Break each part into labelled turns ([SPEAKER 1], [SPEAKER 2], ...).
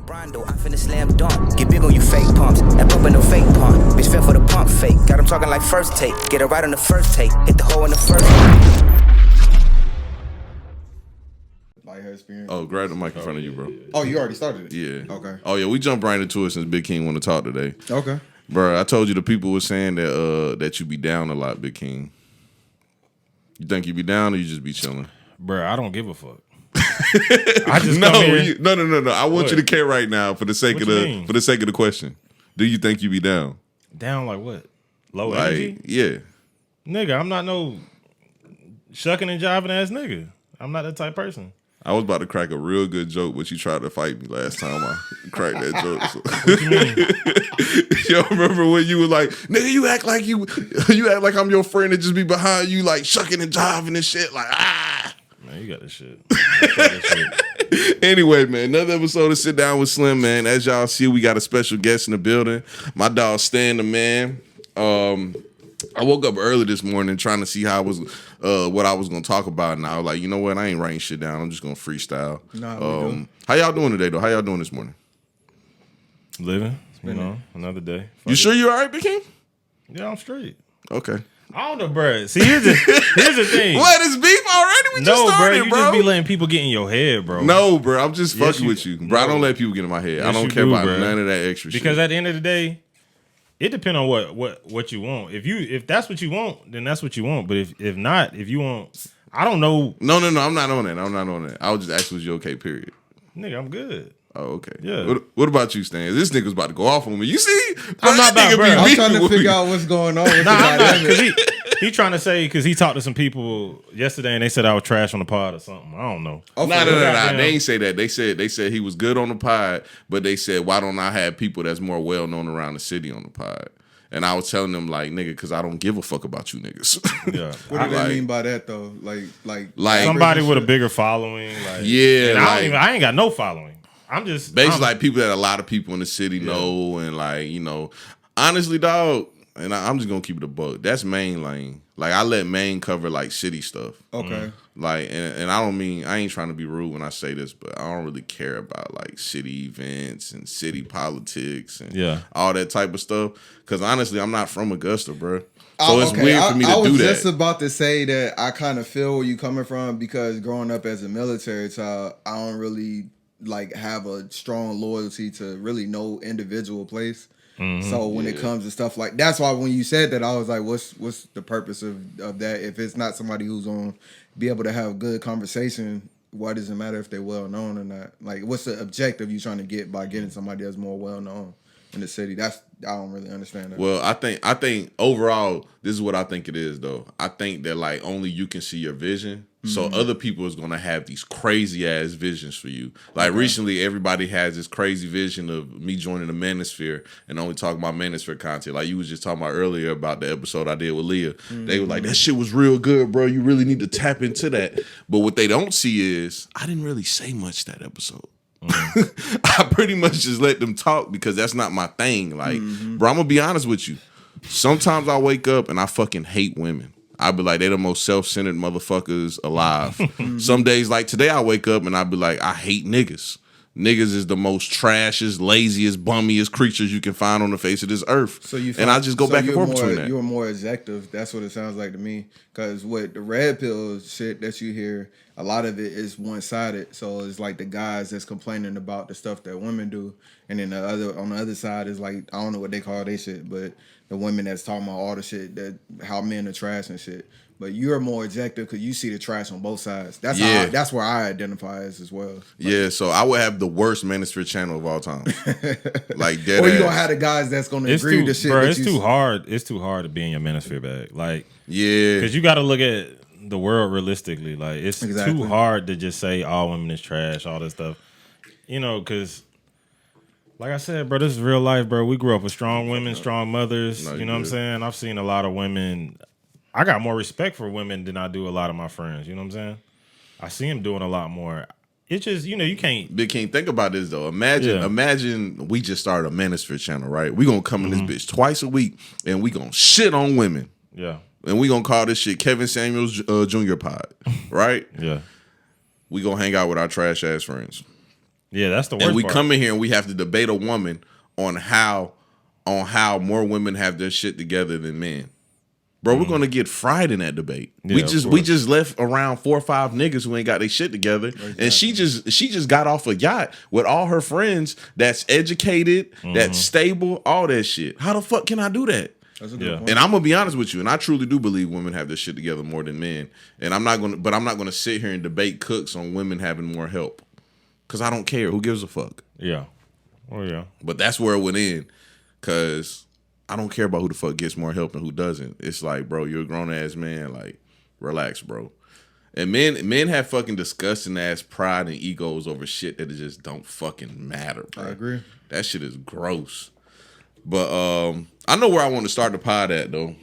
[SPEAKER 1] Rondo, I finna slam dunk. Get big on you fake pumps. That pump ain't no fake pump. Bitch fell for the pump fake. Got him talking like first take. Get it right on the first take. Hit the hole in the first.
[SPEAKER 2] Like her experience.
[SPEAKER 3] Oh, grab the mic in front of you, bro.
[SPEAKER 2] Oh, you already started it?
[SPEAKER 3] Yeah.
[SPEAKER 2] Okay.
[SPEAKER 3] Oh, yeah, we jumped right into it since Big King want to talk today.
[SPEAKER 2] Okay.
[SPEAKER 3] Bro, I told you the people were saying that you be down a lot, Big King. You think you be down or you just be chilling?
[SPEAKER 4] Bro, I don't give a fuck. I just come here.
[SPEAKER 3] No. I want
[SPEAKER 4] What?
[SPEAKER 3] you to care right now for the sake
[SPEAKER 4] What
[SPEAKER 3] of
[SPEAKER 4] you mean?
[SPEAKER 3] the question. Do you think you be down?
[SPEAKER 4] Down like what? Low
[SPEAKER 3] Like,
[SPEAKER 4] energy?
[SPEAKER 3] yeah.
[SPEAKER 4] Nigga, I'm not no shucking and jiving ass nigga. I'm not that type person.
[SPEAKER 3] I was about to crack a real good joke, but you tried to fight me last time I cracked that joke. So.
[SPEAKER 4] What you mean?
[SPEAKER 3] Yo, remember when you were like, nigga, you act like I'm your friend and just be behind you like shucking and jiving and shit, like
[SPEAKER 4] Man, you got this shit. I got this shit.
[SPEAKER 3] Anyway, man, another episode of Sit Down with Slim, man. As y'all see, we got a special guest in the building. My dog Stan the man. I woke up early this morning trying to see how I was what I was gonna talk about, and I was like, you know what, I ain't writing shit down. I'm just gonna freestyle.
[SPEAKER 2] Nah,
[SPEAKER 3] how y'all doing today though? How y'all doing this morning?
[SPEAKER 4] Living, another day. Fuck
[SPEAKER 3] You
[SPEAKER 4] it.
[SPEAKER 3] sure you all right, Big King?
[SPEAKER 4] Yeah, I'm straight.
[SPEAKER 3] Okay.
[SPEAKER 4] I don't know, bro. See, here's the thing.
[SPEAKER 3] What, is beef already? We just
[SPEAKER 4] No, bro,
[SPEAKER 3] started,
[SPEAKER 4] you
[SPEAKER 3] bro.
[SPEAKER 4] just be letting people get in your head, bro.
[SPEAKER 3] No, bro, I'm just
[SPEAKER 4] Yes,
[SPEAKER 3] fucking with you. Bro, I don't let people get in my head. I
[SPEAKER 4] Yes,
[SPEAKER 3] don't
[SPEAKER 4] you
[SPEAKER 3] care
[SPEAKER 4] do,
[SPEAKER 3] about
[SPEAKER 4] bro.
[SPEAKER 3] none of that extra shit.
[SPEAKER 4] Because at the end of the day, it depends on what you want. If that's what you want, then that's what you want. But if not, if you want, I don't know.
[SPEAKER 3] No, I'm not on that. I was just asking, was you okay, period?
[SPEAKER 4] Nigga, I'm good.
[SPEAKER 3] Oh, okay.
[SPEAKER 4] Yeah.
[SPEAKER 3] What about you, Stan? This nigga's about to go off on me. You see?
[SPEAKER 4] I'm not about, bro.
[SPEAKER 2] I'm trying to figure out what's going on with the dynamic.
[SPEAKER 4] Because he trying to say, because he talked to some people yesterday and they said I was trash on the pod or something. I don't know.
[SPEAKER 3] No. They ain't say that. They said he was good on the pod, but they said, why don't I have people that's more well known around the city on the pod? And I was telling them, like, nigga, because I don't give a fuck about you niggas.
[SPEAKER 4] Yeah.
[SPEAKER 2] What do they mean by that though? Like
[SPEAKER 4] Somebody with a bigger following. Like,
[SPEAKER 3] Yeah,
[SPEAKER 4] and
[SPEAKER 3] like-
[SPEAKER 4] I ain't got no following. I'm just
[SPEAKER 3] Basically, like people that a lot of people in the city know, and like, you know, honestly, dog, and I'm just gonna keep it a buck. That's Main Lane. Like, I let Main cover like city stuff.
[SPEAKER 2] Okay.
[SPEAKER 3] Like, and I don't mean, I ain't trying to be rude when I say this, but I don't really care about like city events and city politics and all that type of stuff. Because honestly, I'm not from Augusta, bro. So it's weird for me to do that.
[SPEAKER 2] I was just about to say that I kind of feel where you coming from, because growing up as a military child, I don't really like have a strong loyalty to really no individual place. So when it comes to stuff like, that's why when you said that, I was like, what's the purpose of that? If it's not somebody who's gonna be able to have good conversation, why does it matter if they're well known or not? Like, what's the objective you trying to get by getting somebody that's more well known in the city? I don't really understand that.
[SPEAKER 3] Well, I think overall, this is what I think it is though. I think that like only you can see your vision. So other people is gonna have these crazy ass visions for you. Like recently, everybody has this crazy vision of me joining the Manosphere and only talking about Manosphere content. Like you was just talking about earlier about the episode I did with Leah. They were like, that shit was real good, bro. You really need to tap into that. But what they don't see is I didn't really say much that episode. I pretty much just let them talk because that's not my thing. Like, bro, I'm gonna be honest with you. Sometimes I wake up and I fucking hate women. I be like, they the most self-centered motherfuckers alive. Some days, like today, I wake up and I be like, I hate niggas. Niggas is the most trashiest, laziest, bummiest creatures you can find on the face of this earth. So and I just go back and forth between that.
[SPEAKER 2] You were more objective. That's what it sounds like to me. Because with the red pill shit that you hear, a lot of it is one-sided. So it's like the guys that's complaining about the stuff that women do, and then on the other side is like, I don't know what they call their shit, but the women that's talking about all the shit that how men are trash and shit. But you're more objective because you see the trash on both sides. That's where I identify as well. Like,
[SPEAKER 3] yeah, so I would have the worst Manosphere channel of all time. Like dead
[SPEAKER 2] or you
[SPEAKER 3] ass.
[SPEAKER 2] gonna have the guys that's gonna agree with the shit.
[SPEAKER 4] Bro, it's too hard. It's too hard to be in your Manosphere bag. Like,
[SPEAKER 3] yeah,
[SPEAKER 4] because you got to look at the world realistically. Like, it's too hard to just say all women is trash, all this stuff. You know, because like I said, bro, this is real life, bro. We grew up with strong women, strong mothers. You know what I'm saying? I've seen a lot of women. I got more respect for women than I do a lot of my friends. You know what I'm saying? I see them doing a lot more. It's just, you know, you can't.
[SPEAKER 3] Big King, think about this though. Imagine we just started a Manosphere channel, right? We gonna come in this bitch twice a week and we gonna shit on women.
[SPEAKER 4] Yeah.
[SPEAKER 3] And we gonna call this shit Kevin Samuels Jr. Pod, right?
[SPEAKER 4] Yeah.
[SPEAKER 3] We gonna hang out with our trash ass friends.
[SPEAKER 4] Yeah, that's the worst
[SPEAKER 3] And we
[SPEAKER 4] part.
[SPEAKER 3] come in here and we have to debate a woman on how more women have their shit together than men. Bro, we're gonna get fried in that debate.
[SPEAKER 4] Yeah,
[SPEAKER 3] we just left around 4 or 5 niggas who ain't got their shit together, and she just got off a yacht with all her friends that's educated, that's stable, all that shit. How the fuck can I do that?
[SPEAKER 2] That's a good point.
[SPEAKER 3] And I'm gonna be honest with you, and I truly do believe women have their shit together more than men. And I'm not gonna sit here and debate cooks on women having more help, cause I don't care. Who gives a fuck?
[SPEAKER 4] Yeah. Oh yeah.
[SPEAKER 3] But that's where it went in, cause I don't care about who the fuck gets more help and who doesn't. It's like, bro, you're a grown ass man. Like, relax, bro. And men have fucking disgusting ass pride and egos over shit that just don't fucking matter, bro.
[SPEAKER 2] I agree.
[SPEAKER 3] That shit is gross. But I know where I want to start the pod at though.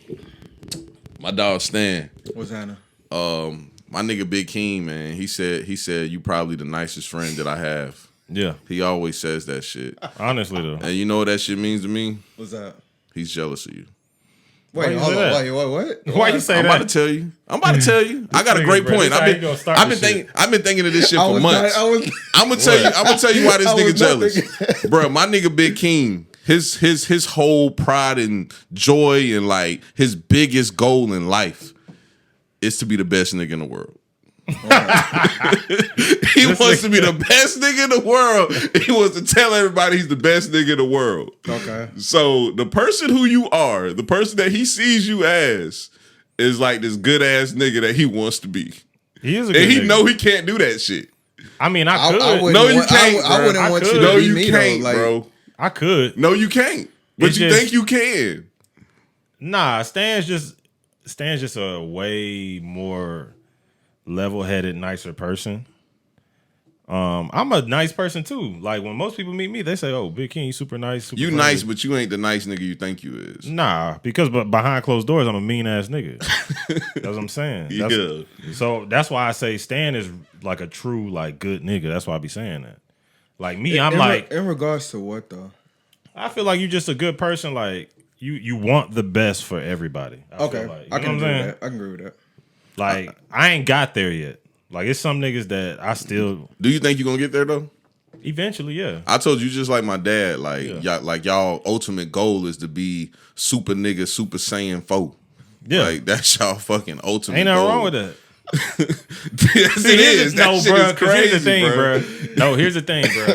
[SPEAKER 3] My dog Stan.
[SPEAKER 2] What's happening?
[SPEAKER 3] My nigga Big King, man. He said you probably the nicest friend that I have.
[SPEAKER 4] Yeah.
[SPEAKER 3] He always says that shit.
[SPEAKER 4] Honestly though.
[SPEAKER 3] And you know what that shit means to me?
[SPEAKER 2] What's that?
[SPEAKER 3] He's jealous of you.
[SPEAKER 2] Wait,
[SPEAKER 4] you
[SPEAKER 2] hold
[SPEAKER 4] say
[SPEAKER 2] on.
[SPEAKER 4] that?
[SPEAKER 2] Wait, what?
[SPEAKER 4] Why you say
[SPEAKER 3] I'm
[SPEAKER 4] that?
[SPEAKER 3] about to tell you. I got a
[SPEAKER 4] nigga,
[SPEAKER 3] great
[SPEAKER 4] bro,
[SPEAKER 3] point.
[SPEAKER 4] this how you gonna start
[SPEAKER 3] I've
[SPEAKER 4] this
[SPEAKER 3] been thinking of this shit for months. I'm gonna tell you why this
[SPEAKER 2] I was
[SPEAKER 3] nigga
[SPEAKER 2] not
[SPEAKER 3] jealous.
[SPEAKER 2] thinking-
[SPEAKER 3] Bro, my nigga Big King, his whole pride and joy and like his biggest goal in life is to be the best nigga in the world. He wants to be the best nigga in the world. He wants to tell everybody he's the best nigga in the world.
[SPEAKER 2] Okay.
[SPEAKER 3] So the person who you are, the person that he sees you as, is like this good ass nigga that he wants to be.
[SPEAKER 4] He is a good
[SPEAKER 3] And he
[SPEAKER 4] nigga.
[SPEAKER 3] know he can't do that shit.
[SPEAKER 4] I mean, I could.
[SPEAKER 2] wouldn't
[SPEAKER 3] No, you
[SPEAKER 2] want-
[SPEAKER 3] can't,
[SPEAKER 2] I
[SPEAKER 3] bro.
[SPEAKER 2] wouldn't
[SPEAKER 4] I
[SPEAKER 2] want
[SPEAKER 4] could.
[SPEAKER 2] you
[SPEAKER 3] No,
[SPEAKER 2] to be
[SPEAKER 3] you
[SPEAKER 2] me,
[SPEAKER 3] can't,
[SPEAKER 2] though. Like,
[SPEAKER 3] bro.
[SPEAKER 4] I could.
[SPEAKER 3] No, you can't. But
[SPEAKER 4] It's
[SPEAKER 3] you
[SPEAKER 4] just-
[SPEAKER 3] think you can.
[SPEAKER 4] Nah, Stan's just a way more level-headed, nicer person. I'm a nice person too. Like when most people meet me, they say, "Oh, Big King, you super nice." Super
[SPEAKER 3] You
[SPEAKER 4] friendly."
[SPEAKER 3] nice, but you ain't the nice nigga you think you is.
[SPEAKER 4] Nah, because but behind closed doors, I'm a mean ass nigga. That's what I'm saying.
[SPEAKER 3] Yeah.
[SPEAKER 4] So that's why I say Stan is like a true like good nigga. That's why I be saying that. Like me, I'm like
[SPEAKER 2] in regards to what though?
[SPEAKER 4] I feel like you just a good person. Like you want the best for everybody. I feel
[SPEAKER 2] Okay,
[SPEAKER 4] like. You
[SPEAKER 2] I
[SPEAKER 4] know
[SPEAKER 2] can
[SPEAKER 4] what I'm
[SPEAKER 2] agree
[SPEAKER 4] saying?
[SPEAKER 2] with that. I can agree with that.
[SPEAKER 4] Like I ain't got there yet. Like it's some niggas that I still
[SPEAKER 3] Do you think you gonna get there though?
[SPEAKER 4] eventually, yeah.
[SPEAKER 3] I told you just like my dad, like y'all ultimate goal is to be super nigga, super saiyan 4.
[SPEAKER 4] Yeah.
[SPEAKER 3] Like that's y'all fucking ultimate
[SPEAKER 4] Ain't nothing
[SPEAKER 3] goal.
[SPEAKER 4] wrong with that.
[SPEAKER 3] Yes, it is. That
[SPEAKER 4] No,
[SPEAKER 3] shit
[SPEAKER 4] bro.
[SPEAKER 3] is crazy,
[SPEAKER 4] Here's the thing,
[SPEAKER 3] bro.
[SPEAKER 4] bro. No, here's the thing, bro.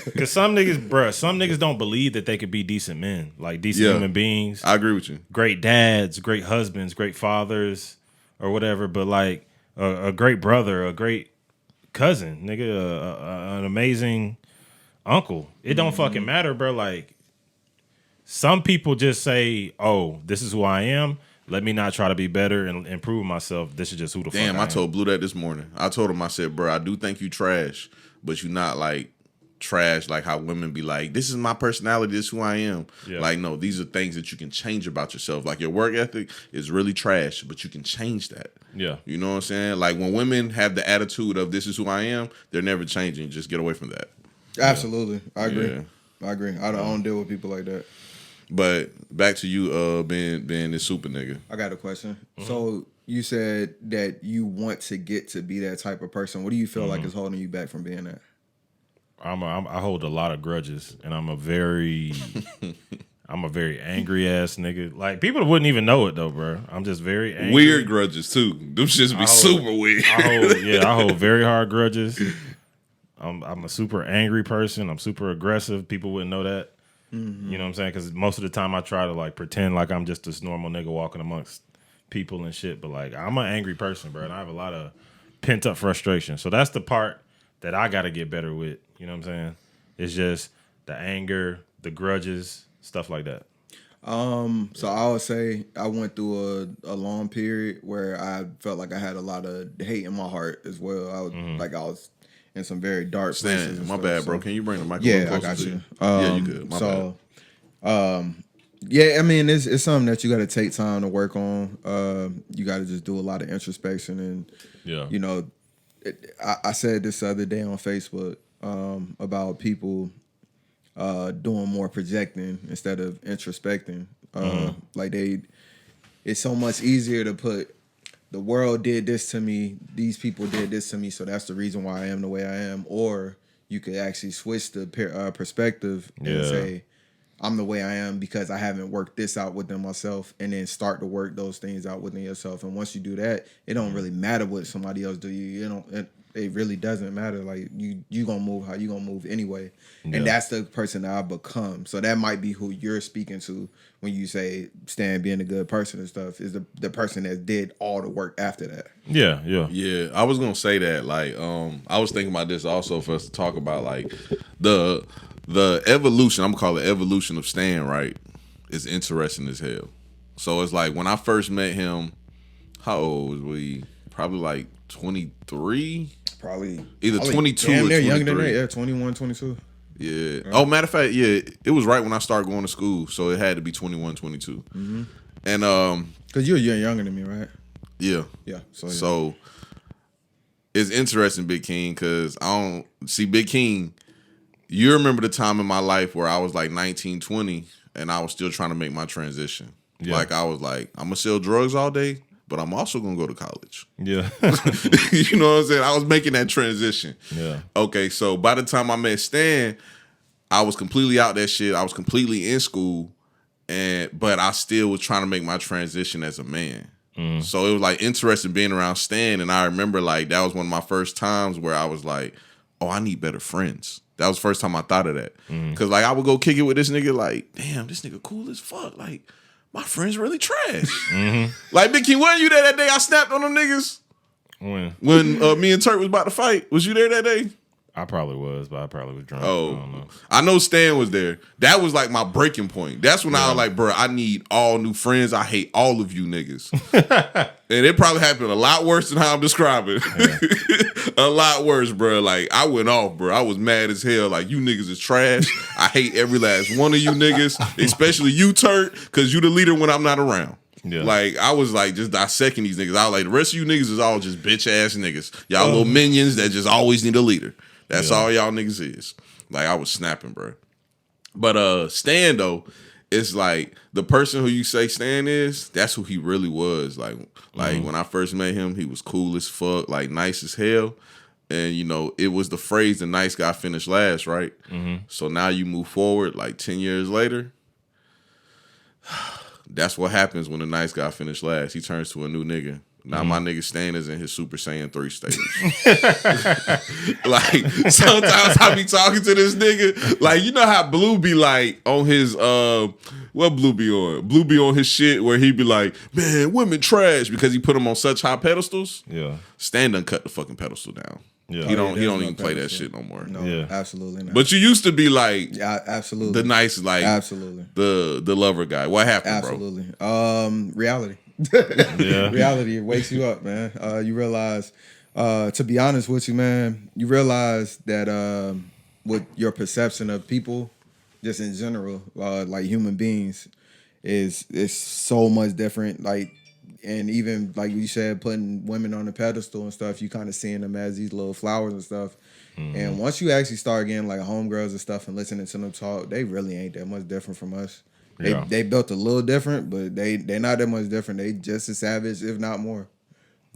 [SPEAKER 4] Because some niggas don't believe that they could be decent men, like decent
[SPEAKER 3] Yeah.
[SPEAKER 4] human beings,
[SPEAKER 3] I agree with you.
[SPEAKER 4] great dads, great husbands, great fathers, or whatever. But like a great brother, a great cousin, nigga, an amazing uncle. It don't fucking matter, bro. Like some people just say, "Oh, this is who I am. Let me not try to be better and improve myself. This is just who the fuck
[SPEAKER 3] Damn,
[SPEAKER 4] I
[SPEAKER 3] I
[SPEAKER 4] am."
[SPEAKER 3] told Blue that this morning. I told him, I said, bro, I do think you trash, but you not like trash like how women be like, this is my personality, this is who I am.
[SPEAKER 4] Yeah.
[SPEAKER 3] Like, no, these are things that you can change about yourself. Like your work ethic is really trash, but you can change that.
[SPEAKER 4] Yeah.
[SPEAKER 3] You know what I'm saying? Like when women have the attitude of this is who I am, they're never changing. Just get away from that.
[SPEAKER 2] Absolutely, I agree.
[SPEAKER 3] Yeah.
[SPEAKER 2] I agree. I don't deal with people like that.
[SPEAKER 3] But back to you being this super nigga.
[SPEAKER 2] I got a question.
[SPEAKER 3] Mm-hmm.
[SPEAKER 2] So you said that you want to get to be that type of person. What do you feel
[SPEAKER 3] Mm-hmm.
[SPEAKER 2] like is holding you back from being that?
[SPEAKER 4] I hold a lot of grudges, and I'm a very angry ass nigga. Like people wouldn't even know it though, bro. I'm just very angry.
[SPEAKER 3] Weird grudges too. Them shits be super weird.
[SPEAKER 4] I hold very hard grudges. I'm a super angry person. I'm super aggressive. People wouldn't know that.
[SPEAKER 2] Mm-hmm.
[SPEAKER 4] You know what I'm saying? Because most of the time I try to like pretend like I'm just this normal nigga walking amongst people and shit. But like I'm an angry person, bro, and I have a lot of pent up frustration. So that's the part that I got to get better with. You know what I'm saying? It's just the anger, the grudges, stuff like that.
[SPEAKER 2] So I would say I went through a long period where I felt like I had a lot of hate in my heart as well. I was like I was in some very dark places.
[SPEAKER 3] Stan,
[SPEAKER 2] and
[SPEAKER 3] my
[SPEAKER 2] stuff,
[SPEAKER 3] bad,
[SPEAKER 2] so-
[SPEAKER 3] bro. Can you bring the microphone
[SPEAKER 2] Yeah, I
[SPEAKER 3] closer
[SPEAKER 2] got
[SPEAKER 3] to
[SPEAKER 2] you.
[SPEAKER 3] Yeah, you good. My bad.
[SPEAKER 2] Yeah, I mean it's something that you got to take time to work on. You got to just do a lot of introspection, and you know, I said this the other day on Facebook about people doing more projecting instead of introspecting. Like it's so much easier to put the world did this to me, these people did this to me, so that's the reason why I am the way I am, or you could actually switch the perspective and say, I'm the way I am because I haven't worked this out within myself, and then start to work those things out within yourself. And once you do that, it don't really matter what somebody else do. It really doesn't matter. Like you gonna move how you gonna move anyway, and that's the person that I become. So that might be who you're speaking to when you say Stan being a good person and stuff. Is the person that did all the work after that.
[SPEAKER 3] Yeah. I was gonna say that. Like, I was thinking about this also for us to talk about like the evolution, I'm gonna call it evolution of Stan, right, is interesting as hell. So it's like when I first met him, how old was we? Probably like 23?
[SPEAKER 2] Probably
[SPEAKER 3] either 22
[SPEAKER 2] damn
[SPEAKER 3] or 23.
[SPEAKER 2] Younger than that, yeah, 21, 22.
[SPEAKER 3] Yeah. Oh, matter of fact, yeah, it was right when I started going to school, so it had to be 21, 22.
[SPEAKER 2] Mm-hmm.
[SPEAKER 3] And
[SPEAKER 2] because you're a year younger than me, right?
[SPEAKER 3] Yeah.
[SPEAKER 2] Yeah.
[SPEAKER 3] So it's interesting, Big King, because I don't see Big King. You remember the time in my life where I was like 19, 20, and I was still trying to make my transition. Yeah. Like, I was like, I'm going to sell drugs all day, but I'm also going to go to college.
[SPEAKER 4] Yeah.
[SPEAKER 3] You know what I'm saying? I was making that transition.
[SPEAKER 4] Yeah.
[SPEAKER 3] Okay, so by the time I met Stan, I was completely out that shit. I was completely in school, but I still was trying to make my transition as a man. So it was like interesting being around Stan, and I remember like that was one of my first times where I was like, oh, I need better friends. That was the first time I thought of that. Because, like, I would go kick it with this nigga, like, damn, this nigga cool as fuck. Like, my friend's really trash. Like, Big King, weren't you there that day I snapped on them niggas? When me and Turk was about to fight? Was you there that day?
[SPEAKER 4] I probably was, but I probably was drunk.
[SPEAKER 3] Oh,
[SPEAKER 4] I don't know.
[SPEAKER 3] I know Stan was there. That was like my breaking point. That's when I was like, bro, I need all new friends. I hate all of you niggas. And it probably happened a lot worse than how I'm describing. A lot worse, bro. Like, I went off, bro. I was mad as hell. Like, you niggas is trash. I hate every last one of you niggas, especially you, Turk, because you the leader when I'm not around. Yeah. Like, I was like just dissecting these niggas. I was like, the rest of you niggas is all just bitch ass niggas. Y'all little minions that just always need a leader. That's all y'all niggas is. Like, I was snapping, bro. But Stan, though, it's like the person who you say Stan is, that's who he really was. Like when I first met him, he was cool as fuck, like nice as hell. And, you know, it was the phrase, the nice guy finished last, right? So now you move forward, like 10 years later. That's what happens when the nice guy finished last. He turns to a new nigga. Now my nigga Stan is in his Super Saiyan 3 stage. Like, sometimes I be talking to this nigga. Like, you know how Blue be like on his what Blue be on? Blue be on his shit where he be like, man, women trash because he put them on such high pedestals. Yeah. Stan done cut the fucking pedestal down. Yeah. He don't even play that shit no more.
[SPEAKER 2] No, absolutely not.
[SPEAKER 3] But you used to be like,
[SPEAKER 2] yeah, absolutely,
[SPEAKER 3] the nice, like, absolutely, the lover guy. What happened, bro?
[SPEAKER 2] Absolutely. Reality. Reality, it wakes you up, man. You realize, to be honest with you, man, you realize that with your perception of people, just in general, like human beings, is so much different. Like, and even like you said, putting women on the pedestal and stuff, you kind of seeing them as these little flowers and stuff. And once you actually start getting like homegirls and stuff and listening to them talk, they really ain't that much different from us. They built a little different, but they're not that much different. They just as savage, if not more,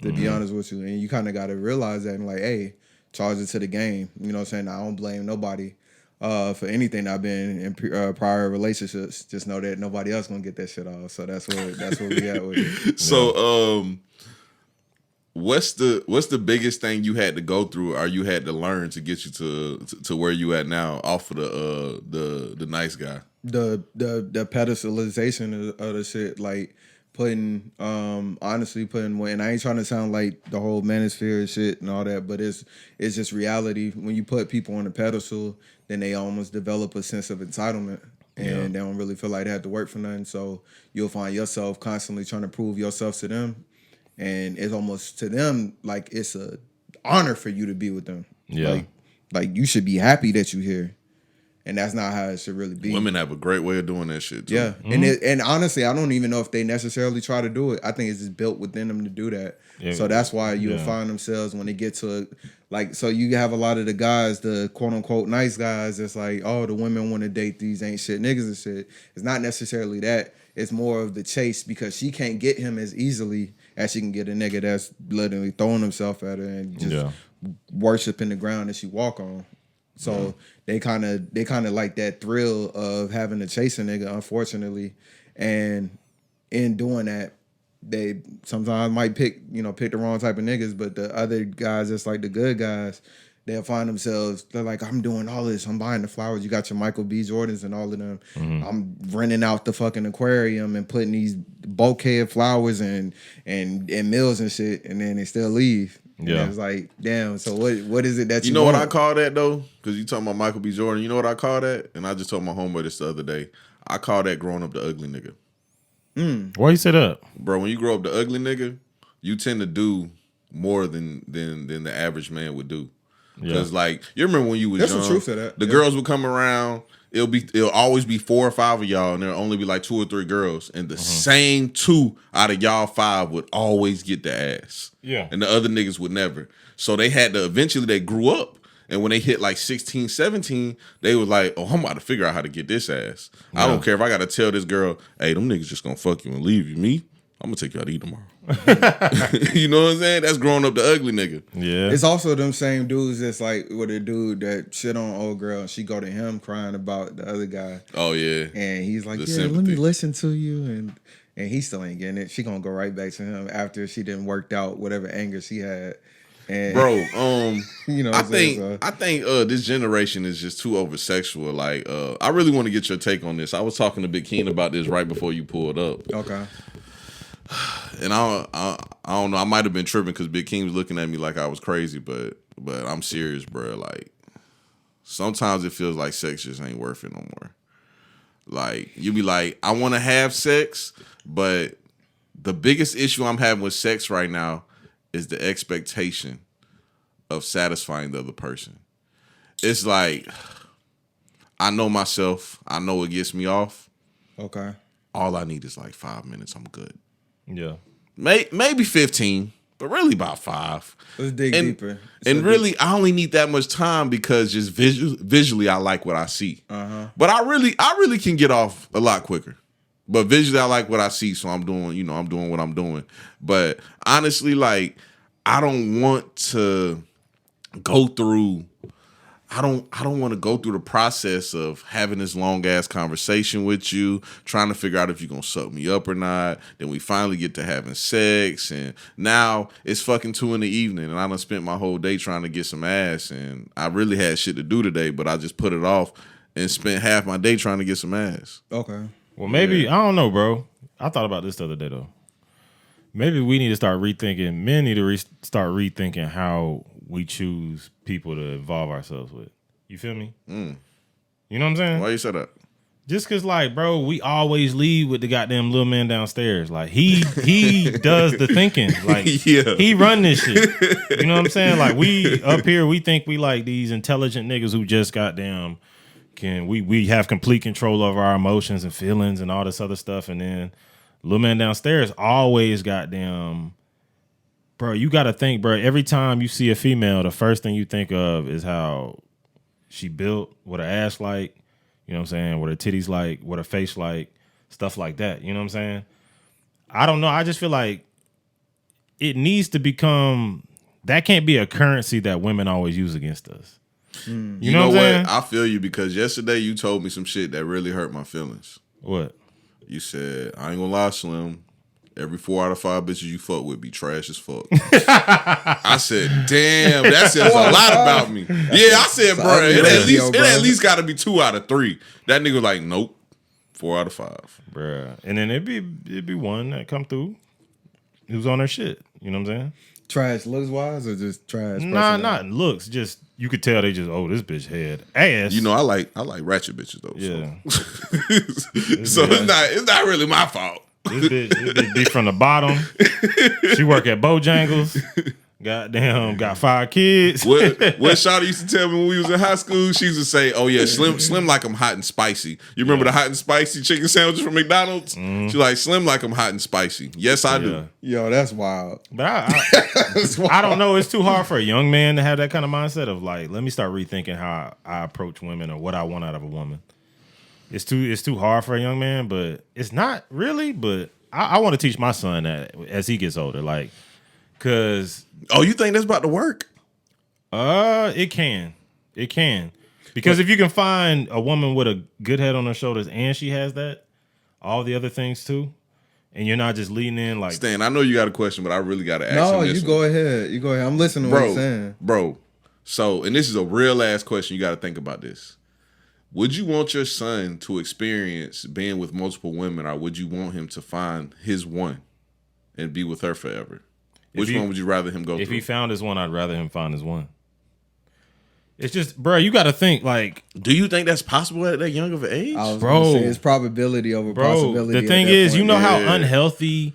[SPEAKER 2] to be honest with you. And you kind of got to realize that and like, hey, charge it to the game. You know what I'm saying? I don't blame nobody for anything I've been in prior relationships. Just know that nobody else gonna get that shit off. So that's where we at with it.
[SPEAKER 3] So what's the biggest thing you had to go through or you had to learn to get you to where you at now off of the nice guy?
[SPEAKER 2] The pedestalization of the shit, like honestly putting, and I ain't trying to sound like the whole manosphere shit and all that, but it's just reality. When you put people on a pedestal, then they almost develop a sense of entitlement, and they don't really feel like they have to work for nothing. So you'll find yourself constantly trying to prove yourself to them, and it's almost to them like it's a honor for you to be with them. Yeah, like you should be happy that you're here. And that's not how it should really be.
[SPEAKER 3] Women have a great way of doing that shit too.
[SPEAKER 2] Yeah, and honestly, I don't even know if they necessarily try to do it. I think it's just built within them to do that. Yeah, so that's why you'll find themselves when they get to like. So you have a lot of the guys, the quote unquote nice guys. That's like, oh, the women want to date these ain't shit niggas and shit. It's not necessarily that. It's more of the chase because she can't get him as easily as she can get a nigga that's literally throwing himself at her and just worshiping the ground that she walk on. So they kind of like that thrill of having to chase a nigga, unfortunately. And in doing that, they sometimes might pick the wrong type of niggas, but the other guys that's like the good guys, they'll find themselves, they're like, I'm doing all this. I'm buying the flowers. You got your Michael B. Jordans and all of them. Mm-hmm. I'm renting out the fucking aquarium and putting these bouquet of flowers and meals and shit, and then they still leave. Yeah. And it's like, damn, so what is it that you
[SPEAKER 3] want?
[SPEAKER 2] What
[SPEAKER 3] I call that, though? Because you talking about Michael B. Jordan. You know what I call that? And I just told my homeboy this the other day. I call that growing up the ugly nigga.
[SPEAKER 4] Why you say that?
[SPEAKER 3] Bro, when you grow up the ugly nigga, you tend to do more than the average man would do. Because like, you remember when you was young,
[SPEAKER 2] some truth to that.
[SPEAKER 3] The girls would come around, it'll always be 4 or 5 of y'all, and there'll only be like 2 or 3 girls, and the same 2 out of y'all 5 would always get the ass.
[SPEAKER 4] Yeah.
[SPEAKER 3] And the other niggas would never. So they had to, eventually they grew up. And when they hit like 16, 17, they was like, oh, I'm about to figure out how to get this ass. Yeah. I don't care if I got to tell this girl, hey, them niggas just gonna fuck you and leave you. Me, I'm gonna take you out to eat tomorrow. You know what I'm saying? That's growing up the ugly nigga.
[SPEAKER 2] Yeah. It's also them same dudes that's like with a dude that shit on old girl and she go to him crying about the other guy.
[SPEAKER 3] Oh, yeah.
[SPEAKER 2] And he's like, let me listen to you. And he still ain't getting it. She gonna go right back to him after she didn't worked out whatever anger she had. And,
[SPEAKER 3] bro,
[SPEAKER 2] you know,
[SPEAKER 3] I think this generation is just too over sexual. Like, I really want to get your take on this. I was talking to Big Keen about this right before you pulled up.
[SPEAKER 2] Okay.
[SPEAKER 3] And I don't know. I might have been tripping because Big King was looking at me like I was crazy, but I'm serious, bro. Like, sometimes it feels like sex just ain't worth it no more. Like, you be like, I want to have sex, but the biggest issue I'm having with sex right now is the expectation of satisfying the other person. It's like, I know myself. I know it gets me off.
[SPEAKER 2] Okay.
[SPEAKER 3] All I need is like 5 minutes. I'm good.
[SPEAKER 4] Yeah.
[SPEAKER 3] Maybe 15, but really about 5.
[SPEAKER 2] Let's dig deeper.
[SPEAKER 3] Really, I only need that much time because just visually, I like what I see. But I really can get off a lot quicker. But visually, I like what I see, so I'm doing what I'm doing. But honestly, like, I don't want to go through. I don't want to go through the process of having this long ass conversation with you, trying to figure out if you're gonna suck me up or not. Then we finally get to having sex, and now it's fucking 2 p.m. and I done spent my whole day trying to get some ass, and I really had shit to do today, but I just put it off and spent half my day trying to get some ass.
[SPEAKER 2] Okay.
[SPEAKER 4] Well, maybe I don't know, bro. I thought about this the other day though. Maybe we need to start rethinking. Men need to start rethinking how we choose people to involve ourselves with. You feel me? You know what I'm saying?
[SPEAKER 3] Why you say that?
[SPEAKER 4] Just cause, like, bro, we always lead with the goddamn little man downstairs. Like, he does the thinking. Like, he run this shit. You know what I'm saying? Like, we up here, we think we like these intelligent niggas who just goddamn we have complete control over our emotions and feelings and all this other stuff. And then little man downstairs always goddamn. Bro, you got to think, bro, every time you see a female, the first thing you think of is how she built, what her ass like, you know what I'm saying, what her titties like, what her face like, stuff like that. You know what I'm saying? I don't know. I just feel like it needs to become, that can't be a currency that women always use against us. You know what I'm saying?
[SPEAKER 3] I feel you because yesterday you told me some shit that really hurt my feelings.
[SPEAKER 4] What?
[SPEAKER 3] You said, I ain't gonna lie, Slim. Every 4 out of 5 bitches you fuck with be trash as fuck. I said, damn, that says a lot about me. Yeah, I said, bro, it at least got to be 2 out of 3. That nigga was like, nope, 4 out of 5.
[SPEAKER 4] Bruh. And then it'd be one that come through who's on their shit. You know what I'm saying?
[SPEAKER 2] Trash looks wise or just trash?
[SPEAKER 4] Nah, not looks. Just you could tell they just this bitch had ass.
[SPEAKER 3] You know, I like ratchet bitches though.
[SPEAKER 4] Yeah.
[SPEAKER 3] So it's not really my fault.
[SPEAKER 4] This bitch be from the bottom. She work at Bojangles. Goddamn, got 5 kids.
[SPEAKER 3] What Shawty used to tell me when we was in high school, she used to say, "Oh yeah, Slim like I'm hot and spicy." You remember the hot and spicy chicken sandwiches from McDonald's? Mm-hmm. She like Slim like I'm hot and spicy. Yes, I do.
[SPEAKER 2] Yo, that's wild.
[SPEAKER 4] But I don't know. It's too hard for a young man to have that kind of mindset of like, let me start rethinking how I approach women or what I want out of a woman. It's too hard for a young man, but it's not really. But I want to teach my son that as he gets older, like, cause
[SPEAKER 3] you think that's about to work?
[SPEAKER 4] It can, Because if you can find a woman with a good head on her shoulders and she has that, all the other things too, and you're not just leading in like
[SPEAKER 3] Stan, I know you got a question, but I really got to ask
[SPEAKER 2] No,
[SPEAKER 3] him this
[SPEAKER 2] you go ahead. You go ahead. I'm listening to what you're saying.
[SPEAKER 3] Bro, so, and this is a real ass question. You got to think about this. Would you want your son to experience being with multiple women, or would you want him to find his one and be with her forever? Which one would you rather him go through?
[SPEAKER 4] If he found his one, I'd rather him find his one. It's just, bro, you got to think like.
[SPEAKER 3] Do you think that's possible at that young of an age?
[SPEAKER 2] I was gonna say it's probability over possibility.
[SPEAKER 4] The thing is, you know how unhealthy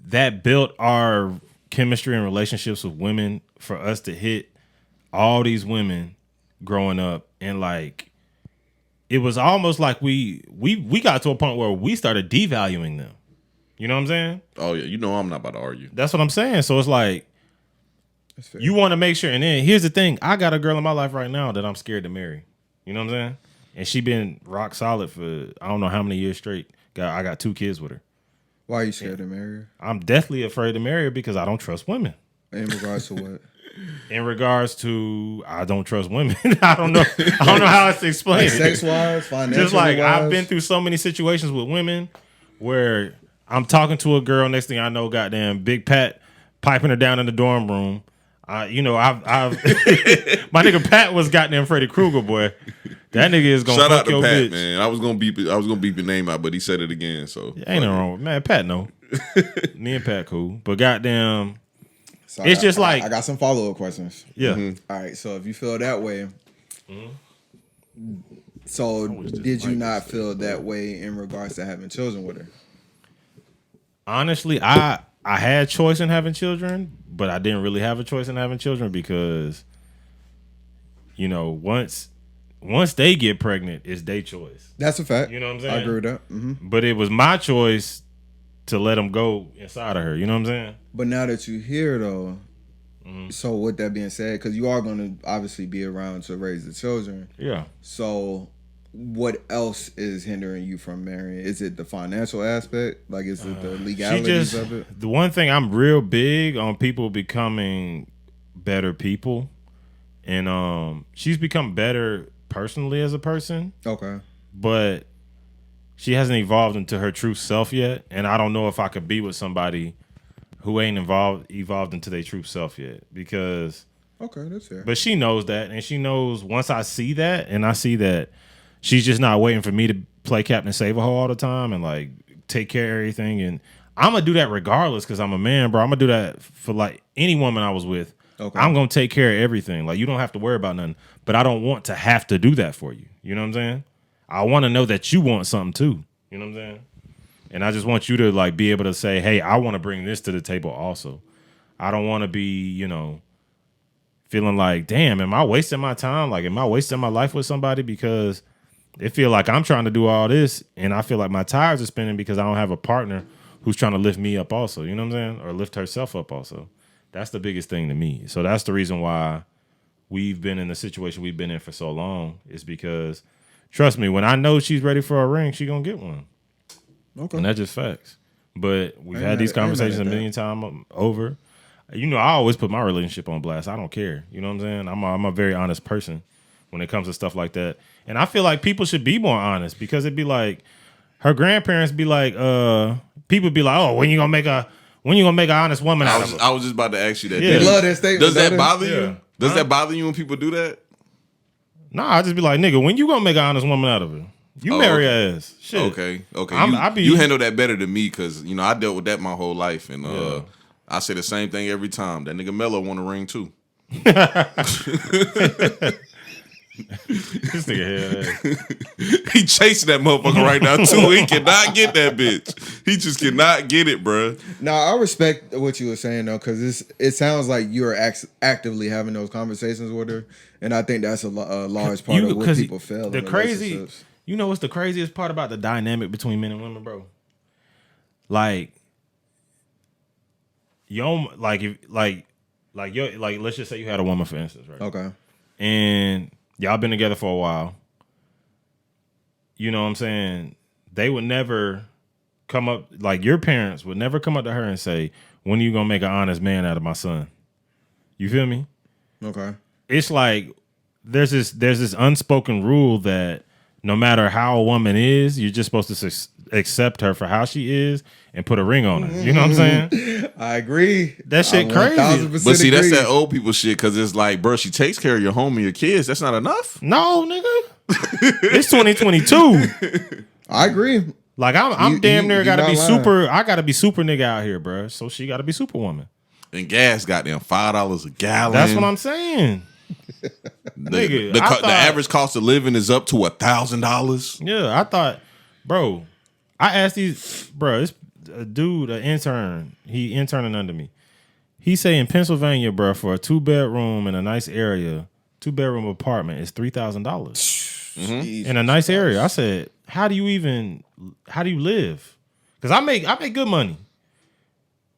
[SPEAKER 4] that built our chemistry and relationships with women for us to hit all these women growing up, and like it was almost like we got to a point where we started devaluing them. You know what I'm saying?
[SPEAKER 3] Oh yeah, you know I'm not about to argue.
[SPEAKER 4] That's what I'm saying. So it's like you want to make sure. And then here's the thing: I got a girl in my life right now that I'm scared to marry. You know what I'm saying? And she been rock solid for I don't know how many years straight. I got 2 kids with her.
[SPEAKER 2] Why are you scared to marry her?
[SPEAKER 4] I'm deathly afraid to marry her because I don't trust women.
[SPEAKER 2] In regards to what?
[SPEAKER 4] In regards to I don't trust women. I don't know how else to explain it.
[SPEAKER 2] Sex wise, financially
[SPEAKER 4] Just like
[SPEAKER 2] wise.
[SPEAKER 4] I've been through so many situations with women where I'm talking to a girl, next thing I know, goddamn Big Pat piping her down in the dorm room. I've my nigga Pat was goddamn Freddy Krueger, boy. That nigga is gonna
[SPEAKER 3] shout
[SPEAKER 4] fuck
[SPEAKER 3] out to
[SPEAKER 4] your
[SPEAKER 3] Pat,
[SPEAKER 4] bitch.
[SPEAKER 3] man. I was gonna beep your name out, but he said it again. So
[SPEAKER 4] Ain't nothing wrong with man. Pat no. Me and Pat cool, but goddamn,
[SPEAKER 2] So
[SPEAKER 4] it's just like
[SPEAKER 2] I got some follow up questions.
[SPEAKER 4] yeah.
[SPEAKER 2] All right, so if you feel that way, so did you not feel that way in regards to having children with her?
[SPEAKER 4] Honestly, I had choice in having children, but I didn't really have a choice in having children because, you know, once they get pregnant, it's their choice.
[SPEAKER 2] That's a fact.
[SPEAKER 4] You know what I'm saying?
[SPEAKER 2] I agree with that. Mm-hmm.
[SPEAKER 4] But it was my choice to let them go inside of her. You know what I'm saying?
[SPEAKER 2] But now that you're here, though, so with that being said, because you are going to obviously be around to raise the children.
[SPEAKER 4] Yeah.
[SPEAKER 2] So what else is hindering you from marrying? Is it the financial aspect? Like, is it the legalities of it?
[SPEAKER 4] The one thing I'm real big on people becoming better people. And she's become better personally as a person.
[SPEAKER 2] Okay.
[SPEAKER 4] But she hasn't evolved into her true self yet. And I don't know if I could be with somebody who ain't evolved into their true self yet. Because
[SPEAKER 2] okay, that's fair.
[SPEAKER 4] But she knows that, and she knows once I see that, and I see that she's just not waiting for me to play Captain Save-A-Ho all the time and like take care of everything. And I'm gonna do that regardless because I'm a man, bro. I'm gonna do that for like any woman I was with. Okay. I'm gonna take care of everything. Like you don't have to worry about nothing. But I don't want to have to do that for you. You know what I'm saying? I want to know that you want something too. You know what I'm saying? And I just want you to like be able to say, hey, I want to bring this to the table also. I don't want to be, you know, feeling like, damn, am I wasting my time? Like, am I wasting my life with somebody because it feel like I'm trying to do all this and I feel like my tires are spinning because I don't have a partner who's trying to lift me up also. You know what I'm saying? Or lift herself up also. That's the biggest thing to me. So that's the reason why we've been in the situation we've been in for so long is because, trust me, when I know she's ready for a ring, she gonna get one. Okay. And that's just facts. But we've had these conversations a million times over. You know, I always put my relationship on blast. I don't care. You know what I'm saying? I'm a very honest person when it comes to stuff like that. And I feel like people should be more honest because it'd be like, her grandparents be like, people be like, oh, when you gonna make an honest woman out of her?
[SPEAKER 3] I was just about to ask you that.
[SPEAKER 2] Yeah. Love that statement.
[SPEAKER 3] Does that bother you? Does that bother you when people do that?
[SPEAKER 4] Nah, I just be like, nigga, when you gonna make an honest woman out of her? You marry her ass. Shit.
[SPEAKER 3] Okay. You handle that better than me because, you know, I dealt with that my whole life. And I say the same thing every time. That nigga Mello want a ring too.
[SPEAKER 4] This nigga
[SPEAKER 3] he chasing that motherfucker right now too. He cannot get that bitch. He just cannot get it, bro.
[SPEAKER 2] Now I respect what you were saying though, because it sounds like you're actively having those conversations with her, and I think that's a large part of what people feel.
[SPEAKER 4] The crazy, you know, what's the craziest part about the dynamic between men and women, bro? Like, let's just say you had a woman, for instance, right?
[SPEAKER 2] Okay.
[SPEAKER 4] And y'all been together for a while. You know what I'm saying? They would never come up, like your parents would never come up to her and say, when are you going to make an honest man out of my son? You feel me?
[SPEAKER 2] Okay.
[SPEAKER 4] It's like there's this unspoken rule that no matter how a woman is, you're just supposed to accept her for how she is and put a ring on her. You know what I'm saying?
[SPEAKER 2] I agree.
[SPEAKER 4] That shit crazy.
[SPEAKER 3] But see, that's that old people shit because it's like, bro, she takes care of your home and your kids. That's not enough.
[SPEAKER 4] No, nigga. It's 2022.
[SPEAKER 2] I agree.
[SPEAKER 4] Like I'm damn near gotta be super. I gotta be super nigga out here, bro. So she gotta be superwoman.
[SPEAKER 3] And gas got them $5 a gallon.
[SPEAKER 4] That's what I'm saying. Nigga,
[SPEAKER 3] the average cost of living is up to $1,000.
[SPEAKER 4] Yeah, I thought, bro. I asked these, bro. It's a dude, an intern. He interning under me. He say in Pennsylvania, bro, for a 2-bedroom in a nice area, 2-bedroom apartment is $3,000 in a nice area. I said, how do you live? Because I make good money,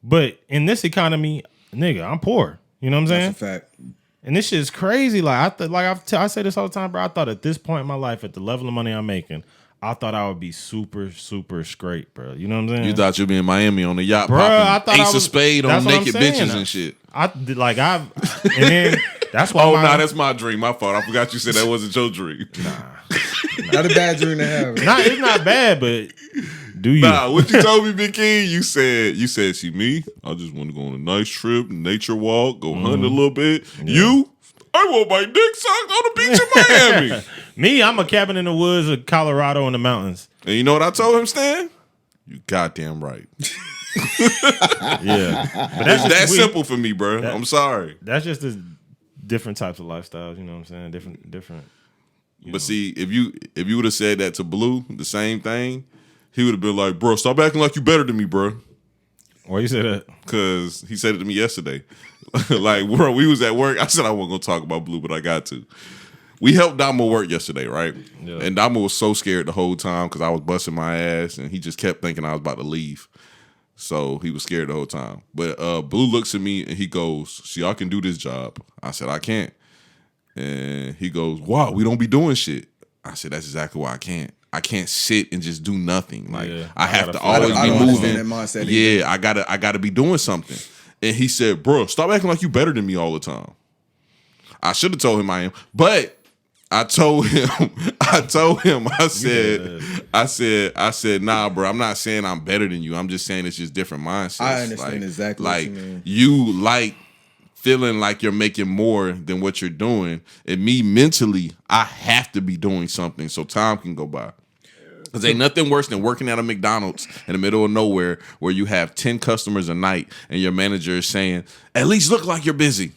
[SPEAKER 4] but in this economy, nigga, I'm poor. You know what I'm saying?
[SPEAKER 2] That's a fact.
[SPEAKER 4] And this shit is crazy. Like I say this all the time, bro. I thought at this point in my life, at the level of money I'm making, I thought I would be super, super straight, bro. You know what I'm saying?
[SPEAKER 3] You thought you'd be in Miami on the yacht,
[SPEAKER 4] bro,
[SPEAKER 3] popping Ace of Spade on naked bitches and shit.
[SPEAKER 4] And then that's why.
[SPEAKER 3] That's my dream. My fault. I forgot you said that wasn't your dream.
[SPEAKER 2] Not a bad dream to have.
[SPEAKER 4] It's not bad, but do you?
[SPEAKER 3] Nah, what you told me, Big King, you said, see me, I just want to go on a nice trip, nature walk, go hunting a little bit. Yeah. I want my dick sucked on the beach in Miami.
[SPEAKER 4] Me, I'm a cabin in the woods of Colorado in the mountains.
[SPEAKER 3] And you know what I told him, Stan? You goddamn right.
[SPEAKER 4] Yeah.
[SPEAKER 3] But that's that simple for me, bro. I'm sorry.
[SPEAKER 4] That's just the different types of lifestyles, you know what I'm saying? Different.
[SPEAKER 3] But see, if you would have said that to Blue, the same thing, he would have been like, bro, stop acting like you better than me, bro.
[SPEAKER 4] Why you say that?
[SPEAKER 3] Because he said it to me yesterday. Like, bro, we was at work. I said I wasn't going to talk about Blue, but I got to. We helped Damo work yesterday, right? Yeah. And Damo was so scared the whole time because I was busting my ass, and he just kept thinking I was about to leave. So he was scared the whole time. But Blue looks at me, and he goes, see, I can do this job. I said, I can't. And he goes, wow, we don't be doing shit. I said, that's exactly why I can't. I can't sit and just do nothing. Like, I have to always be moving. That mindset either. I gotta be doing something. And he said, bro, stop acting like you better than me all the time. I should have told him I am. But I told him, I said, nah, bro, I'm not saying I'm better than you. I'm just saying it's just different mindsets.
[SPEAKER 2] I understand exactly what you mean.
[SPEAKER 3] You like feeling like you're making more than what you're doing. And me mentally, I have to be doing something so time can go by. Because ain't nothing worse than working at a McDonald's in the middle of nowhere where you have 10 customers a night and your manager is saying, at least look like you're busy.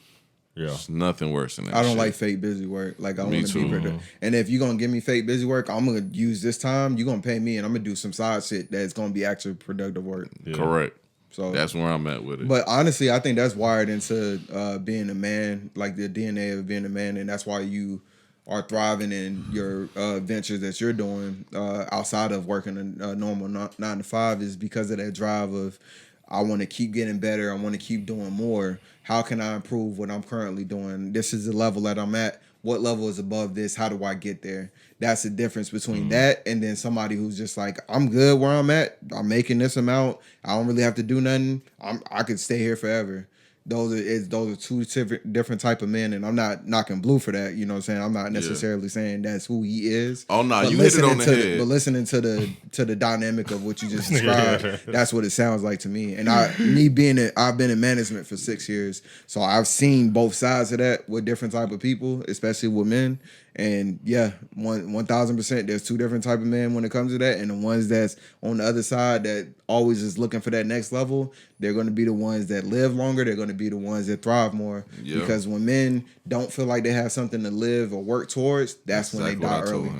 [SPEAKER 3] Yeah. There's nothing worse than that.
[SPEAKER 2] I don't like fake busy work. Like, I want to be productive. And if you're going to give me fake busy work, I'm going to use this time. You're going to pay me and I'm going to do some side shit that's going to be actually productive work.
[SPEAKER 3] Yeah. Correct. So that's where I'm at with it.
[SPEAKER 2] But honestly, I think that's wired into being a man, like the DNA of being a man. And that's why you are thriving in your ventures that you're doing outside of working a normal 9 to 5 is because of that drive of, I want to keep getting better. I want to keep doing more. How can I improve what I'm currently doing? This is the level that I'm at. What level is above this? How do I get there? That's the difference between that and then somebody who's just like, I'm good where I'm at. I'm making this amount. I don't really have to do nothing. I could stay here forever. Those are two different type of men, and I'm not knocking Blue for that. You know what I'm saying? I'm not necessarily saying that's who he is.
[SPEAKER 3] Oh no, you hit it on the head.
[SPEAKER 2] But listening to the dynamic of what you just described, that's what it sounds like to me. And I've been in management for 6 years, so I've seen both sides of that with different type of people, especially with men. And yeah, 1,000%. There's two different type of men when it comes to that, and the ones that's on the other side that always is looking for that next level, they're going to be the ones that live longer. They're going to be the ones that thrive more. Yeah. Because when men don't feel like they have something to live or work towards, that's when exactly they die early.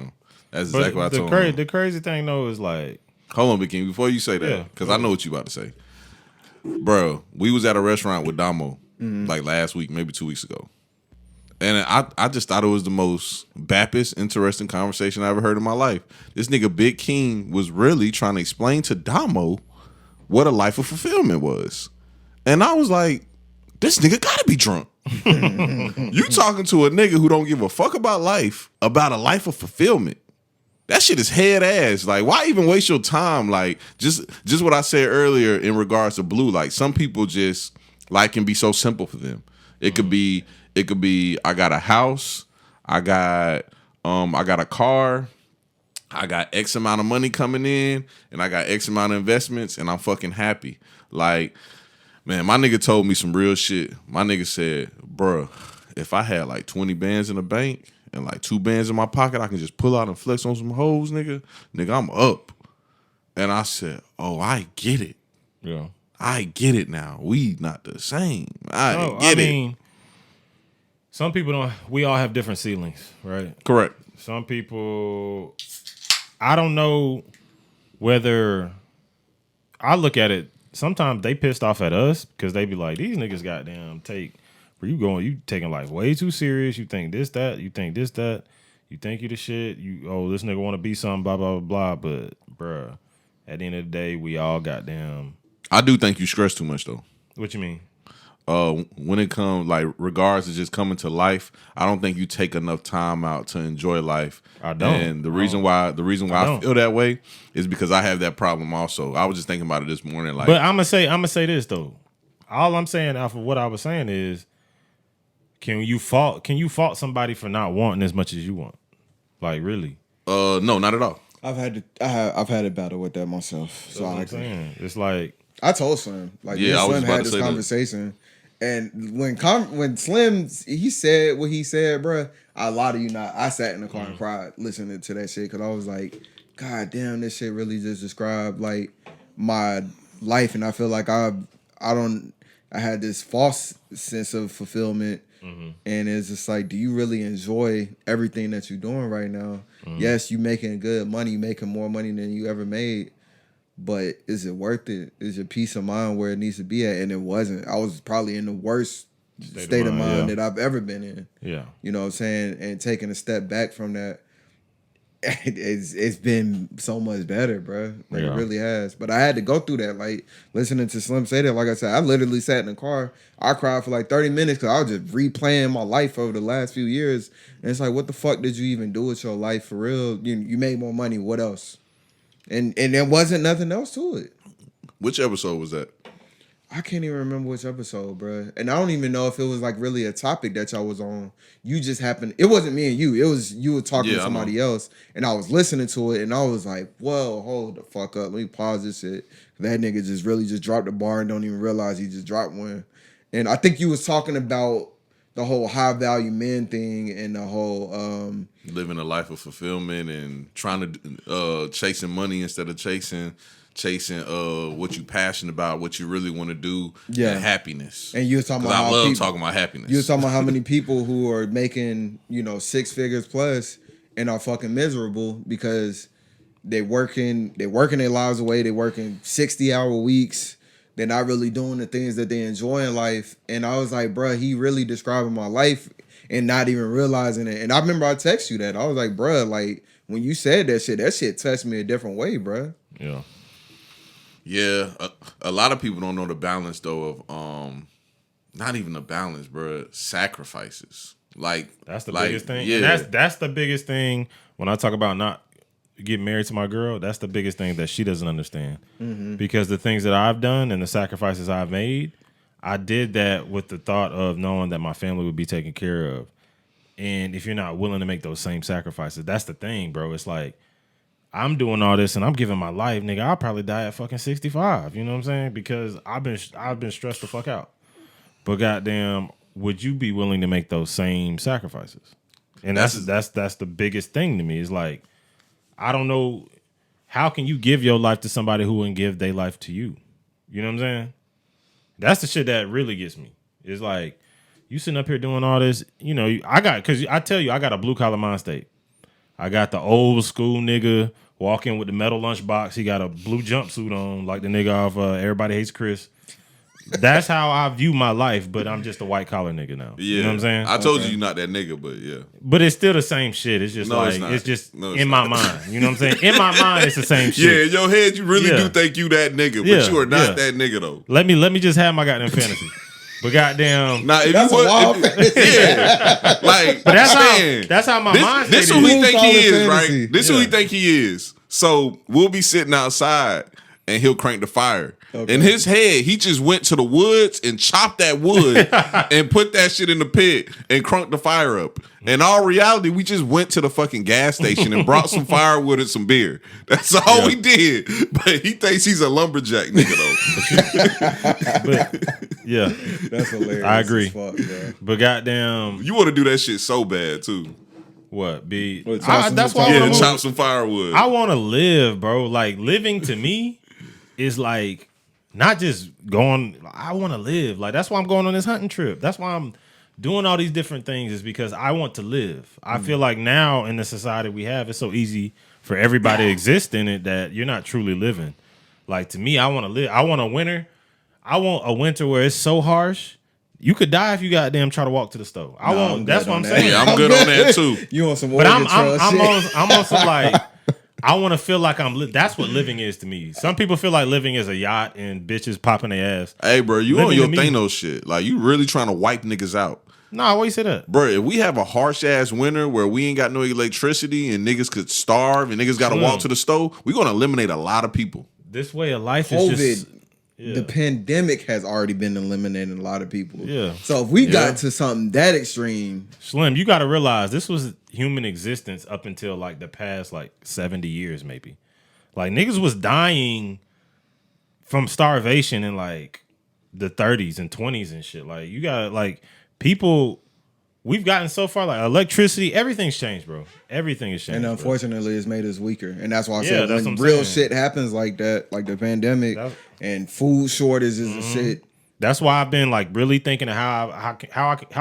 [SPEAKER 3] That's exactly what I told him.
[SPEAKER 4] The crazy thing though is like,
[SPEAKER 3] hold on, Big King, before you say that, because I know what you about to say, bro. We was at a restaurant with Damo like last week, maybe 2 weeks ago. And I just thought it was the most Baptist interesting conversation I ever heard in my life. This nigga Big King was really trying to explain to Damo what a life of fulfillment was. And I was like, this nigga gotta be drunk. You talking to a nigga who don't give a fuck about life, about a life of fulfillment. That shit is head ass. Like, why even waste your time? Like, just what I said earlier in regards to Blue. Like, some people just, life can be so simple for them. It could be, I got a house, I got a car. I got X amount of money coming in, and I got X amount of investments, and I'm fucking happy. Like, man, my nigga told me some real shit. My nigga said, bruh, if I had like 20 bands in the bank and like 2 bands in my pocket, I can just pull out and flex on some hoes, nigga. Nigga, I'm up. And I said, oh, I get it.
[SPEAKER 4] Yeah.
[SPEAKER 3] I get it now. We not the same. I mean,
[SPEAKER 4] some people don't. We all have different ceilings, right?
[SPEAKER 3] Correct.
[SPEAKER 4] Some people, I don't know whether, I look at it, sometimes they pissed off at us because they be like, these niggas goddamn you taking life way too serious. You think this, that, you think this, that, you think you the shit. This nigga want to be something, blah, blah, blah, blah. But, bruh, at the end of the day, we all goddamn.
[SPEAKER 3] I do think you stress too much, though.
[SPEAKER 4] What you mean?
[SPEAKER 3] When it comes, like, regards to just coming to life, I don't think you take enough time out to enjoy life.
[SPEAKER 4] I don't.
[SPEAKER 3] And the reason why I feel that way is because I have that problem also. I was just thinking about it this morning. Like,
[SPEAKER 4] but I'm gonna say this though. All I'm saying off of what I was saying is, can you fault somebody for not wanting as much as you want? Like, really?
[SPEAKER 3] No, not at all.
[SPEAKER 2] I've had a battle with that myself. So
[SPEAKER 4] I'm saying. It's like,
[SPEAKER 2] I told Slim, like, Slim had this conversation. And when Slim, he said what he said, bro, I lie to you not. I sat in the car and cried listening to that shit because I was like, God damn, this shit really just described like my life, and I feel like I had this false sense of fulfillment, and it's just like, do you really enjoy everything that you're doing right now? Yes, you making good money, making more money than you ever made. But is it worth it? Is your peace of mind where it needs to be at? And it wasn't. I was probably in the worst state of mind that I've ever been in.
[SPEAKER 4] Yeah.
[SPEAKER 2] You know what I'm saying? And taking a step back from that, it's been so much better, bro. Like, it really has. But I had to go through that. Like, listening to Slim say that, like I said, I literally sat in the car. I cried for like 30 minutes because I was just replaying my life over the last few years. And it's like, what the fuck did you even do with your life for real? You made more money. What else? And there wasn't nothing else to it.
[SPEAKER 3] Which episode was that?
[SPEAKER 2] I can't even remember which episode, bro. And I don't even know if it was like really a topic that y'all was on. You just happened. It wasn't me and you. It was you were talking to somebody else, and I was listening to it, and I was like, "Whoa, hold the fuck up. Let me pause this shit." That nigga just really just dropped the bar and don't even realize he just dropped one. And I think you was talking about the whole high value men thing and the whole
[SPEAKER 3] living a life of fulfillment and trying to chasing money instead of chasing what you passionate about, what you really want to do, and happiness.
[SPEAKER 2] And you were talking about
[SPEAKER 3] I love talking about happiness.
[SPEAKER 2] You were talking about how many people who are making 6 figures plus and are fucking miserable because they're working their lives away. They're working 60-hour weeks. They're not really doing the things that they enjoy in life. And I was like, bruh, he really describing my life and not even realizing it. And I remember I texted you that. I was like, bruh, like, when you said that shit touched me a different way, bruh.
[SPEAKER 4] Yeah.
[SPEAKER 3] Yeah. A lot of people don't know the balance, though, of not even the balance, bruh, sacrifices. Like,
[SPEAKER 4] that's the biggest thing.
[SPEAKER 3] Yeah.
[SPEAKER 4] And that's the biggest thing when I talk about not getting married to my girl. That's the biggest thing that she doesn't understand. Because the things that I've done and the sacrifices I've made, I did that with the thought of knowing that my family would be taken care of. And if you're not willing to make those same sacrifices, that's the thing, bro. It's like, I'm doing all this and I'm giving my life, nigga. I'll probably die at fucking 65. You know what I'm saying? Because I've been stressed the fuck out. But goddamn, would you be willing to make those same sacrifices? And that's the biggest thing to me. Is like, I don't know, how can you give your life to somebody who wouldn't give their life to you? You know what I'm saying? That's the shit that really gets me. It's like, you sitting up here doing all this, because I tell you, I got a blue collar mind state. I got the old school nigga walking with the metal lunchbox. He got a blue jumpsuit on, like the nigga off Everybody Hates Chris. That's how I view my life, but I'm just a white collar nigga now. Yeah. You know what I'm saying?
[SPEAKER 3] I told you you're not that nigga, but yeah.
[SPEAKER 4] But it's still the same shit. It's just in my mind. You know what I'm saying? In my mind, it's the same shit.
[SPEAKER 3] Yeah, in your head, you really do think you that nigga, but you are not that nigga though.
[SPEAKER 4] Let me just have my goddamn fantasy. But goddamn,
[SPEAKER 2] that's a wild fantasy.
[SPEAKER 3] Yeah, like,
[SPEAKER 4] but that's how my mind.
[SPEAKER 3] This who he think he is, right? This who he think he is. So we'll be sitting outside. and he'll crank the fire.
[SPEAKER 2] Okay.
[SPEAKER 3] In his head, he just went to the woods and chopped that wood and put that shit in the pit and cranked the fire up. In all reality, we just went to the fucking gas station and brought some firewood and some beer. That's all we did. But he thinks he's a lumberjack nigga, though.
[SPEAKER 4] But yeah,
[SPEAKER 2] That's hilarious.
[SPEAKER 4] I agree.
[SPEAKER 2] As fuck, bro.
[SPEAKER 4] but goddamn,
[SPEAKER 3] You want to do that shit so bad, too.
[SPEAKER 4] what be?
[SPEAKER 2] What, chop
[SPEAKER 4] That's
[SPEAKER 2] some-
[SPEAKER 4] why I
[SPEAKER 3] Yeah,
[SPEAKER 4] wanna
[SPEAKER 3] chop
[SPEAKER 4] move.
[SPEAKER 3] some firewood.
[SPEAKER 4] I want to live, bro. Like living to me is like not just going. I want to live. Like that's why I'm going on this hunting trip. That's why I'm doing all these different things. Is because I want to live. I feel like now in the society we have, it's so easy for everybody to exist in it that you're not truly living. Like to me, I want to live. I want a winter. I want a winter where it's so harsh. You could die if you goddamn try to walk to the stove. I
[SPEAKER 2] Nah,
[SPEAKER 4] want.
[SPEAKER 2] I'm
[SPEAKER 4] That's
[SPEAKER 2] good
[SPEAKER 4] what
[SPEAKER 2] on
[SPEAKER 4] I'm
[SPEAKER 2] that.
[SPEAKER 4] saying.
[SPEAKER 3] Yeah, I'm good on that, too.
[SPEAKER 2] You on some
[SPEAKER 4] But
[SPEAKER 2] Oregon Trail shit.
[SPEAKER 4] I'm on some like I want to feel like that's what living is to me. Some people feel like living is a yacht and bitches popping their ass.
[SPEAKER 3] Hey, bro, you
[SPEAKER 4] Living
[SPEAKER 3] on your
[SPEAKER 4] to me.
[SPEAKER 3] Thanos shit. Like, you really trying to wipe niggas out.
[SPEAKER 4] Nah, why you say that?
[SPEAKER 3] Bro, if we have a harsh ass winter where we ain't got no electricity and niggas could starve and niggas got to walk to the stove, we gonna eliminate a lot of people.
[SPEAKER 4] This way of life is
[SPEAKER 2] COVID,
[SPEAKER 4] just yeah.
[SPEAKER 2] the pandemic has already been eliminating a lot of people.
[SPEAKER 4] Yeah.
[SPEAKER 2] So if we
[SPEAKER 3] Yeah.
[SPEAKER 2] got to something that extreme,
[SPEAKER 4] Slim, you got to realize this was human existence up until like the past like 70 years maybe. Like niggas was dying from starvation in like the 30s and 20s and shit. Like you got like people we've gotten so far like electricity, everything's changed, bro. Everything has changed.
[SPEAKER 2] and
[SPEAKER 4] bro.
[SPEAKER 2] unfortunately, it's made us weaker. And that's why I
[SPEAKER 4] Yeah,
[SPEAKER 2] said
[SPEAKER 4] that's
[SPEAKER 2] when
[SPEAKER 4] what I'm
[SPEAKER 2] real
[SPEAKER 4] saying.
[SPEAKER 2] shit happens like that, like the pandemic
[SPEAKER 4] That's-
[SPEAKER 2] and food shortages and shit.
[SPEAKER 4] That's why I've been like really thinking of how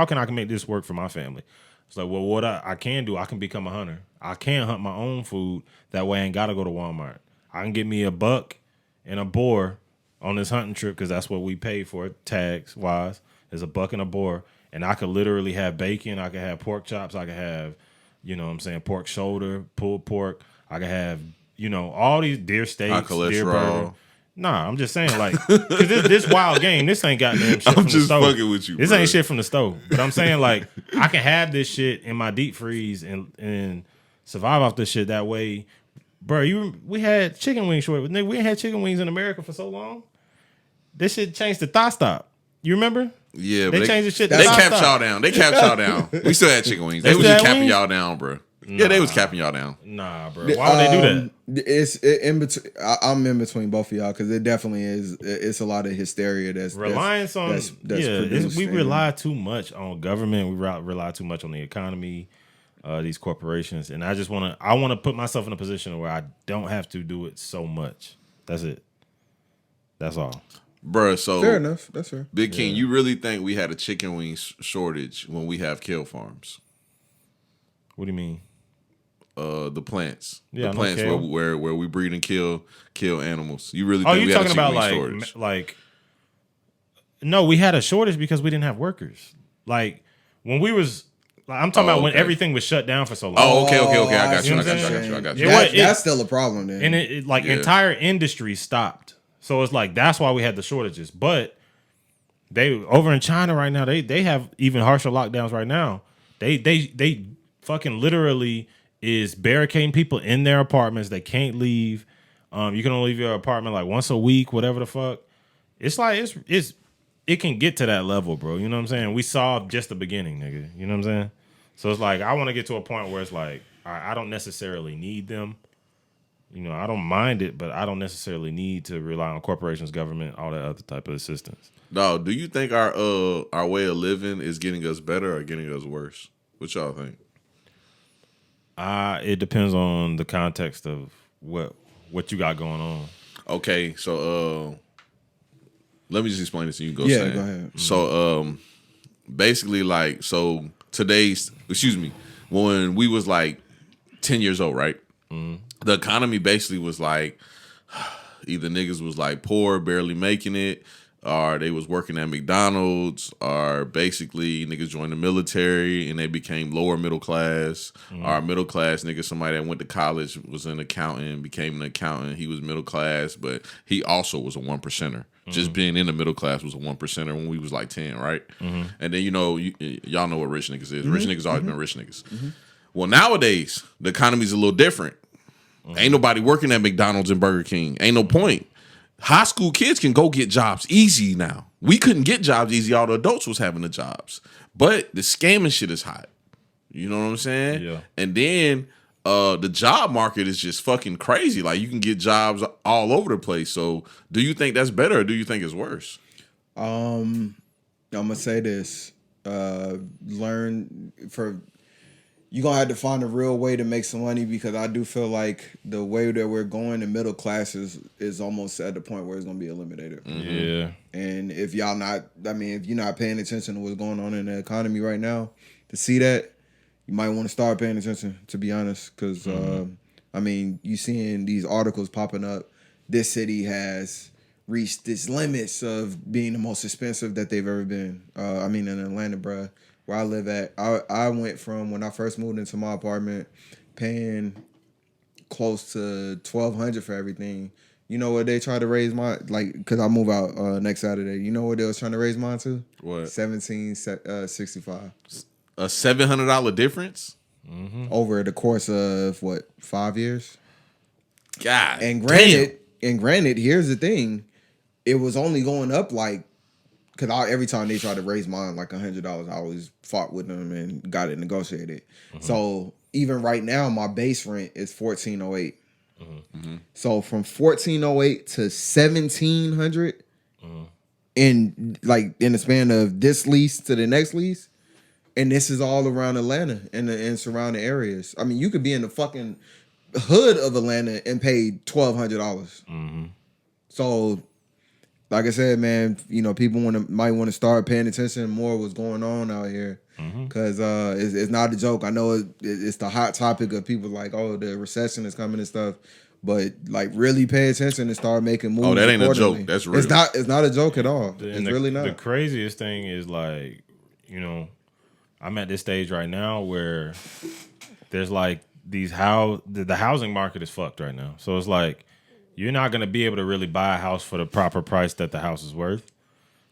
[SPEAKER 4] can I make this work for my family. It's like, well, what I can do, I can become a hunter. I can hunt my own food. That way I ain't got to go to Walmart. I can get me a buck and a boar on this hunting trip because that's what we pay for it, tax wise, is a buck and a boar. And I could literally have bacon. I could have pork chops. I could have, you know what I'm saying, pork shoulder, pulled pork. I could have, you know, all these deer steaks,
[SPEAKER 3] High
[SPEAKER 4] deer
[SPEAKER 3] cholesterol.
[SPEAKER 4] burger. Nah, I'm just saying, like, because this wild game, this ain't goddamn shit
[SPEAKER 3] I'm
[SPEAKER 4] from the
[SPEAKER 3] just
[SPEAKER 4] stove.
[SPEAKER 3] fucking with you,
[SPEAKER 4] This
[SPEAKER 3] bro.
[SPEAKER 4] ain't shit from the stove. But I'm saying, like, I can have this shit in my deep freeze and survive off this shit that way. Bro, we had chicken wings short. We ain't had chicken wings in America for so long. This shit changed to Thigh Stop. You remember?
[SPEAKER 3] Yeah,
[SPEAKER 4] They
[SPEAKER 3] but
[SPEAKER 4] changed the shit to
[SPEAKER 3] They
[SPEAKER 4] Thigh
[SPEAKER 3] capped
[SPEAKER 4] Stop.
[SPEAKER 3] y'all down. They capped y'all down. We still had chicken wings. They
[SPEAKER 4] They
[SPEAKER 3] was
[SPEAKER 4] still
[SPEAKER 3] just
[SPEAKER 4] had
[SPEAKER 3] capping
[SPEAKER 4] wings?
[SPEAKER 3] y'all down, bro. Yeah, they was capping y'all down.
[SPEAKER 4] Nah, bro. Why would they do that?
[SPEAKER 2] It's in between. I'm in between both of y'all because it definitely is. It's a lot of hysteria that's
[SPEAKER 4] Reliance on
[SPEAKER 2] that's
[SPEAKER 4] we
[SPEAKER 2] produced
[SPEAKER 4] rely too much on government. We rely too much on the economy, these corporations, and I want to put myself in a position where I don't have to do it so much. That's it. That's all.
[SPEAKER 3] Bruh, so
[SPEAKER 2] Fair enough. That's fair.
[SPEAKER 3] Big King, you really think we had a chicken wing shortage when we have kill farms?
[SPEAKER 4] What do you mean?
[SPEAKER 3] The plants.
[SPEAKER 4] Yeah, I
[SPEAKER 3] the
[SPEAKER 4] know
[SPEAKER 3] plants
[SPEAKER 4] kale.
[SPEAKER 3] where we breed and kill animals. You really
[SPEAKER 4] Oh,
[SPEAKER 3] think we
[SPEAKER 4] you
[SPEAKER 3] had a
[SPEAKER 4] talking
[SPEAKER 3] chicken
[SPEAKER 4] about
[SPEAKER 3] wing
[SPEAKER 4] like
[SPEAKER 3] shortage?
[SPEAKER 4] no, we had a shortage because we didn't have workers. Like when we was I'm talking about when
[SPEAKER 3] okay.
[SPEAKER 4] everything was shut down for so long.
[SPEAKER 3] Oh, okay. I
[SPEAKER 2] I
[SPEAKER 3] got
[SPEAKER 2] see
[SPEAKER 3] you. I
[SPEAKER 2] what
[SPEAKER 3] got you.
[SPEAKER 2] you're
[SPEAKER 3] I got you. I
[SPEAKER 2] saying.
[SPEAKER 3] got you.
[SPEAKER 4] Yeah,
[SPEAKER 2] That's still a problem then.
[SPEAKER 4] And it like
[SPEAKER 3] Yeah.
[SPEAKER 4] entire industry stopped. So it's like that's why we had the shortages. But they over in China right now, they have even harsher lockdowns right now. They fucking literally is barricading people in their apartments. They can't leave. You can only leave your apartment like once a week, whatever the fuck. It's like it can get to that level, bro. You know what I'm saying? We saw just the beginning, nigga. You know what I'm saying? So it's like I want to get to a point where it's like I don't necessarily need them. You know, I don't mind it, but I don't necessarily need to rely on corporations, government, all that other type of assistance.
[SPEAKER 3] Dog, do you think our way of living is getting us better or getting us worse? What y'all think?
[SPEAKER 4] It depends on the context of what you got going on.
[SPEAKER 3] Okay, so let me just explain this to you. Go
[SPEAKER 2] Yeah,
[SPEAKER 3] Sam.
[SPEAKER 2] go ahead.
[SPEAKER 3] So basically, like, so when we was like 10 years old, right? The economy basically was like either niggas was like poor, barely making it, or they was working at McDonald's, or basically niggas joined the military and they became lower middle class, or middle class niggas, somebody that went to college, was an accountant, became an accountant. He was middle class, but he also was a 1%er. Just being in the middle class was a 1%er when we was like 10, right? And then, you know, y'all know what rich niggas is. Rich niggas always been rich niggas. Well, nowadays, the economy's a little different. Ain't nobody working at McDonald's and Burger King. Ain't no point. high school kids can go get jobs easy now. We couldn't get jobs easy. All the adults was having the jobs. But the scamming shit is hot. You know what I'm saying?
[SPEAKER 4] Yeah.
[SPEAKER 3] And then the job market is just fucking crazy. Like you can get jobs all over the place. So do you think that's better or do you think it's worse?
[SPEAKER 2] I'm gonna say this. You're gonna have to find a real way to make some money, because I do feel like the way that we're going, the middle class is almost at the point where it's gonna be eliminated.
[SPEAKER 4] Yeah.
[SPEAKER 2] And if you're not paying attention to what's going on in the economy right now, to see that, you might want to start paying attention, to be honest. Because, you seeing these articles popping up, this city has reached its limits of being the most expensive that they've ever been. In Atlanta, bruh, where I live at, I went from, when I first moved into my apartment, paying close to $1,200 for everything. You know what they tried to raise because I move out next Saturday. You know what they was trying to raise mine to?
[SPEAKER 3] What?
[SPEAKER 2] $1,765.
[SPEAKER 3] A $700 difference?
[SPEAKER 2] Over the course of 5 years?
[SPEAKER 3] God.
[SPEAKER 2] And granted, here's the thing. It was only going up because every time they tried to raise mine like $100, I always fought with them and got it negotiated. So even right now, my base rent is $1,408. So from $1,408 to $1,700 in the span of this lease to the next lease, and this is all around Atlanta and surrounding areas. I mean, you could be in the fucking hood of Atlanta and pay $1,200. So, like I said, man, people might want to start paying attention more what's going on out here, because it's not a joke. I know it's the hot topic of people like, oh, the recession is coming and stuff, but really pay attention and start making moves.
[SPEAKER 3] Oh, that ain't a joke. That's real.
[SPEAKER 2] It's not a joke at all. It's really not.
[SPEAKER 4] The craziest thing is I'm at this stage right now where there's the housing market is fucked right now. So it's like you're not gonna be able to really buy a house for the proper price that the house is worth,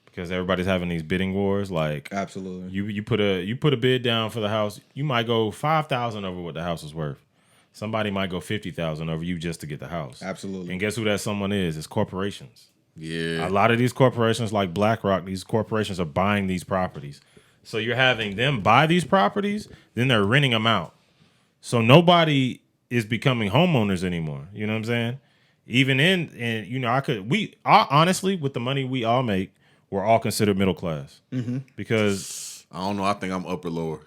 [SPEAKER 4] because everybody's having these bidding wars. Like,
[SPEAKER 2] absolutely,
[SPEAKER 4] you put a bid down for the house, you might go $5,000 over what the house is worth. Somebody might go $50,000 over you just to get the house.
[SPEAKER 2] Absolutely.
[SPEAKER 4] And guess who that someone is? It's corporations.
[SPEAKER 3] Yeah.
[SPEAKER 4] A lot of these corporations like BlackRock, these corporations are buying these properties. So you're having them buy these properties, then they're renting them out. So nobody is becoming homeowners anymore. You know what I'm saying? Even honestly, with the money we all make, we're all considered middle class. Because
[SPEAKER 3] I don't know. I think I'm upper lower.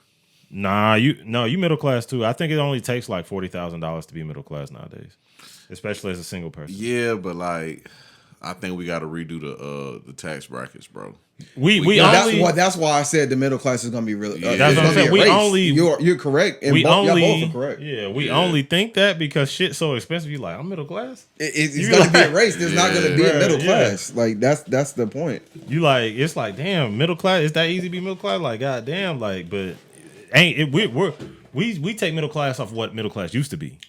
[SPEAKER 4] Nah, you middle class too. I think it only takes like $40,000 to be middle class nowadays, especially as a single person.
[SPEAKER 3] Yeah, but I think we got to redo the tax brackets, bro.
[SPEAKER 2] That's why I said the middle class is gonna be really.
[SPEAKER 4] That's what I'm saying.
[SPEAKER 2] You're correct. And y'all both are correct.
[SPEAKER 4] Yeah, we only think that because shit's so expensive. You're like, I'm middle class.
[SPEAKER 2] It's gonna be a race. There's not gonna be a middle class. Like that's the point.
[SPEAKER 4] It's like, damn, middle class. It's that easy to be middle class? Like, goddamn, but ain't it? We take middle class off what middle class used to be.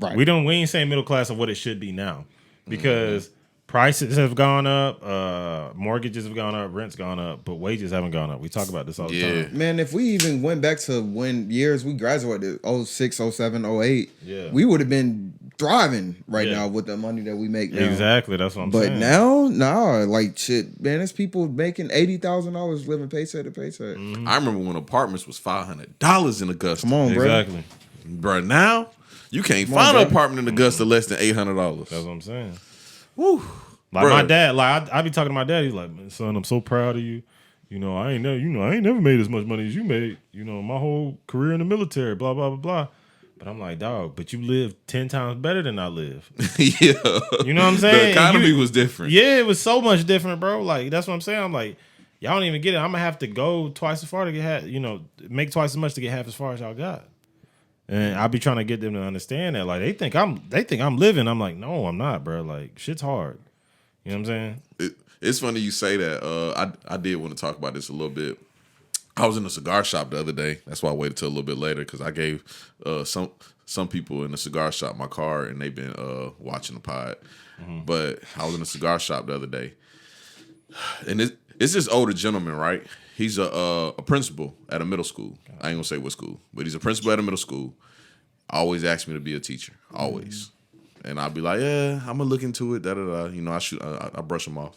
[SPEAKER 2] Right.
[SPEAKER 4] We ain't saying middle class of what it should be now, because prices have gone up, mortgages have gone up, rent's gone up, but wages haven't gone up. We talk about this all the time.
[SPEAKER 2] Man, if we even went back to when years we graduated, 06, 07, 08, we would have been thriving right now with the money that we make now.
[SPEAKER 4] Exactly, that's what I'm saying.
[SPEAKER 2] But now, shit, man, there's people making $80,000 living paycheck to paycheck.
[SPEAKER 3] I remember when apartments was $500 in Augusta.
[SPEAKER 2] Come on, bro.
[SPEAKER 4] Exactly.
[SPEAKER 3] Bro, now you can't find an apartment in Augusta less than $800.
[SPEAKER 4] That's what I'm saying.
[SPEAKER 3] Woo.
[SPEAKER 4] Like my dad, I be talking to my dad. He's like, "Man, son, I'm so proud of you. I ain't never made as much money as you made. My whole career in the military, blah blah blah blah." But I'm like, dog, but you live 10 times better than I live.
[SPEAKER 3] Yeah,
[SPEAKER 4] you know what I'm saying?
[SPEAKER 3] The economy was different.
[SPEAKER 4] Yeah, it was so much different, bro. Like that's what I'm saying. I'm like, y'all don't even get it. I'm gonna have to go twice as far to get make twice as much to get half as far as y'all got. And I be trying to get them to understand that. Like they think I'm living. I'm like, no, I'm not, bro. Like shit's hard. You know what I'm saying?
[SPEAKER 3] It's funny you say that. I did want to talk about this a little bit. I was in a cigar shop the other day. That's why I waited till a little bit later, because I gave some people in the cigar shop my card, and they've been watching the pod. But I was in a cigar shop the other day, and it's this older gentleman, right? He's a principal at a middle school. I ain't gonna say what school, but he's a principal at a middle school. Always asked me to be a teacher. Always. And I'll be like, yeah, I'm gonna look into it. Da da da. You know, I brush him off.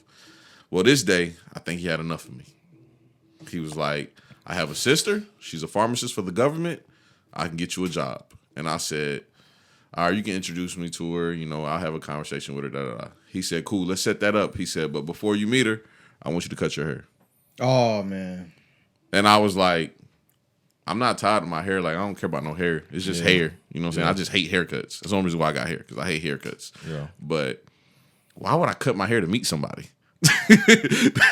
[SPEAKER 3] Well, this day, I think he had enough of me. He was like, I have a sister. She's a pharmacist for the government. I can get you a job. And I said, all right, you can introduce me to her. You know, I'll have a conversation with her. Da da da. He said, cool, let's set that up. He said, but before you meet her, I want you to cut your hair.
[SPEAKER 2] Oh, man.
[SPEAKER 3] And I was like, I'm not tired of my hair. Like, I don't care about no hair. It's just hair. You know what I'm saying? I just hate haircuts. That's the only reason why I got hair, because I hate haircuts.
[SPEAKER 4] Yeah.
[SPEAKER 3] But why would I cut my hair to meet somebody?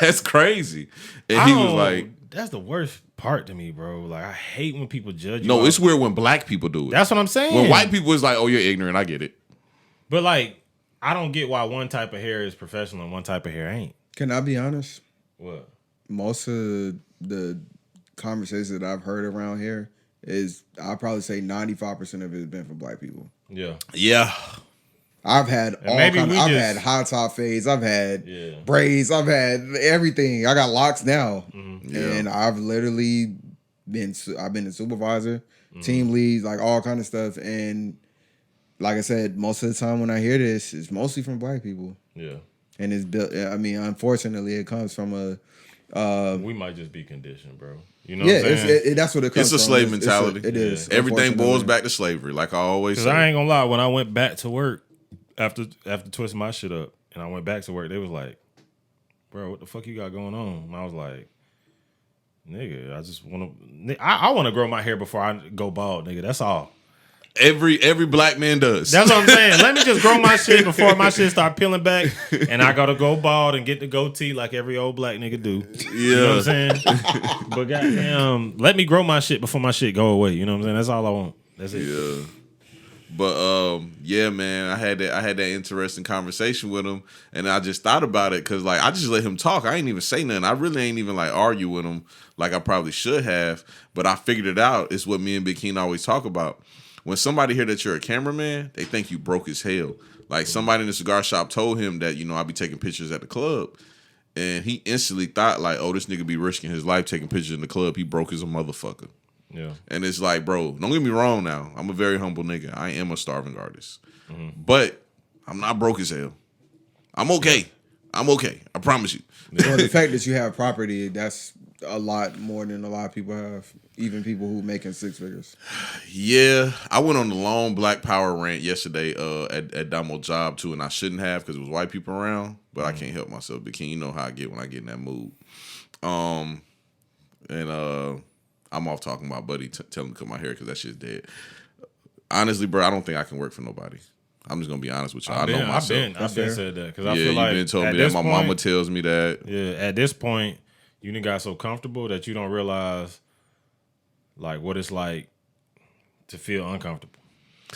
[SPEAKER 3] That's crazy. And he was like,
[SPEAKER 4] that's the worst part to me, bro. Like, I hate when people judge you.
[SPEAKER 3] No, it's weird when black people do it.
[SPEAKER 4] That's what I'm saying.
[SPEAKER 3] When white people is like, oh, you're ignorant. I get it.
[SPEAKER 4] But, like, I don't get why one type of hair is professional and one type of hair ain't.
[SPEAKER 2] Can I be honest?
[SPEAKER 4] What?
[SPEAKER 2] Most of the conversations that I've heard around here is, I'll probably say 95% of it has been from black people.
[SPEAKER 4] Yeah.
[SPEAKER 3] Yeah.
[SPEAKER 2] I've had I've had high top fades, I've had braids, I've had everything. I got locks now, and I've literally been a supervisor, team leads, like all kind of stuff. And like I said, most of the time when I hear this, it's mostly from black people.
[SPEAKER 4] Yeah,
[SPEAKER 2] and it's built. I mean, unfortunately, it comes from a.
[SPEAKER 4] We might just be conditioned, bro. You know, what I'm saying?
[SPEAKER 2] That's what it comes from.
[SPEAKER 3] It's a slave mentality.
[SPEAKER 2] It is.
[SPEAKER 3] Everything boils back to slavery, like I always say.
[SPEAKER 4] Because I ain't gonna lie, when I went back to work after twisting my shit up, and I went back to work, they was like, "Bro, what the fuck you got going on?" And I was like, "Nigga, I just want to. I want to grow my hair before I go bald, nigga. That's all."
[SPEAKER 3] Every black man does.
[SPEAKER 4] That's what I'm saying. Let me just grow my shit before my shit start peeling back, and I gotta go bald and get the goatee like every old black nigga do.
[SPEAKER 3] Yeah,
[SPEAKER 4] you know what I'm saying. But goddamn, let me grow my shit before my shit go away. You know what I'm saying. That's all I want. That's it.
[SPEAKER 3] Yeah. But yeah, man, I had that interesting conversation with him, and I just thought about it because like I just let him talk. I ain't even say nothing. I really ain't even like argue with him like I probably should have. But I figured it out. It's what me and Big King always talk about. When somebody hear that you're a cameraman, they think you broke as hell. Like somebody in the cigar shop told him that, you know, I be taking pictures at the club. And he instantly thought like, oh, this nigga be risking his life taking pictures in the club. He broke as a motherfucker.
[SPEAKER 4] Yeah.
[SPEAKER 3] And it's like, bro, don't get me wrong now. I'm a very humble nigga. I am a starving artist. Mm-hmm. But I'm not broke as hell. I'm okay. I'm okay. I promise you.
[SPEAKER 2] Well, the fact that you have property, that's a lot more than a lot of people have. Even people who making six figures.
[SPEAKER 3] Yeah. I went on the long Black Power rant yesterday at Damo job too, and I shouldn't have because it was white people around, but I can't help myself. Big King, you know how I get when I get in that mood. I'm off talking about Buddy telling him to cut my hair because that shit's dead. Honestly, bro, I don't think I can work for nobody. I'm just gonna be honest with you. I know myself.
[SPEAKER 4] I've been said that because I feel like
[SPEAKER 3] you've been told me that. My mama tells me that.
[SPEAKER 4] Yeah, at this point, you done got so comfortable that you don't realize like what it's like to feel uncomfortable.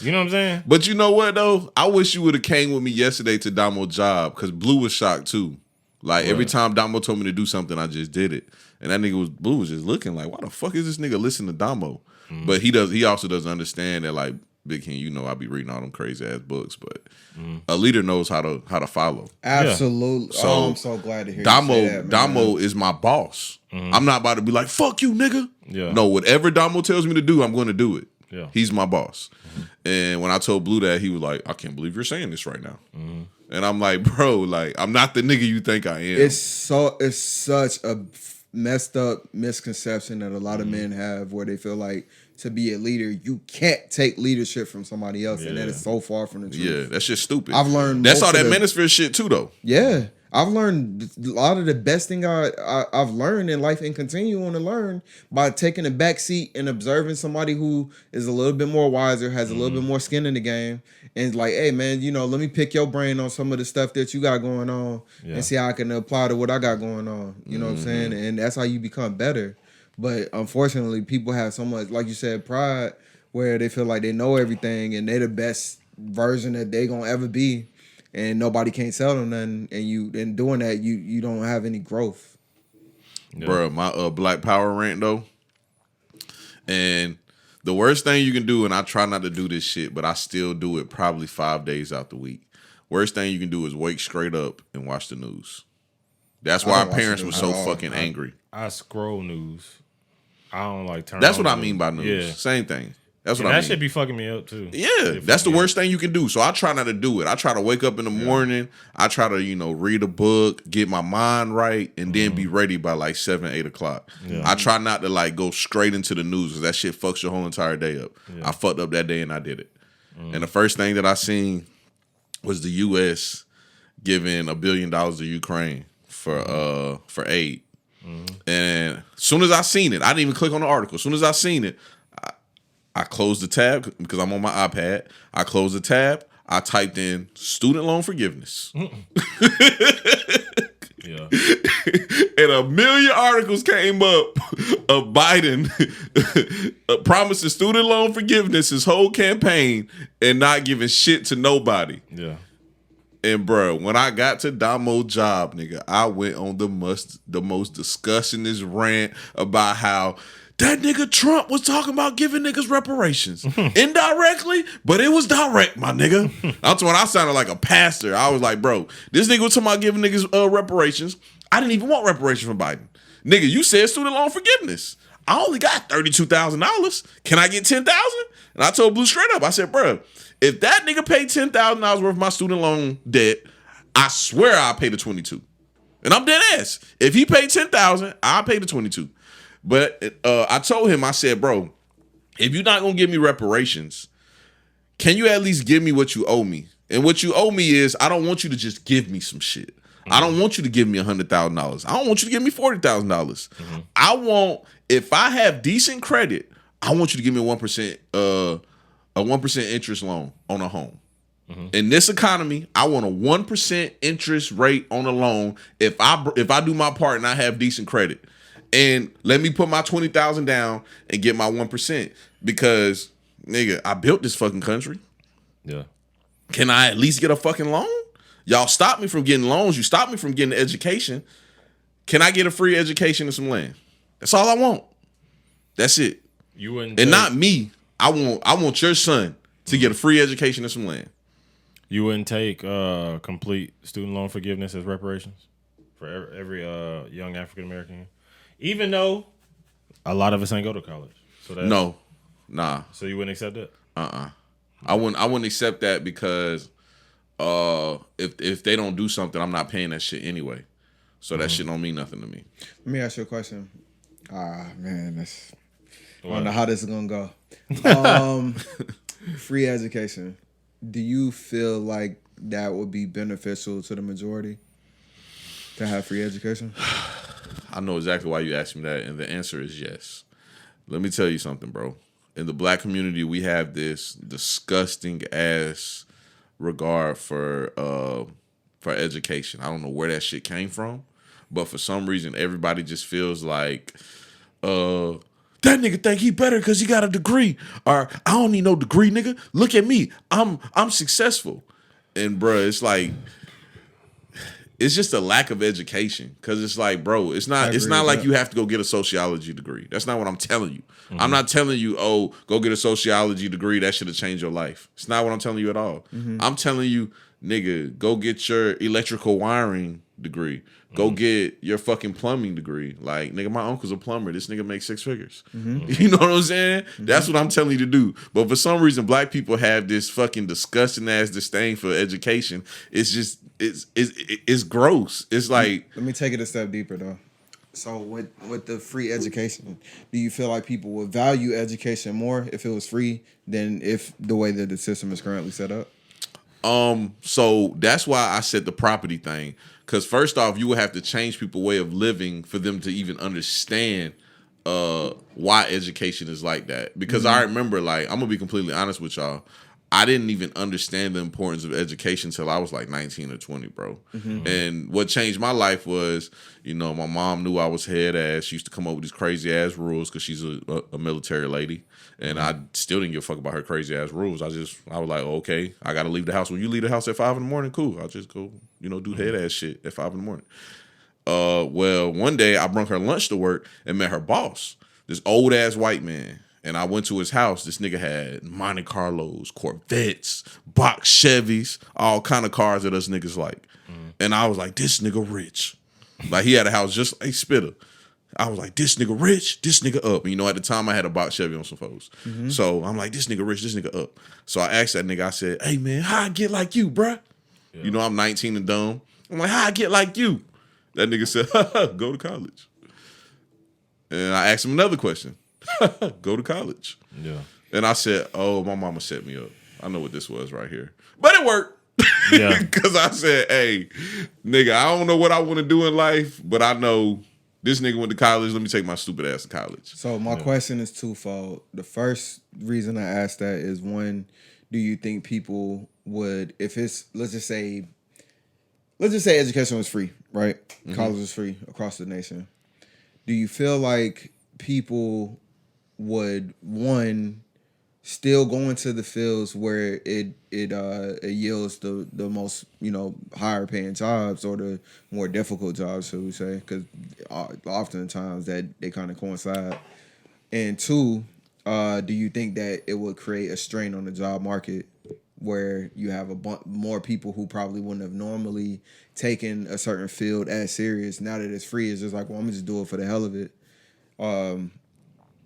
[SPEAKER 4] You know what I'm saying?
[SPEAKER 3] But you know what though? I wish you would have came with me yesterday to Damo job because Blue was shocked too. Like every time Damo told me to do something, I just did it. And that nigga Blue was just looking like, why the fuck is this nigga listening to Damo? Mm-hmm. But he also doesn't understand that like Big King, you know, I be reading all them crazy ass books, but a leader knows how to follow.
[SPEAKER 2] Absolutely.
[SPEAKER 3] Yeah. So
[SPEAKER 2] I'm so glad to hear
[SPEAKER 3] Damo,
[SPEAKER 2] you say that, man.
[SPEAKER 3] Damo is my boss. Mm-hmm. I'm not about to be like, fuck you, nigga.
[SPEAKER 4] Yeah.
[SPEAKER 3] No, whatever Damo tells me to do, I'm going to do it.
[SPEAKER 4] Yeah.
[SPEAKER 3] He's my boss. Mm-hmm. And when I told Blue that, he was like, I can't believe you're saying this right now. Mm-hmm. And I'm like, bro, like, I'm not the nigga you think I am.
[SPEAKER 2] It's such a messed up misconception that a lot of men have where they feel like to be a leader, you can't take leadership from somebody else. Yeah. And that is so far from the truth.
[SPEAKER 3] Yeah, that's just stupid.
[SPEAKER 2] I've learned
[SPEAKER 3] that's all that manosphere shit too, though.
[SPEAKER 2] Yeah. I've learned a lot of the best thing I've learned in life and continue on to learn by taking a back seat and observing somebody who is a little bit more wiser, has a little bit more skin in the game, and like, hey man, you know, let me pick your brain on some of the stuff that you got going on and see how I can apply to what I got going on. You know what I'm saying? And that's how you become better. But unfortunately, people have so much, like you said, pride where they feel like they know everything and they're the best version that they gonna ever be. And nobody can't tell them nothing, and doing that, you don't have any growth.
[SPEAKER 3] Yeah. Bro, my Black Power rant though, and the worst thing you can do, and I try not to do this shit, but I still do it probably 5 days out the week. Worst thing you can do is wake straight up and watch the news. That's why our parents were so fucking angry.
[SPEAKER 4] I scroll news. I don't like turn.
[SPEAKER 3] That's what I mean by news.
[SPEAKER 4] Yeah.
[SPEAKER 3] Same thing. That's what I mean.
[SPEAKER 4] That should be fucking me up too.
[SPEAKER 3] Yeah, that's the worst thing you can do. So I try not to do it. I try to wake up in the morning. I try to, read a book, get my mind right, and then be ready by like 7, 8 o'clock. Yeah. I try not to like go straight into the news because that shit fucks your whole entire day up. Yeah. I fucked up that day and I did it. And the first thing that I seen was the U.S. giving $1 billion to Ukraine for aid. And as soon as I seen it, I didn't even click on the article. As soon as I seen it, I closed the tab because I'm on my iPad. I closed the tab. I typed in student loan forgiveness.
[SPEAKER 4] Yeah.
[SPEAKER 3] And 1 million articles came up of Biden promising student loan forgiveness his whole campaign and not giving shit to nobody.
[SPEAKER 4] Yeah.
[SPEAKER 3] And bro, when I got to Damo job, nigga, I went on the most disgustingest rant about how that nigga Trump was talking about giving niggas reparations. Indirectly, but it was direct, my nigga. That's when I sounded like a pastor. I was like, bro, this nigga was talking about giving niggas reparations. I didn't even want reparations from Biden. Nigga, you said student loan forgiveness. I only got $32,000. Can I get $10,000? And I told Blue straight up, I said, bro, if that nigga paid $10,000 worth of my student loan debt, I swear I'll pay the 22. And I'm dead ass. If he paid $10,000, I'll pay the 22. But I told him, I said, bro, if you're not going to give me reparations, can you at least give me what you owe me? And what you owe me is, I don't want you to just give me some shit. I don't want you to give me $100,000. I don't want you to give me $40,000. I want, if I have decent credit, I want you to give me a 1% interest loan on a home. In this economy, I want a 1% interest rate on a loan if I do my part and I have decent credit. And let me put my $20,000 down and get my 1%. Because, nigga, I built this fucking country.
[SPEAKER 4] Yeah.
[SPEAKER 3] Can I at least get a fucking loan? Y'all stop me from getting loans. You stop me from getting education. Can I get a free education and some land? That's all I want. That's it.
[SPEAKER 4] You wouldn't
[SPEAKER 3] and not me. I want your son to get a free education and some land.
[SPEAKER 4] You wouldn't take complete student loan forgiveness as reparations for every young African American? Even though a lot of us ain't go to college. So
[SPEAKER 3] no. Nah.
[SPEAKER 4] So you wouldn't accept that?
[SPEAKER 3] I wouldn't accept that because if they don't do something, I'm not paying that shit anyway. So that shit don't mean nothing to me.
[SPEAKER 2] Let me ask you a question. Man, I don't know how this is gonna go. Free education. Do you feel like that would be beneficial to the majority to have free education?
[SPEAKER 3] I know exactly why you asked me that, and the answer is yes. Let me tell you something, bro. In the black community, we have this disgusting ass regard for education. I don't know where that shit came from, but for some reason, everybody just feels like that nigga think he better because he got a degree, or I don't need no degree, nigga. Look at me, I'm successful, and bro, it's like. It's just a lack of education because it's like, bro, it's not like you have to go get a sociology degree. That's not what I'm telling you. I'm not telling you, oh, go get a sociology degree. That should have changed your life. It's not what I'm telling you at all. I'm telling you, nigga, go get your electrical wiring degree. Go get your fucking plumbing degree. Like, nigga, my uncle's a plumber. This nigga makes 6 figures. You know what I'm saying? That's what I'm telling you to do. But for some reason, black people have this fucking disgusting ass disdain for education. It's just, it's gross. It's like...
[SPEAKER 2] Let me take it a step deeper, though. So with the free education, do you feel like people would value education more if it was free than if the way that the system is currently set up?
[SPEAKER 3] So that's why I said the property thing. Because first off, you would have to change people's way of living for them to even understand why education is like that. Because I remember, like, I'm gonna be completely honest with y'all. I didn't even understand the importance of education until I was like 19 or 20, bro. And what changed my life was, my mom knew I was head ass. She used to come up with these crazy ass rules because she's a military lady. And I still didn't give a fuck about her crazy ass rules. I was like, okay, I got to leave the house. When you leave the house at 5 a.m, cool. I'll just go, do head ass shit at 5 a.m. Well, one day I brought her lunch to work and met her boss, this old ass white man. And I went to his house. This nigga had Monte Carlos, Corvettes, box Chevys, all kind of cars that us niggas like. And I was like, this nigga rich. Like, he had a house just like Spitter. I was like, this nigga rich, this nigga up. You know, at the time I had a box Chevy on some folks. Mm-hmm. So I'm like, this nigga rich, this nigga up. So I asked that nigga, I said, hey man, how I get like you, bruh? Yeah. You know, I'm 19 and dumb. I'm like, how I get like you? That nigga said, go to college. And I asked him another question. Go to college.
[SPEAKER 4] Yeah.
[SPEAKER 3] And I said, oh, my mama set me up. I know what this was right here. But it worked.
[SPEAKER 4] Yeah.
[SPEAKER 3] Because I said, hey, nigga, I don't know what I want to do in life, but I know this nigga went to college. Let me take my stupid ass to college.
[SPEAKER 2] So my question is twofold. The first reason I asked that is, one, do you think people would, if it's, let's just say education was free, right? Mm-hmm. College was free across the nation. Do you feel like people would, one, still go into the fields where it yields the most, higher paying jobs, or the more difficult jobs, should we say? Because oftentimes that they kind of coincide. And two, do you think that it would create a strain on the job market where you have more people who probably wouldn't have normally taken a certain field as serious? Now that it's free, it's just like, well, I'm gonna just do it for the hell of it.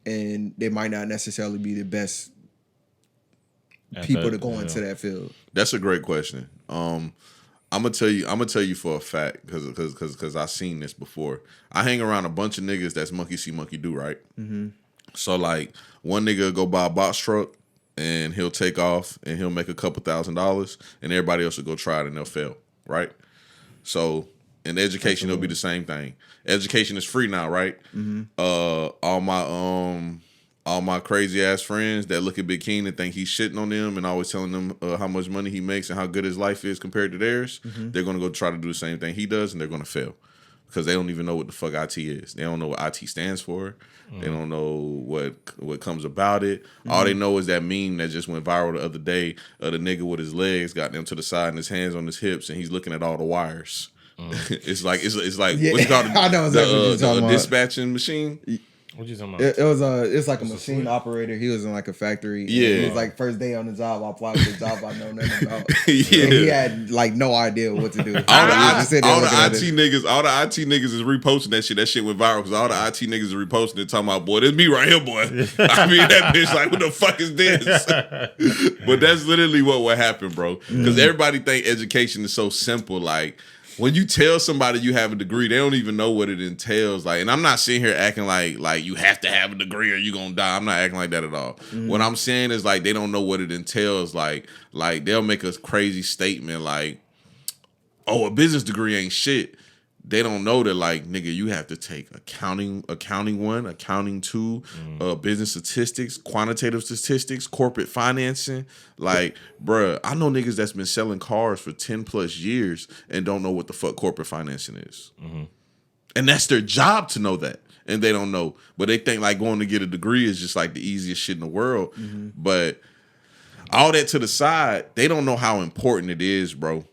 [SPEAKER 2] And they might not necessarily be the best people to go into that field.
[SPEAKER 3] That's a great question. I'm gonna tell you for a fact, because I've seen this before. I hang around a bunch of niggas that's monkey see, monkey do, right? Mm-hmm. So like, one nigga go buy a box truck and he'll take off and he'll make a couple $1,000s, and everybody else will go try it and they'll fail, right? So in education, it'll be the same thing. Education is free now, right? Mm-hmm. All my crazy ass friends that look at Big King and think he's shitting on them and always telling them how much money he makes and how good his life is compared to theirs, mm-hmm. they're gonna go try to do the same thing he does, and they're gonna fail because they don't even know what the fuck IT is. They don't know what IT stands for. Mm-hmm. They don't know what comes about it. Mm-hmm. All they know is that meme that just went viral the other day of the nigga with his legs got them to the side and his hands on his hips, and he's looking at all the wires. It's like yeah. What's it called?
[SPEAKER 2] I know exactly
[SPEAKER 3] the dispatching machine.
[SPEAKER 4] What you talking about?
[SPEAKER 2] It's like a machine operator. He was in like a factory.
[SPEAKER 3] Yeah,
[SPEAKER 2] it was like first day on the job. I applied for the job I know nothing about.
[SPEAKER 3] Yeah,
[SPEAKER 2] and he had like no idea what to do.
[SPEAKER 3] All the IT niggas is reposting that shit. That shit went viral because all the IT niggas is reposting it, talking about, boy, this me right here, boy. I mean, that bitch like, what the fuck is this? But that's literally what would happen, bro. Because everybody think education is so simple, like. When you tell somebody you have a degree, they don't even know what it entails. Like, and I'm not sitting here acting like you have to have a degree or you're gonna die. I'm not acting like that at all. Mm-hmm. What I'm saying is like they don't know what it entails. Like they'll make a crazy statement like, "Oh, a business degree ain't shit." They don't know that, like, nigga, you have to take accounting 1, accounting 2, business statistics, quantitative statistics, corporate financing. Like, bruh, I know niggas that's been selling cars for 10 plus years and don't know what the fuck corporate financing is. Mm-hmm. And that's their job to know that. And they don't know. But they think like going to get a degree is just like the easiest shit in the world. Mm-hmm. But all that to the side, they don't know how important it is, bro.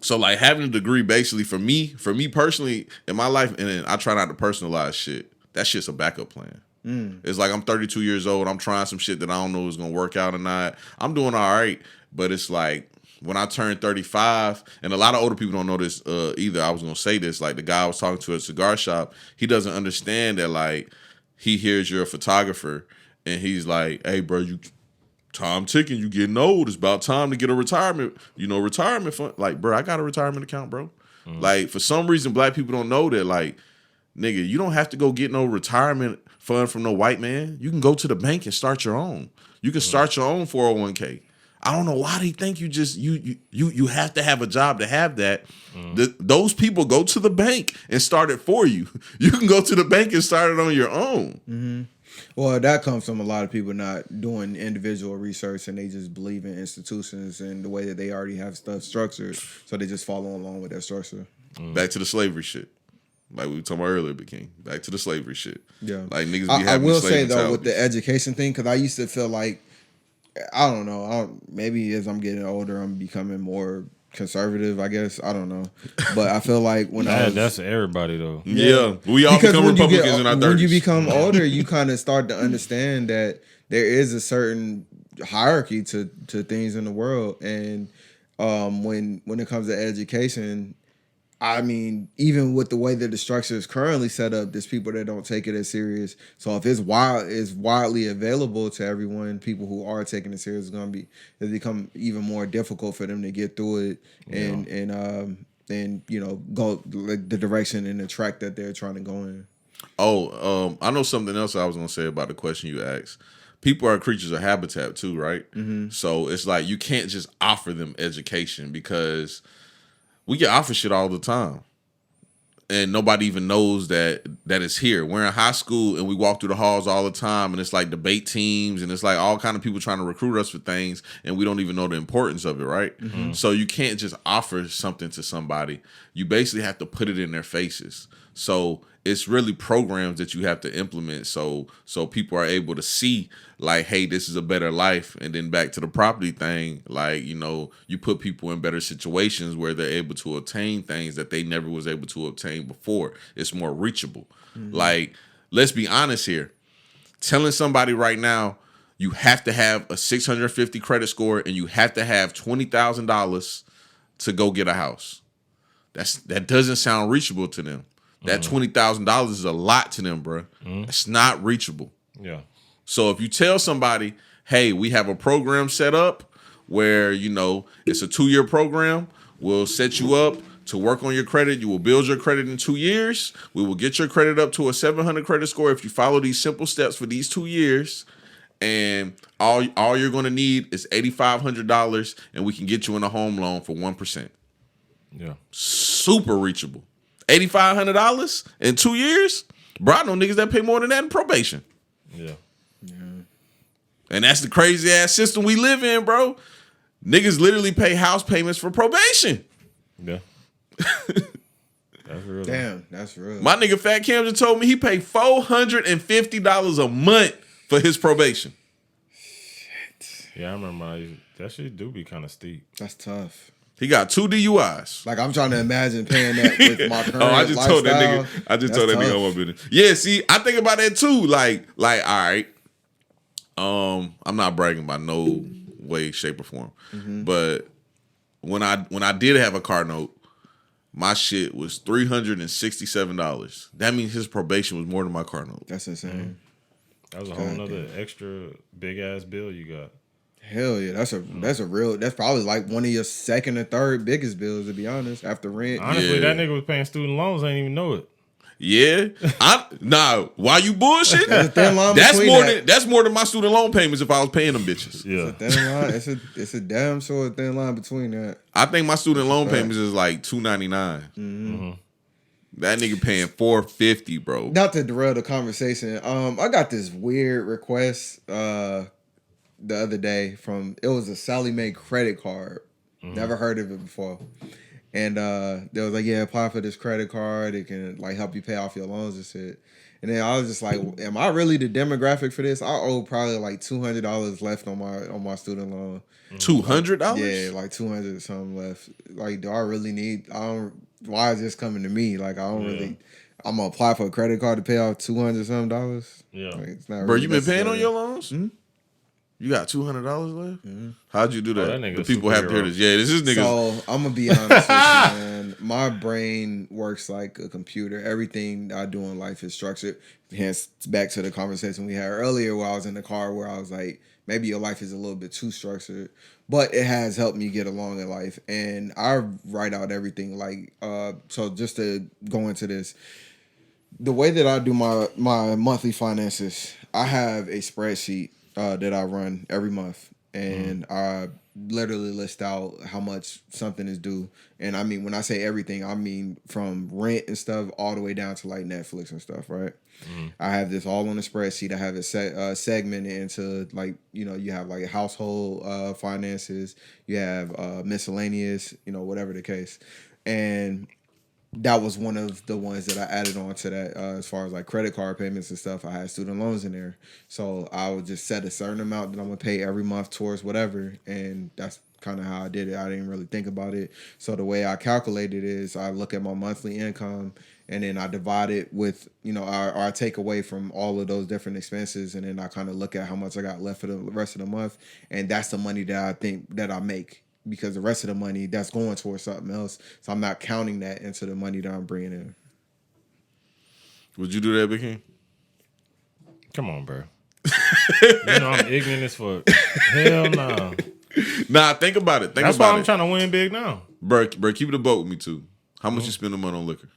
[SPEAKER 3] So like having a degree, basically for me personally in my life, and I try not to personalize shit. That shit's a backup plan. It's like I'm 32 years old. I'm trying some shit that I don't know is gonna work out or not. I'm doing all right, but it's like when I turned 35, and a lot of older people don't know this either. I was gonna say this, like the guy I was talking to at a cigar shop, he doesn't understand that like he hears you're a photographer, and he's like, "Hey, bro, time ticking, you getting old. It's about time to get a retirement fund." Like, bro, I got a retirement account, bro. Mm-hmm. Like, for some reason, black people don't know that, like, nigga, you don't have to go get no retirement fund from no white man. You can go to the bank and start your own. You can start your own 401k. I don't know why they think you have to have a job to have that. Those people go to the bank and start it for you. You can go to the bank and start it on your own.
[SPEAKER 2] Mm-hmm. Well, that comes from a lot of people not doing individual research, and they just believe in institutions and the way that they already have stuff structured, so they just follow along with that structure.
[SPEAKER 3] Back to the slavery shit. Like we were talking about earlier, Big King. Back to the slavery shit.
[SPEAKER 2] Yeah.
[SPEAKER 3] Like niggas be having
[SPEAKER 2] I will say, though,
[SPEAKER 3] mentalities.
[SPEAKER 2] with the education thing, because I used to feel like, I don't know, maybe as I'm getting older, I'm becoming more conservative, I guess. I don't know. But I feel like when
[SPEAKER 4] that's everybody, though.
[SPEAKER 3] Yeah. We all become Republicans in our 30s.
[SPEAKER 2] When you become older, you kind of start to understand that there is a certain hierarchy to things in the world. And when it comes to education, I mean, even with the way that the structure is currently set up, there's people that don't take it as serious. So if it's widely available to everyone, people who are taking it serious, it's become even more difficult for them to get through it and go like the direction and the track that they're trying to go in.
[SPEAKER 3] I know something else I was gonna say about the question you asked. People are creatures of habitat too, right? Mm-hmm. So it's like you can't just offer them education because we get offered shit all the time. And nobody even knows that it's here. We're in high school and we walk through the halls all the time and it's like debate teams and it's like all kind of people trying to recruit us for things and we don't even know the importance of it, right? Mm-hmm. So you can't just offer something to somebody. You basically have to put it in their faces. So it's really programs that you have to implement so people are able to see like, hey, this is a better life. And then back to the property thing, like, you put people in better situations where they're able to obtain things that they never was able to obtain before. It's more reachable. Mm-hmm. Like, let's be honest here. Telling somebody right now, you have to have a 650 credit score and you have to have $20,000 to go get a house. That doesn't sound reachable to them. That $20,000 is a lot to them, bro. It's not reachable.
[SPEAKER 4] Yeah.
[SPEAKER 3] So if you tell somebody, hey, we have a program set up where, it's a 2-year program. We'll set you up to work on your credit. You will build your credit in 2 years. We will get your credit up to a 700 credit score if you follow these simple steps for these 2 years. And all you're going to need is $8,500 and we can get you in a home loan for 1%.
[SPEAKER 4] Yeah.
[SPEAKER 3] Super reachable. $8,500 in 2 years? Bro, I know niggas that pay more than that in probation.
[SPEAKER 4] Yeah.
[SPEAKER 3] And that's the crazy ass system we live in, bro. Niggas literally pay house payments for probation.
[SPEAKER 4] Yeah. That's real.
[SPEAKER 2] Damn, that's real.
[SPEAKER 3] My nigga Fat Camden told me he paid $450 a month for his probation.
[SPEAKER 2] Shit.
[SPEAKER 4] Yeah, I remember that shit do be kind of steep.
[SPEAKER 2] That's tough.
[SPEAKER 3] He got 2 DUIs.
[SPEAKER 2] Like, I'm trying to imagine paying that with my current
[SPEAKER 3] I just
[SPEAKER 2] lifestyle.
[SPEAKER 3] told that nigga on my business. Yeah, see, I think about that too. Like, all right. I'm not bragging by no way, shape, or form. Mm-hmm. But when I did have a car note, my shit was $367. That means his probation was more than my car note.
[SPEAKER 2] That's insane.
[SPEAKER 4] That was a whole nother extra big ass bill you got.
[SPEAKER 2] Hell yeah, that's probably like one of your second or third biggest bills, to be honest, after rent.
[SPEAKER 4] Honestly, that nigga was paying student loans, I didn't even know it.
[SPEAKER 3] Yeah, why you bullshit? That's more than my student loan payments if I was paying them bitches.
[SPEAKER 4] Yeah,
[SPEAKER 2] it's a thin line. It's a damn sure thin line between that.
[SPEAKER 3] I think my student loan payments is like $299. Mm-hmm. That nigga paying $450, bro.
[SPEAKER 2] Not to derail the conversation. I got this weird request the other day it was a Sallie Mae credit card. Mm-hmm. Never heard of it before. And they was like, yeah, apply for this credit card. It can like help you pay off your loans and shit. And then I was just like, am I really the demographic for this? I owe probably like $200 left on my student loan.
[SPEAKER 3] $200?
[SPEAKER 2] Yeah, like $200 something left. Like, do I really need? Why is this coming to me? Like, I don't really. I'm gonna apply for a credit card to pay off $200 something.
[SPEAKER 3] Yeah,
[SPEAKER 2] like, it's not.
[SPEAKER 3] Bro, you been paying on your loans? Mm-hmm. You got $200 left? Mm-hmm. How'd you do that? The people have to hear this. Yeah, this is niggas.
[SPEAKER 2] So I'm gonna be honest with you, man. My brain works like a computer. Everything I do in life is structured. Hence, back to the conversation we had earlier, where I was in the car, where I was like, maybe your life is a little bit too structured, but it has helped me get along in life. And I write out everything. Like, so just to go into this, the way that I do my monthly finances, I have a spreadsheet that I run every month, and I literally list out how much something is due. And I mean, when I say everything, I mean from rent and stuff all the way down to like Netflix and stuff, right? I have this all on a spreadsheet. I have it segmented into like, you have like household finances, you have miscellaneous, whatever the case. And that was one of the ones that I added on to that as far as like credit card payments and stuff. I had student loans in there. So I would just set a certain amount that I'm going to pay every month towards whatever. And that's kind of how I did it. I didn't really think about it. So the way I calculate it is I look at my monthly income and then I divide it with, or I take away from all of those different expenses. And then I kind of look at how much I got left for the rest of the month. And that's the money that I think that I make because the rest of the money that's going towards something else. So I'm not counting that into the money that I'm bringing in.
[SPEAKER 3] Would you do that, Big King?
[SPEAKER 4] Come on, bro. You know I'm ignorant as fuck. Hell no.
[SPEAKER 3] Nah, think about it.
[SPEAKER 4] That's why I'm trying to win big now.
[SPEAKER 3] Bro, keep it a boat with me too. How much you spend a month on liquor?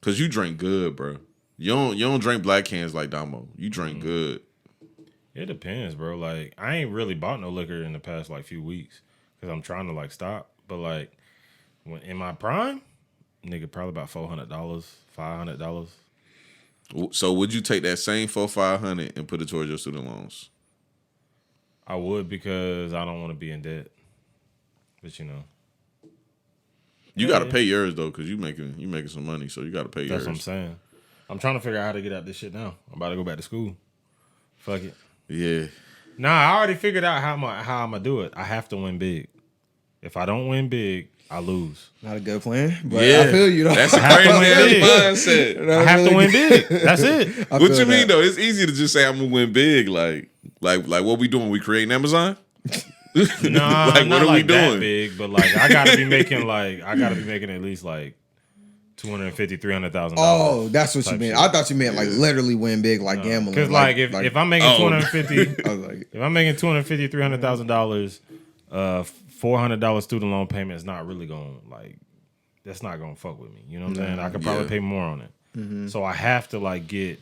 [SPEAKER 3] Cause you drink good, bro. You don't drink black cans like Damo. You drink good.
[SPEAKER 4] It depends, bro. Like I ain't really bought no liquor in the past like few weeks because I'm trying to like stop. But like when in my prime, nigga, probably about $400, $500.
[SPEAKER 3] So would you take that same $400-$500 and put it towards your student loans?
[SPEAKER 4] I would because I don't want to be in debt. But you know.
[SPEAKER 3] You got to pay yours though, because you making some money, so you got to pay yours.
[SPEAKER 4] That's what I'm saying. I'm trying to figure out how to get out this shit now. I'm about to go back to school. Fuck it.
[SPEAKER 3] Yeah.
[SPEAKER 4] Nah, I already figured out how I'm gonna do it. I have to win big. If I don't win big, I lose.
[SPEAKER 2] Not a good plan, but I feel you though.
[SPEAKER 3] That's a crazy mindset.
[SPEAKER 4] I have to win big. That's it.
[SPEAKER 3] What you mean though? It's easy to just say I'm gonna win big. Like what we doing? We creating Amazon?
[SPEAKER 4] Nah,
[SPEAKER 3] like
[SPEAKER 4] not
[SPEAKER 3] what are
[SPEAKER 4] like
[SPEAKER 3] we doing?
[SPEAKER 4] That big, but like I gotta be making at least like $250,000-$300,000.
[SPEAKER 2] Oh, that's what you meant.
[SPEAKER 4] shit.
[SPEAKER 2] I thought you meant like literally win big, like gambling.
[SPEAKER 4] Because like if I'm making $250,000,
[SPEAKER 2] I was like,
[SPEAKER 4] if I'm making $250,000-$300,000, $400 student loan payment is not really going that's not gonna fuck with me. You know what I'm saying? I could probably pay more on it. Mm-hmm. So I have to like get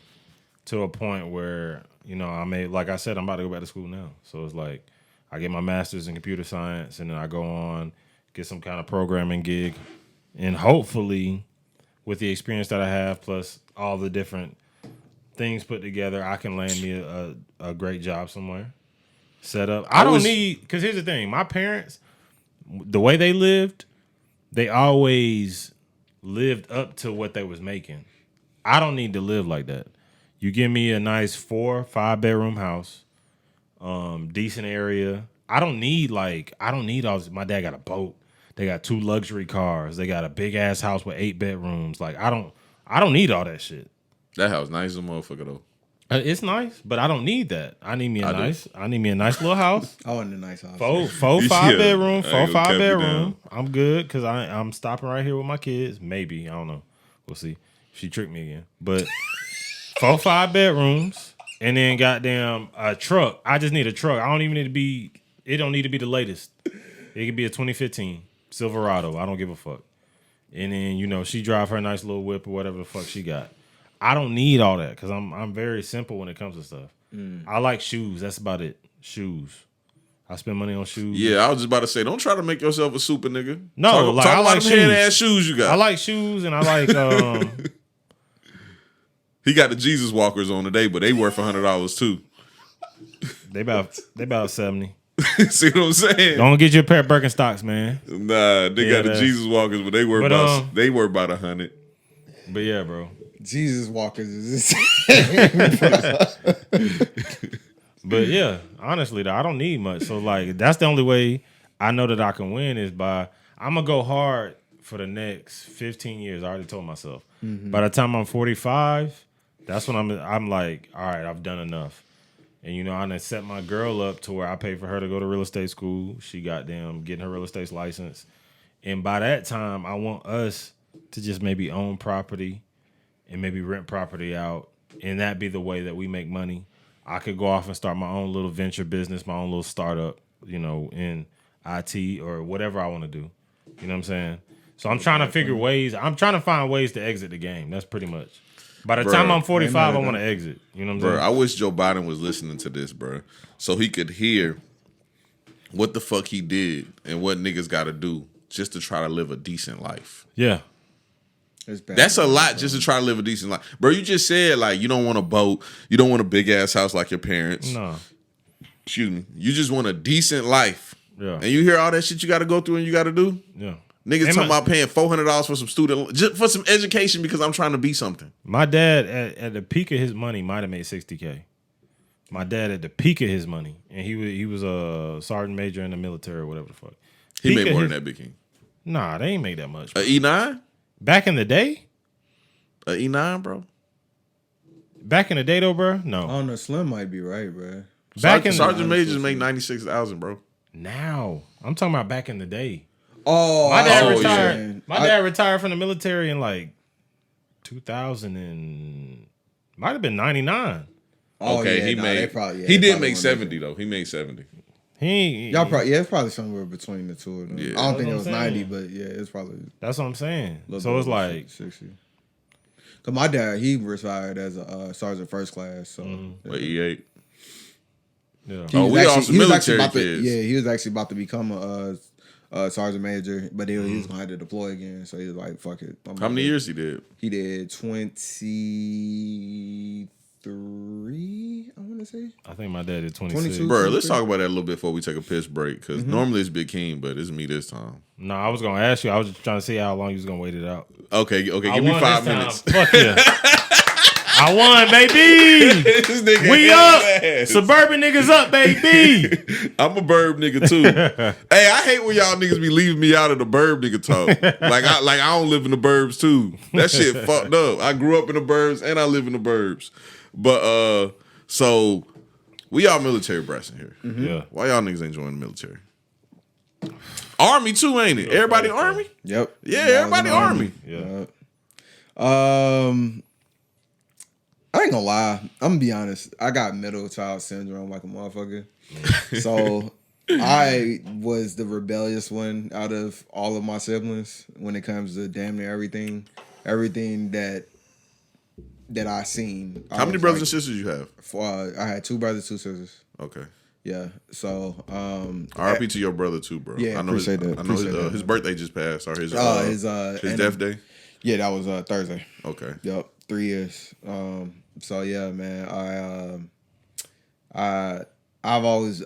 [SPEAKER 4] to a point where I may, like I said, I'm about to go back to school now. So it's like I get my master's in computer science, and then I go on get some kind of programming gig, and hopefully, with the experience that I have, plus all the different things put together, I can land me a great job somewhere. Set up. I don't need, because here's the thing. My parents, the way they lived, they always lived up to what they was making. I don't need to live like that. You give me a nice 4-5 bedroom house, decent area. I don't need all this. My dad got a boat. They got 2 luxury cars. They got a big ass house with 8 bedrooms. Like I don't need all that shit.
[SPEAKER 3] That house nice as a motherfucker though.
[SPEAKER 4] It's nice, but I don't need that. I need me a nice little house.
[SPEAKER 2] I want a nice house.
[SPEAKER 4] 4-5 bedroom, 4-5 bedroom. I'm good because I'm stopping right here with my kids. Maybe, I don't know. We'll see. She tricked me again, but 4-5 bedrooms, and then goddamn a truck. I just need a truck. I don't even need to be. It don't need to be the latest. It could be a 2015 Silverado. I don't give a fuck. And then she drive her nice little whip or whatever the fuck she got. I don't need all that because I'm very simple when it comes to stuff. I like shoes. That's about it. Shoes. I spend money on shoes.
[SPEAKER 3] Yeah, I was just about to say, don't try to make yourself a super nigga.
[SPEAKER 4] No,
[SPEAKER 3] talk
[SPEAKER 4] I like shoes.
[SPEAKER 3] Ass shoes you got.
[SPEAKER 4] I like shoes, and I like.
[SPEAKER 3] He got the Jesus walkers on today, but they worth $100 too.
[SPEAKER 4] They about 70.
[SPEAKER 3] See what I'm saying?
[SPEAKER 4] Don't get you a pair of Birkenstocks, man.
[SPEAKER 3] Nah, they got the Jesus walkers, but they worth about 100.
[SPEAKER 4] But yeah, bro.
[SPEAKER 2] Jesus walkers is insane.
[SPEAKER 4] But yeah, honestly though, I don't need much. So like that's the only way I know that I can win is by I'm gonna go hard for the next 15 years. I already told myself. Mm-hmm. By the time I'm 45, that's when I'm like, all right, I've done enough. And I done set my girl up to where I pay for her to go to real estate school. She getting her real estate license. And by that time, I want us to just maybe own property and maybe rent property out. And that be the way that we make money. I could go off and start my own little venture business, my own little startup, in IT or whatever I want to do. You know what I'm saying? So I'm trying to figure ways. I'm trying to find ways to exit the game. That's pretty much. By the time I'm 45, I want to exit. You know what I'm saying?
[SPEAKER 3] I wish Joe Biden was listening to this, bro, so he could hear what the fuck he did and what niggas got to do just to try to live a decent life.
[SPEAKER 4] Yeah.
[SPEAKER 3] That's a lot just to try to live a decent life. Bro, you just said, like, you don't want a boat. You don't want a big-ass house like your parents.
[SPEAKER 4] No.
[SPEAKER 3] Excuse me. You just want a decent life.
[SPEAKER 4] Yeah.
[SPEAKER 3] And you hear all that shit you got to go through and you got to do?
[SPEAKER 4] Yeah.
[SPEAKER 3] Niggas talking about paying $400 for some just for some education because I'm trying to be something.
[SPEAKER 4] My dad, at the peak of his money, might have made $60K. My dad at the peak of his money, and he was a sergeant major in the military or whatever the fuck.
[SPEAKER 3] He made more than that, Big King.
[SPEAKER 4] Nah, they ain't make that much.
[SPEAKER 3] A E9?
[SPEAKER 4] Back in the day?
[SPEAKER 3] A E9, bro?
[SPEAKER 4] Back in the day, though, bro? No.
[SPEAKER 2] I don't know. Slim might be right, bro.
[SPEAKER 3] Sergeant majors make $96,000, bro.
[SPEAKER 4] Now. I'm talking about back in the day.
[SPEAKER 2] Oh,
[SPEAKER 4] my dad
[SPEAKER 3] retired.
[SPEAKER 2] Yeah.
[SPEAKER 4] My dad retired from the military in like 2000 and might have been 99.
[SPEAKER 2] Oh,
[SPEAKER 3] Okay,
[SPEAKER 2] yeah,
[SPEAKER 3] he
[SPEAKER 2] nah,
[SPEAKER 3] made.
[SPEAKER 2] they probably,
[SPEAKER 3] he
[SPEAKER 2] they
[SPEAKER 3] did
[SPEAKER 2] probably
[SPEAKER 3] make
[SPEAKER 2] won't
[SPEAKER 3] 70 though. He made 70.
[SPEAKER 2] Y'all probably it's probably somewhere between the two of them.
[SPEAKER 3] Yeah.
[SPEAKER 2] I don't think it
[SPEAKER 4] That's
[SPEAKER 2] was
[SPEAKER 4] what I'm
[SPEAKER 2] 90,
[SPEAKER 4] saying.
[SPEAKER 2] but yeah, it's probably
[SPEAKER 4] That's what I'm saying.
[SPEAKER 2] a little
[SPEAKER 4] So
[SPEAKER 2] bit
[SPEAKER 4] it's
[SPEAKER 2] over
[SPEAKER 4] like
[SPEAKER 2] 60. Cause my dad, he retired as a sergeant first class. So
[SPEAKER 3] But E8.
[SPEAKER 4] yeah.
[SPEAKER 2] He
[SPEAKER 3] Oh,
[SPEAKER 2] was
[SPEAKER 3] we
[SPEAKER 2] actually-
[SPEAKER 3] also
[SPEAKER 2] he was
[SPEAKER 3] military
[SPEAKER 2] about to,
[SPEAKER 3] kids.
[SPEAKER 2] yeah, he was actually about to become a sergeant major, but he was gonna have to deploy again. So he was like, "Fuck it."
[SPEAKER 3] How many years he did?
[SPEAKER 2] He did 23. I want to say.
[SPEAKER 4] I think my dad did 26.
[SPEAKER 2] 22.
[SPEAKER 3] Bro, let's talk about that a little bit before we take a piss break. Because normally it's Big King, but it's me this time.
[SPEAKER 4] No, I was gonna ask you. I was just trying to see how long you was gonna wait it out.
[SPEAKER 3] Okay, give
[SPEAKER 4] I
[SPEAKER 3] me
[SPEAKER 4] won
[SPEAKER 3] 5
[SPEAKER 4] this time.
[SPEAKER 3] minutes.
[SPEAKER 4] Fuck yeah. I won, baby.
[SPEAKER 3] This nigga
[SPEAKER 4] We
[SPEAKER 3] hell
[SPEAKER 4] up.
[SPEAKER 3] ass.
[SPEAKER 4] Suburban niggas up, baby.
[SPEAKER 3] I'm a burb nigga too. Hey, I hate when y'all niggas be leaving me out of the burb nigga talk. like I don't live in the burbs too. That shit fucked up. I grew up in the burbs and I live in the burbs. But so we all military brats in here.
[SPEAKER 4] Yeah.
[SPEAKER 3] Why y'all niggas ain't joining the military? Army too, ain't it? Everybody Army?
[SPEAKER 2] Yep.
[SPEAKER 3] Yeah,
[SPEAKER 2] When I was
[SPEAKER 3] everybody
[SPEAKER 2] in the
[SPEAKER 3] Army.
[SPEAKER 4] Yeah.
[SPEAKER 2] I ain't gonna lie. I'm gonna be honest. I got middle child syndrome like a motherfucker. So I was the rebellious one out of all of my siblings when it comes to damn near everything that I seen.
[SPEAKER 3] How many brothers and sisters you have?
[SPEAKER 2] I had 2 brothers, 2 sisters.
[SPEAKER 3] Okay.
[SPEAKER 2] Yeah. So
[SPEAKER 3] RIP to your brother too, bro.
[SPEAKER 2] Yeah,
[SPEAKER 3] I know
[SPEAKER 2] appreciate that.
[SPEAKER 3] I know
[SPEAKER 2] Appreciate that.
[SPEAKER 3] his birthday just passed, or his
[SPEAKER 2] his
[SPEAKER 3] death day.
[SPEAKER 2] yeah, that was Thursday.
[SPEAKER 3] Okay.
[SPEAKER 2] Yep, 3 years. So yeah, man, I've always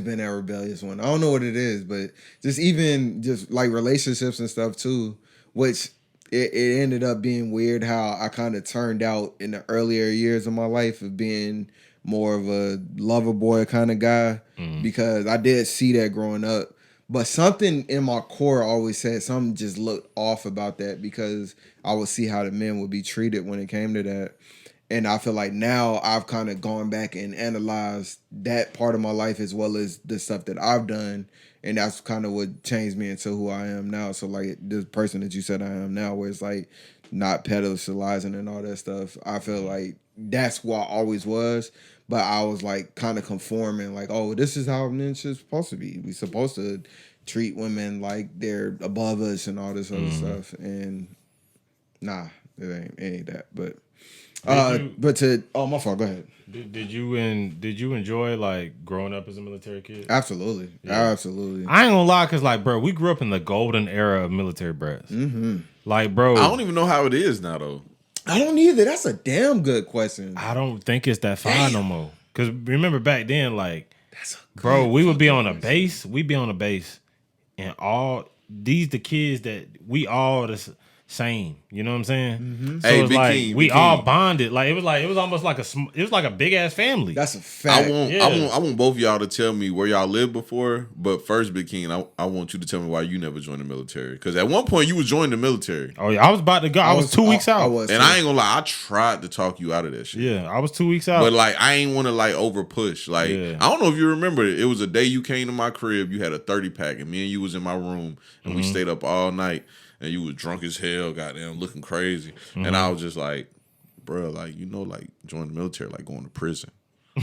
[SPEAKER 2] been that rebellious one. I don't know what it is, but just like relationships and stuff too, which it ended up being weird how I kind of turned out in the earlier years of my life of being more of a lover boy kind of guy because I did see that growing up. But something in my core always said something just looked off about that because I would see how the men would be treated when it came to that. And I feel like now I've kind of gone back and analyzed that part of my life as well as the stuff that I've done. And that's kind of what changed me into who I am now. So like the person that you said I am now, where it's like not pedestalizing and all that stuff. I feel like that's what I always was. But I was like kind of conforming, like, oh, this is how men should supposed to be. We supposed to treat women like they're above us and all this other stuff. And nah, it ain't that. But my fault. Go ahead.
[SPEAKER 4] Did you enjoy like growing up as a military kid?
[SPEAKER 2] Absolutely, absolutely.
[SPEAKER 4] I ain't gonna lie, cause like, bro, we grew up in the golden era of military brats. Mm-hmm. Like, bro,
[SPEAKER 3] I don't even know how it is now though.
[SPEAKER 2] I don't either. That's a damn good question.
[SPEAKER 4] I don't think it's that fine no more. Cause remember back then, like, bro, we would be on a base. We'd be on a base, and all the kids that we all the same. You know what I'm saying? Mm-hmm. So
[SPEAKER 3] Hey,
[SPEAKER 4] it's
[SPEAKER 3] Big
[SPEAKER 4] like
[SPEAKER 3] King,
[SPEAKER 4] we
[SPEAKER 3] Big
[SPEAKER 4] all
[SPEAKER 3] King.
[SPEAKER 4] bonded. Like it was almost like a big ass family.
[SPEAKER 2] That's a fact.
[SPEAKER 3] I want both of y'all to tell me where y'all lived before. But first, Big King, I want you to tell me why you never joined the military. Because at one point you was joining the military,
[SPEAKER 4] Oh yeah, I was about to go. I was 2 weeks out.
[SPEAKER 2] I was,
[SPEAKER 3] and I ain't gonna lie, I tried to talk you out of that shit.
[SPEAKER 4] Yeah, I was 2 weeks out.
[SPEAKER 3] But like I ain't want to like over push. Like
[SPEAKER 4] Yeah.
[SPEAKER 3] I don't know if you remember it. It was a day you came to my crib. You had a 30-pack, and me and you was in my room, and we stayed up all night. And you was drunk as hell, goddamn, looking crazy. And I was just like, bro, like like joining the military, like going to prison.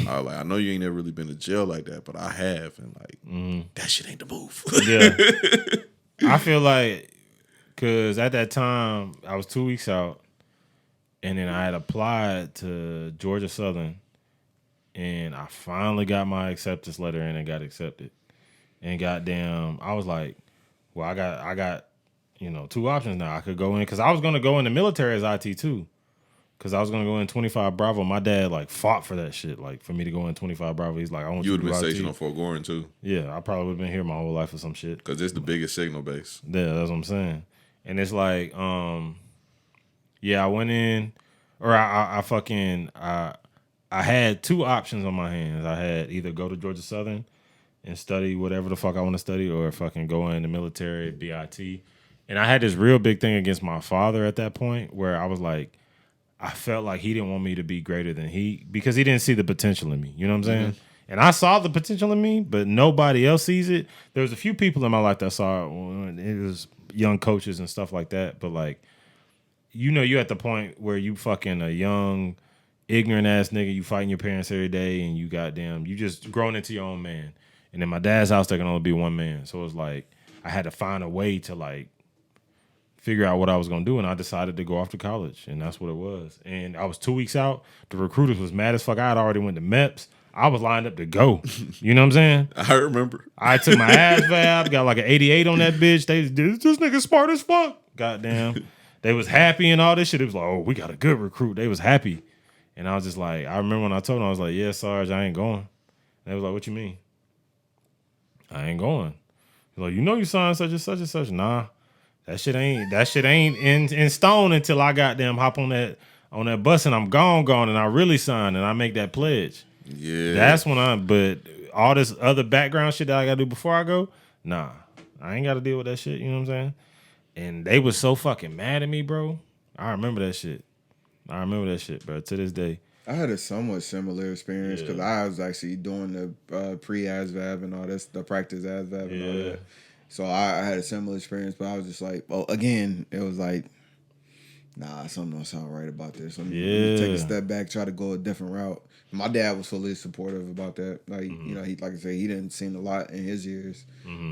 [SPEAKER 3] I was like, I know you ain't never really been to jail like that, but I have, and like that shit ain't the move.
[SPEAKER 4] Yeah. I feel like, cause at that time I was 2 weeks out, and then I had applied to Georgia Southern, and I finally got my acceptance letter in and got accepted. And goddamn, I was like, well, I got 2 options now. I could go in because I was gonna go in the military as IT too, because I was gonna go in 25 Bravo. My dad like fought for that shit, like for me to go in 25 Bravo. He's like, I want
[SPEAKER 3] You
[SPEAKER 4] you
[SPEAKER 3] would
[SPEAKER 4] to
[SPEAKER 3] have
[SPEAKER 4] do
[SPEAKER 3] been
[SPEAKER 4] IT.
[SPEAKER 3] stationed on Fort Goring too,
[SPEAKER 4] Yeah, I probably would have been here my whole life or some shit.
[SPEAKER 3] because it's the biggest signal base.
[SPEAKER 4] Yeah, that's what I'm saying. And it's like, yeah, I went in, or I had 2 options on my hands. I had either go to Georgia Southern and study whatever the fuck I want to study, or fucking go in the military, BIT. And I had this real big thing against my father at that point, where I was like, I felt like he didn't want me to be greater than because he didn't see the potential in me. You know what I'm saying? And I saw the potential in me, but nobody else sees it. There was a few people in my life that saw it. It was young coaches and stuff like that. But like, you're at the point where you fucking a young, ignorant ass nigga. You fighting your parents every day, and you just growing into your own man. And in my dad's house, there can only be one man. So it was like I had to find a way to like figure out what I was gonna do, and I decided to go off to college, and that's what it was. And I was 2 weeks out. The recruiters was mad as fuck. I had already went to MEPS. I was lined up to go. You know what I'm saying?
[SPEAKER 3] I remember.
[SPEAKER 4] I took my ASVAB, got like an 88 on that bitch. This nigga smart as fuck. Goddamn. They was happy and all this shit. It was like, oh, we got a good recruit. They was happy. And I was just like, I remember when I told them, I was like, yeah, Sarge, I ain't going. And they was like, what you mean? I ain't going. He's like, you signed such and such and such. Nah, that shit ain't in stone until I goddamn hop on that bus and I'm gone, and I really sign and I make that pledge.
[SPEAKER 3] Yeah.
[SPEAKER 4] That's when but all this other background shit that I gotta do before I go, nah. I ain't gotta deal with that shit, you know what I'm saying? And they was so fucking mad at me, bro. I remember that shit, bro, to this day.
[SPEAKER 2] I had a somewhat similar experience because I was actually doing the pre-ASVAB and all this, the practice ASVAB and all that. So I had a similar experience, but I was just like, well, again, it was like, nah, something don't sound right about this. Let me take a step back, try to go a different route. My dad was fully supportive about that. Like, he, like I said, he didn't seen a lot in his years.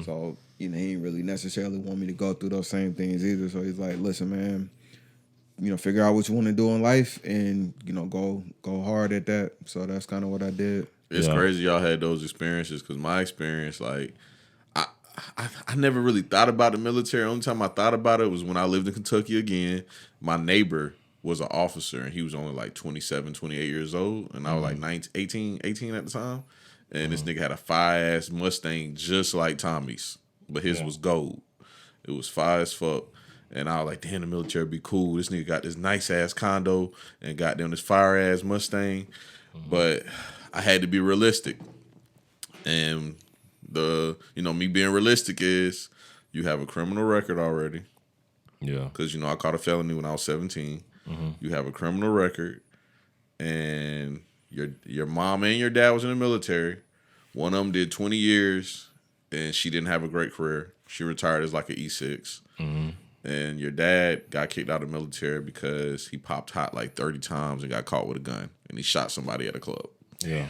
[SPEAKER 2] So, he didn't really necessarily want me to go through those same things either. So he's like, listen, man, figure out what you want to do in life and, go hard at that. So that's kind of what I did.
[SPEAKER 3] It's crazy y'all had those experiences because my experience, like, I never really thought about the military. Only time I thought about it was when I lived in Kentucky again. My neighbor was an officer, and he was only like 27, 28 years old, and I was like 18 at the time. And this nigga had a fire-ass Mustang just like Tommy's, but his was gold. It was fire as fuck. And I was like, damn, the military be cool. This nigga got this nice-ass condo and got them this fire-ass Mustang. But I had to be realistic. And me being realistic is you have a criminal record already. Yeah. Because, I caught a felony when I was 17. You have a criminal record. And your mom and your dad was in the military. One of them did 20 years, and she didn't have a great career. She retired as like an E6. And your dad got kicked out of the military because he popped hot like 30 times and got caught with a gun. And he shot somebody at a club. Yeah.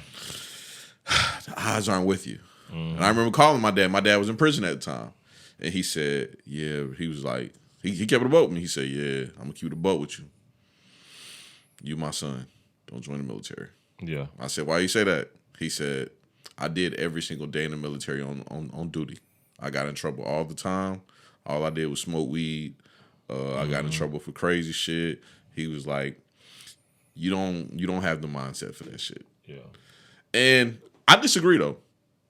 [SPEAKER 3] The odds aren't with you. And I remember calling my dad. My dad was in prison at the time. And he said, yeah, he was like, he kept it above me. He said, yeah, I'm going to keep it above with you. You my son. Don't join the military. Yeah. I said, why you say that? He said, I did every single day in the military on duty. I got in trouble all the time. All I did was smoke weed. I got in trouble for crazy shit. He was like, you don't have the mindset for that shit. Yeah. And I disagree though.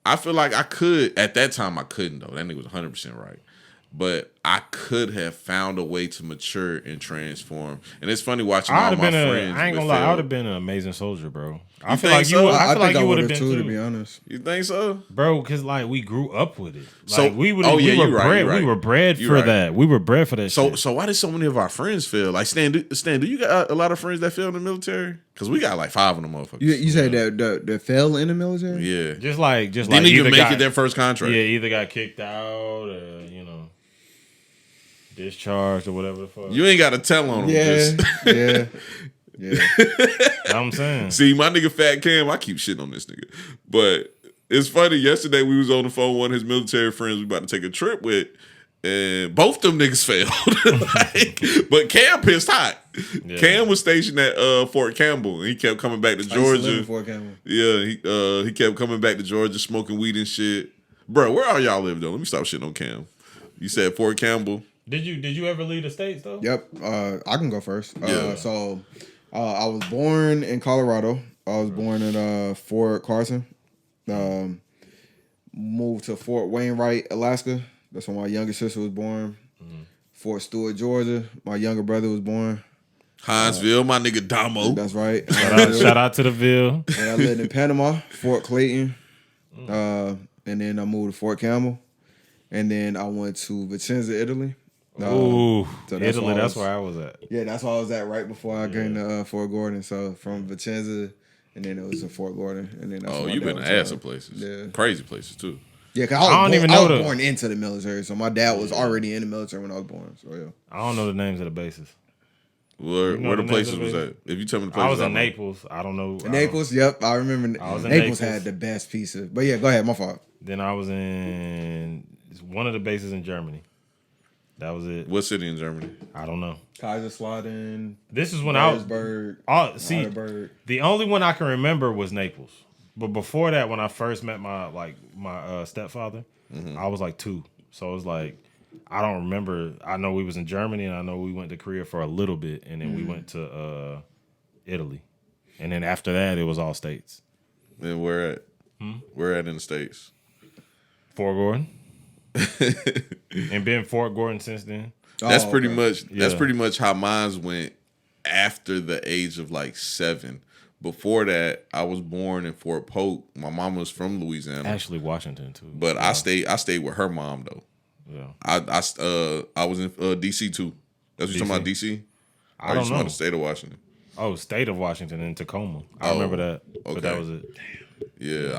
[SPEAKER 3] I feel like I could, at that time I couldn't though. That nigga was 100% right. But I could have found a way to mature and transform. And it's funny watching all my friends.
[SPEAKER 4] I ain't gonna lie, I would have been an amazing soldier, bro. I feel like you would have been too,
[SPEAKER 2] to be honest.
[SPEAKER 3] You think so,
[SPEAKER 4] bro? Because like we grew up with it. Like, we were bred for that. We were bred for that.
[SPEAKER 3] So why did so many of our friends fail? Like Stan, do you got a lot of friends that failed in the military? Because we got like 5 of them motherfuckers.
[SPEAKER 2] You say that fell in the military?
[SPEAKER 3] Yeah,
[SPEAKER 4] just like
[SPEAKER 3] didn't even make it their first contract.
[SPEAKER 4] Yeah, either got kicked out or discharged or whatever the fuck.
[SPEAKER 3] You ain't got to tell on them.
[SPEAKER 2] Yeah.
[SPEAKER 4] I'm saying.
[SPEAKER 3] See, my nigga Fat Cam, I keep shitting on this nigga. But it's funny, yesterday we was on the phone with one of his military friends we about to take a trip with, and both them niggas failed. But Cam pissed hot. Yeah. Cam was stationed at Fort Campbell, and he kept coming back to Georgia.
[SPEAKER 2] Fort Campbell.
[SPEAKER 3] Yeah, he kept coming back to Georgia, smoking weed and shit. Bro, where all y'all live though? Let me stop shitting on Cam. You said Fort Campbell.
[SPEAKER 4] Did you ever leave the States though?
[SPEAKER 2] Yep. I can go first. So I was born in Colorado. I was born at Fort Carson. Moved to Fort Wainwright, Alaska. That's where my younger sister was born. Fort Stewart, Georgia. My younger brother was born.
[SPEAKER 3] Hinesville, my nigga Damo.
[SPEAKER 2] That's right.
[SPEAKER 4] Shout out to the Ville.
[SPEAKER 2] And I lived in Panama, Fort Clayton. And then I moved to Fort Campbell. And then I went to Vicenza, Italy.
[SPEAKER 4] So that's where I was at.
[SPEAKER 2] Yeah, that's where I was at right before I came to Fort Gordon. So from Vicenza, and then it was in Fort Gordon, and then that's
[SPEAKER 3] Oh,
[SPEAKER 2] where my
[SPEAKER 3] you've
[SPEAKER 2] dad
[SPEAKER 3] been
[SPEAKER 2] was
[SPEAKER 3] to ass
[SPEAKER 2] at.
[SPEAKER 3] of places.
[SPEAKER 2] Yeah.
[SPEAKER 3] Crazy places, too.
[SPEAKER 2] Yeah, because
[SPEAKER 4] I don't even know
[SPEAKER 2] I was
[SPEAKER 4] the-
[SPEAKER 2] born into the military, so my dad was already in the military when I was born. So yeah.
[SPEAKER 4] I don't know the names of the bases.
[SPEAKER 3] Where
[SPEAKER 4] know
[SPEAKER 3] the
[SPEAKER 4] the
[SPEAKER 3] places
[SPEAKER 4] names
[SPEAKER 3] was
[SPEAKER 4] of
[SPEAKER 3] at?
[SPEAKER 4] it?
[SPEAKER 3] If you tell me the places,
[SPEAKER 4] I was in
[SPEAKER 3] know.
[SPEAKER 4] Naples. I don't know.
[SPEAKER 2] Naples, yep, I remember.
[SPEAKER 4] I was in
[SPEAKER 2] Naples
[SPEAKER 4] Naples.
[SPEAKER 2] had the best pizza. But yeah, go ahead, my fault.
[SPEAKER 4] Then I was in one of the bases in Germany. That was it.
[SPEAKER 3] What city in Germany?
[SPEAKER 4] I don't know.
[SPEAKER 2] Kaiserslautern,
[SPEAKER 4] This is when I was. See,
[SPEAKER 2] Heidelberg.
[SPEAKER 4] the only one I can remember was Naples. But before that, when I first met my stepfather, I was like 2. So it was like I don't remember. I know we was in Germany, and I know we went to Korea for a little bit, and then we went to Italy, and then after that, it was all states.
[SPEAKER 3] And where at? Where at in the States?
[SPEAKER 4] Fort Gordon, and been Fort Gordon since then.
[SPEAKER 3] That's
[SPEAKER 2] Oh,
[SPEAKER 3] pretty
[SPEAKER 2] okay.
[SPEAKER 3] much. That's
[SPEAKER 4] Yeah.
[SPEAKER 3] pretty much how mine went after the age of like 7. Before that, I was born in Fort Polk. My mom was from Louisiana,
[SPEAKER 4] Actually, Washington too.
[SPEAKER 3] but I stayed with her mom though.
[SPEAKER 4] Yeah,
[SPEAKER 3] I was in DC too. That's what you're talking about, DC?
[SPEAKER 4] I
[SPEAKER 3] Or you
[SPEAKER 4] don't
[SPEAKER 3] talking
[SPEAKER 4] know.
[SPEAKER 3] about the state of Washington?
[SPEAKER 4] Oh, state of Washington in Tacoma. I
[SPEAKER 3] Oh,
[SPEAKER 4] remember that, but that
[SPEAKER 3] okay.
[SPEAKER 4] was it.
[SPEAKER 3] Yeah,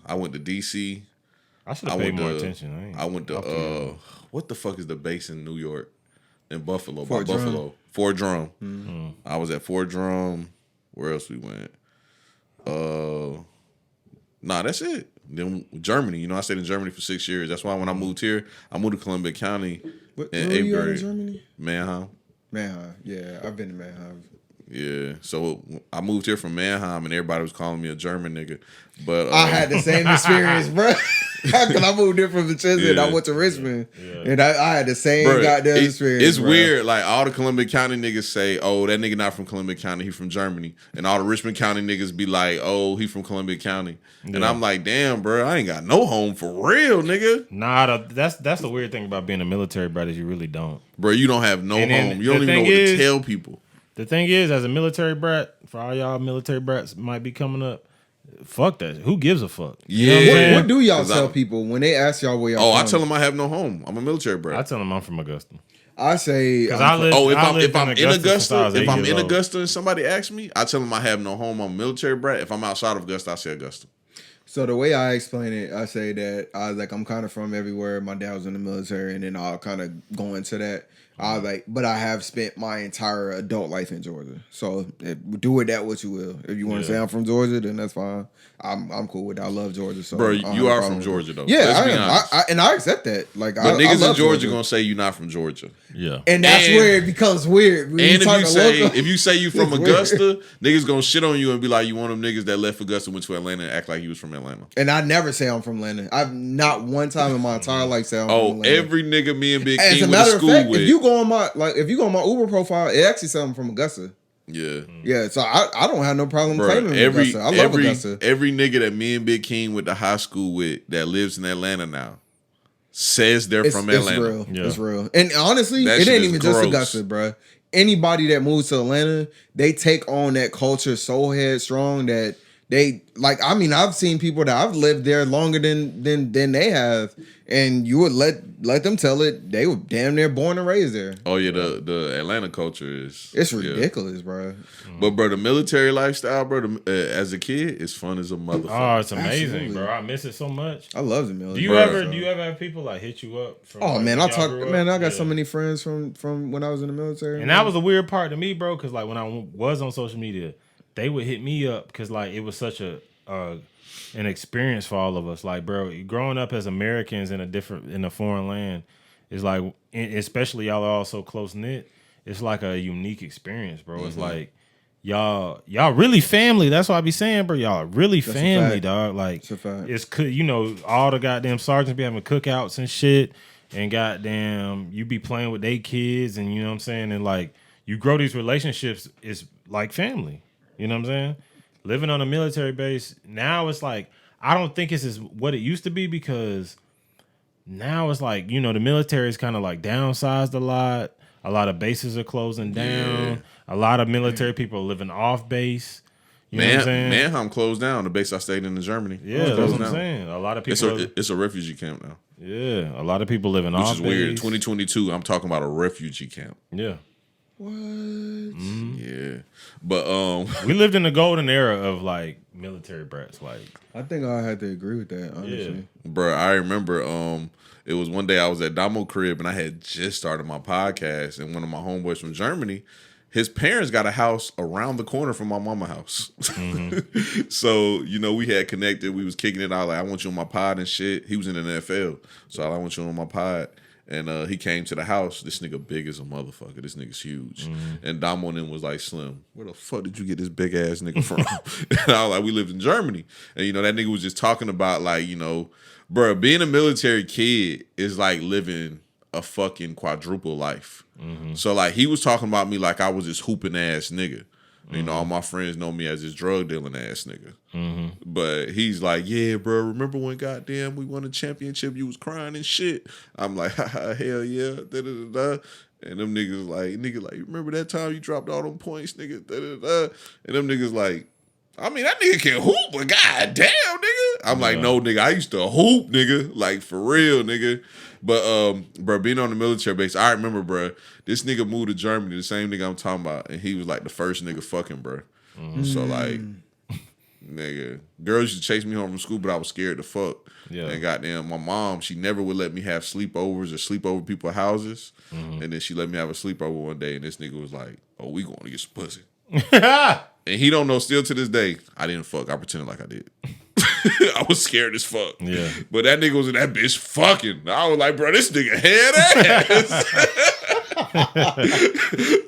[SPEAKER 3] I went to DC.
[SPEAKER 4] I should
[SPEAKER 3] I
[SPEAKER 4] have paid
[SPEAKER 3] went
[SPEAKER 4] more
[SPEAKER 3] to
[SPEAKER 4] attention.
[SPEAKER 3] I went
[SPEAKER 4] I'll figure it
[SPEAKER 3] to what the fuck is the base in New York? In Buffalo,
[SPEAKER 2] Fort
[SPEAKER 3] by
[SPEAKER 2] Drum.
[SPEAKER 3] Buffalo. Fort Drum. I was at Fort Drum. Where else we went? Nah, that's it. Then Germany. You know, I stayed in Germany for 6 years. That's why when I moved here, I moved to Columbia County
[SPEAKER 2] Where
[SPEAKER 3] in
[SPEAKER 2] were
[SPEAKER 3] 8th
[SPEAKER 2] you at in
[SPEAKER 3] grade.
[SPEAKER 2] Germany?
[SPEAKER 3] Mannheim.
[SPEAKER 2] Mannheim. Yeah, I've been to Mannheim.
[SPEAKER 3] Yeah. So I moved here from Mannheim, and everybody was calling me a German nigga. But
[SPEAKER 2] I had the same experience, bro. Because I moved here from Vicenza and I
[SPEAKER 3] Yeah.
[SPEAKER 2] went to Richmond. And I had the same
[SPEAKER 3] Bruh,
[SPEAKER 2] goddamn experience.
[SPEAKER 3] It's
[SPEAKER 2] bro.
[SPEAKER 3] weird. Like all the Columbia County niggas say, "Oh, that nigga not from Columbia County. He from Germany." And all the Richmond County niggas be like, "Oh, he from Columbia County." And I'm like, "Damn, bro, I ain't got no home for real, nigga."
[SPEAKER 4] Nah, that's the weird thing about being a military brat is you really don't.
[SPEAKER 3] Bro, you don't have no
[SPEAKER 4] And then
[SPEAKER 3] home. You don't
[SPEAKER 4] the
[SPEAKER 3] even know
[SPEAKER 4] thing
[SPEAKER 3] what
[SPEAKER 4] is-
[SPEAKER 3] to tell people.
[SPEAKER 4] The thing is, as a military brat, for all y'all military brats might be coming up, fuck that. Who gives a fuck?
[SPEAKER 3] Yeah.
[SPEAKER 4] know what I'm saying?
[SPEAKER 2] What do y'all
[SPEAKER 3] 'Cause
[SPEAKER 2] tell
[SPEAKER 3] I'm-
[SPEAKER 2] people when they ask y'all where y'all
[SPEAKER 3] Oh,
[SPEAKER 2] from?
[SPEAKER 3] I tell them I have no home. I'm a military
[SPEAKER 4] I
[SPEAKER 3] brat.
[SPEAKER 4] tell them I'm from Augusta.
[SPEAKER 2] I say,
[SPEAKER 4] Because I live.
[SPEAKER 3] Oh, if
[SPEAKER 4] I
[SPEAKER 3] I'm
[SPEAKER 4] lived
[SPEAKER 3] in
[SPEAKER 4] since I
[SPEAKER 3] Augusta,
[SPEAKER 4] was 8
[SPEAKER 3] if I'm
[SPEAKER 4] years
[SPEAKER 3] in
[SPEAKER 4] old.
[SPEAKER 3] Augusta and somebody asks me, I tell them I have no home. I'm a military brat. If I'm outside of Augusta, I say Augusta.
[SPEAKER 2] So the way I explain it, I say that I'm kind of from everywhere. My dad was in the military, and then I'll kind of go into that. But I have spent my entire adult life in Georgia. So do with that what you will. If you want to say I'm from Georgia, then that's fine. I'm cool with that. I love Georgia. So
[SPEAKER 3] Bro,
[SPEAKER 2] I don't have
[SPEAKER 3] you
[SPEAKER 2] a
[SPEAKER 3] are
[SPEAKER 2] problem
[SPEAKER 3] from
[SPEAKER 2] with
[SPEAKER 3] Georgia
[SPEAKER 2] it.
[SPEAKER 3] though.
[SPEAKER 2] Yeah,
[SPEAKER 3] Let's
[SPEAKER 2] I
[SPEAKER 3] be
[SPEAKER 2] am.
[SPEAKER 3] honest.
[SPEAKER 2] And I accept that. Like,
[SPEAKER 3] But
[SPEAKER 2] I
[SPEAKER 3] niggas
[SPEAKER 2] love
[SPEAKER 3] in Georgia gonna say you're not from Georgia.
[SPEAKER 4] Yeah.
[SPEAKER 2] and that's
[SPEAKER 3] And-
[SPEAKER 2] where it becomes weird. When
[SPEAKER 3] And
[SPEAKER 2] talk
[SPEAKER 3] if you say you from
[SPEAKER 2] it's
[SPEAKER 3] Augusta, niggas gonna shit on you and be like, you one of them niggas that left Augusta, went to Atlanta, and act like you was from Atlanta.
[SPEAKER 2] and I never say I'm from Atlanta. I've not one time in my entire life said I'm from
[SPEAKER 3] Oh,
[SPEAKER 2] Atlanta.
[SPEAKER 3] every nigga me and Big
[SPEAKER 2] As
[SPEAKER 3] King
[SPEAKER 2] a
[SPEAKER 3] went to
[SPEAKER 2] matter of
[SPEAKER 3] school
[SPEAKER 2] fact,
[SPEAKER 3] with.
[SPEAKER 2] if you go on my Uber profile, it actually says I'm from Augusta.
[SPEAKER 3] Yeah.
[SPEAKER 2] Yeah, so I don't have no problem
[SPEAKER 3] Bro,
[SPEAKER 2] claiming Augusta. I love Augusta.
[SPEAKER 3] every nigga that me and Big King went to high school with that lives in Atlanta now says they're from Atlanta.
[SPEAKER 2] It's real.
[SPEAKER 4] Yeah.
[SPEAKER 2] It's real. And honestly,
[SPEAKER 3] That
[SPEAKER 2] it
[SPEAKER 3] shit
[SPEAKER 2] ain't
[SPEAKER 3] is
[SPEAKER 2] even just
[SPEAKER 3] gross.
[SPEAKER 2] Augusta, bro. Anybody that moves to Atlanta, they take on that culture so headstrong that they like. I mean, I've seen people that I've lived there longer than they have, and you would let them tell it. They were damn near born and raised there.
[SPEAKER 3] Oh yeah, the Atlanta culture is
[SPEAKER 2] It's
[SPEAKER 3] yeah.
[SPEAKER 2] ridiculous, bro.
[SPEAKER 3] But bro, the military lifestyle, bro, as a kid, is fun as a motherfucker.
[SPEAKER 4] Oh, it's amazing,
[SPEAKER 2] Absolutely.
[SPEAKER 4] bro. I miss it so much.
[SPEAKER 2] I love the
[SPEAKER 4] Do
[SPEAKER 2] military.
[SPEAKER 4] you
[SPEAKER 3] Bruh.
[SPEAKER 4] ever have people like hit you up? From,
[SPEAKER 2] Oh
[SPEAKER 4] like,
[SPEAKER 2] man,
[SPEAKER 4] when
[SPEAKER 2] I
[SPEAKER 4] y'all grew up?
[SPEAKER 2] I got so
[SPEAKER 4] Yeah.
[SPEAKER 2] many friends from when I was in the military.
[SPEAKER 4] And that was a weird part to me, bro, because like when I was on social media, they would hit me up because like it was such an experience for all of us. Like, bro, growing up as Americans in a foreign land is like, especially y'all are all so close knit. It's like a unique experience, bro. It's like y'all really family. That's what I be saying, bro. Y'all are really
[SPEAKER 2] a
[SPEAKER 4] family,
[SPEAKER 2] fact.
[SPEAKER 4] dog. Like
[SPEAKER 2] It's a fact.
[SPEAKER 4] it's all the goddamn sergeants be having cookouts and shit, and goddamn you be playing with they kids, and you know what I'm saying, and like you grow these relationships. It's like family. You know what I'm saying? Living on a military base now, it's like I don't think it's as what it used to be because now it's like the military is kind of like downsized a lot. A lot of bases are closing down.
[SPEAKER 3] Yeah.
[SPEAKER 4] A lot of military people are living off base. You know what I'm saying?
[SPEAKER 3] Mannheim closed down. The base I stayed in Germany.
[SPEAKER 4] Yeah, that's
[SPEAKER 3] closed
[SPEAKER 4] what I'm
[SPEAKER 3] down.
[SPEAKER 4] saying. A lot of
[SPEAKER 3] It's
[SPEAKER 4] people.
[SPEAKER 3] it's a refugee camp now,
[SPEAKER 4] Yeah, a lot of people living
[SPEAKER 3] which
[SPEAKER 4] off
[SPEAKER 3] is weird.
[SPEAKER 4] base.
[SPEAKER 3] 2022, I'm talking about a refugee camp.
[SPEAKER 4] Yeah,
[SPEAKER 2] What?
[SPEAKER 3] Yeah, but
[SPEAKER 4] we lived in the golden era of like military brats. Like,
[SPEAKER 2] I think I had to agree with that. Honestly,
[SPEAKER 3] bro, I remember it was one day I was at Damo crib and I had just started my podcast, and one of my homeboys from Germany, his parents got a house around the corner from my mama house. So, you know, we had connected. We was kicking it out like, I want you on my pod and shit. He was in the NFL. So I want you on my pod. And he came to the house. This nigga big as a motherfucker. This nigga's huge. And Damo and them was like, Slim, where the fuck did you get this big ass nigga from? And I was like, we lived in Germany. And, you know, that nigga was just talking about like, you know, bro, being a military kid is like living a fucking quadruple life. So like he was talking about me like I was this hooping ass nigga. You know, all my friends know me as this drug dealing ass nigga. But he's like, yeah, bro, remember when goddamn we won a championship, you was crying and shit? I'm like, hell yeah, da-da-da-da. And them niggas like, remember that time you dropped all them points, nigga, da-da-da. And them niggas like, I mean, that nigga can hoop, but goddamn, nigga. I'm like, no, nigga, I used to hoop, nigga. Like, for real, nigga. But, bro, being on the military base, I remember, bro, this nigga moved to Germany, the same nigga I'm talking about, and he was like the first nigga fucking, bro. So, like, nigga, girls used to chase me home from school, but I was scared to fuck. Yeah. And goddamn, my mom, she never would let me have sleepovers or sleep over people's houses. And then she let me have a sleepover one day, and this nigga was like, oh, we going to get some pussy. And he don't know still to this day. I didn't fuck. I pretended like I did. I was scared as fuck. Yeah. But that nigga was in that bitch fucking. I was like, bro, this nigga head ass.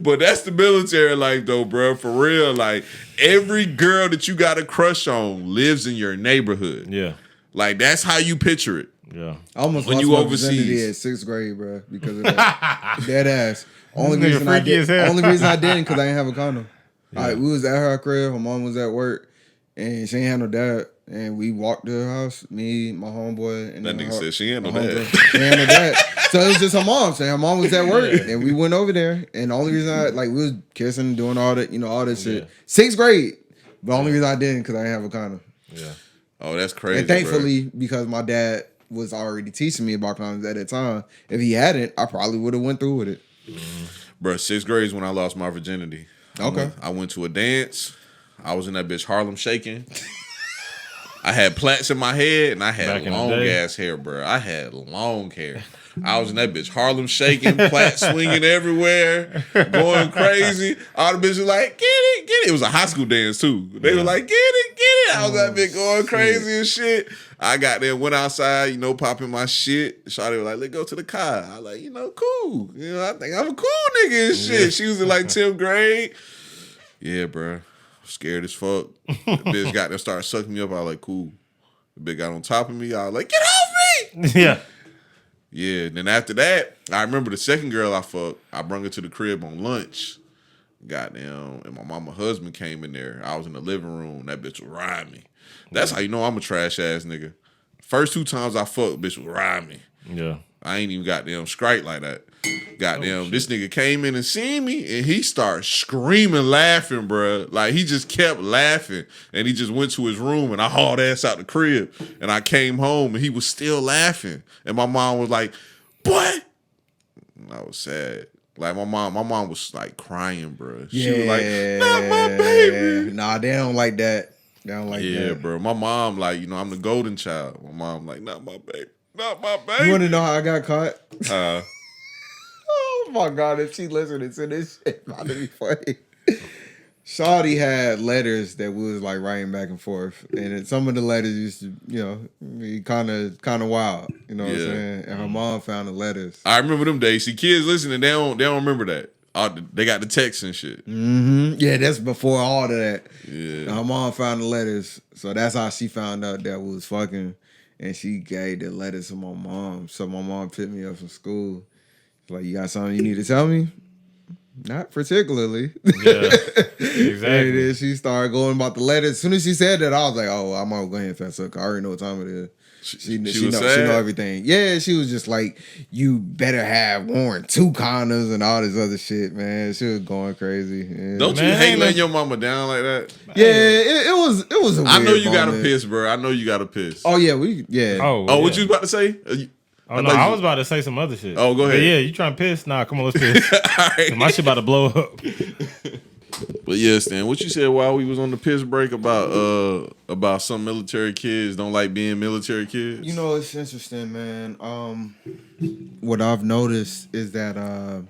[SPEAKER 3] But that's the military life though, bro. For real. Like every girl that you got a crush on lives in your neighborhood. Yeah. Like that's how you picture it.
[SPEAKER 2] Yeah. I almost when lost you my overseas at 6th grade, bro, because of that. Dead ass. Only reason I didn't because I didn't have a condom. Yeah. All right, we was at her crib. Her mom was at work, and she ain't had no dad. And we walked to her house, me, my homeboy, and
[SPEAKER 3] that nigga said she ain't no dad.
[SPEAKER 2] She ain't no dad. So it was just her mom. So her mom was at work, and we went over there. And the only reason we was kissing, doing all that, you know, all this shit. 6th grade. The only reason I didn't because I didn't have a condom.
[SPEAKER 3] Yeah. Oh, that's crazy.
[SPEAKER 2] And thankfully, because my dad was already teaching me about condoms at that time, if he hadn't, I probably would have went through with it.
[SPEAKER 3] Bro, 6th grade is when I lost my virginity.
[SPEAKER 2] Okay.
[SPEAKER 3] I went to a dance. I was in that bitch Harlem shaking. I had plaits in my head and I had long ass hair, bro. I had long hair. I was in that bitch Harlem shaking, plaits swinging everywhere, going crazy. All the bitches like, get it, get it. It was a high school dance too. They were like, get it, get it. I was that bitch going crazy and shit. I got there, went outside, you know, popping my shit. Shawty was like, let's go to the car. I was like, you know, cool. You know, I think I'm a cool nigga and shit. She was in like 10th grade. Yeah, bro. Scared as fuck. The bitch got there, started sucking me up. I was like, cool. The bitch got on top of me. I was like, get off me! Yeah. Yeah. Then after that, I remember the second girl I fucked. I brung her to the crib on lunch. Goddamn. And my mama husband came in there. I was in the living room. That bitch was riding me. That's how you know I'm a trash ass nigga. First 2 times I fucked, bitch was riding me. Yeah. I ain't even goddamn straight like that. Goddamn, this nigga came in and seen me, and he started screaming, laughing, bro. Like, he just kept laughing, and he just went to his room, and I hauled ass out the crib, and I came home, and he was still laughing. And my mom was like, boy! And I was sad. Like, my mom was, like, crying, bro. She was like, not my baby!
[SPEAKER 2] Nah, they don't like that. They don't like that.
[SPEAKER 3] Yeah, bro. My mom, like, you know, I'm the golden child. My mom, like, not my baby. Not my baby.
[SPEAKER 2] You want to know how I got caught? Oh my God, if she listening to this shit, about to be funny. Shawty had letters that we was like writing back and forth. And some of the letters used to, you know, be kind of wild. You know what I'm saying? And her mom found the letters.
[SPEAKER 3] I remember them days. See, kids listening, they don't remember that. They got the text and shit.
[SPEAKER 2] Mm-hmm. Yeah, that's before all of that. Yeah. And her mom found the letters. So that's how she found out that we was fucking. And she gave the letters to my mom. So my mom picked me up from school. Like, you got something you need to tell me? Not particularly. Yeah, exactly. And then she started going about the letters. As soon as she said that, I was like, oh, I'm gonna go ahead and fess up. I already know what time it is. She know everything. Yeah, she was just like, you better have worn 2 condoms and all this other shit, man. She was going crazy. Yeah.
[SPEAKER 3] Don't you hate letting your mama down like that?
[SPEAKER 2] Yeah, it was a weird
[SPEAKER 3] I know you
[SPEAKER 2] moment.
[SPEAKER 3] gotta piss, bro. I know you gotta piss.
[SPEAKER 2] Oh yeah, yeah.
[SPEAKER 3] Oh, what you was about to say?
[SPEAKER 4] Oh, no, I was about to say some other shit.
[SPEAKER 3] Oh, go ahead.
[SPEAKER 4] But yeah, you trying to piss? Nah, come on, let's piss. Right. My shit about to blow up.
[SPEAKER 3] But yeah, Stan, what you said while we was on the piss break about some military kids don't like being military kids?
[SPEAKER 2] You know, it's interesting, man. What I've noticed is that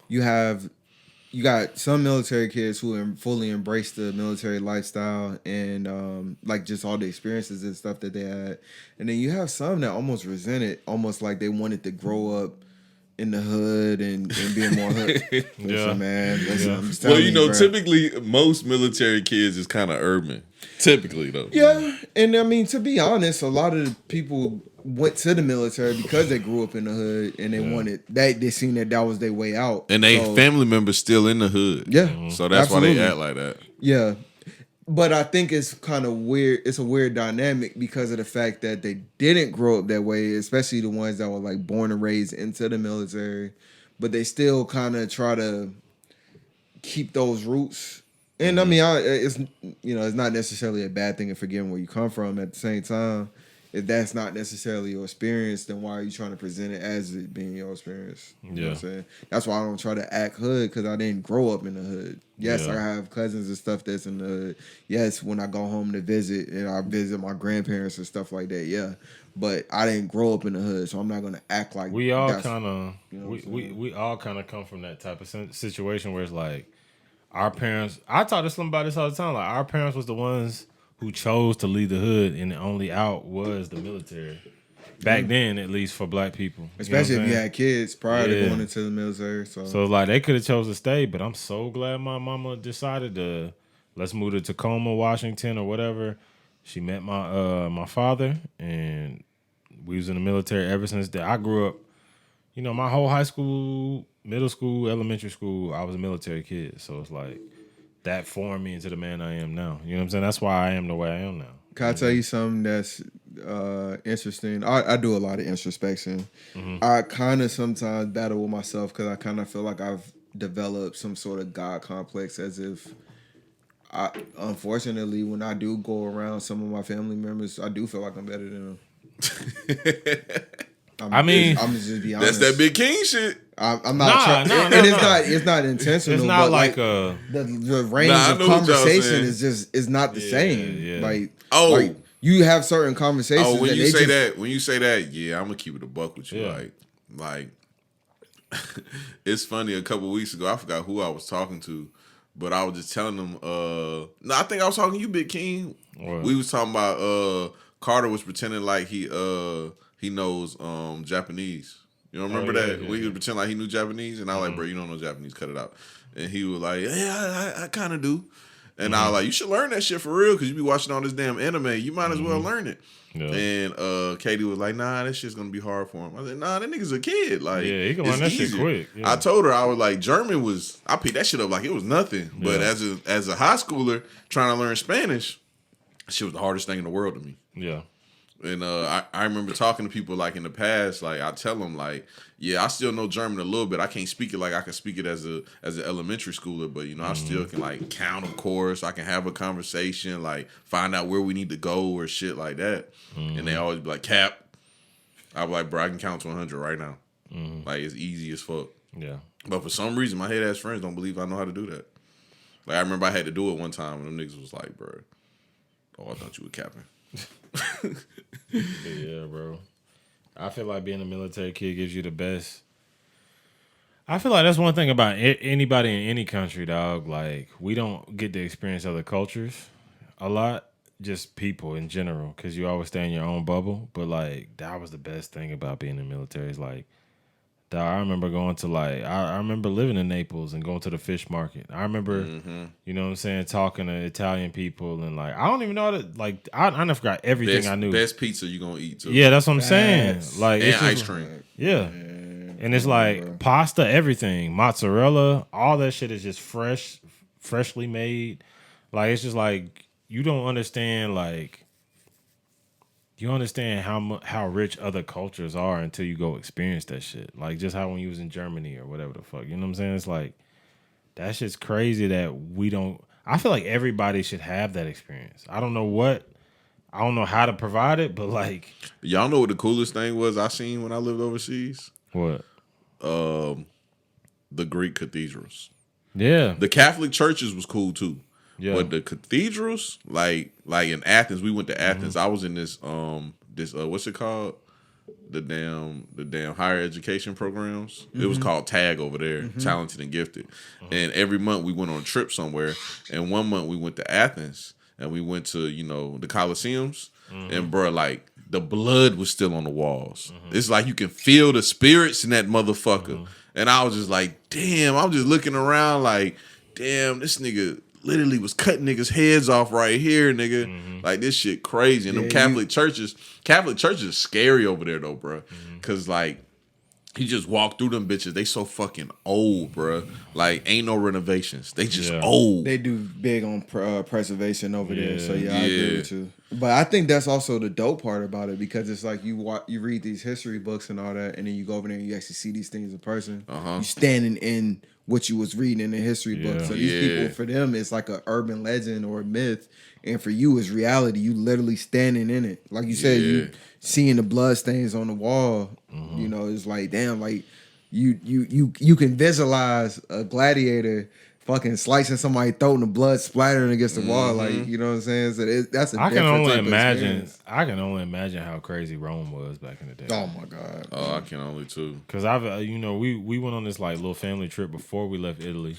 [SPEAKER 2] you got some military kids who fully embrace the military lifestyle and like just all the experiences and stuff that they had, and then you have some that almost resent it, almost like they wanted to grow up in the hood and being more hood. Listen, man. Listen, I'm just telling
[SPEAKER 3] you, typically most military kids is kind of urban. Typically, though.
[SPEAKER 2] Yeah, and I mean, to be honest, a lot of the people went to the military because they grew up in the hood and they wanted that. They seen that was their way out,
[SPEAKER 3] and they family members still in the hood.
[SPEAKER 2] Yeah,
[SPEAKER 3] so that's why they act like that.
[SPEAKER 2] Yeah. But I think it's kind of weird. It's a weird dynamic because of the fact that they didn't grow up that way, especially the ones that were like born and raised into the military, but they still kind of try to keep those roots. And I mean, it's not necessarily a bad thing in forgetting where you come from. At the same time, if that's not necessarily your experience, then why are you trying to present it as it being your experience? You know what I'm saying? That's why I don't try to act hood, because I didn't grow up in the hood. Yes, I have cousins and stuff that's in the hood. Yes, when I go home to visit and I visit my grandparents and stuff like that, yeah. But I didn't grow up in the hood, so I'm not gonna act like
[SPEAKER 4] we all kind of we all kind of come from that type of situation where it's like our parents. I talk to Slim about this all the time. Like our parents was the ones who chose to leave the hood, and the only out was the military. Back then, at least for black people.
[SPEAKER 2] Especially if you had kids prior to going into the military. So
[SPEAKER 4] like, they could have chose to stay, but I'm so glad my mama decided to, let's move to Tacoma, Washington, or whatever. She met my father, and we was in the military ever since then. I grew up, my whole high school, middle school, elementary school, I was a military kid. So it's like, that formed me into the man I am now. You know what I'm saying? That's why I am the way I am now.
[SPEAKER 2] Can I tell you something that's interesting? I do a lot of introspection. Mm-hmm. I kind of sometimes battle with myself because I kind of feel like I've developed some sort of God complex, as if unfortunately, when I do go around some of my family members, I do feel like I'm better than them. I'm just be honest.
[SPEAKER 3] That's that Big King shit.
[SPEAKER 2] I'm not trying, it's not intentional.
[SPEAKER 4] It's not
[SPEAKER 2] but
[SPEAKER 4] like
[SPEAKER 2] the range of conversation is not the same. Yeah. Like you have certain conversations.
[SPEAKER 3] Oh, when you say that, yeah, I'm gonna keep it a buck with you. Yeah. Like it's funny. A couple weeks ago, I forgot who I was talking to, but I was just telling them. No, I think I was talking to you, Big King. What? We was talking about Carter was pretending like he knows Japanese. You don't remember that? When he was pretending like he knew Japanese, and I was like, bro, you don't know Japanese, cut it out. And he was like, yeah, I kind of do. And I was like, you should learn that shit for real, because you be watching all this damn anime. You might as well learn it. Yeah. And Katie was like, nah, that shit's gonna be hard for him. I said, nah, that nigga's a kid. Like,
[SPEAKER 4] yeah, he can learn that shit quick. Yeah.
[SPEAKER 3] I told her, I was like, German was, I picked that shit up like it was nothing. But as a high schooler trying to learn Spanish, shit was the hardest thing in the world to me.
[SPEAKER 4] Yeah.
[SPEAKER 3] And I remember talking to people like in the past, like I tell them like, yeah, I still know German a little bit. I can't speak it like I can speak it as an elementary schooler, but I still can like count, of course. I can have a conversation, like find out where we need to go or shit like that. And they always be like, Cap. I be like, bro, I can count to 100 right now. Like it's easy as fuck.
[SPEAKER 4] Yeah.
[SPEAKER 3] But for some reason, my head ass friends don't believe I know how to do that. Like I remember I had to do it one time when them niggas was like, bro, I thought you were capping.
[SPEAKER 4] Yeah, bro. I feel like being a military kid gives you the best. I feel like that's one thing about anybody in any country, dog. Like, we don't get to experience other cultures a lot, just people in general, because you always stay in your own bubble. But, like, that was the best thing about being in the military. Is like, dog, I remember going to, like, I remember living in Naples and going to the fish market. I remember, you know what I'm saying, talking to Italian people and, like, I don't even know that, like, I never forgot everything I knew.
[SPEAKER 3] Best pizza you going to eat, too.
[SPEAKER 4] Yeah, that's what I'm saying. Like,
[SPEAKER 3] and ice cream.
[SPEAKER 4] Yeah. And it's like pasta, everything, mozzarella, all that shit is just freshly made. Like, it's just like, you don't understand, like, you understand how rich other cultures are until you go experience that shit. Like, just how when you was in Germany or whatever the fuck. You know what I'm saying? It's like, that shit's crazy that we don't. I feel like everybody should have that experience. I don't know what I don't know how to provide it, but like,
[SPEAKER 3] y'all know what the coolest thing was I seen when I lived overseas?
[SPEAKER 4] what?
[SPEAKER 3] The Greek cathedrals.
[SPEAKER 4] Yeah,
[SPEAKER 3] The Catholic churches was cool too.
[SPEAKER 4] yeah.
[SPEAKER 3] But the cathedrals, like in Athens, we went to Athens. I was in this what's it called? The damn higher education programs. It was called TAG over there, Talented and Gifted. And every month we went on a trip somewhere. And one month we went to Athens and we went to, the Colosseums. And bro, like the blood was still on the walls. It's like you can feel the spirits in that motherfucker. And I was just like, damn, I'm just looking around like, damn, this nigga literally was cutting niggas' heads off right here, nigga. Like this shit crazy. And them Catholic churches are scary over there though, bro. Cause like you just walk through them bitches. They so fucking old, bro. Like ain't no renovations. They just old.
[SPEAKER 2] They do big on preservation over there. So yeah, I agree with you. But I think that's also the dope part about it because it's like you read these history books and all that, and then you go over there and you actually see these things in person. You standing in what you was reading in the history book. So these people, for them, it's like an urban legend or a myth, and for you, it's reality. You literally standing in it, like you said. You seeing the blood stains on the wall. It's like damn, like you can visualize a gladiator fucking slicing somebody's throat and the blood splattering against the wall, like you know what I'm saying. So that's a
[SPEAKER 4] I can only imagine.
[SPEAKER 2] Experience.
[SPEAKER 4] I can only imagine how crazy Rome was back in the day.
[SPEAKER 2] Oh my god.
[SPEAKER 3] Oh, I can only too.
[SPEAKER 4] Cause I've we went on this like little family trip before we left Italy.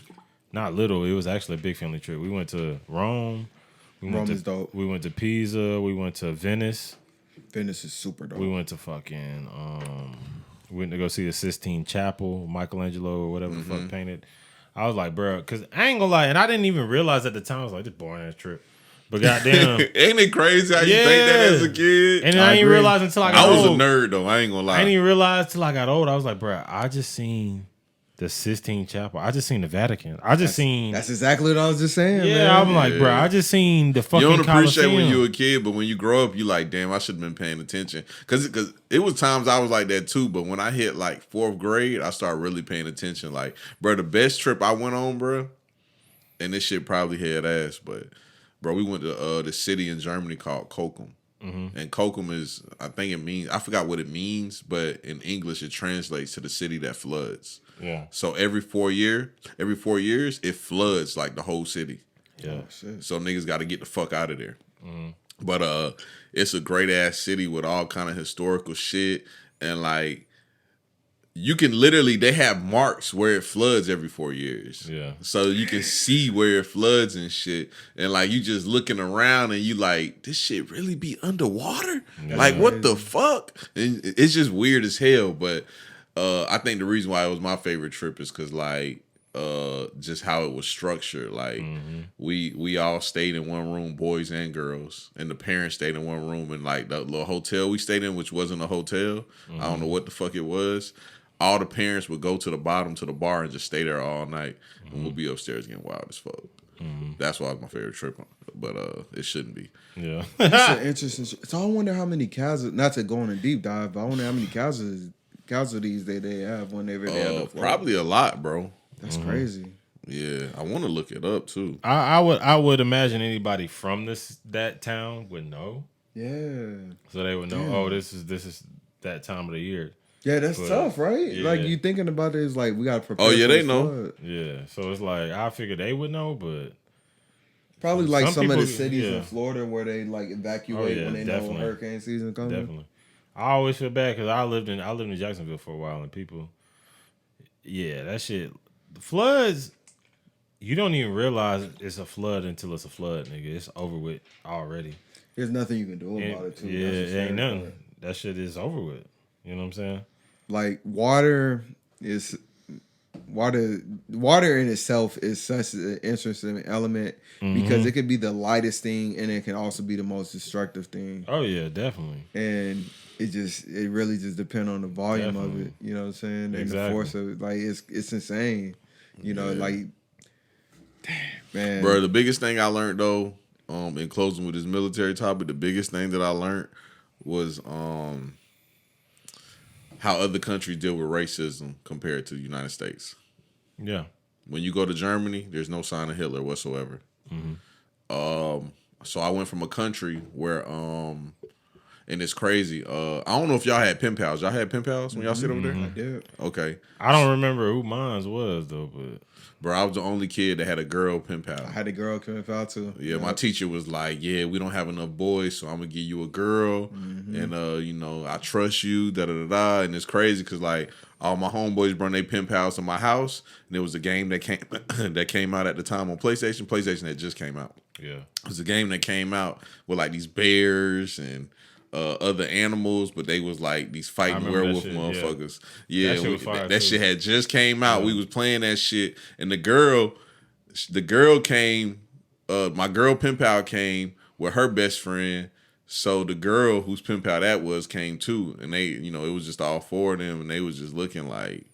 [SPEAKER 4] Not little, it was actually a big family trip. We went to Rome.
[SPEAKER 2] Rome is dope.
[SPEAKER 4] We went to Pisa. We went to Venice.
[SPEAKER 2] Venice is super dope.
[SPEAKER 4] We went to fucking we went to go see the Sistine Chapel, Michelangelo or whatever the fuck painted. I was like, bro, because I ain't gonna lie, and I didn't even realize at the time. I was like, this boring ass trip. But goddamn,
[SPEAKER 3] ain't it crazy how you think that as a kid?
[SPEAKER 4] And I didn't realize until I got old.
[SPEAKER 3] I was a nerd though. I ain't gonna lie.
[SPEAKER 4] I didn't even realize till I got old. I was like, bro, I just seen the Sistine Chapel. I just seen the Vatican.
[SPEAKER 2] That's exactly what I was just saying.
[SPEAKER 4] Yeah,
[SPEAKER 2] man.
[SPEAKER 4] I'm like, bro, I just seen the fucking.
[SPEAKER 3] You don't appreciate
[SPEAKER 4] Colosseum.
[SPEAKER 3] when you a kid, but when you grow up, you like, damn, I should have been paying attention. Because it was times I was like that too. But when I hit like 4th grade, I started really paying attention. Like, bro, the best trip I went on, bro, and this shit probably had ass, but bro, we went to the city in Germany called Kokum. And Kokum is, I think it means, I forgot what it means, but in English it translates to the city that floods.
[SPEAKER 4] Yeah.
[SPEAKER 3] So every 4 years, it floods like the whole city.
[SPEAKER 4] Yeah.
[SPEAKER 3] So niggas got to get the fuck out of there. But it's a great ass city with all kind of historical shit, and like you can literally, they have marks where it floods every 4 years. Yeah. So you can see where it floods and shit. And like you just looking around and you like, this shit really be underwater? Yeah. Like what the fuck? And it's just weird as hell. But I think the reason why it was my favorite trip is because like just how it was structured. Like we all stayed in one room, boys and girls, and the parents stayed in one room. And like the little hotel we stayed in, which wasn't a hotel, I don't know what the fuck it was. All the parents would go to the bottom to the bar and just stay there all night, and we'll be upstairs getting wild as fuck. That's why it's my favorite trip, but it shouldn't be.
[SPEAKER 2] Yeah, it's an interesting. So I wonder how many casualties. Not to go on a deep dive, but I wonder how many casualties they have whenever they have the flood.
[SPEAKER 3] Probably a lot, bro.
[SPEAKER 2] That's crazy.
[SPEAKER 3] Yeah, I want to look it up too.
[SPEAKER 4] I would imagine anybody from that town would know.
[SPEAKER 2] Yeah,
[SPEAKER 4] so they would know. Damn. Oh, this is that time of the year.
[SPEAKER 2] Yeah, that's tough, right? Yeah. Like you thinking about it is like we gotta prepare.
[SPEAKER 3] Oh yeah, they
[SPEAKER 2] know.
[SPEAKER 3] Flood.
[SPEAKER 4] Yeah, so it's like I figured they would know, but
[SPEAKER 2] probably like some of the cities in Florida where they like evacuate when they know hurricane season coming.
[SPEAKER 4] Definitely, I always feel bad because I lived in Jacksonville for a while, and people, that shit, the floods. You don't even realize it's a flood until it's a flood, nigga. It's over with already.
[SPEAKER 2] There's nothing you can do about it too.
[SPEAKER 4] Yeah, it ain't nothing. That shit is over with. You know what I'm saying?
[SPEAKER 2] Like water in itself is such an interesting element because it could be the lightest thing and it can also be the most destructive thing.
[SPEAKER 4] Oh yeah, definitely. And
[SPEAKER 2] it really just depends on the volume of it. You know what I'm saying? And the force of it. Like it's insane. You know, like damn, man.
[SPEAKER 3] Bro, the biggest thing I learned though, in closing with this military topic, the biggest thing that I learned was how other countries deal with racism compared to the United States. Yeah. When you go to Germany, there's no sign of Hitler whatsoever. So I went from a country where and it's crazy. I don't know if y'all had pen pals. Y'all had pen pals when y'all sit over there?
[SPEAKER 2] I did.
[SPEAKER 3] Okay.
[SPEAKER 4] I don't remember who mine was though, but
[SPEAKER 3] Bro, I was the only kid that had a girl pen pal.
[SPEAKER 2] I had a girl pen pal too.
[SPEAKER 3] Yeah, my teacher was like, "Yeah, we don't have enough boys, so I'm gonna give you a girl, and you know, I trust you." Da da da da. And it's crazy because like all my homeboys bring their pen pals to my house, and there was a game that came that came out at the time on PlayStation. PlayStation that just came out.
[SPEAKER 4] yeah.
[SPEAKER 3] It was a game that came out with like these bears and other animals, but they was like these fighting werewolf motherfuckers. Yeah,
[SPEAKER 4] that shit was fire,
[SPEAKER 3] that shit had just came out. Yeah. We was playing that shit, and the girl came. My girl pen pal came with her best friend. So the girl whose pen pal that was came too, and they, you know, it was just all four of them, and they was just looking like,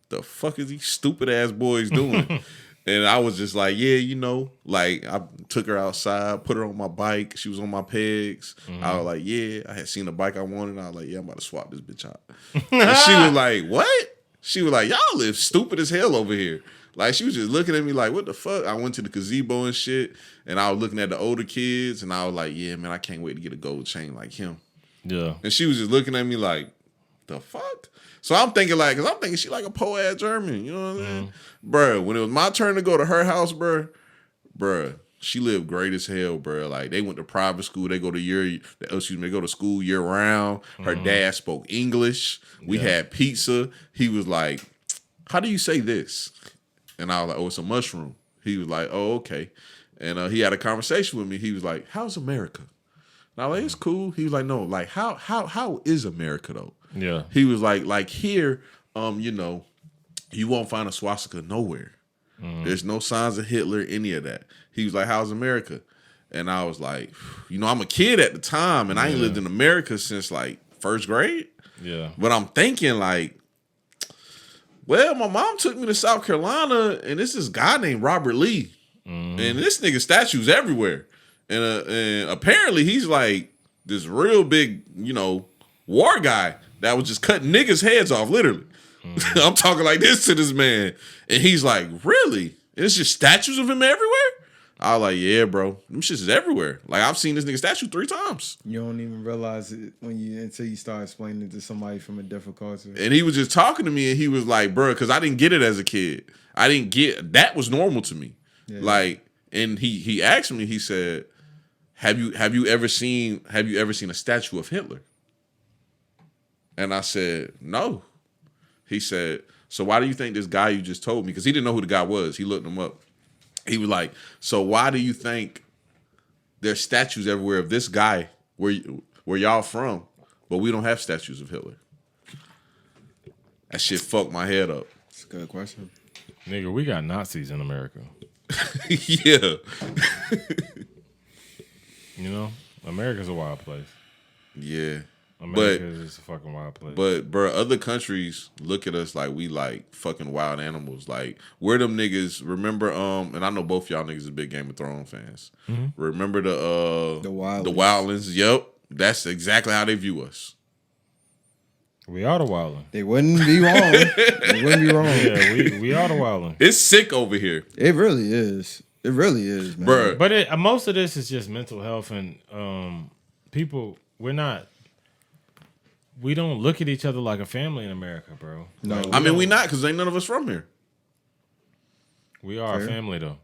[SPEAKER 3] the fuck is these stupid ass boys doing? And I was just like, yeah, you know, like I took her outside, put her on my bike. She was on my pegs. I was like, yeah, I had seen a bike I wanted. I was like, yeah, I'm about to swap this bitch out. And she was like, what? She was like, y'all live stupid as hell over here. Like, she was just looking at me like, what the fuck? I went to the gazebo and shit, and I was looking at the older kids, and I was like, yeah, man, I can't wait to get a gold chain like him.
[SPEAKER 4] Yeah.
[SPEAKER 3] And she was just looking at me like, the fuck? So I'm thinking like, because I'm thinking she like a poor-ass German, you know what I'm saying? Bruh, when it was my turn to go to her house, bruh, she lived great as hell, bruh. Like, they went to private school. They go to school year round. Her dad spoke English. We had pizza. He was like, how do you say this? And I was like, oh, it's a mushroom. He was like, oh, okay. And he had a conversation with me. He was like, how's America? And I was like, it's cool. He was like, no, like, how is America, though?
[SPEAKER 4] Yeah.
[SPEAKER 3] He was like here, you know, you won't find a swastika nowhere. There's no signs of Hitler, any of that. He was like, how's America? And I was like, you know, I'm a kid at the time, and I ain't lived in America since like first grade.
[SPEAKER 4] Yeah.
[SPEAKER 3] But I'm thinking like, well, my mom took me to South Carolina, and this is guy named Robert Lee. And this nigga statues everywhere. And apparently he's like this real big, you know, war guy that was just cutting niggas' heads off, literally. I'm talking like this to this man. And he's like, really? And it's just statues of him everywhere? I was like, yeah, bro. Them shits is everywhere. Like, I've seen this nigga statue 3 times.
[SPEAKER 2] You don't even realize it until you start explaining it to somebody from a different culture.
[SPEAKER 3] And he was just talking to me, and he was like, bro, because I didn't get it as a kid. I didn't get, that was normal to me. Yeah. Like, and he asked me, he said, have you ever seen a statue of Hitler? And I said, no. He said, so why do you think this guy you just told me, because he didn't know who the guy was. He looked him up. He was like, so why do you think there's statues everywhere of this guy where y'all from, but we don't have statues of Hitler? That shit fucked my head up.
[SPEAKER 2] That's a good question.
[SPEAKER 4] Nigga, we got Nazis in America.
[SPEAKER 3] Yeah.
[SPEAKER 4] You know? America's a wild place.
[SPEAKER 3] Yeah.
[SPEAKER 4] America is just a fucking wild place.
[SPEAKER 3] But, bro, other countries look at us like we like fucking wild animals. Like, we're them niggas. Remember, and I know both y'all niggas are big Game of Thrones fans. Remember the Wildlings? Yep. That's exactly how they view us.
[SPEAKER 4] We are the wildling.
[SPEAKER 2] They wouldn't be wrong. They wouldn't be wrong.
[SPEAKER 4] Yeah, we are the wildling.
[SPEAKER 3] It's sick over here.
[SPEAKER 2] It really is. It really is, man.
[SPEAKER 3] Bruh.
[SPEAKER 4] But most of this is just mental health, and people, we don't look at each other like a family in America, bro.
[SPEAKER 2] No,
[SPEAKER 4] like,
[SPEAKER 3] I mean, we not, because ain't none of us from here.
[SPEAKER 4] We are a family, though.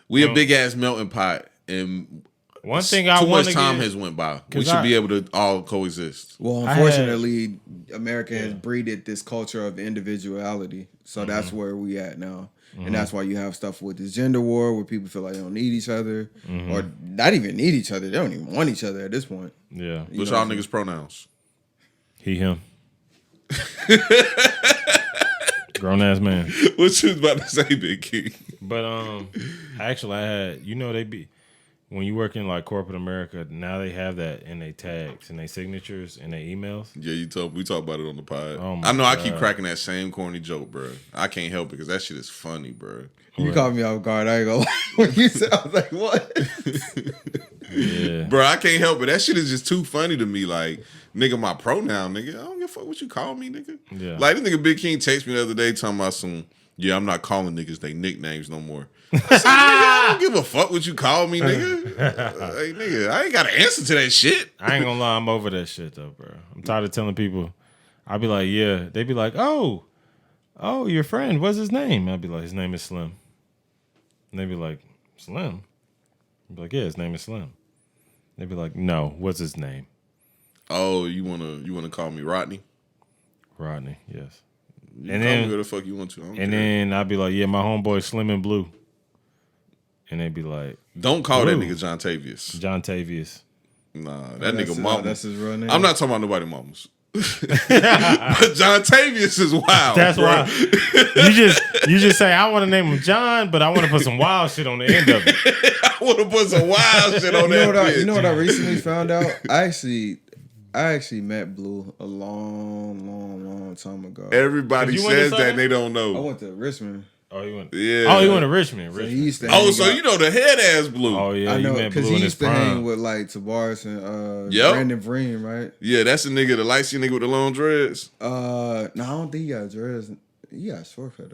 [SPEAKER 3] We a big ass melting pot, and
[SPEAKER 4] one thing I want
[SPEAKER 3] too much time has went by. We should be able to all coexist.
[SPEAKER 2] Well, unfortunately, America has breeded this culture of individuality, so that's where we at now. And that's why you have stuff with this gender war where people feel like they don't need each other or not even need each other. They don't even want each other at this point.
[SPEAKER 4] Yeah.
[SPEAKER 3] What's y'all niggas' pronouns?
[SPEAKER 4] He, him. Grown ass man.
[SPEAKER 3] What you was about to say, Big King?
[SPEAKER 4] But actually I had, when you work in like corporate America, now they have that in their tags and their signatures and their emails.
[SPEAKER 3] Yeah, we talk about it on the pod.
[SPEAKER 4] Oh
[SPEAKER 3] I know.
[SPEAKER 4] God.
[SPEAKER 3] I keep cracking that same corny joke, bro. I can't help it because that shit is funny, bro.
[SPEAKER 2] You caught me off guard. I ain't gonna lie. When you said, I was like, what?
[SPEAKER 4] Yeah.
[SPEAKER 3] Bro, I can't help it. That shit is just too funny to me. Like, nigga, my pronoun, nigga. I don't give a fuck what you call me, nigga.
[SPEAKER 4] Yeah.
[SPEAKER 3] Like, this nigga Big King texted me the other day talking about some, Yeah, I'm not calling niggas they nicknames no more. I said, nigga, I don't give a fuck what you call me, nigga. Hey, nigga, I ain't got to answer to that shit.
[SPEAKER 4] I ain't gonna lie, I'm over that shit though, bro. I'm tired of telling people. I'll be like, yeah. They be like, oh, your friend, what's his name? I'll be like, his name is Slim. And they be like, Slim? I'll be like, yeah, his name is Slim. They be like, no, what's his name?
[SPEAKER 3] Oh, you wanna call me Rodney?
[SPEAKER 4] Rodney, yes.
[SPEAKER 3] You
[SPEAKER 4] and
[SPEAKER 3] call
[SPEAKER 4] then
[SPEAKER 3] me who the fuck you want to.
[SPEAKER 4] And then I'd be like, yeah, my homeboy Slim and Blue. And they'd be like,
[SPEAKER 3] don't call
[SPEAKER 4] Blue.
[SPEAKER 3] that nigga John Tavius.
[SPEAKER 4] John Tavius.
[SPEAKER 3] Nah, that nigga mama.
[SPEAKER 2] That's his real name.
[SPEAKER 3] I'm not talking about nobody mamas. But John Tavius is wild.
[SPEAKER 4] That's
[SPEAKER 3] bro.
[SPEAKER 4] why you just say I want to name him John, but I want to put some wild shit on the end of it.
[SPEAKER 3] I want to put some wild shit on that bitch.
[SPEAKER 2] You know what I recently found out? I actually met Blue a long time ago.
[SPEAKER 3] Everybody says that and they don't know.
[SPEAKER 2] I went to Richmond.
[SPEAKER 4] Oh, you went?
[SPEAKER 3] Yeah.
[SPEAKER 4] Oh, you went to Richmond.
[SPEAKER 2] So he used to
[SPEAKER 3] you know the head ass Blue.
[SPEAKER 4] Oh yeah,
[SPEAKER 2] I know
[SPEAKER 4] because
[SPEAKER 2] he used to hang with like Tavares and Brandon Vreem, right?
[SPEAKER 3] Yeah, that's the nigga, the light skinned nigga with the long dreads.
[SPEAKER 2] No, I don't think he got dreads. He got short cut.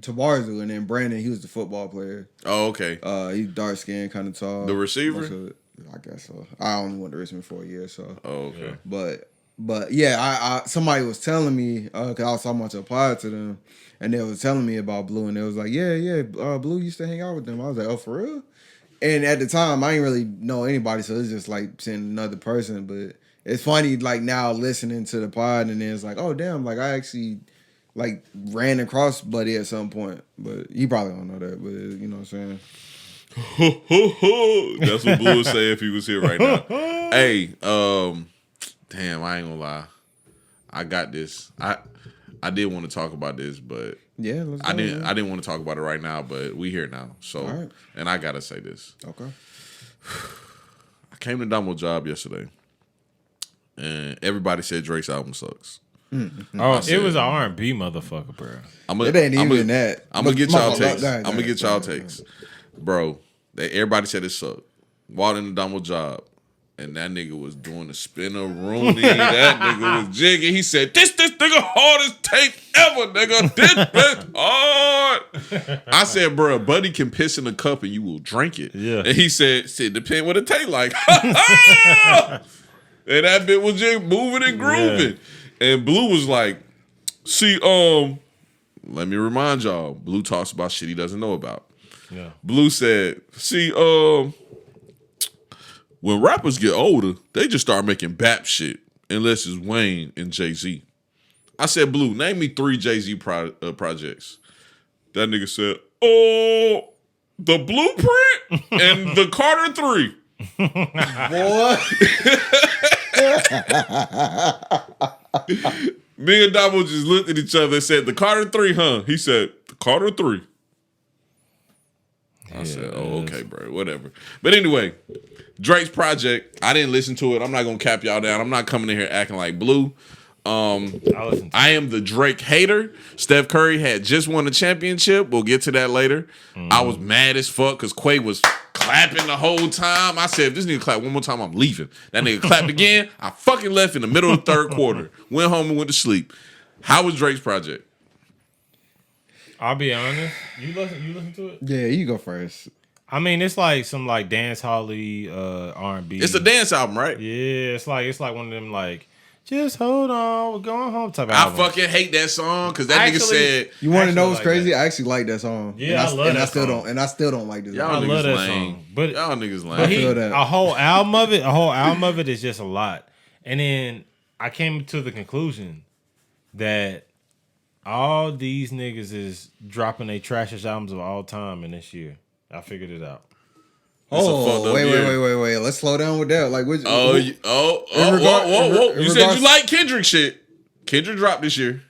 [SPEAKER 2] Tavares do, and then Brandon, he was the football player.
[SPEAKER 3] Oh, okay.
[SPEAKER 2] He's dark skinned, kind of tall.
[SPEAKER 3] The receiver?
[SPEAKER 2] I guess so. I only went to Richmond for a year, so.
[SPEAKER 3] Oh, okay.
[SPEAKER 2] But yeah, I somebody was telling me because I was talking about to apply to them, and they was telling me about Blue, and they was like, yeah, Blue used to hang out with them. I was like, oh, for real? And at the time, I didn't really know anybody, so it's just like seeing another person. But it's funny, like now listening to the pod, and then it's like, oh damn, like I actually like ran across Buddy at some point, but he probably don't know that. But you know what I'm saying?
[SPEAKER 3] That's what Blue would say if he was here right now. Hey, damn, I ain't gonna lie. I got this. I did want to talk about this, but
[SPEAKER 2] yeah, let's go,
[SPEAKER 3] I didn't want to talk about it right now, but we here now. So,
[SPEAKER 2] right.
[SPEAKER 3] And I gotta say this.
[SPEAKER 2] Okay.
[SPEAKER 3] I came to Damo job yesterday, and everybody said Drake's album sucks.
[SPEAKER 2] Mm-hmm.
[SPEAKER 4] Oh, it was an R&B motherfucker, bro.
[SPEAKER 2] It ain't even that.
[SPEAKER 3] I'm gonna get y'all takes.
[SPEAKER 2] I'm
[SPEAKER 3] gonna get y'all takes, bro. Everybody said it sucked. Walked in the Damo job, and that nigga was doing the spinner Rooney. That nigga was jigging. He said, "This nigga hardest tape ever, nigga. This bitch hard." I said, "Bro, Buddy can piss in a cup and you will drink it."
[SPEAKER 4] Yeah.
[SPEAKER 3] And he said, "Depend what it taste like." And that bit was just moving and grooving. Yeah. And Blue was like, "See, let me remind y'all. Blue talks about shit he doesn't know about." Yeah. Blue said, "See, when rappers get older, they just start making bap shit, unless it's Wayne and Jay-Z." I said, "Blue, name me 3 Jay-Z projects." That nigga said, "Oh, The Blueprint and the Carter 3. Boy. Me and Damo just looked at each other and said, "The Carter 3, huh?" He said, "The Carter 3. I said, "Oh, okay, bro, whatever." But anyway, Drake's project, I didn't listen to it. I'm not gonna cap y'all down. I'm not coming in here acting like Blue. I am the Drake hater. Steph Curry had just won the championship. We'll get to that later. I was mad as fuck because Quay was clapping the whole time. I said, if this nigga clap one more time, I'm leaving. That nigga clapped again. I fucking left in the middle of the third quarter. Went home and went to sleep. How was Drake's project?
[SPEAKER 4] I'll be honest. You listen to it?
[SPEAKER 2] Yeah, you go first.
[SPEAKER 4] I mean, it's like some like dance hall-y R&B.
[SPEAKER 3] It's a dance album, right?
[SPEAKER 4] Yeah, it's like one of them like, just hold on, we're going home type of album.
[SPEAKER 3] I fucking hate that song because that nigga said.
[SPEAKER 2] You want to know what's crazy? I actually like that song.
[SPEAKER 4] Yeah, I love that song.
[SPEAKER 2] I still don't like this.
[SPEAKER 3] Y'all niggas
[SPEAKER 4] love that
[SPEAKER 3] lame.
[SPEAKER 4] song, but
[SPEAKER 3] y'all niggas lame.
[SPEAKER 2] I feel that.
[SPEAKER 4] A whole album of it is just a lot. And then I came to the conclusion that all these niggas is dropping their trashiest albums of all time in this year. I figured it out.
[SPEAKER 2] Oh, wait. Let's slow down with that. Like,
[SPEAKER 3] whoa. You said you like Kendrick shit. Kendrick dropped this year.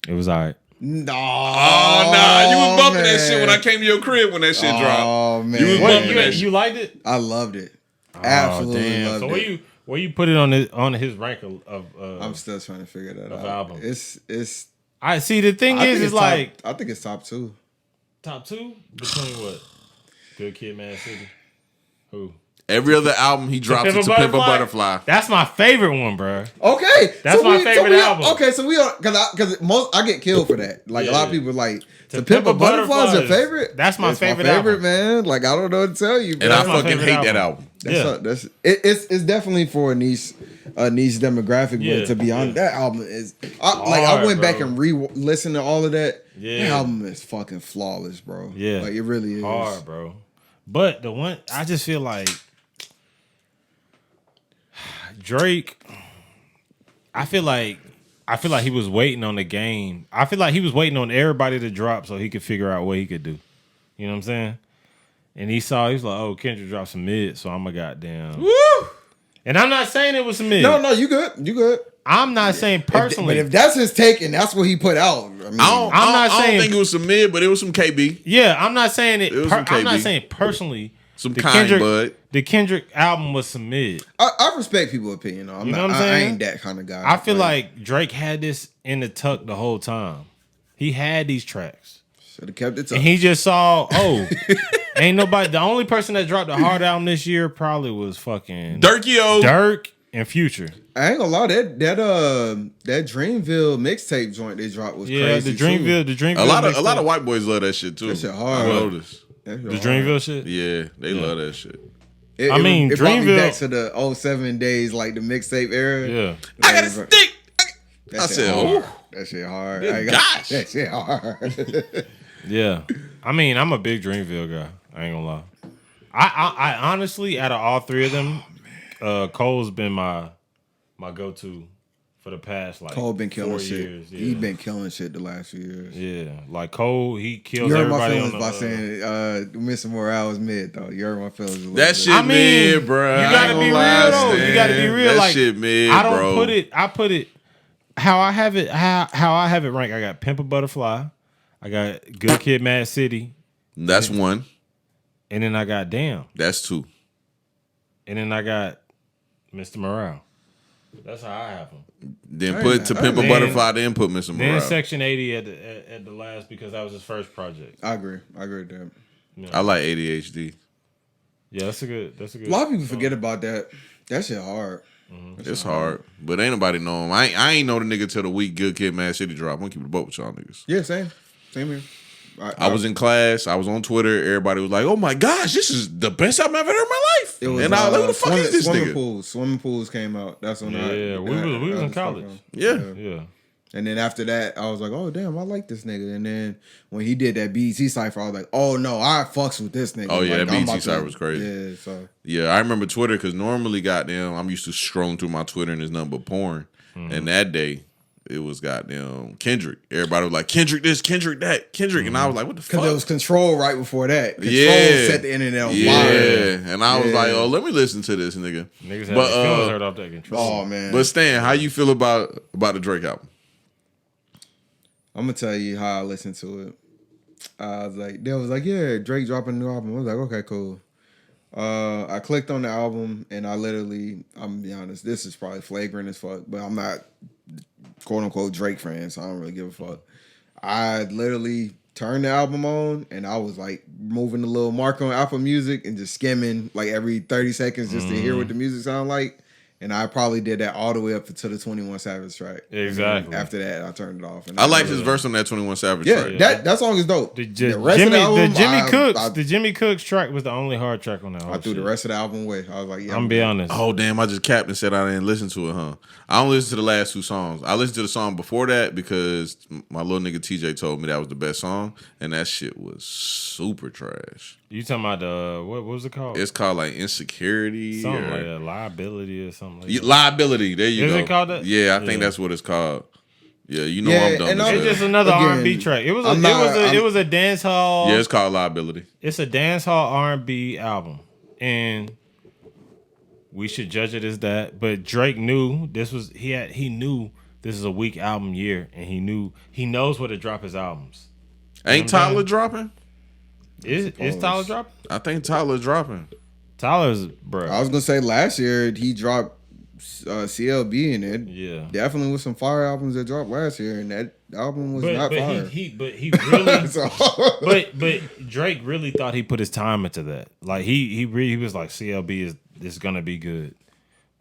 [SPEAKER 4] It was all right.
[SPEAKER 2] No.
[SPEAKER 3] Oh, nah. You was bumping that shit when I came to your crib when that shit dropped.
[SPEAKER 2] Oh, man.
[SPEAKER 3] You was bumping that shit.
[SPEAKER 4] You liked it?
[SPEAKER 2] I loved it. Absolutely loved it.
[SPEAKER 4] So where you put it on his rank of
[SPEAKER 2] I'm still trying to figure that out.
[SPEAKER 4] Album.
[SPEAKER 2] It's
[SPEAKER 4] I see the thing is like
[SPEAKER 2] I think it's top 2.
[SPEAKER 4] Top 2? Between what? Good Kid, Mad City? Who?
[SPEAKER 3] Every other album he drops To Pimp a Butterfly.
[SPEAKER 4] That's my favorite one, bro.
[SPEAKER 2] Okay,
[SPEAKER 4] that's my favorite album.
[SPEAKER 2] Okay, so we are because I get killed for that. Like a lot of people like To Pimp a Butterfly is your favorite.
[SPEAKER 4] That's my favorite album,
[SPEAKER 2] man. Like I don't know what to tell you,
[SPEAKER 3] and I fucking hate that album.
[SPEAKER 2] It's definitely for a niche demographic. But to be honest, that album is I went back and re-listened to all of that. Yeah, that album is fucking flawless, bro. Yeah, like it really is
[SPEAKER 4] hard, bro. But the one I just feel like. Drake, I feel like he was waiting on the game. I feel like he was waiting on everybody to drop so he could figure out what he could do. You know what I'm saying? And he was like, oh, Kendrick dropped some mid, so I'm a goddamn. Woo! And I'm not saying it was some mid.
[SPEAKER 2] No, you good.
[SPEAKER 4] I'm not saying personally.
[SPEAKER 2] But if that's his take and that's what he put out,
[SPEAKER 3] I don't think it was some mid, but it was some KB.
[SPEAKER 4] Yeah, I'm not saying it. I'm not saying personally.
[SPEAKER 3] Some kind, bud.
[SPEAKER 4] The Kendrick album was some mid.
[SPEAKER 2] I respect people's opinion. You know what I'm saying? I ain't that kind of guy.
[SPEAKER 4] I feel like Drake had this in the tuck the whole time. He had these tracks.
[SPEAKER 2] Should have kept it tucked.
[SPEAKER 4] And he just saw, ain't nobody. The only person that dropped a hard album this year probably was fucking Dirk and Future.
[SPEAKER 2] I ain't gonna lie, that Dreamville mixtape joint they dropped was crazy. Yeah,
[SPEAKER 4] the Dreamville.
[SPEAKER 3] A lot of white boys love that shit too.
[SPEAKER 2] That shit hard.
[SPEAKER 3] I noticed.
[SPEAKER 4] The Dreamville shit?
[SPEAKER 3] Yeah, they love that shit.
[SPEAKER 2] It brought me back to the 07 days, like the mixtape era.
[SPEAKER 4] Yeah.
[SPEAKER 3] I got a stick. I said,
[SPEAKER 2] that shit hard.
[SPEAKER 3] Gosh.
[SPEAKER 2] That shit hard.
[SPEAKER 4] Yeah. I mean, I'm a big Dreamville guy. I ain't gonna lie. I honestly, out of all three of them, Cole's been my go-to for the past
[SPEAKER 2] Cole been killing
[SPEAKER 4] 4
[SPEAKER 2] shit.
[SPEAKER 4] years. Yeah.
[SPEAKER 2] He been killing shit the last few years.
[SPEAKER 4] Yeah, like Cole, he kills
[SPEAKER 2] you heard
[SPEAKER 4] everybody.
[SPEAKER 2] My feelings by saying Mr. Morale was mid though. You heard my feelings.
[SPEAKER 3] That shit mid, bro.
[SPEAKER 4] You gotta be real though. You gotta be real.
[SPEAKER 3] That
[SPEAKER 4] like
[SPEAKER 3] shit mid,
[SPEAKER 4] I don't
[SPEAKER 3] bro.
[SPEAKER 4] put it. I put it how I have it. How I have it ranked. I got Pimp a Butterfly. I got Good Kid, Mad City.
[SPEAKER 3] That's one.
[SPEAKER 4] And then I got Damn.
[SPEAKER 3] That's two.
[SPEAKER 4] And then I got Mr. Morale. That's how I have them.
[SPEAKER 3] Then put To Pimp a Butterfly, then put Mr. Morale.
[SPEAKER 4] Then Section 80 at the last because that was his first project.
[SPEAKER 2] I agree with that.
[SPEAKER 3] Yeah. I like ADHD.
[SPEAKER 4] Yeah, that's a good.
[SPEAKER 2] A lot of people forget about that. That shit hard.
[SPEAKER 3] Mm-hmm. It's hard, but ain't nobody know him. I ain't know the nigga till the week Good Kid, Mad City drop. I'm gonna keep it both with y'all niggas.
[SPEAKER 2] Yeah, same here.
[SPEAKER 3] I was in class. I was on Twitter. Everybody was like, "Oh my gosh, this is the best album I've ever heard in my life."
[SPEAKER 2] It was,
[SPEAKER 3] and I was like, "Who the fuck is this nigga?"
[SPEAKER 2] Swimming pools came out. That's when
[SPEAKER 4] we was in college.
[SPEAKER 3] Yeah.
[SPEAKER 2] And then after that, I was like, "Oh damn, I like this nigga." And then when he did that BET cypher, I was like, "Oh no, I fucks with this nigga."
[SPEAKER 3] Oh yeah,
[SPEAKER 2] like,
[SPEAKER 3] that BET cypher was crazy.
[SPEAKER 2] Yeah, so
[SPEAKER 3] yeah, I remember Twitter because normally, goddamn, I'm used to scrolling through my Twitter and there's nothing but porn. And that day, it was goddamn Kendrick. Everybody was like, Kendrick this, Kendrick that, Kendrick. And I was like, what the fuck?
[SPEAKER 2] Because it was Control right before that. Control set the internet on fire.
[SPEAKER 3] Yeah. And I was like, oh, let me listen to this nigga.
[SPEAKER 4] Niggas had feelings hurt off that Control.
[SPEAKER 2] Oh, man.
[SPEAKER 3] But Stan, how you feel about the Drake album?
[SPEAKER 2] I'm going to tell you how I listened to it. I was like, they was like, yeah, Drake dropping a new album. I was like, okay, cool. I clicked on the album and I'm going to be honest, this is probably flagrant as fuck, but I'm not quote unquote Drake fan, so I don't really give a fuck. I literally turned the album on and I was like moving the little mark on Apple Music and just skimming like every 30 seconds just to hear what the music sound like. And I probably did that all the way up to the 21 Savage track.
[SPEAKER 4] Exactly.
[SPEAKER 2] After that, I turned it off. And
[SPEAKER 3] I liked his verse on that 21 Savage track.
[SPEAKER 2] Yeah, that song is dope. The rest of the album,
[SPEAKER 4] the Jimmy Cooks track was the only hard track on that.
[SPEAKER 2] I threw the rest of the album away. I was like, yeah.
[SPEAKER 4] I'm gonna be honest.
[SPEAKER 3] Oh damn! I just capped and said I didn't listen to it, huh? I only listened to the last two songs. I listened to the song before that because my little nigga TJ told me that was the best song, and that shit was super trash.
[SPEAKER 4] You talking about what was it called?
[SPEAKER 3] It's called like Insecurity,
[SPEAKER 4] something like that, Liability or something like that.
[SPEAKER 3] Liability. There you go.
[SPEAKER 4] Is it called that?
[SPEAKER 3] Yeah, I think that's what it's called. Yeah, you know I'm done.
[SPEAKER 4] It's just another R&B track. It was a dance hall.
[SPEAKER 3] Yeah, it's called Liability.
[SPEAKER 4] It's a dance hall R&B album, and we should judge it as that. But Drake knew this was he knew this is a weak album year, and he knows where to drop his albums.
[SPEAKER 3] Ain't Tyler dropping?
[SPEAKER 4] Is Tyler dropping?
[SPEAKER 3] I think Tyler's dropping.
[SPEAKER 4] Tyler's, bro.
[SPEAKER 2] I was gonna say last year he dropped CLB in it.
[SPEAKER 4] Yeah.
[SPEAKER 2] Definitely with some fire albums that dropped last year, and that album was not fire.
[SPEAKER 4] He really but Drake really thought he put his time into that. Like he was like CLB is gonna be good.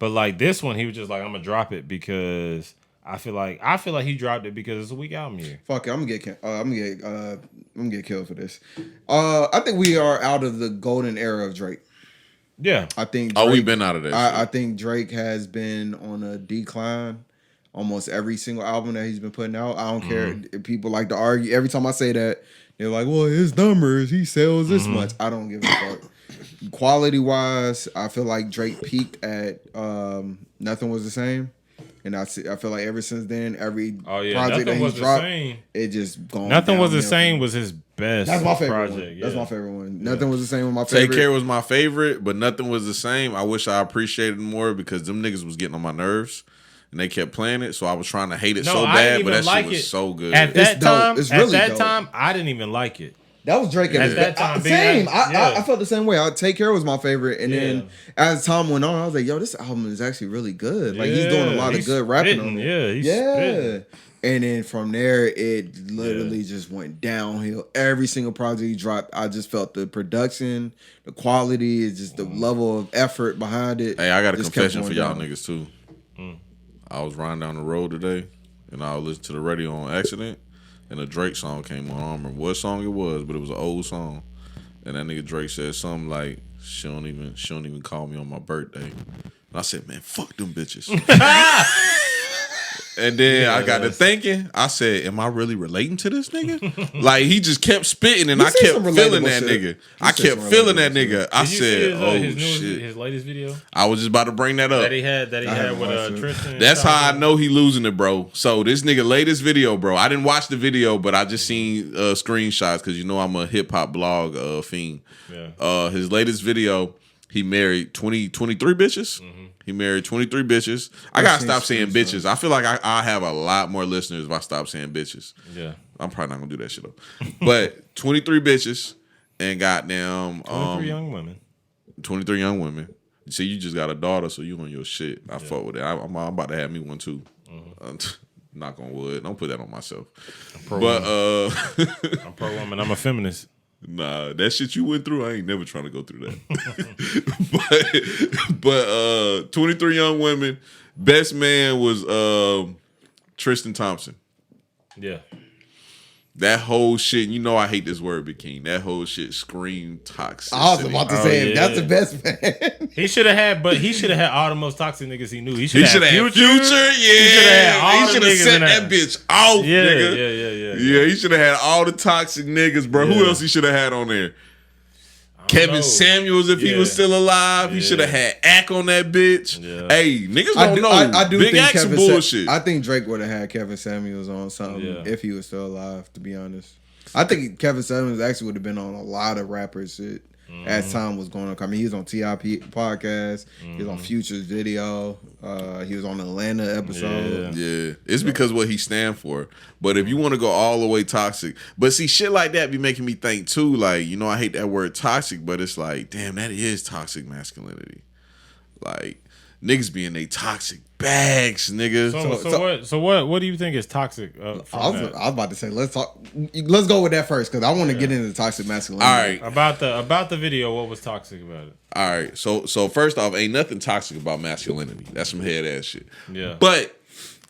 [SPEAKER 4] But like this one, he was just like, I'm gonna drop it because I feel like he dropped it because it's a weak album year.
[SPEAKER 2] Fuck it, I'm gonna get killed for this. I think we are out of the golden era of Drake.
[SPEAKER 4] Yeah,
[SPEAKER 2] I think.
[SPEAKER 3] We've been out of that.
[SPEAKER 2] I think Drake has been on a decline. Almost every single album that he's been putting out. I don't care if people like to argue. Every time I say that, they're like, "Well, his numbers, he sells this much." I don't give a fuck. Quality wise, I feel like Drake peaked at Nothing Was the Same. And I feel like ever since then, every project that he dropped, it just gone.
[SPEAKER 4] Nothing Was the Same was his best.
[SPEAKER 2] That's my favorite
[SPEAKER 4] project.
[SPEAKER 2] one.
[SPEAKER 4] Yeah.
[SPEAKER 2] That's my favorite one. Nothing Was the Same was my favorite.
[SPEAKER 3] Take Care was my favorite, but Nothing Was the Same. I wish I appreciated more because them niggas was getting on my nerves. And they kept playing it, so I was trying to hate it so bad, but that shit was so good.
[SPEAKER 4] At that time,
[SPEAKER 2] it's really
[SPEAKER 4] at that
[SPEAKER 2] dope.
[SPEAKER 4] time, I didn't even like it.
[SPEAKER 2] That was Drake
[SPEAKER 4] at that time.
[SPEAKER 2] Same. I felt the same way. Take Care was my favorite, and then as time went on, I was like, "Yo, this album is actually really good. Like he's doing a lot of good rapping on it."
[SPEAKER 4] Spitting.
[SPEAKER 2] And then from there, it literally just went downhill. Every single project he dropped, I just felt the production, the quality, is just the level of effort behind it.
[SPEAKER 3] Hey, I got a confession for y'all niggas too. I was riding down the road today, and I was listening to the radio on accident, and a Drake song came on. I don't remember what song it was, but it was an old song. And that nigga Drake said something like, she don't even call me on my birthday. And I said, man, fuck them bitches. And then I got to thinking, I said, am I really relating to this nigga? Like, he just kept spitting, and I kept feeling that nigga. I kept feeling that nigga. I said, shit.
[SPEAKER 4] His latest video?
[SPEAKER 3] I was just about to bring that up.
[SPEAKER 4] That he had with Tristan.
[SPEAKER 3] That's how I know he losing it, bro. So this nigga latest video, bro. I didn't watch the video, but I just seen screenshots because you know I'm a hip hop blog fiend. Yeah. His latest video, he married 23 bitches. Mm-hmm. He married 23 bitches. I gotta stop saying bitches. I feel like I have a lot more listeners if I stop saying bitches.
[SPEAKER 4] Yeah.
[SPEAKER 3] I'm probably not gonna do that shit though. But 23 bitches and goddamn
[SPEAKER 4] 23 young women.
[SPEAKER 3] 23 young women. See, you just got a daughter, so you on your shit. I fuck with it. I'm about to have me one too. Knock on wood. Don't put that on myself.
[SPEAKER 4] I'm pro woman. I'm a feminist.
[SPEAKER 3] Nah, that shit you went through, I ain't never trying to go through that. but 23 young women. Best man was Tristan Thompson.
[SPEAKER 4] Yeah.
[SPEAKER 3] That whole shit, you know I hate this word, Big King. That whole shit screamed toxic.
[SPEAKER 2] I was about to say that's the best man.
[SPEAKER 4] He should have had all the most toxic niggas he knew. He should
[SPEAKER 3] have had Future. Yeah. He should have set that bitch off, nigga. Yeah, he should have had all the toxic niggas, bro. Who else he should have had on there? Kevin Samuels, if he was still alive, he should have had Ack on that bitch. Yeah. Hey, niggas don't know.
[SPEAKER 2] I do
[SPEAKER 3] Big
[SPEAKER 2] think
[SPEAKER 3] Ack's some bullshit.
[SPEAKER 2] I think Drake would have had Kevin Samuels on something if he was still alive, to be honest. I think Kevin Samuels actually would have been on a lot of rappers shit as time was going on. I mean, he was on T.I.P. podcast. He was on Future's video. He was on the Atlanta episode.
[SPEAKER 3] Yeah. It's because what he stand for. But if you want to go all the way toxic, but see, shit like that be making me think too, like, you know, I hate that word toxic, but it's like, damn, that is toxic masculinity. Like, niggas be in they toxic bags, nigga.
[SPEAKER 4] So what do you think is toxic?
[SPEAKER 2] I was about to say let's go with that first because I want to get into toxic masculinity.
[SPEAKER 3] All right,
[SPEAKER 4] about the video, what was toxic about it?
[SPEAKER 3] All right, so first off, ain't nothing toxic about masculinity. That's some head ass shit.
[SPEAKER 4] Yeah,
[SPEAKER 3] but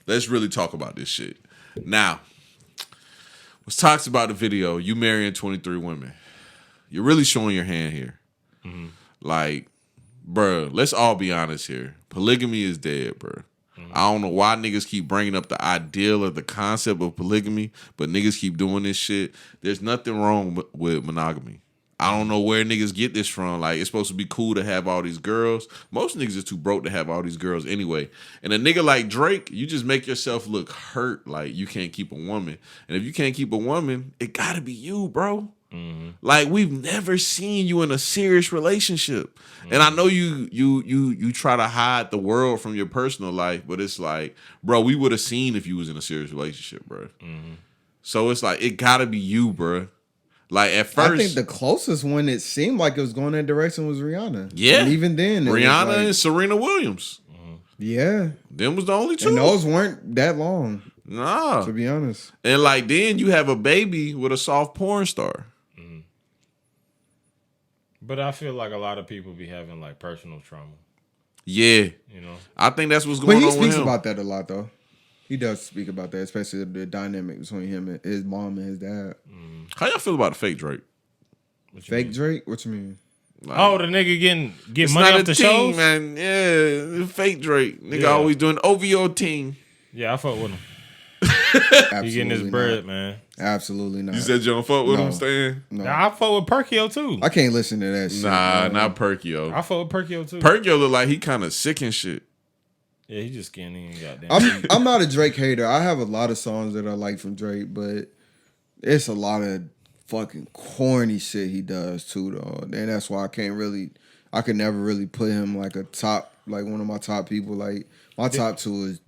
[SPEAKER 3] let's really talk about this shit now. What's toxic about the video? You marrying 23 women. You're really showing your hand here. Mm-hmm. Like, bruh, let's all be honest here. Polygamy is dead, bruh. I don't know why niggas keep bringing up the ideal or the concept of polygamy, but niggas keep doing this shit. There's nothing wrong with monogamy. I don't know where niggas get this from. Like, it's supposed to be cool to have all these girls. Most niggas is too broke to have all these girls anyway. And a nigga like Drake, you just make yourself look hurt like you can't keep a woman. And if you can't keep a woman, it gotta be you, bro. Mm-hmm. Like, we've never seen you in a serious relationship. Mm-hmm. And I know you try to hide the world from your personal life, but it's like, bro, we would have seen if you was in a serious relationship, bro. Mm-hmm. So it's like, it gotta be you, bro. Like, at first,
[SPEAKER 2] I think the closest one it seemed like it was going that direction was Rihanna.
[SPEAKER 3] Yeah.
[SPEAKER 2] And even then,
[SPEAKER 3] Rihanna and Serena Williams.
[SPEAKER 2] Yeah.
[SPEAKER 3] Them was the only two.
[SPEAKER 2] And those weren't that long.
[SPEAKER 3] Nah.
[SPEAKER 2] To be honest.
[SPEAKER 3] And like then you have a baby with a soft porn star.
[SPEAKER 4] Mm-hmm. But I feel like a lot of people be having like personal trauma.
[SPEAKER 3] Yeah.
[SPEAKER 4] You know?
[SPEAKER 3] I think that's what's going on with him.
[SPEAKER 2] But he speaks about that a lot though. He does speak about that, especially the dynamic between him and his mom and his dad.
[SPEAKER 3] How y'all feel about the fake Drake?
[SPEAKER 2] Fake Drake? What you mean?
[SPEAKER 4] Like, the nigga get
[SPEAKER 3] it's
[SPEAKER 4] money
[SPEAKER 3] not
[SPEAKER 4] off
[SPEAKER 3] a
[SPEAKER 4] the
[SPEAKER 3] team,
[SPEAKER 4] shows,
[SPEAKER 3] man. Yeah, fake Drake. Nigga always doing OVO team.
[SPEAKER 4] Yeah, I fuck with him.
[SPEAKER 2] Absolutely
[SPEAKER 4] He getting his bread,
[SPEAKER 2] not.
[SPEAKER 4] man.
[SPEAKER 2] Absolutely not.
[SPEAKER 3] You said you don't fuck with him, Stan?
[SPEAKER 2] No.
[SPEAKER 4] Nah, I fuck with Perkio too.
[SPEAKER 2] I can't listen to that shit.
[SPEAKER 3] Nah,
[SPEAKER 2] bro.
[SPEAKER 3] not Perkio.
[SPEAKER 4] I fuck with Perkio too.
[SPEAKER 3] Perkio look like he kind of sick and shit.
[SPEAKER 4] Yeah, he just skinny and goddamn.
[SPEAKER 2] I'm not a Drake hater. I have a lot of songs that I like from Drake, but it's a lot of fucking corny shit he does too, though. And that's why I could never really put him like one of my top people. Like my top two is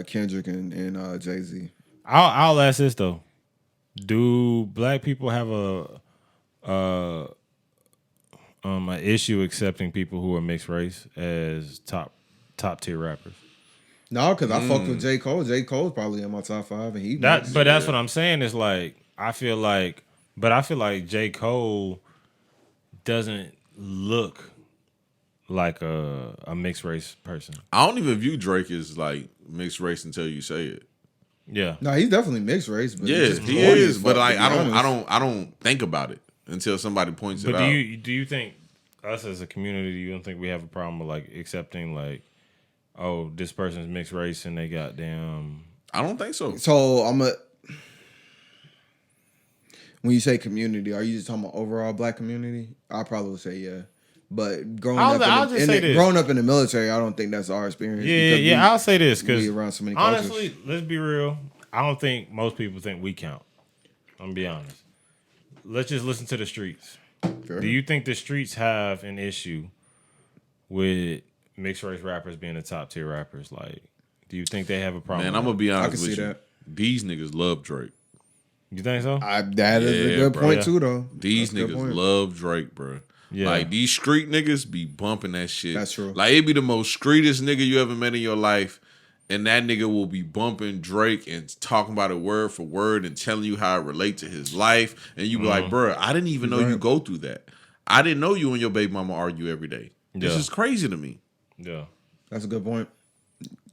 [SPEAKER 2] Kendrick and Jay-Z.
[SPEAKER 4] I'll ask this though: do black people have an issue accepting people who are mixed race as top tier rappers?
[SPEAKER 2] No, because I fucked with J. Cole. J. Cole's probably in my top 5, and
[SPEAKER 4] That's what I'm saying. Is like I feel like J. Cole doesn't look like a mixed race person.
[SPEAKER 3] I don't even view Drake as like mixed race until you say it.
[SPEAKER 4] Yeah.
[SPEAKER 2] No, he's definitely mixed race. But
[SPEAKER 3] Yeah,
[SPEAKER 2] he's
[SPEAKER 3] he is. But like,
[SPEAKER 2] honest.
[SPEAKER 3] I don't think about it until somebody points it
[SPEAKER 4] But
[SPEAKER 3] out.
[SPEAKER 4] do you think us as a community, you don't think we have a problem with like accepting like, oh, this person's mixed race and they goddamn.
[SPEAKER 3] I don't think so.
[SPEAKER 2] So when you say community, are you just talking about overall black community? I probably would say yeah. But growing up in the military, I don't think that's our experience.
[SPEAKER 4] Yeah. I'll say this because
[SPEAKER 2] around so many
[SPEAKER 4] honestly,
[SPEAKER 2] cultures.
[SPEAKER 4] let's be real. I don't think most people think we count. I'm gonna be honest. Let's just listen to the streets.
[SPEAKER 2] Fair.
[SPEAKER 4] Do you think the streets have an issue with mixed race rappers being the top tier rappers? Like, do you think they have a problem?
[SPEAKER 3] Man, I'm gonna be honest
[SPEAKER 2] can
[SPEAKER 3] with
[SPEAKER 2] see
[SPEAKER 3] you.
[SPEAKER 2] that.
[SPEAKER 3] These niggas love Drake.
[SPEAKER 4] You think so?
[SPEAKER 2] That is a good
[SPEAKER 3] bro.
[SPEAKER 2] point
[SPEAKER 4] Yeah.
[SPEAKER 2] too, though.
[SPEAKER 3] These
[SPEAKER 2] That's a good
[SPEAKER 3] niggas
[SPEAKER 2] point.
[SPEAKER 3] love Drake, bro.
[SPEAKER 4] Yeah.
[SPEAKER 3] Like these street niggas be bumping that shit.
[SPEAKER 2] That's true.
[SPEAKER 3] Like it be the most streetest nigga you ever met in your life, and that nigga will be bumping Drake and talking about it word for word and telling you how it relate to his life, and you be like, bro, I didn't even know you go through that. I didn't know you and your baby mama argue every day. This
[SPEAKER 4] Yeah.
[SPEAKER 3] is crazy to me.
[SPEAKER 4] Yeah.
[SPEAKER 2] That's a good point.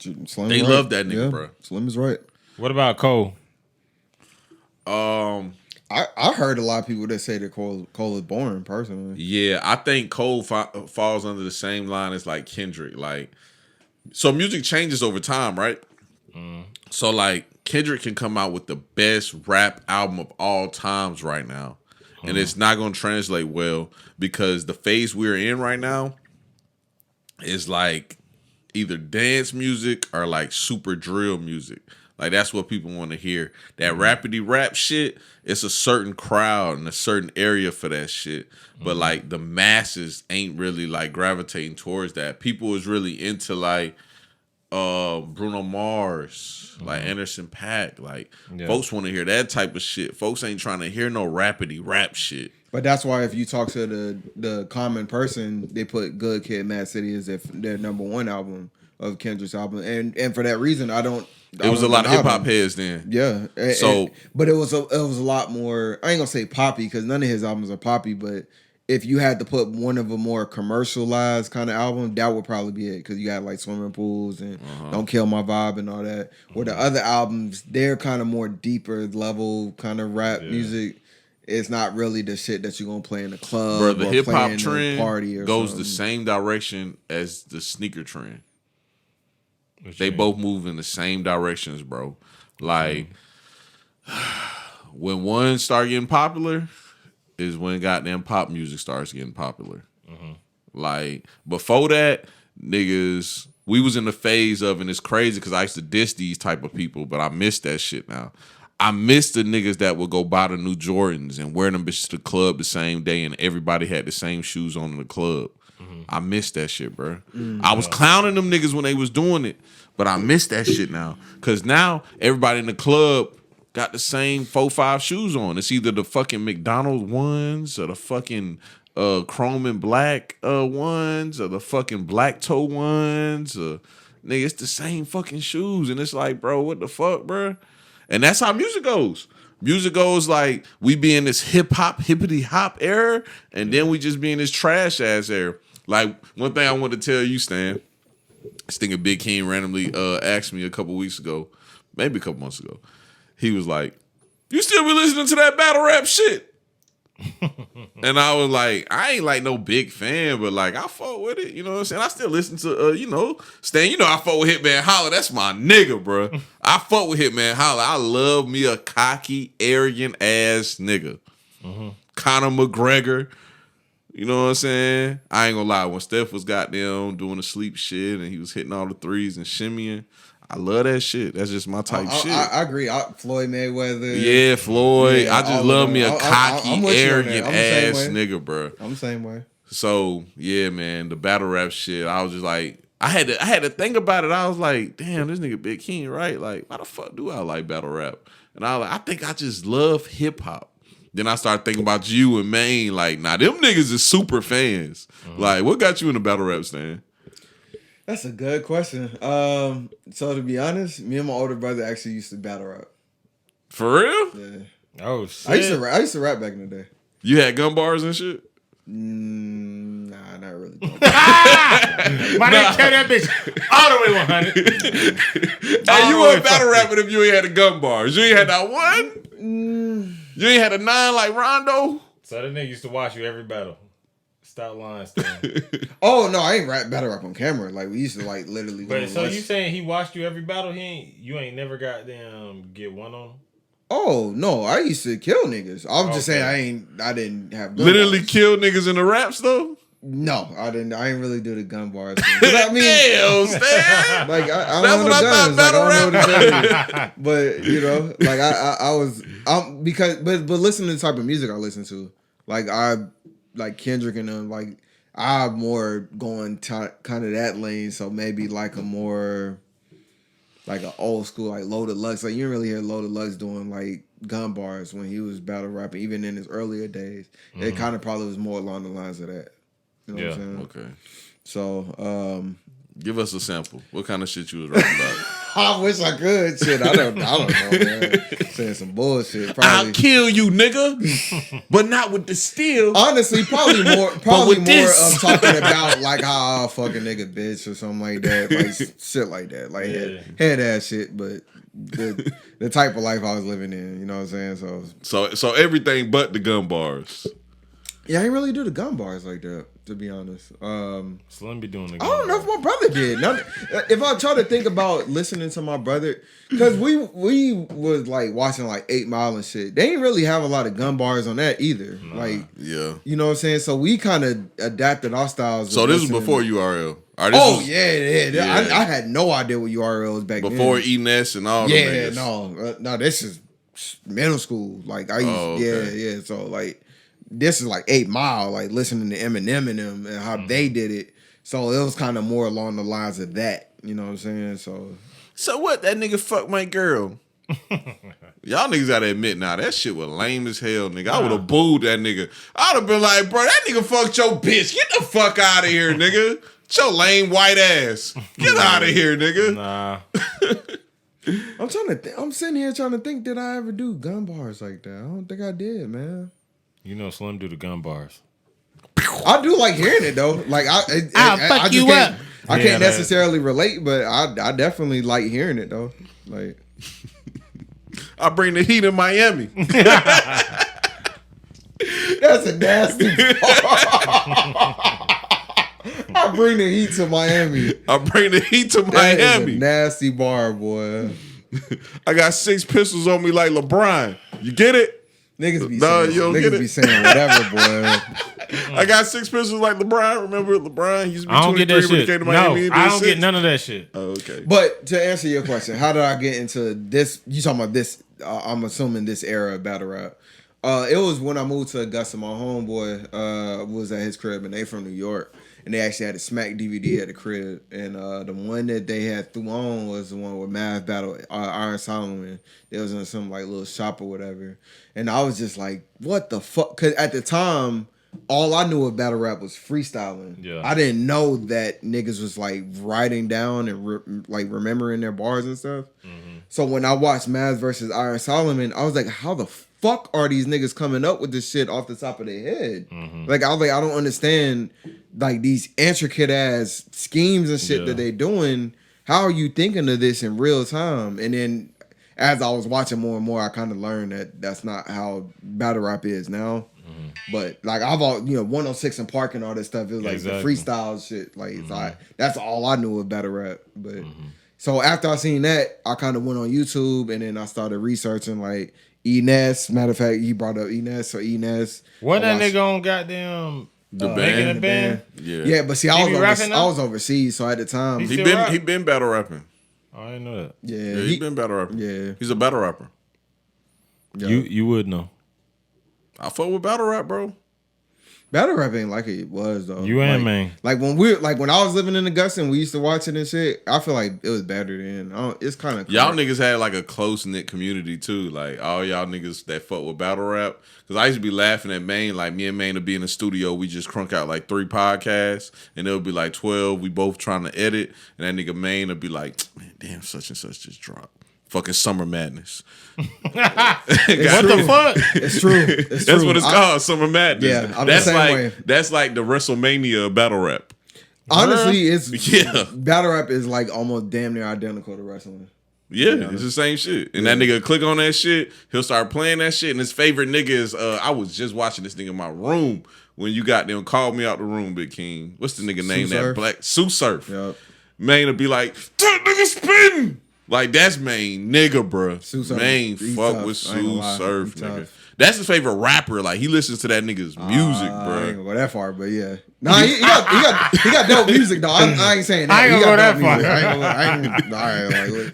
[SPEAKER 2] Slim
[SPEAKER 3] They
[SPEAKER 2] is
[SPEAKER 3] love that nigga, bro.
[SPEAKER 2] Slim is right.
[SPEAKER 4] What about Cole?
[SPEAKER 2] I heard a lot of people that say that Cole is boring, personally.
[SPEAKER 3] Yeah, I think Cole falls under the same line as like Kendrick. Like, so music changes over time, right? So like Kendrick can come out with the best rap album of all times right now, and it's not going to translate well because the phase we're in right now is like either dance music or like super drill music. Like that's what people want to hear. That rapidy rap shit, it's a certain crowd and a certain area for that shit. But like the masses ain't really like gravitating towards that. People is really into like Bruno Mars, like Anderson .Paak. Like folks want to hear that type of shit. Folks ain't trying to hear no rapidy rap shit.
[SPEAKER 2] But that's why if you talk to the common person, they put Good Kid, Mad City as if their number one album of Kendrick's album, and for that reason,
[SPEAKER 3] It was a lot of hip hop heads then.
[SPEAKER 2] Yeah. But it was a lot more. I ain't gonna say poppy because none of his albums are poppy. But if you had to put one of a more commercialized kind of album, that would probably be it. Because you got like Swimming Pools and Don't Kill My Vibe and all that. Where the other albums, they're kind of more deeper level kind of rap music. It's not really the shit that you're gonna play in the club.
[SPEAKER 3] Bro, the
[SPEAKER 2] or
[SPEAKER 3] hip
[SPEAKER 2] play
[SPEAKER 3] hop
[SPEAKER 2] in the
[SPEAKER 3] trend
[SPEAKER 2] party or
[SPEAKER 3] goes
[SPEAKER 2] something.
[SPEAKER 3] the same direction as the sneaker trend.
[SPEAKER 4] What
[SPEAKER 3] They
[SPEAKER 4] you mean?
[SPEAKER 3] both move in the same directions, bro. Like when one start getting popular is when goddamn pop music starts getting popular. Like before that, niggas, we was in the phase of, and it's crazy because I used to diss these type of people, but I miss that shit now. I miss the niggas that would go buy the new Jordans and wear them bitches to the club the same day, and everybody had the same shoes on in the club. I miss that shit, bro. I was clowning them niggas when they was doing it, but I miss that shit now. Cause now everybody in the club got the same 4-5 shoes on. It's either the fucking McDonald's ones or the fucking chrome and black ones or the fucking black toe ones. nigga, it's the same fucking shoes. And it's like, bro, what the fuck, bro? And that's how music goes. Music goes like we be in this hippity hop era, and then we just be in this trash ass era. Like one thing I want to tell you, Stan, this thing Big King randomly asked me a couple weeks ago, maybe a couple months ago. He was like, "You still be listening to that battle rap shit?" And I was like, I ain't like no big fan, but like I fuck with it, you know what I'm saying? I still listen to Stan, I fuck with Hitman Holla. That's my nigga, bro. I fuck with Hitman Holla. I love me a cocky, arrogant ass nigga. Conor McGregor. You know what I'm saying? I ain't gonna lie. When Steph was goddamn doing the sleep shit and he was hitting all the threes and shimmying, I love that shit. That's just my type shit.
[SPEAKER 2] I agree. Floyd Mayweather.
[SPEAKER 3] Yeah, Floyd.
[SPEAKER 2] Yeah,
[SPEAKER 3] I just love me a cocky,
[SPEAKER 2] I'm
[SPEAKER 3] arrogant ass nigga, bro.
[SPEAKER 2] I'm the same way.
[SPEAKER 3] So yeah, man, the battle rap shit. I was just like, I had to think about it. I was like, damn, this nigga Big King, right? Like, why the fuck do I like battle rap? And I was like, I think I just love hip hop. Then I started thinking about you and Maine. Like, nah, them niggas is super fans. Like, what got you in the battle rap stand?
[SPEAKER 2] That's a good question. So to be honest, me and my older brother actually used to battle rap.
[SPEAKER 3] For real?
[SPEAKER 2] Yeah.
[SPEAKER 4] Oh shit!
[SPEAKER 2] I used to rap back in the day.
[SPEAKER 3] You had gun bars and shit?
[SPEAKER 2] Nah, not really.
[SPEAKER 4] My nigga carry that bitch all the way 100.
[SPEAKER 3] Hey, you weren't battle rapping if you ain't had the gun bars. You ain't had that one? You ain't had a 9 like Rondo?
[SPEAKER 4] So that nigga used to watch you every battle. Stop lying, Stan.
[SPEAKER 2] Oh no, I ain't battle rap on camera. Like we used to like literally.
[SPEAKER 4] But so you saying he watched you every battle? You ain't never got them get one on him?
[SPEAKER 2] Oh no, I used to kill niggas. I was just saying I didn't have gun
[SPEAKER 3] literally
[SPEAKER 2] bars.
[SPEAKER 3] kill niggas in the raps though?
[SPEAKER 2] No, I didn't. I didn't really do the gun bars thing. I mean,
[SPEAKER 3] damn, Stan.
[SPEAKER 2] like I
[SPEAKER 3] That's
[SPEAKER 2] don't know
[SPEAKER 3] what
[SPEAKER 2] the
[SPEAKER 3] I
[SPEAKER 2] guns.
[SPEAKER 3] thought
[SPEAKER 2] Like, I
[SPEAKER 3] battle
[SPEAKER 2] don't know the guns. But like I was but listening to the type of music I listen to, like I like Kendrick and them, like I'm more going kind of that lane. So maybe like a more like an old school like Loaded Lux. Like you didn't really hear Loaded Lux doing like gun bars when he was battle rapping, even in his earlier days. It kind of probably was more along the lines of that. You know what I'm saying?
[SPEAKER 3] Okay.
[SPEAKER 2] So,
[SPEAKER 3] give us a sample. What kind of shit you was rapping about?
[SPEAKER 2] I wish I could. Shit, I don't know, man. Saying some bullshit. Probably.
[SPEAKER 3] I'll kill you, nigga, but not with the steel.
[SPEAKER 2] Honestly, probably more of talking about like how I fuck a nigga bitch or something like that, like shit like that, like head ass shit. But the type of life I was living in, you know what I'm saying?
[SPEAKER 3] So everything but the gun bars.
[SPEAKER 2] Yeah, I didn't really do the gun bars like that, to be honest.
[SPEAKER 4] Slim be doing the
[SPEAKER 2] I
[SPEAKER 4] gun
[SPEAKER 2] don't know if my brother did. Now, if I try to think about listening to my brother, because we was like watching like 8 Mile and shit. They didn't really have a lot of gun bars on that either. Like,
[SPEAKER 3] yeah,
[SPEAKER 2] you know what I'm saying? So we kind of adapted our styles.
[SPEAKER 3] So this was before URL.
[SPEAKER 2] Yeah. I had no idea what URL was back
[SPEAKER 3] before
[SPEAKER 2] then.
[SPEAKER 3] Enes and all.
[SPEAKER 2] Yeah, no, this is middle school. Like I used, yeah. So like. This is like 8 Mile, like listening to Eminem and them and how they did it. So it was kind of more along the lines of that. You know what I'm saying? So
[SPEAKER 3] what? That nigga fucked my girl. Y'all niggas gotta admit now, that shit was lame as hell, nigga. I would have booed that nigga. I would have been like, bro, that nigga fucked your bitch. Get the fuck out of here, nigga. Get your lame white ass. Get out of here, nigga.
[SPEAKER 4] Nah.
[SPEAKER 2] I'm trying to think. I'm sitting here trying to think, did I ever do gun bars like that? I don't think I did, man.
[SPEAKER 4] You know Slim do the gun bars.
[SPEAKER 2] I do like hearing it though. Like
[SPEAKER 4] I'll fuck you up.
[SPEAKER 2] I can't necessarily relate, but I definitely like hearing it though. Like
[SPEAKER 3] I bring the heat in Miami.
[SPEAKER 2] That's a nasty bar. I bring the heat to Miami.
[SPEAKER 3] I bring the heat to Miami.
[SPEAKER 2] That is a nasty bar, boy.
[SPEAKER 3] I got 6 pistols on me like LeBron. You get it?
[SPEAKER 2] Niggas be saying whatever, boy.
[SPEAKER 3] I got 6 pistols like LeBron. Remember LeBron? He used to be
[SPEAKER 4] I don't get that shit.
[SPEAKER 3] He came to Miami.
[SPEAKER 4] No, I don't get none of that shit.
[SPEAKER 3] Oh, okay.
[SPEAKER 2] But to answer your question, how did I get into this? You talking about this? I'm assuming this era of battle rap. It was when I moved to Augusta. My homeboy was at his crib, and they from New York. And they actually had a Smack DVD at the crib. And the one that they had threw on was the one with Math Battle, Iron Solomon. They was in some like little shop or whatever. And I was just like, what the fuck? Because at the time, all I knew of battle rap was freestyling.
[SPEAKER 4] Yeah.
[SPEAKER 2] I didn't know that niggas was like writing down and remembering their bars and stuff. Mm-hmm. So when I watched Mavs versus Iron Solomon, I was like, how the fuck are these niggas coming up with this shit off the top of their head? Mm-hmm. Like, I was like, I don't understand like these intricate ass schemes and shit that they doing. How are you thinking of this in real time? And then as I was watching more and more, I kind of learned that that's not how battle rap is now. Mm-hmm. But like 106 and Park and all that stuff, it was like the freestyle shit. Like, it's like that's all I knew of battle rap. But so after I seen that, I kind of went on YouTube and then I started researching like Enes. Matter of fact, he brought up Enes. So Enes,
[SPEAKER 4] what that nigga on goddamn
[SPEAKER 3] the band?
[SPEAKER 2] Yeah, but see, I was overseas, so at the time
[SPEAKER 3] he been battle rapping.
[SPEAKER 4] I didn't know that.
[SPEAKER 3] Yeah, he been battle rapping.
[SPEAKER 2] Yeah,
[SPEAKER 3] he's a battle rapper.
[SPEAKER 4] Yeah. You would know.
[SPEAKER 3] I fuck with battle rap, bro.
[SPEAKER 2] Battle rap ain't like it was though.
[SPEAKER 4] You ain't, man.
[SPEAKER 2] Like when I was living in Augusta and we used to watch it and shit, I feel like it was better then. It's kind of
[SPEAKER 3] y'all niggas had like a close knit community too. Like all y'all niggas that fuck with battle rap. Cause I used to be laughing at Maine. Like me and Maine would be in the studio. We just crunk out like 3 podcasts, and it'll be like 12. We both trying to edit, and that nigga Maine would be like, man, damn, such and such just dropped. Fucking Summer Madness.
[SPEAKER 4] What the fuck?
[SPEAKER 2] It's true.
[SPEAKER 3] That's what it's called, Summer Madness.
[SPEAKER 2] Yeah, I'm
[SPEAKER 3] that's
[SPEAKER 2] the same
[SPEAKER 3] like
[SPEAKER 2] way.
[SPEAKER 3] That's like the WrestleMania of battle rap.
[SPEAKER 2] Honestly, battle rap is like almost damn near identical to wrestling.
[SPEAKER 3] Yeah, it's the same shit. And that nigga click on that shit, he'll start playing that shit. And his favorite nigga is I was just watching this nigga in my room when you got them called me out the room, Big King. What's the nigga name? That black Sue Surf.
[SPEAKER 2] Yep.
[SPEAKER 3] Man will be like, that nigga spin. Like, that's Maine nigga, bro. Maine fuck
[SPEAKER 2] tough.
[SPEAKER 3] With Sue Surf, nigga. That's his favorite rapper. Like, he listens to that nigga's music, bro.
[SPEAKER 2] I ain't gonna go that far, but yeah. Nah, he got dope music, though. I ain't saying that.
[SPEAKER 4] I ain't gonna go that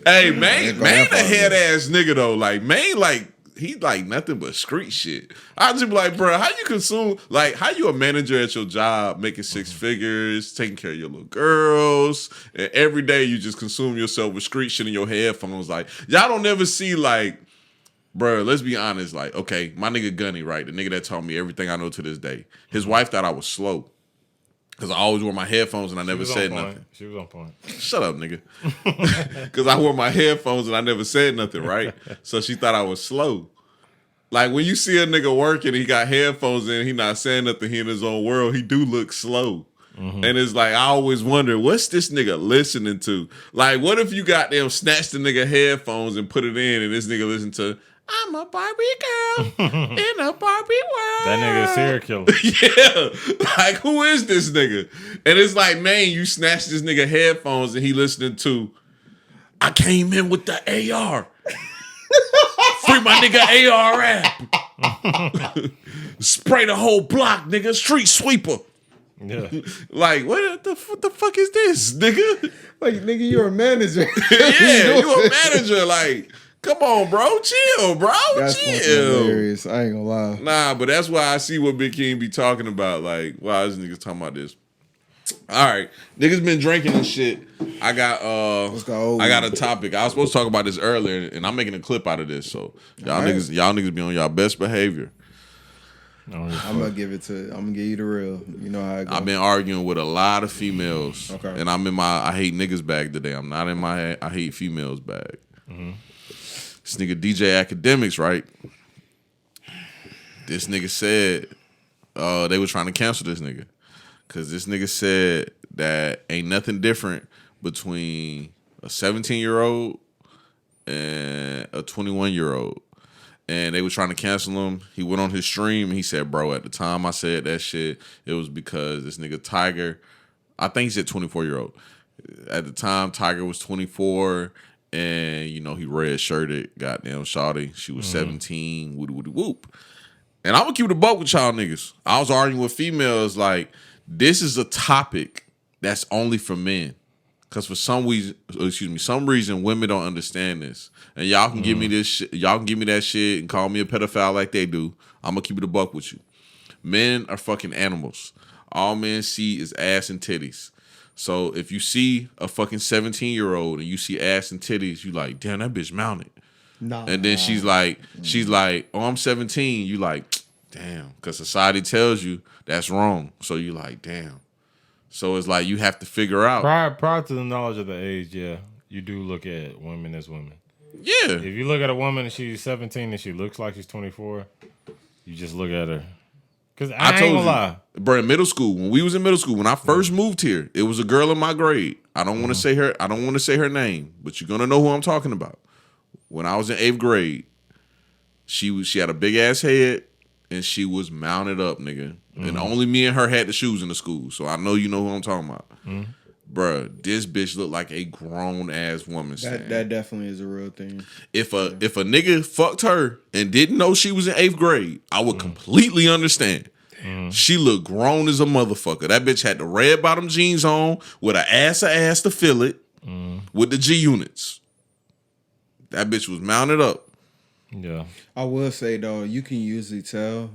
[SPEAKER 4] far.
[SPEAKER 3] Hey, Maine a head ass nigga, though. Like, Maine, like, he like nothing but street shit. I just be like, bro, how you consume, like, how you a manager at your job making 6 figures, taking care of your little girls, and every day you just consume yourself with street shit in your headphones. Like, y'all don't never see, like, bro, let's be honest. Like, okay, my nigga Gunny, right? The nigga that taught me everything I know to this day. His wife thought I was slow. Because I always wore my headphones and I never said nothing.
[SPEAKER 4] She was on point.
[SPEAKER 3] Shut up, nigga. Because I wore my headphones and I never said nothing, right? So she thought I was slow. Like, when you see a nigga working, he got headphones in, he not saying nothing, he in his own world, he do look slow. Mm-hmm. And it's like, I always wonder, what's this nigga listening to? Like, what if you got them snatch the nigga headphones and put it in and this nigga listen to, I'm a Barbie girl in a Barbie world.
[SPEAKER 4] That nigga a serial killer.
[SPEAKER 3] Yeah. Like, who is this nigga? And it's like, man, you snatch this nigga headphones and he listening to, I came in with the AR. Free my nigga AR rap. Spray the whole block, nigga. Street sweeper.
[SPEAKER 4] Yeah.
[SPEAKER 3] Like, what the fuck is this, nigga?
[SPEAKER 2] Like, nigga, you're a manager.
[SPEAKER 3] Yeah, you a manager. Like, come on, bro. Chill, bro.
[SPEAKER 2] That's
[SPEAKER 3] chill.
[SPEAKER 2] Hilarious. I ain't gonna lie.
[SPEAKER 3] Nah, but that's why I see what Big King be talking about. Like, wow, this nigga's talking about this. All right, niggas been drinking and shit. I got
[SPEAKER 2] Let's go.
[SPEAKER 3] I got a topic. I was supposed to talk about this earlier, and I'm making a clip out of this. So y'all niggas be on y'all best behavior.
[SPEAKER 2] I'm gonna give you the real. You know how it goes.
[SPEAKER 3] I've been arguing with a lot of females.
[SPEAKER 2] Okay.
[SPEAKER 3] And I'm in my I hate niggas bag today. I'm not in my I hate females bag. Mm-hmm. This nigga DJ Academics, right? This nigga said they were trying to cancel this nigga. Cause this nigga said that ain't nothing different between a 17-year-old and a 21-year-old. And they were trying to cancel him. He went on his stream and he said, bro, at the time I said that shit, it was because this nigga Tiger, I think he said 24-year-old. At the time, Tiger was 24 and, you know, he red-shirted, goddamn shawty. She was 17, woody whoop. And I'm gonna keep it a buck with y'all niggas. I was arguing with females like, this is a topic that's only for men. Cause for some reason, women don't understand this. And y'all can give me this shit, y'all can give me that shit and call me a pedophile like they do. I'm gonna keep it a buck with you. Men are fucking animals. All men see is ass and titties. So if you see a fucking 17-year-old and you see ass and titties, you like, damn, that bitch mounted.
[SPEAKER 2] Nah.
[SPEAKER 3] And then she's like, oh, I'm 17. You like, damn, because society tells you that's wrong. So you like, damn. So it's like you have to figure out.
[SPEAKER 4] Prior to the knowledge of the age, yeah, you do look at women as women.
[SPEAKER 3] Yeah.
[SPEAKER 4] If you look at a woman and she's 17 and she looks like she's 24, you just look at her. Because I ain't gonna lie.
[SPEAKER 3] Bro, in middle school, when we was in middle school, when I first moved here, it was a girl in my grade. I don't want to say her. I don't want to say her name, but you're gonna know who I'm talking about. When I was in 8th grade, she had a big ass head and she was mounted up, nigga. And only me and her had the shoes in the school, so I know you know who I'm talking about. Bruh, this bitch looked like a grown ass woman.
[SPEAKER 2] That definitely is a real thing.
[SPEAKER 3] If a nigga fucked her and didn't know she was in 8th grade, I would completely understand. She looked grown as a motherfucker. That bitch had the red bottom jeans on with an ass to fill it with the G units. That bitch was mounted up.
[SPEAKER 4] Yeah.
[SPEAKER 2] I will say though, you can usually tell.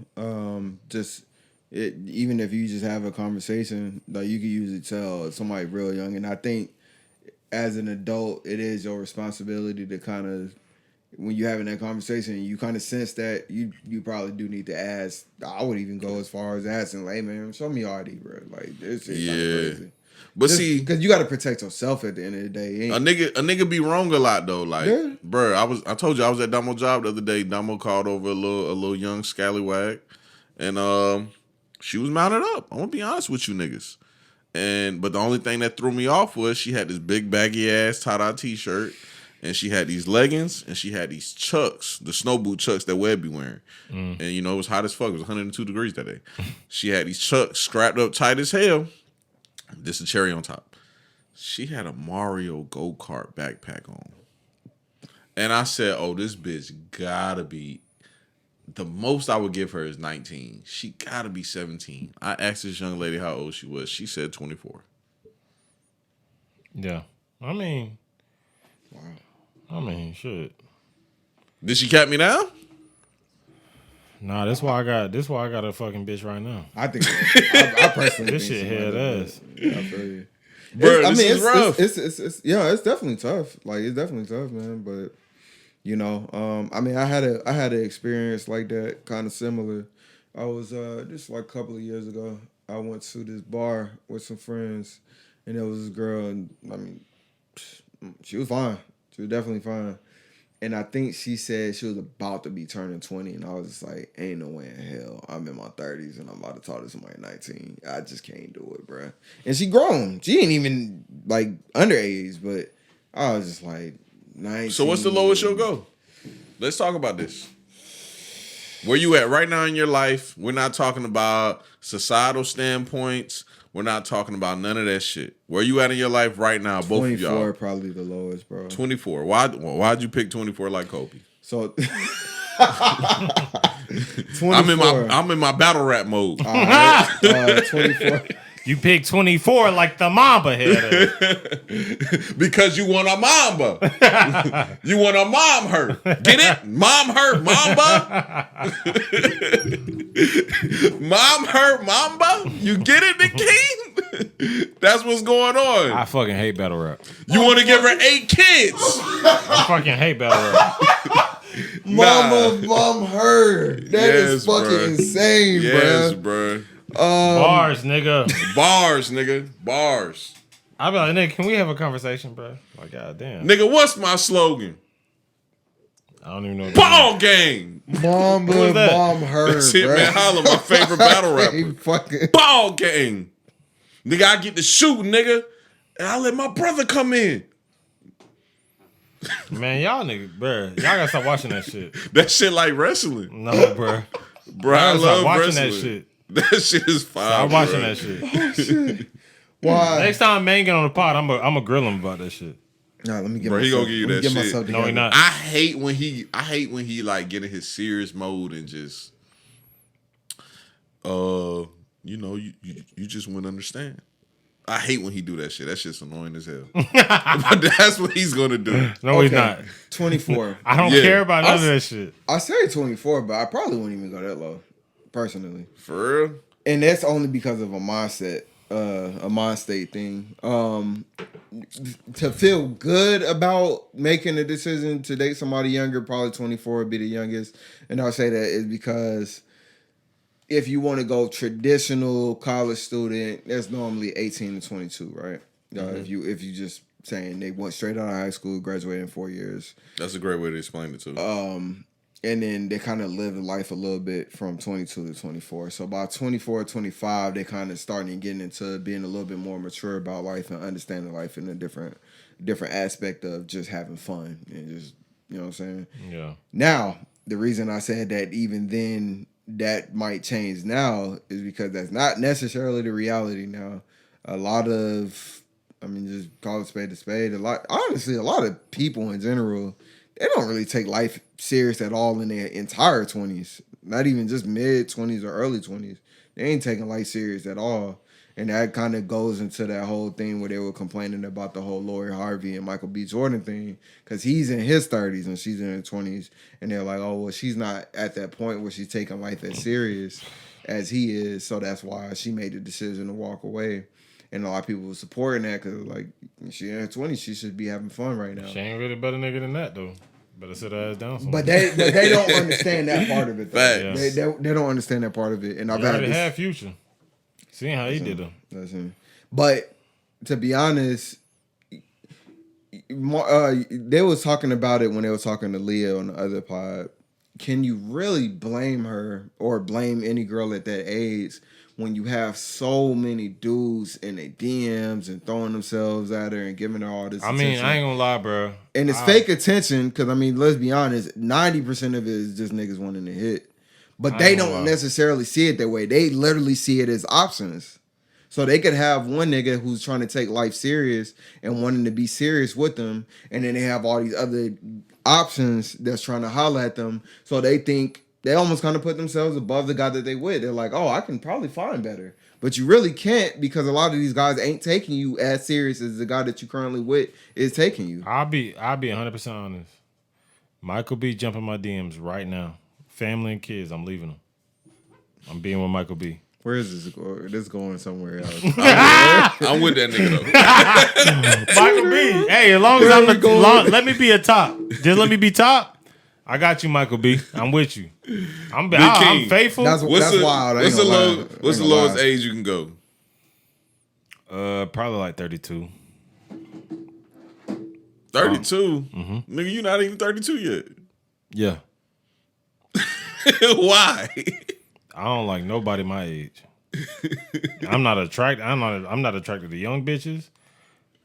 [SPEAKER 2] Even if you just have a conversation, like you can usually tell somebody real young. And I think as an adult, it is your responsibility to kind of, when you're having that conversation, you kind of sense that you probably do need to ask. I would even go as far as asking, like, man, show me ID, bro. Like, this shit kind of crazy.
[SPEAKER 3] But see,
[SPEAKER 2] because you got to protect yourself at the end of the day.
[SPEAKER 3] A nigga be wrong a lot though. Like, bro, I told you I was at Damo job the other day. Damo called over a little young scallywag, and she was mounted up. I'm gonna be honest with you niggas. But the only thing that threw me off was she had this big baggy ass tie-dye t-shirt, and she had these leggings, and she had these chucks, the snow boot chucks that Webb be wearing. And you know, it was hot as fuck. It was 102 degrees that day. She had these chucks strapped up tight as hell. This is cherry on top. She had a Mario go-kart backpack on. And I said, oh, this bitch gotta be, the most I would give her is 19. She gotta be 17. I asked this young lady how old she was. She said 24.
[SPEAKER 4] Yeah. I mean, shit.
[SPEAKER 3] Did she cap me down?
[SPEAKER 4] Nah, that's why I got a fucking bitch right now.
[SPEAKER 2] I think I personally
[SPEAKER 4] this shit head ass.
[SPEAKER 2] Yeah, I feel you.
[SPEAKER 3] Bro, it's rough.
[SPEAKER 2] It's definitely tough. Like, it's definitely tough, man. But you know, I mean, I had an experience like that, kind of similar. I was just like a couple of years ago. I went to this bar with some friends, and there was this girl, and I mean, she was fine. She was definitely fine. And I think she said she was about to be turning 20, and I was just like, ain't no way in hell. I'm in my 30s, and I'm about to talk to somebody 19. I just can't do it, bro. And she grown. She ain't even, like, underage, but I was just like, 19.
[SPEAKER 3] So what's the lowest you'll go? Let's talk about this. Where you at right now in your life? We're not talking about societal standpoints. We're not talking about none of that shit. Where you at in your life right now, both of y'all?
[SPEAKER 2] 24 probably the lowest, bro.
[SPEAKER 3] 24. Why'd you pick 24 like Kobe?
[SPEAKER 2] So 24.
[SPEAKER 3] I'm in my battle rap mode.
[SPEAKER 2] 24.
[SPEAKER 4] You picked 24 like the Mamba head.
[SPEAKER 3] Because you want a Mamba. You want a mom hurt. Get it? Mom hurt Mamba. Mom hurt Mamba. You get it, Big King? That's what's going on.
[SPEAKER 4] I fucking hate battle rap.
[SPEAKER 3] You want to give her 8 kids.
[SPEAKER 4] I fucking hate battle rap.
[SPEAKER 2] Mom hurt. That is fucking insane, bro.
[SPEAKER 3] Yes, bro.
[SPEAKER 4] Bars, nigga.
[SPEAKER 3] Bars, nigga. Bars.
[SPEAKER 4] I be like, nigga, can we have a conversation, bro? Like, goddamn.
[SPEAKER 3] Nigga, what's my slogan?
[SPEAKER 4] I don't even know.
[SPEAKER 3] Ball gang.
[SPEAKER 2] Mom hurt.
[SPEAKER 3] That's it,
[SPEAKER 2] bro.
[SPEAKER 3] man. Holla, my favorite battle rapper.
[SPEAKER 2] Fucking
[SPEAKER 3] Ball gang. Nigga, I get to shoot, nigga, and I let my brother come in.
[SPEAKER 4] Man, y'all nigga, bro. Y'all gotta stop watching that shit.
[SPEAKER 3] That shit like wrestling.
[SPEAKER 4] No, bro.
[SPEAKER 3] Bro, I love
[SPEAKER 4] watching
[SPEAKER 3] wrestling.
[SPEAKER 4] that shit.
[SPEAKER 3] That shit is fire.
[SPEAKER 4] I'm watching that shit.
[SPEAKER 2] oh shit. Why?
[SPEAKER 4] Next time man get on the pod, I'm a grill him about that shit.
[SPEAKER 2] Nah, let me get
[SPEAKER 3] Bro, he
[SPEAKER 2] myself,
[SPEAKER 3] gonna give you
[SPEAKER 2] let me
[SPEAKER 3] that
[SPEAKER 2] get
[SPEAKER 3] shit.
[SPEAKER 2] myself
[SPEAKER 4] No, he
[SPEAKER 2] together.
[SPEAKER 4] not.
[SPEAKER 3] I hate when he like get in his serious mode and just you know, you just wouldn't understand. I hate when he do that shit. That shit's annoying as hell. But that's what he's gonna do.
[SPEAKER 4] No, he's not.
[SPEAKER 2] 24.
[SPEAKER 4] I don't care about none of that shit.
[SPEAKER 2] I say 24, but I probably wouldn't even go that low, personally.
[SPEAKER 3] For real?
[SPEAKER 2] And that's only because of a mindset, a mind state thing. To feel good about making a decision to date somebody younger, probably 24 would be the youngest. And I'll say that is because if you want to go traditional college student, that's normally 18 to 22, right? If you just saying they went straight out of high school, graduated in 4 years.
[SPEAKER 3] That's a great way to explain it too.
[SPEAKER 2] And then they kind of live life a little bit from 22 to 24. So by 24, 25, they kind of starting getting into being a little bit more mature about life and understanding life in a different aspect of just having fun and just, you know what I'm saying?
[SPEAKER 4] Yeah.
[SPEAKER 2] Now, the reason I said that even then that might change now is because that's not necessarily the reality now. A lot of, just call it spade to spade. A lot of people in general, they don't really take life serious at all in their entire 20s. Not even just mid 20s or early 20s. They ain't taking life serious at all. And that kind of goes into that whole thing where they were complaining about the whole Lori Harvey and Michael B. Jordan thing. Because he's in his 30s and she's in her 20s. And they're like, oh, well, she's not at that point where she's taking life as serious as he is. So that's why she made the decision to walk away. And a lot of people were supporting that because, like, she in her 20s, she should be having fun right now.
[SPEAKER 4] She ain't really better nigga than that, though. Better sit her ass down somewhere.
[SPEAKER 2] But they don't understand that part of it, though.
[SPEAKER 3] Yes.
[SPEAKER 2] They don't understand that part of it. And I've
[SPEAKER 4] had Future. Seeing how he did them.
[SPEAKER 2] Listen. But to be honest, they was talking about it when they were talking to Leah on the other pod. Can you really blame her or blame any girl at that age when you have so many dudes in their DMs and throwing themselves at her and giving her all this attention?
[SPEAKER 4] I ain't gonna lie, bro.
[SPEAKER 2] And it's fake attention because, let's be honest, 90% of it is just niggas wanting to hit. But they don't necessarily see it that way. They literally see it as options. So they could have one nigga who's trying to take life serious and wanting to be serious with them. And then they have all these other options that's trying to holler at them. So they think they almost kind of put themselves above the guy that they with. They're like, oh, I can probably find better. But you really can't because a lot of these guys ain't taking you as serious as the guy that you currently with is taking you.
[SPEAKER 4] I'll be 100% honest. Michael B jumping my DMs right now. Family and kids, I'm leaving them. I'm being with Michael B.
[SPEAKER 2] Where is this going? This going somewhere else.
[SPEAKER 3] I'm with that nigga though.
[SPEAKER 4] Michael B. Hey, as long as let me be a top. Just let me be top. I got you, Michael B. I'm with you. I'm faithful.
[SPEAKER 2] That's wild.
[SPEAKER 3] What's the lowest age you can go?
[SPEAKER 4] Probably like 32.
[SPEAKER 3] 32? Nigga, you not even 32 yet.
[SPEAKER 4] Yeah.
[SPEAKER 3] Why?
[SPEAKER 4] I don't like nobody my age. I'm not attracted to young bitches.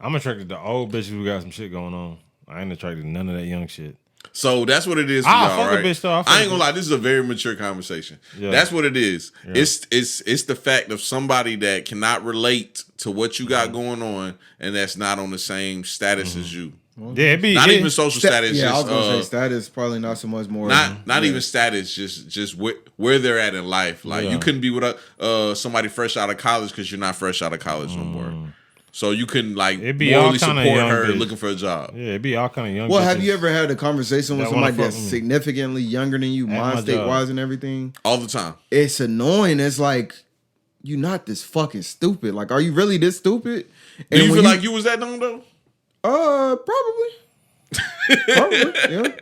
[SPEAKER 4] I'm attracted to old bitches who got some shit going on. I ain't attracted to none of that young shit.
[SPEAKER 3] So that's what it is for y'all, right?
[SPEAKER 4] Bitch, though.
[SPEAKER 3] I ain't gonna lie, this is a very mature conversation. Yeah. That's what it is. Yeah. It's the fact of somebody that cannot relate to what you got going on and that's not on the same status as you.
[SPEAKER 4] Yeah,
[SPEAKER 3] not even social status.
[SPEAKER 2] Yeah, I was gonna say status probably not so much more.
[SPEAKER 3] Not even status. Just where they're at in life. Like you couldn't be with somebody fresh out of college because you're not fresh out of college no more. So you couldn't morally support her looking for a job.
[SPEAKER 4] Yeah, it'd be all kind of young.
[SPEAKER 2] Well, have you ever had a conversation with somebody that's significantly younger than you, mind state wise and everything?
[SPEAKER 3] All the time.
[SPEAKER 2] It's annoying. It's like you're not this fucking stupid. Like, are you really this stupid?
[SPEAKER 3] Do you feel like you was that dumb though?
[SPEAKER 2] Probably. Yeah.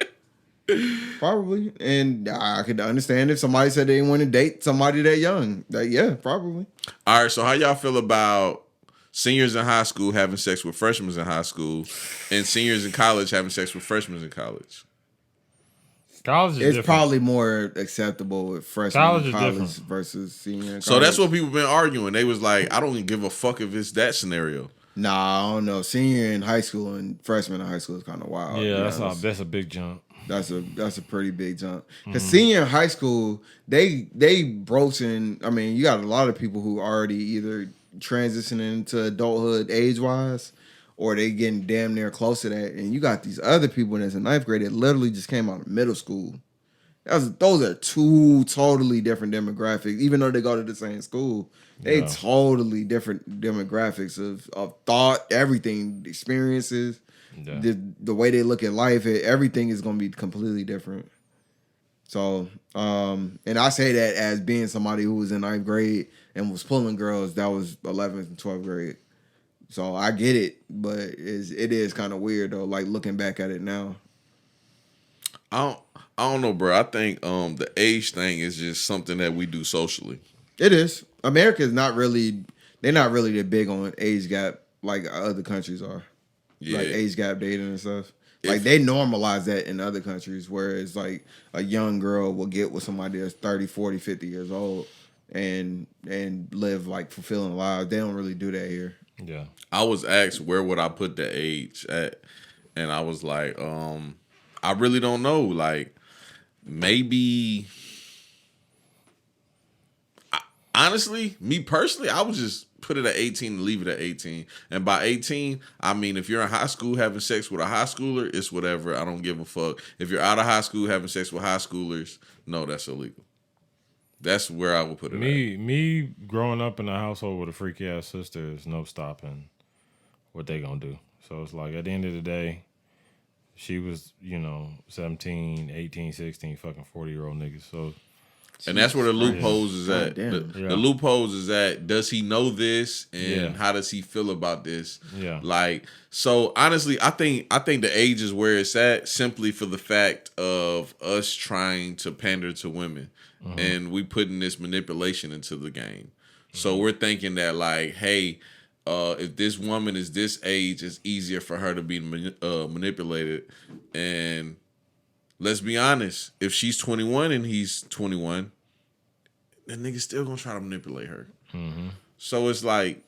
[SPEAKER 2] Probably. And I could understand if somebody said they didn't want to date somebody that young. Yeah, probably.
[SPEAKER 3] All right, so how y'all feel about seniors in high school having sex with freshmen in high school and seniors in college having sex with freshmen in college?
[SPEAKER 4] College is different.
[SPEAKER 2] Probably more acceptable with freshmen in college versus senior in college.
[SPEAKER 3] So that's what people been arguing. They was like, I don't even give a fuck if it's that scenario.
[SPEAKER 2] Nah, I don't know. Senior in high school and freshman in high school is kind of wild.
[SPEAKER 4] Yeah, that's a big jump.
[SPEAKER 2] That's a pretty big jump. Because senior in high school, they broaching. I mean, you got a lot of people who already either transitioning into adulthood age wise, or they getting damn near close to that. And you got these other people that's in ninth grade that literally just came out of middle school. Those are two totally different demographics, even though they go to the same school. They totally different demographics of thought, everything, experiences, the way they look at life. Everything is going to be completely different. So, and I say that as being somebody who was in ninth grade and was pulling girls that was 11th and 12th grade. So I get it, but it is kind of weird though, like looking back at it now.
[SPEAKER 3] I I don't know, bro. I think the age thing is just something that we do socially.
[SPEAKER 2] It is. America is not really. They're not really that big on age gap like other countries are.
[SPEAKER 3] Yeah.
[SPEAKER 2] Like age gap dating and stuff. Like they normalize that in other countries, whereas like a young girl will get with somebody that's 30, 40, 50 years old and live like fulfilling lives. They don't really do that here.
[SPEAKER 4] Yeah.
[SPEAKER 3] I was asked where would I put the age at, and I was like, I really don't know. Like maybe. Honestly, me personally, I would just put it at 18 and leave it at 18. And by 18, I mean, if you're in high school having sex with a high schooler, it's whatever. I don't give a fuck. If you're out of high school having sex with high schoolers, no, that's illegal. That's where I would put it at.
[SPEAKER 4] Me growing up in a household with a freaky ass sister is no stopping what they gonna do. So it's like at the end of the day, she was, 17, 18, 16, fucking 40-year-old niggas. So
[SPEAKER 3] and that's where the loopholes is at.
[SPEAKER 2] The
[SPEAKER 3] loopholes is at, does he know this and how does he feel about this?
[SPEAKER 4] Yeah.
[SPEAKER 3] Like, so honestly, I think the age is where it's at simply for the fact of us trying to pander to women and we putting this manipulation into the game. So we're thinking that like, hey, if this woman is this age, it's easier for her to be manipulated. And let's be honest, if she's 21 and he's 21, that nigga's still gonna try to manipulate her. Mm-hmm. So it's like,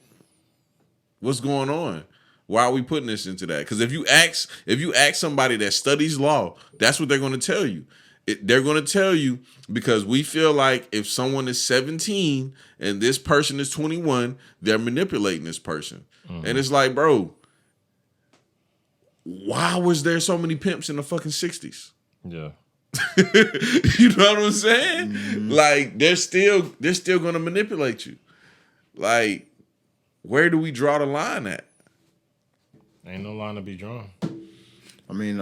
[SPEAKER 3] what's going on? Why are we putting this into that? Because if you ask somebody that studies law, that's what they're gonna tell you. They're gonna tell you because we feel like if someone is 17 and this person is 21, they're manipulating this person. Mm-hmm. And it's like, bro, why was there so many pimps in the fucking 60s?
[SPEAKER 4] Yeah.
[SPEAKER 3] You know what I'm saying? Mm-hmm. Like they're still gonna manipulate you. Like, where do we draw the line at?
[SPEAKER 4] Ain't no line to be drawn.
[SPEAKER 2] I mean,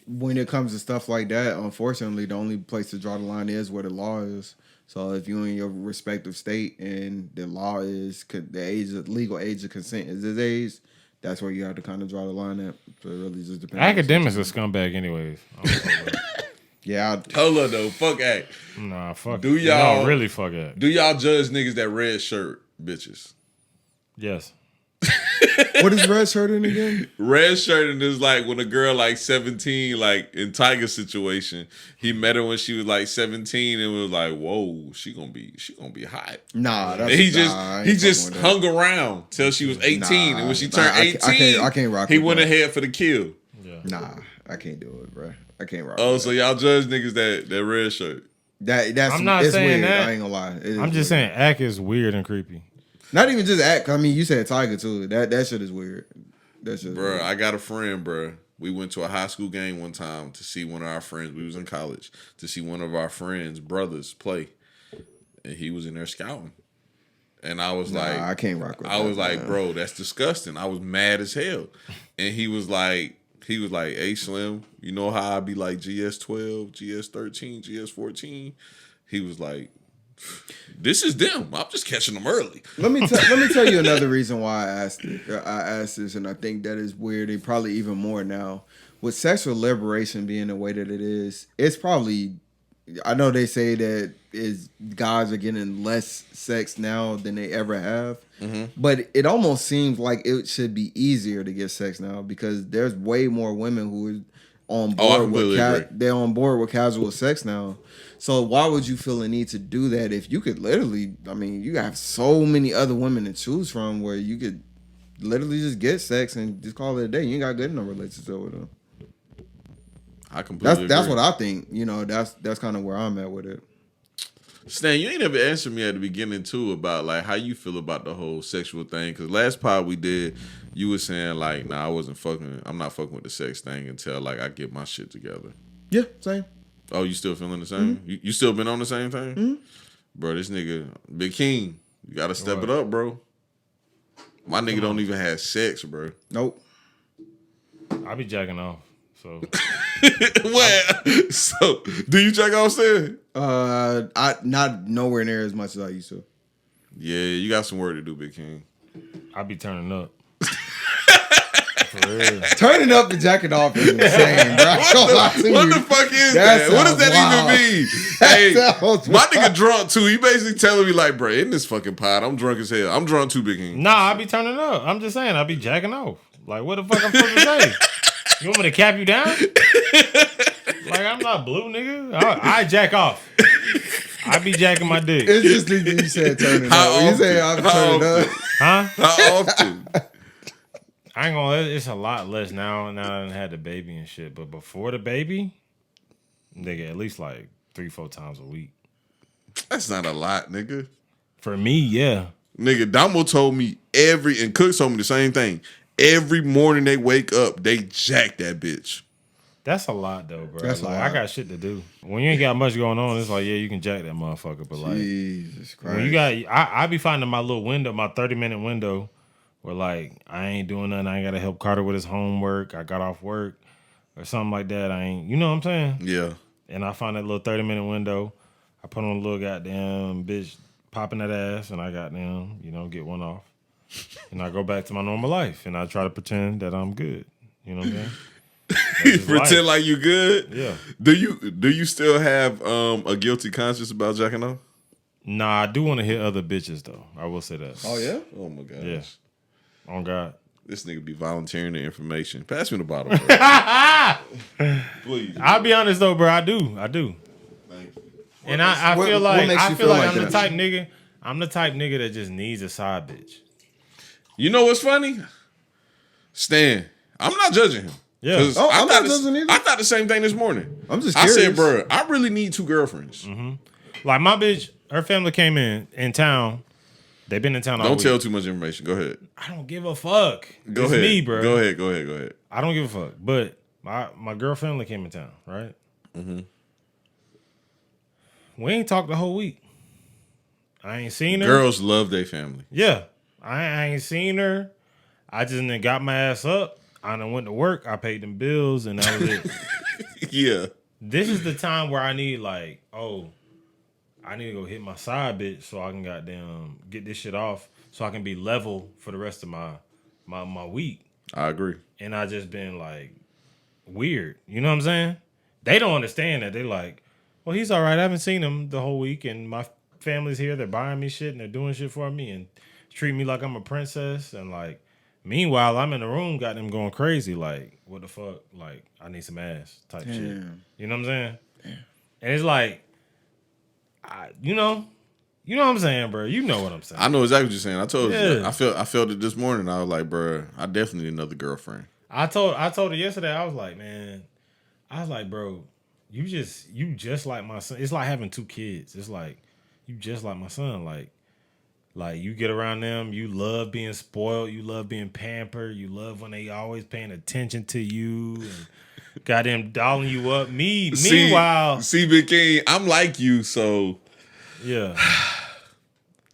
[SPEAKER 2] when it comes to stuff like that, unfortunately, the only place to draw the line is where the law is. So if you in your respective state and the law is the legal age of consent is this age, that's where you have to kind of draw the line at. So it really just depends.
[SPEAKER 4] Academics are scumbag anyways.
[SPEAKER 2] Yeah.
[SPEAKER 3] Hold on though. Fuck act.
[SPEAKER 4] Nah, fuck.
[SPEAKER 3] Do y'all
[SPEAKER 4] really fuck act?
[SPEAKER 3] Do y'all judge niggas that red shirt bitches?
[SPEAKER 4] Yes.
[SPEAKER 2] What is red shirting again?
[SPEAKER 3] Red shirting is like when a girl like 17, like in Tiger's situation, he met her when she was like 17 and was like, whoa, she gonna be hot.
[SPEAKER 2] Nah, that's
[SPEAKER 3] and he just hung around till she was 18, and when she turned 18,
[SPEAKER 2] I can't rock.
[SPEAKER 3] He went ahead for the kill.
[SPEAKER 4] Yeah.
[SPEAKER 2] Nah, I can't do it, bro. I can't rock.
[SPEAKER 3] Oh, so y'all judge niggas that red shirt?
[SPEAKER 2] That's
[SPEAKER 4] I'm not
[SPEAKER 2] it's
[SPEAKER 4] saying
[SPEAKER 2] weird.
[SPEAKER 4] that.
[SPEAKER 2] I ain't gonna lie.
[SPEAKER 4] I'm just saying act is weird and creepy.
[SPEAKER 2] Not even just act. I mean, you said Tiger too. That shit is weird. That shit.
[SPEAKER 3] Bro, I got a friend, bro. We went to a high school game one time to see one of our friends. We was in college to see one of our friends' brothers play, and he was in there scouting. And I was like,
[SPEAKER 2] I can't rock with that.
[SPEAKER 3] I was like, bro, that's disgusting. I was mad as hell. And he was like, hey Slim, you know how I be like GS12, GS13, GS14? He was like, this is them. I'm just catching them early.
[SPEAKER 2] Let me tell you another reason why I asked this, and I think that is weird, and probably even more now. With sexual liberation being the way that it is, it's probably. I know they say that guys are getting less sex now than they ever have, but it almost seems like it should be easier to get sex now because there's way more women who are on board they're on board with casual sex now. So why would you feel the need to do that if you could literally? I mean, you have so many other women to choose from where you could literally just get sex and just call it a day. You ain't got good in a relationship with them.
[SPEAKER 3] I completely
[SPEAKER 2] that's
[SPEAKER 3] agree.
[SPEAKER 2] what I think. You know, that's kind of where I'm at with it.
[SPEAKER 3] Stan, you ain't ever answered me at the beginning too about like how you feel about the whole sexual thing. Because last pod we did, you were saying like, nah, I'm not fucking with the sex thing until like I get my shit together.
[SPEAKER 2] Yeah, same.
[SPEAKER 3] Oh, you still feeling the same? Mm-hmm. You still been on the same thing? Mm-hmm. Bro, this nigga, Big King, you gotta step it up, bro. My nigga don't even have sex, bro.
[SPEAKER 2] Nope.
[SPEAKER 4] I be jacking off, so.
[SPEAKER 3] What? So, do you jack off, Stan?
[SPEAKER 2] I not nowhere near as much as I used to.
[SPEAKER 3] Yeah, you got some work to do, Big King.
[SPEAKER 4] I be turning up. For real.
[SPEAKER 2] Turning up and jacking off is insane, bro.
[SPEAKER 3] What the fuck is that? What does that
[SPEAKER 2] wild.
[SPEAKER 3] even mean? Hey,
[SPEAKER 2] sounds
[SPEAKER 3] my
[SPEAKER 2] wild.
[SPEAKER 3] nigga drunk too. He basically telling me like, bro, in this fucking pod, I'm drunk as hell. I'm drunk too, Big King.
[SPEAKER 4] Nah, I be turning up. I'm just saying, I be jacking off. Like, what the fuck I'm supposed to say? You want me to cap you down? Like, I'm not blue, nigga. I jack off. I be jacking my dick.
[SPEAKER 2] It's just that you said turning
[SPEAKER 3] How
[SPEAKER 2] up. When you
[SPEAKER 3] often?
[SPEAKER 2] say I'm
[SPEAKER 3] How
[SPEAKER 2] turning up.
[SPEAKER 3] often?
[SPEAKER 4] Huh?
[SPEAKER 3] How often?
[SPEAKER 4] I ain't gonna. It's a lot less now. Now that I done had the baby and shit. But before the baby, nigga, at least like 3-4 times a week.
[SPEAKER 3] That's not a lot, nigga.
[SPEAKER 4] For me, yeah.
[SPEAKER 3] Nigga, Damo told me and Cook told me the same thing. Every morning they wake up, they jack that bitch.
[SPEAKER 4] That's a lot though, bro.
[SPEAKER 2] That's a
[SPEAKER 4] like
[SPEAKER 2] lot.
[SPEAKER 4] I got shit to do. When you ain't got much going on, it's like, yeah, you can jack that motherfucker. But like
[SPEAKER 2] Jesus Christ.
[SPEAKER 4] when you got, I be finding my little window, my 30-minute window, where like I ain't doing nothing. I ain't gotta help Carter with his homework. I got off work or something like that. I ain't, you know what I'm saying?
[SPEAKER 3] Yeah.
[SPEAKER 4] And I find that little 30-minute window. I put on a little goddamn bitch popping that ass, and I goddamn, get one off. And I go back to my normal life, and I try to pretend that I'm good. You know what I'm saying?
[SPEAKER 3] Pretend like you good?
[SPEAKER 4] Yeah.
[SPEAKER 3] Do you still have a guilty conscience about jacking off?
[SPEAKER 4] Nah, I do want to hit other bitches though. I will say that.
[SPEAKER 2] Oh, yeah?
[SPEAKER 3] Oh my gosh.
[SPEAKER 4] Yeah. On God.
[SPEAKER 3] This nigga be volunteering the information. Pass me the bottle, bro. Please.
[SPEAKER 4] I'll be honest though, bro. I do.
[SPEAKER 3] Thank you.
[SPEAKER 4] And I
[SPEAKER 2] What-
[SPEAKER 4] feel
[SPEAKER 2] what
[SPEAKER 4] like
[SPEAKER 2] makes
[SPEAKER 4] I
[SPEAKER 2] you
[SPEAKER 4] feel
[SPEAKER 2] feel
[SPEAKER 4] like
[SPEAKER 2] like
[SPEAKER 4] I'm
[SPEAKER 2] that?
[SPEAKER 4] the type nigga. I'm the type nigga that just needs a side bitch.
[SPEAKER 3] You know what's funny? Stan, I'm not judging him.
[SPEAKER 4] Yeah.
[SPEAKER 3] 'Cause
[SPEAKER 2] Oh,
[SPEAKER 3] I
[SPEAKER 2] I'm
[SPEAKER 3] thought
[SPEAKER 2] not judging either.
[SPEAKER 3] I thought the same thing this morning.
[SPEAKER 2] I'm just
[SPEAKER 3] I
[SPEAKER 2] curious.
[SPEAKER 3] said, bro, I really need 2 girlfriends.
[SPEAKER 4] Like my bitch, her family came in town. They've been in town all
[SPEAKER 3] Don't
[SPEAKER 4] week.
[SPEAKER 3] tell too much information. Go ahead.
[SPEAKER 4] I don't give a fuck.
[SPEAKER 3] Go
[SPEAKER 4] It's
[SPEAKER 3] ahead.
[SPEAKER 4] me, bro.
[SPEAKER 3] Go ahead.
[SPEAKER 4] I don't give a fuck. But my girl family came in town, right? Mm-hmm. We ain't talked the whole week. I ain't seen her.
[SPEAKER 3] Girls love their family.
[SPEAKER 4] Yeah. I ain't seen her. I just done got my ass up. I done went to work. I paid them bills, and that was it.
[SPEAKER 3] Yeah.
[SPEAKER 4] This is the time where I need I need to go hit my side bitch so I can goddamn get this shit off so I can be level for the rest of my week.
[SPEAKER 3] I agree.
[SPEAKER 4] And I just been like weird. You know what I'm saying? They don't understand that. They like, well, he's all right. I haven't seen him the whole week, and my family's here. They're buying me shit and they're doing shit for me and treat me like I'm a princess. And like, meanwhile, I'm in the room, got them going crazy. Like, what the fuck? Like, I need some ass type shit. You know what I'm saying? And it's like, you know what I'm saying, bro. You know what I'm saying.
[SPEAKER 3] I know exactly what you're saying. I told you.
[SPEAKER 4] Yeah.
[SPEAKER 3] I felt it this morning. I was like, bro, I definitely need another girlfriend.
[SPEAKER 4] I told her yesterday. I was like, man, bro, you just like my son. It's like having 2 kids. It's like you just like my son. Like you get around them, you love being spoiled, you love being pampered, you love when they always paying attention to you and got them dolling you up. Meanwhile,
[SPEAKER 3] see, Big King, I'm like you, so
[SPEAKER 4] yeah,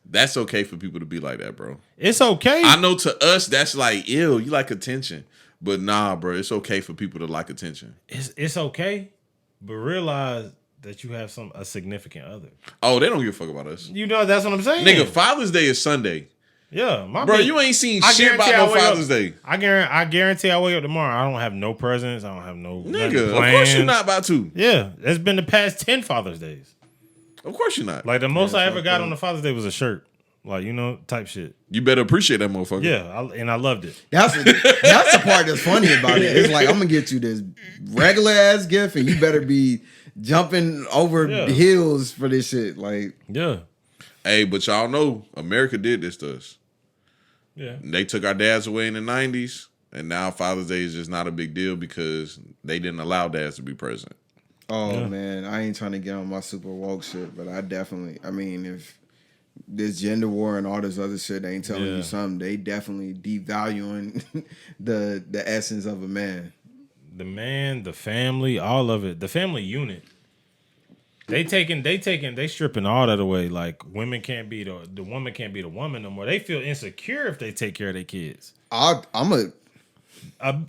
[SPEAKER 3] that's okay for people to be like that, bro.
[SPEAKER 4] it's okay.
[SPEAKER 3] I know to us that's like, ew, you like attention. But nah, bro, it's okay for people to like attention.
[SPEAKER 4] It's okay, but realize that you have a significant other.
[SPEAKER 3] Oh, they don't give a fuck about us.
[SPEAKER 4] You know, that's what I'm saying.
[SPEAKER 3] Nigga, Father's Day is Sunday.
[SPEAKER 4] Yeah, my
[SPEAKER 3] Bro,
[SPEAKER 4] bitch-
[SPEAKER 3] you ain't seen
[SPEAKER 4] I
[SPEAKER 3] shit about
[SPEAKER 4] guarantee
[SPEAKER 3] no
[SPEAKER 4] I wake up-
[SPEAKER 3] Father's Day.
[SPEAKER 4] I guarantee I wake up tomorrow. I don't have no presents. I don't have no nothing
[SPEAKER 3] Nigga, of
[SPEAKER 4] planned.
[SPEAKER 3] course you're not about to.
[SPEAKER 4] Yeah, it's been the past 10 Father's Days.
[SPEAKER 3] Of course you're not.
[SPEAKER 4] Like the most I ever got on the Father's Day was a shirt. Like, type shit.
[SPEAKER 3] You better appreciate that motherfucker.
[SPEAKER 4] Yeah, and I loved it.
[SPEAKER 2] That's the part that's funny about it. It's like, I'm gonna get you this regular ass gift, and you better be jumping over hills for this shit. Like,
[SPEAKER 4] Yeah.
[SPEAKER 3] Hey, but y'all know America did this to us.
[SPEAKER 4] Yeah.
[SPEAKER 3] They took our dads away in the 90s, and now Father's Day is just not a big deal because they didn't allow dads to be present.
[SPEAKER 2] oh man, I ain't trying to get on my super woke shit, but I mean, if this gender war and all this other shit ain't telling you something, they definitely devaluing the essence of a man.
[SPEAKER 4] The man, the family, all of it. The family unit. They stripping all that away. Like women can't be the woman can't be the woman no more. They feel insecure if they take care of their kids. A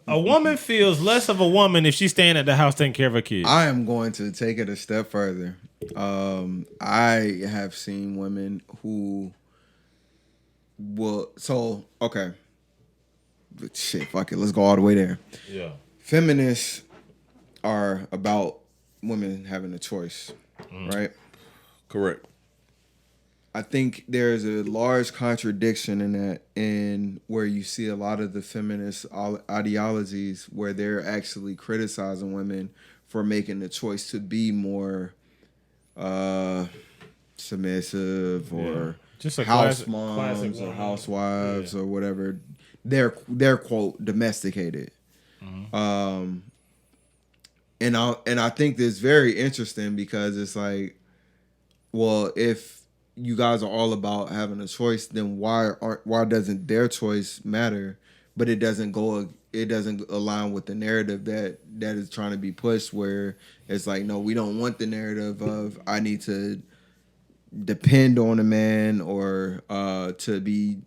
[SPEAKER 4] woman feels less of a woman if she's staying at the house taking care of her kids.
[SPEAKER 2] I am going to take it a step further. I have seen women who will. So okay, shit, fuck it, let's go all the way there.
[SPEAKER 4] Yeah.
[SPEAKER 2] Feminists are about women having a choice, right?
[SPEAKER 3] Correct.
[SPEAKER 2] I think there's a large contradiction in that, in where you see a lot of the feminist ideologies where they're actually criticizing women for making the choice to be more submissive or
[SPEAKER 4] just a
[SPEAKER 2] house moms or housewives or whatever. They're quote domesticated. And I think this is very interesting because it's like, well, if you guys are all about having a choice, then why doesn't their choice matter? But it doesn't align with the narrative that is trying to be pushed, where it's like, no, we don't want the narrative of I need to depend on a man or to be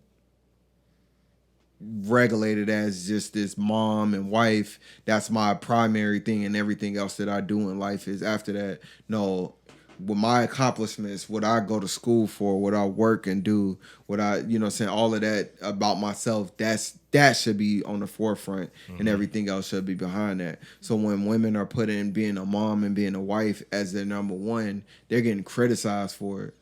[SPEAKER 2] regulated as just this mom and wife. That's my primary thing, and everything else that I do in life is after that. No, with my accomplishments, what I go to school for, what I work and do, what I, saying, all of that about myself, that should be on the forefront, and everything else should be behind that. So when women are putting being a mom and being a wife as their number one, they're getting criticized for it.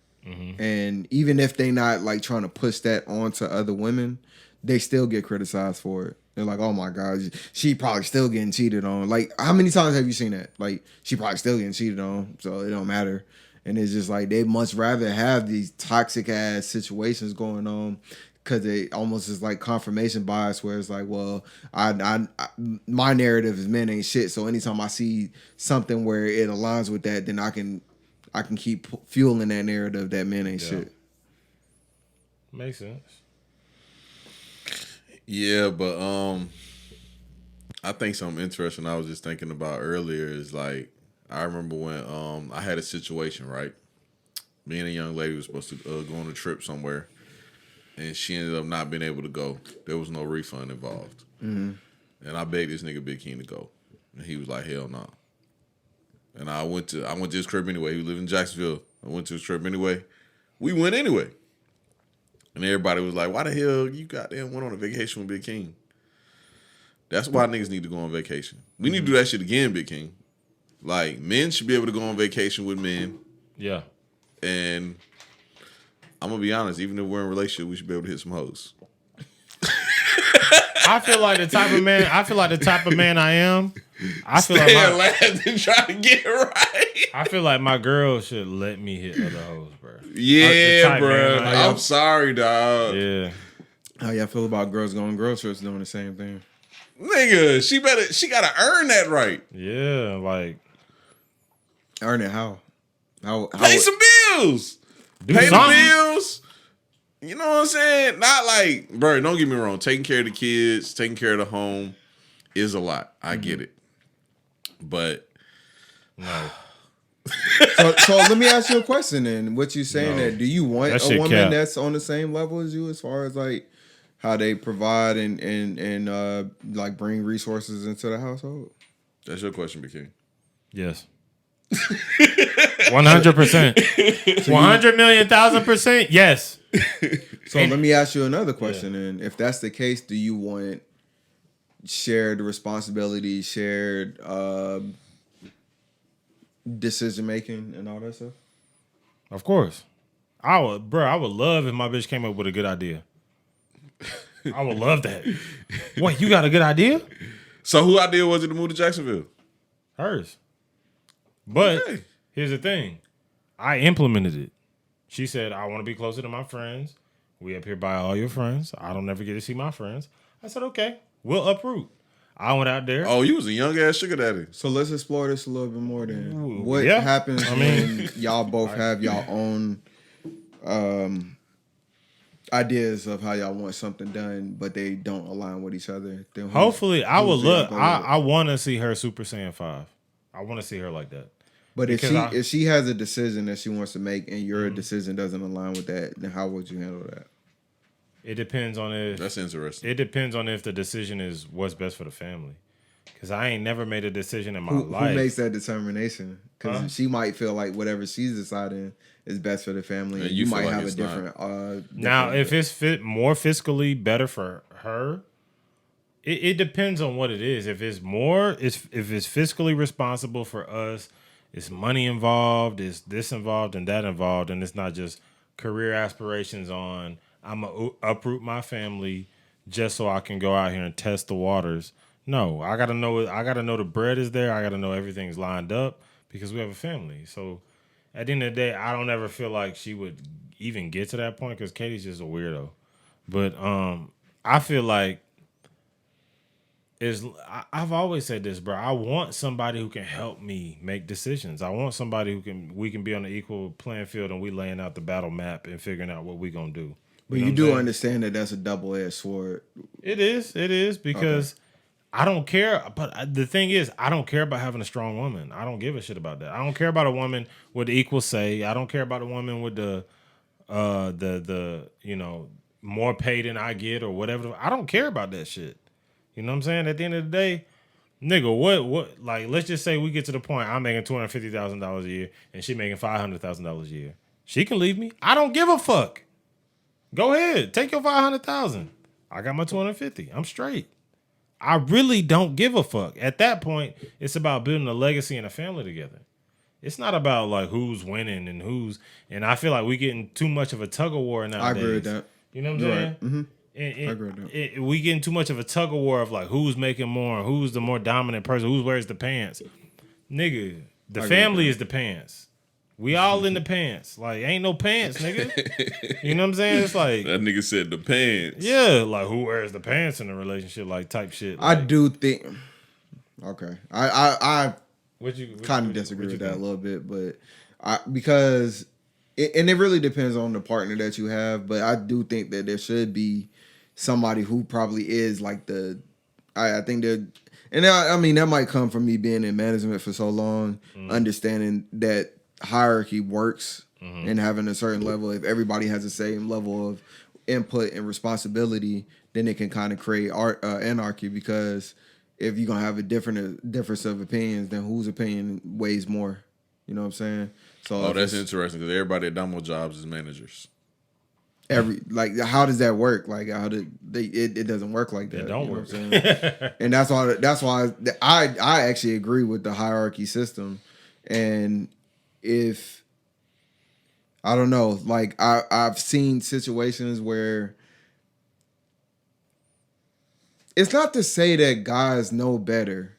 [SPEAKER 2] And even if they not like trying to push that onto other women, they still get criticized for it. They're like, oh my God, she probably still getting cheated on. Like, how many times have you seen that? Like, she probably still getting cheated on, so it don't matter. And it's just like, they much rather have these toxic ass situations going on, because it almost is like confirmation bias, where it's like, well, I my narrative is men ain't shit. So anytime I see something where it aligns with that, then I can keep fueling that narrative that men ain't shit.
[SPEAKER 4] Makes sense.
[SPEAKER 3] Yeah, but I think something interesting I was just thinking about earlier is like, I remember when I had a situation, right? Me and a young lady was supposed to go on a trip somewhere, and she ended up not being able to go. There was no refund involved. And I begged this nigga Big King to go, and he was like, hell no. And I went to his crib anyway. He lived in Jacksonville. I went to his crib anyway. We went anyway. And everybody was like, why the hell you goddamn went on a vacation with Big King? That's why niggas need to go on vacation. We need to do that shit again, Big King. Like, men should be able to go on vacation with men.
[SPEAKER 4] Yeah.
[SPEAKER 3] And I'm going to be honest, even if we're in a relationship, we should be able to hit some hoes.
[SPEAKER 4] I feel like the type of man I am. I feel
[SPEAKER 3] Stay
[SPEAKER 4] like
[SPEAKER 3] laugh and try to get it right.
[SPEAKER 4] I feel like my girl should let me hit other hoes, bro.
[SPEAKER 3] Yeah, bro. I'm sorry, dog.
[SPEAKER 4] Yeah.
[SPEAKER 2] How y'all feel about girls going girl trips doing the same thing?
[SPEAKER 3] Nigga, she gotta earn that right.
[SPEAKER 4] Yeah, like
[SPEAKER 2] earn it how?
[SPEAKER 3] Pay some bills. Pay the bills. You know what I'm saying? Not like, bro, don't get me wrong. Taking care of the kids, taking care of the home is a lot. I get it. But
[SPEAKER 4] no.
[SPEAKER 2] So let me ask you a question then. What you saying that do you want a woman that's on the same level as you as far as like how they provide and like bring resources into the household?
[SPEAKER 3] That's your question, Big King.
[SPEAKER 4] Yes. 100%. 100,000,000%. Yes.
[SPEAKER 2] So let me ask you another question then. If that's the case, do you want shared responsibility, shared decision making and all that stuff?
[SPEAKER 4] Of course. I would love if my bitch came up with a good idea. I would love that. What, you got a good idea?
[SPEAKER 3] So whose idea was it to move to Jacksonville?
[SPEAKER 4] Hers. But here's the thing. I implemented it. She said, I want to be closer to my friends. We up here by all your friends. I don't ever get to see my friends. I said, okay, we'll uproot. I went out there.
[SPEAKER 3] Oh, you was a young ass sugar daddy.
[SPEAKER 2] So let's explore this a little bit more then. What happens when y'all both have y'all own ideas of how y'all want something done, but they don't align with each other? Then
[SPEAKER 4] hopefully, I would look. I want to see her Super Saiyan 5. I want to see her like that.
[SPEAKER 2] But if she has a decision that she wants to make and your decision doesn't align with that, then how would you handle that?
[SPEAKER 4] It depends on if...
[SPEAKER 3] That's interesting.
[SPEAKER 4] It depends on if the decision is what's best for the family. Because I ain't never made a decision in my life.
[SPEAKER 2] Who makes that determination? Because she might feel like whatever she's deciding is best for the family. And you might have a different...
[SPEAKER 4] now, if it's more fiscally better for her, It depends on what it is. If it's if it's fiscally responsible for us, it's money involved, it's this involved and that involved, and it's not just career aspirations on I'm gonna uproot my family just so I can go out here and test the waters. No, I gotta know the bread is there. I gotta know everything's lined up because we have a family. So at the end of the day, I don't ever feel like she would even get to that point because Katie's just a weirdo. But I feel like I've always said this, bro. I want somebody who can help me make decisions. I want somebody we can be on the equal playing field and we laying out the battle map and figuring out what we gonna do.
[SPEAKER 2] But you do understand that that's a double-edged sword.
[SPEAKER 4] It is because I don't care. But the thing is, I don't care about having a strong woman. I don't give a shit about that. I don't care about a woman with equal say. I don't care about a woman with the more pay than I get or whatever. I don't care about that shit. You know what I'm saying? At the end of the day, nigga, what? Like, let's just say we get to the point I'm making $250,000 a year and she making $500,000 a year. She can leave me. I don't give a fuck. Go ahead, take your $500,000. I got my $250,000. I'm straight. I really don't give a fuck. At that point, it's about building a legacy and a family together. It's not about like who's winning and who's. And I feel like we getting too much of a tug of war nowadays.
[SPEAKER 2] I agree with that.
[SPEAKER 4] You know what I'm saying?
[SPEAKER 2] Right. Mm-hmm. I agree with that.
[SPEAKER 4] We getting too much of a tug of war of like who's making more, who's the more dominant person, who wears the pants. Nigga, the family is the pants. We all in the pants. Like, ain't no pants, nigga. You know what I'm saying? It's like
[SPEAKER 3] that nigga said the pants.
[SPEAKER 4] Yeah, like who wears the pants in a relationship, like type shit.
[SPEAKER 2] I
[SPEAKER 4] like,
[SPEAKER 2] do think. Okay, I kind of disagree with that
[SPEAKER 4] think?
[SPEAKER 2] a little bit, but because it really depends on the partner that you have. But I do think that there should be somebody who probably is like I think that, and I mean that might come from me being in management for so long, understanding that hierarchy works and having a certain level. If everybody has the same level of input and responsibility, then it can kind of create anarchy, because if you're gonna have a difference of opinions, then whose opinion weighs more? You know what I'm saying? So
[SPEAKER 3] that's interesting, because everybody at Domo Jobs is managers.
[SPEAKER 2] How does that work? Like it doesn't work like that.
[SPEAKER 4] It don't work.
[SPEAKER 2] And that's why I actually agree with the hierarchy system. And if I don't know, like I've seen situations where it's not to say that guys know better,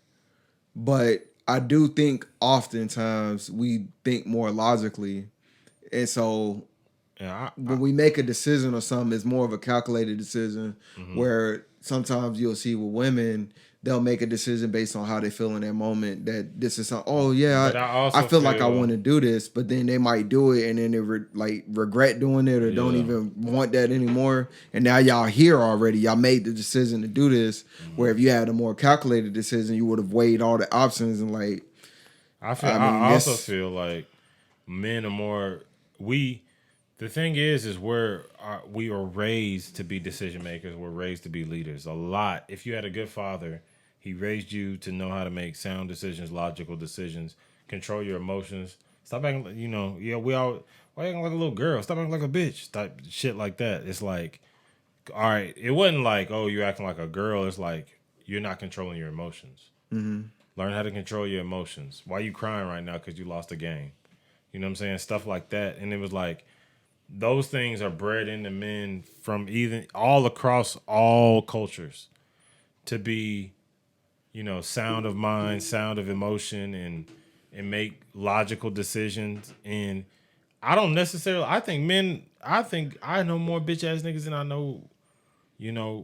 [SPEAKER 2] but I do think oftentimes we think more logically, and so when we make a decision or something, it's more of a calculated decision. Where sometimes you'll see with women, they'll make a decision based on how they feel in that moment, that this is something, I feel like I want to do this, but then they might do it and then they regret doing it or don't even want that anymore. And now y'all here already. Y'all made the decision to do this, where if you had a more calculated decision, you would have weighed all the options and like.
[SPEAKER 4] I also feel like men are more, the thing is we are raised to be decision makers. We're raised to be leaders. A lot. If you had a good father, he raised you to know how to make sound decisions, logical decisions, control your emotions. Stop acting, why you acting like a little girl? Stop acting like a bitch. Type shit like that. It's like, all right, it wasn't like, oh, you're acting like a girl. It's like, you're not controlling your emotions. Learn how to control your emotions. Why are you crying right now? Because you lost a game. You know what I'm saying? Stuff like that. And it was like, those things are bred into men from all across all cultures to be, sound of mind, sound of emotion, and make logical decisions. And I think I know more bitch ass niggas than I know,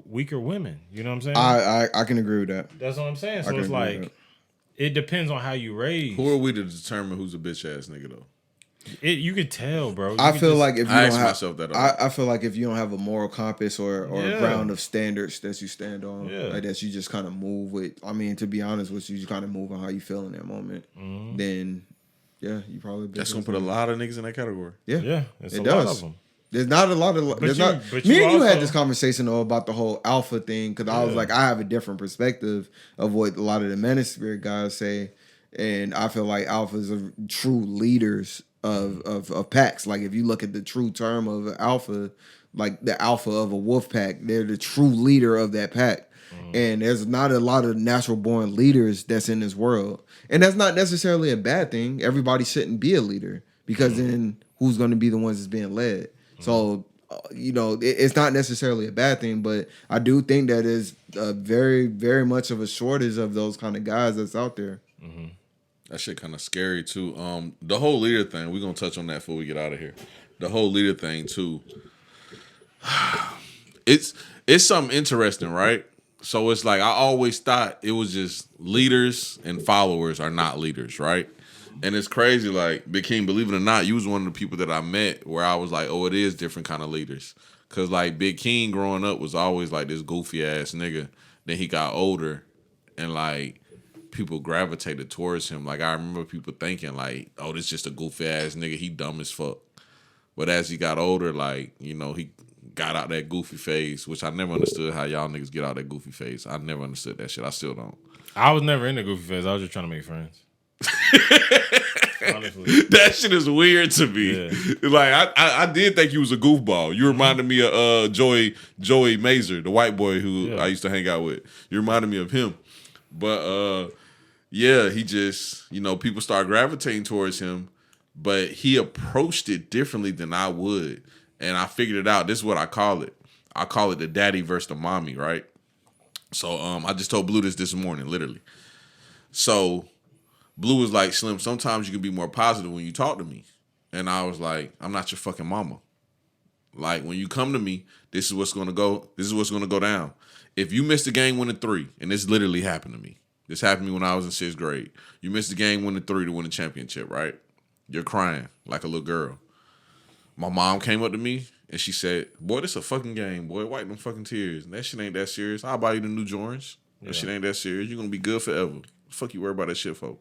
[SPEAKER 4] weaker women. You know what I'm saying?
[SPEAKER 2] I can agree with that.
[SPEAKER 4] That's what I'm saying. So it's like, it depends on how you raise.
[SPEAKER 3] Who are we to determine who's a bitch ass nigga though?
[SPEAKER 4] You could tell, bro.
[SPEAKER 2] I feel like if you don't have,
[SPEAKER 3] myself that
[SPEAKER 2] I feel like if you don't have a moral compass or a ground of standards that you stand on, like that you just kind of move with. I mean, to be honest with you, kind of move on how you feel in that moment. Then, you probably
[SPEAKER 3] that's gonna put a lot of niggas in that category.
[SPEAKER 4] Yeah, it does. Lot of them.
[SPEAKER 2] There's not a lot of. Me and you had this conversation though about the whole alpha thing, because I was like, I have a different perspective of what a lot of the Manosphere guys say, and I feel like alphas are true leaders. of packs. Like if you look at the true term of an alpha, like the alpha of a wolf pack, they're the true leader of that pack. And there's not a lot of natural born leaders that's in this world. And that's not necessarily a bad thing. Everybody shouldn't be a leader because then who's going to be the ones that's being led? So, it's not necessarily a bad thing, but I do think that is very, very much of a shortage of those kind of guys that's out there.
[SPEAKER 3] Mm-hmm. That shit kind of scary too. The whole leader thing, we're going to touch on that before we get out of here. The whole leader thing too. It's something interesting, right? So it's like I always thought it was just leaders and followers are not leaders, right? And it's crazy, like, Big King, believe it or not, you was one of the people that I met where I was like, oh, it is different kind of leaders. Because, like, Big King growing up was always, like, this goofy-ass nigga. Then he got older, and, like, people gravitated towards him. Like, I remember people thinking, like, oh, this just a goofy-ass nigga. He dumb as fuck. But as he got older, like, he got out that goofy phase, which I never understood how y'all niggas get out that goofy phase. I never understood that shit. I still don't.
[SPEAKER 4] I was never in the goofy phase. I was just trying to make friends. Honestly.
[SPEAKER 3] That shit is weird to me. Yeah. Like I did think you was a goofball. You reminded me of Joey Mazer, the white boy who I used to hang out with. You reminded me of him. But he just, people start gravitating towards him, but he approached it differently than I would. And I figured it out. This is what I call it. I call it the daddy versus the mommy, right? So I just told Blue this morning, literally. So Blue was like, Slim, sometimes you can be more positive when you talk to me. And I was like, I'm not your fucking mama. Like, when you come to me, this is what's going to go. This is what's going to go down. If you missed the game winning 3, and this literally happened to me. This happened to me when I was in 6th grade. You missed the game winning 3 to win the championship, right? You're crying like a little girl. My mom came up to me and she said, boy, this a fucking game, boy. Wipe them fucking tears. That shit ain't that serious. I'll buy you the new Jordans. That shit ain't that serious. You're going to be good forever. Fuck you worry about that shit, folks.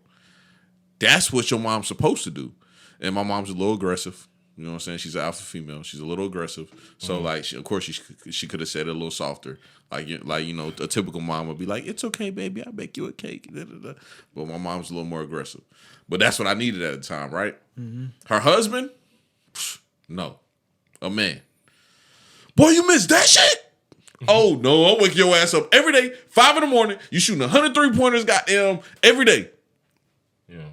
[SPEAKER 3] That's what your mom's supposed to do. And my mom's a little aggressive. You know what I'm saying? She's an alpha female. She's a little aggressive. So, like, she could have said it a little softer. Like, a typical mom would be like, it's okay, baby. I'll bake you a cake. Da, da, da. But my mom's a little more aggressive. But that's what I needed at the time, right? Mm-hmm. Her husband? No. A man. Boy, you missed that shit? Oh, no. I'll wake your ass up every day, 5 in the morning. You shooting 100 3-pointers, goddamn, every day.
[SPEAKER 4] Yeah.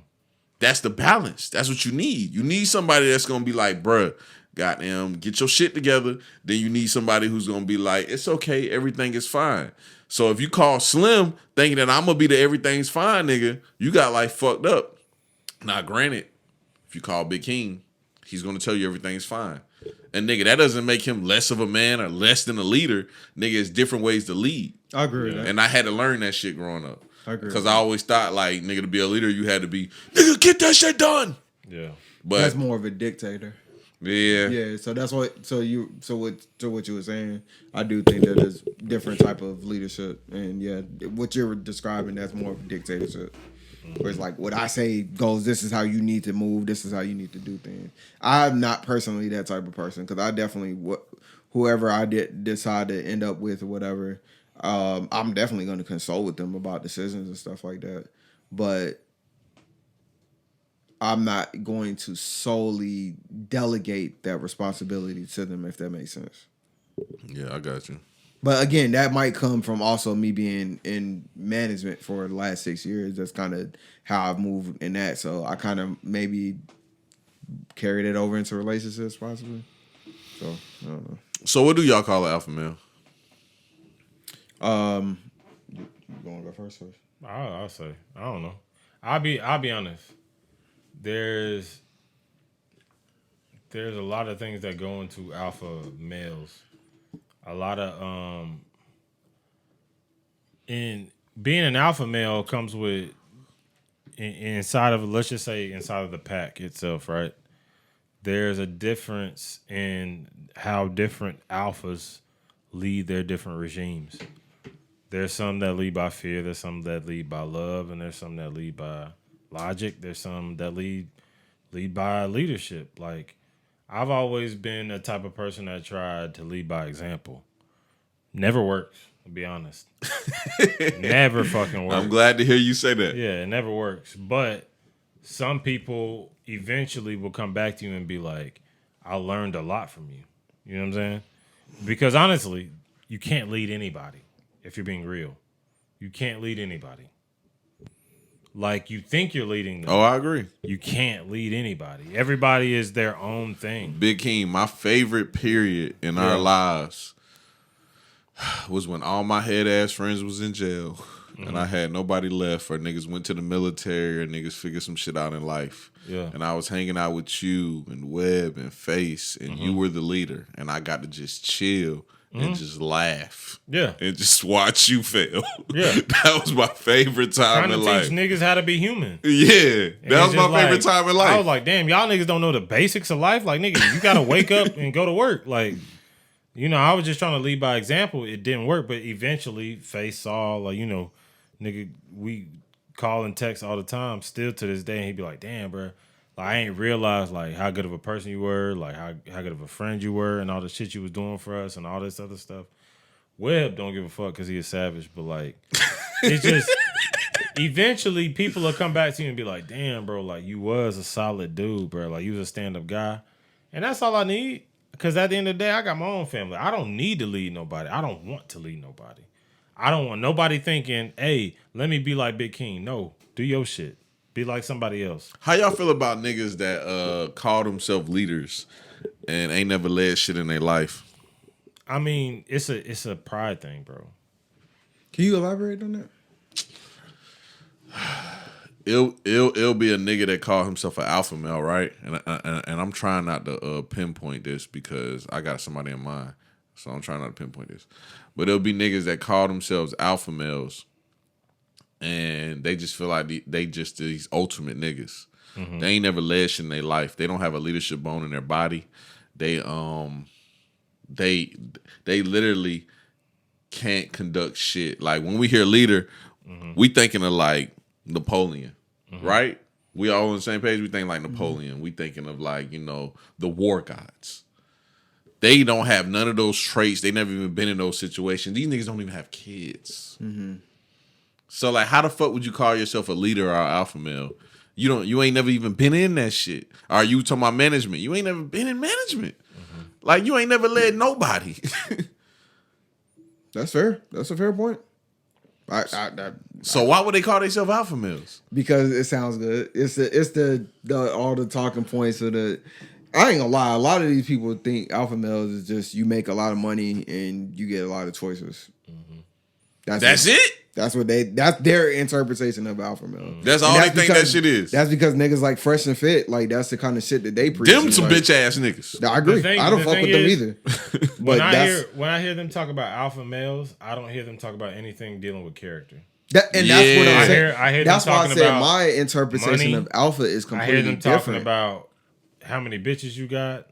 [SPEAKER 3] That's the balance. That's what you need. You need somebody that's going to be like, bruh, goddamn, get your shit together. Then you need somebody who's going to be like, it's okay. Everything is fine. So if you call Slim thinking that I'm going to be the everything's fine nigga, you got like fucked up. Now, granted, if you call Big King, he's going to tell you everything's fine. And nigga, that doesn't make him less of a man or less than a leader. Nigga, it's different ways to lead.
[SPEAKER 2] I agree with that.
[SPEAKER 3] And I had to learn that shit growing up.
[SPEAKER 2] I agree.
[SPEAKER 3] Because I always thought, like, nigga, to be a leader, you had to be, nigga, get that shit done.
[SPEAKER 4] Yeah.
[SPEAKER 2] But that's more of a dictator.
[SPEAKER 3] Yeah.
[SPEAKER 2] Yeah. So that's what. So what you were saying, I do think that there's different type of leadership, and yeah, what you're describing, that's more of a dictatorship. Where it's like, what I say goes, this is how you need to move, this is how you need to do things. I'm not personally that type of person, because I definitely, whoever I decide to end up with or whatever, I'm definitely going to consult with them about decisions and stuff like that. But I'm not going to solely delegate that responsibility to them, if that makes sense.
[SPEAKER 3] Yeah, I got you.
[SPEAKER 2] But again, that might come from also me being in management for the last 6 years. That's kind of how I've moved in that. So I kind of maybe carried it over into relationships, possibly. So I don't know.
[SPEAKER 3] So what do y'all call an alpha male?
[SPEAKER 2] You want to go first?
[SPEAKER 4] I'll say, I don't know. I'll be honest. There's a lot of things that go into alpha males. A lot of in being an alpha male comes with inside of, let's just say, inside of the pack itself, right? There's a difference in how different alphas lead their different regimes. There's some that lead by fear, there's some that lead by love, and there's some that lead by logic. There's some that lead by leadership. Like, I've always been the type of person that tried to lead by example. Never works, to be honest. Never fucking works.
[SPEAKER 3] I'm glad to hear you say that.
[SPEAKER 4] Yeah, it never works. But some people eventually will come back to you and be like, I learned a lot from you. You know what I'm saying? Because honestly, you can't lead anybody if you're being real. You can't lead anybody. Like, you think you're leading them.
[SPEAKER 3] Oh, I agree.
[SPEAKER 4] You can't lead anybody. Everybody is their own thing.
[SPEAKER 3] Big King, my favorite period in our lives was when all my head ass friends was in jail and I had nobody left, or niggas went to the military, or niggas figured some shit out in life.
[SPEAKER 4] Yeah.
[SPEAKER 3] And I was hanging out with you and Webb and Face, and you were the leader, and I got to just chill and just laugh.
[SPEAKER 4] Yeah.
[SPEAKER 3] And just watch you fail.
[SPEAKER 4] Yeah.
[SPEAKER 3] That was my favorite time
[SPEAKER 4] Trying
[SPEAKER 3] in
[SPEAKER 4] to
[SPEAKER 3] life.
[SPEAKER 4] teach niggas how to be human.
[SPEAKER 3] Yeah.
[SPEAKER 4] And
[SPEAKER 3] That
[SPEAKER 4] it's
[SPEAKER 3] was my
[SPEAKER 4] just
[SPEAKER 3] favorite time in life.
[SPEAKER 4] I was like, damn, y'all niggas don't know the basics of life. Like, nigga, you gotta wake up and go to work. Like, you know, I was just trying to lead by example. It didn't work, but eventually Face saw, like, you know, nigga, we call and text all the time, still to this day, and he'd be like, damn, bro, like, I ain't realized like how good of a person you were, like how good of a friend you were, and all the shit you was doing for us and all this other stuff. Webb don't give a fuck because he a savage, but like, it's just eventually people will come back to you and be like, damn, bro, like, you was a solid dude, bro, like, you was a stand-up guy, and that's all I need. Because at the end of the day, I got my own family. I don't need to lead nobody. I don't want to lead nobody. I don't want nobody thinking, hey, let me be like Big King. No, do your shit. Be like somebody else.
[SPEAKER 3] How y'all feel about niggas that call themselves leaders and ain't never led shit in their life?
[SPEAKER 4] I mean, it's a pride thing, bro.
[SPEAKER 2] Can you elaborate on that?
[SPEAKER 3] It'll be a nigga that call himself an alpha male, right? And I'm trying not to pinpoint this because I got somebody in mind, so I'm trying not to pinpoint this. But it'll be niggas that call themselves alpha males, and they just feel like they just these ultimate niggas. They ain't never led shit in their life. They don't have a leadership bone in their body. They literally can't conduct shit. Like, when we hear leader, we thinking of like Napoleon, right? We all on the same page. We think like Napoleon. We thinking of like, you know, the war gods. They don't have none of those traits. They never even been in those situations. These niggas don't even have kids. So like, how the fuck would you call yourself a leader or an alpha male? You ain't never even been in that shit. Or you talking about management? You ain't never been in management. Like, you ain't never led nobody.
[SPEAKER 2] That's fair. That's a fair point.
[SPEAKER 3] So why would they call themselves alpha males?
[SPEAKER 2] Because it sounds good. It's the all the talking points of the. I ain't gonna lie. A lot of these people think alpha males is just you make a lot of money and you get a lot of choices.
[SPEAKER 3] That's it.
[SPEAKER 2] That's their interpretation of alpha male.
[SPEAKER 3] That's all they think that shit is.
[SPEAKER 2] That's because niggas like Fresh and Fit, like that's the kind of shit that they preach.
[SPEAKER 3] Them some
[SPEAKER 2] like,
[SPEAKER 3] bitch ass niggas.
[SPEAKER 2] I agree. I don't fuck with them either.
[SPEAKER 4] When I hear them talk about alpha males, I don't hear them talk about anything dealing with character.
[SPEAKER 2] That's what I'm saying.
[SPEAKER 4] I hear
[SPEAKER 2] that's
[SPEAKER 4] them
[SPEAKER 2] why I
[SPEAKER 4] talking
[SPEAKER 2] said
[SPEAKER 4] about
[SPEAKER 2] my interpretation
[SPEAKER 4] money.
[SPEAKER 2] of alpha is completely
[SPEAKER 4] I hear them
[SPEAKER 2] different.
[SPEAKER 4] talking about how many bitches you got.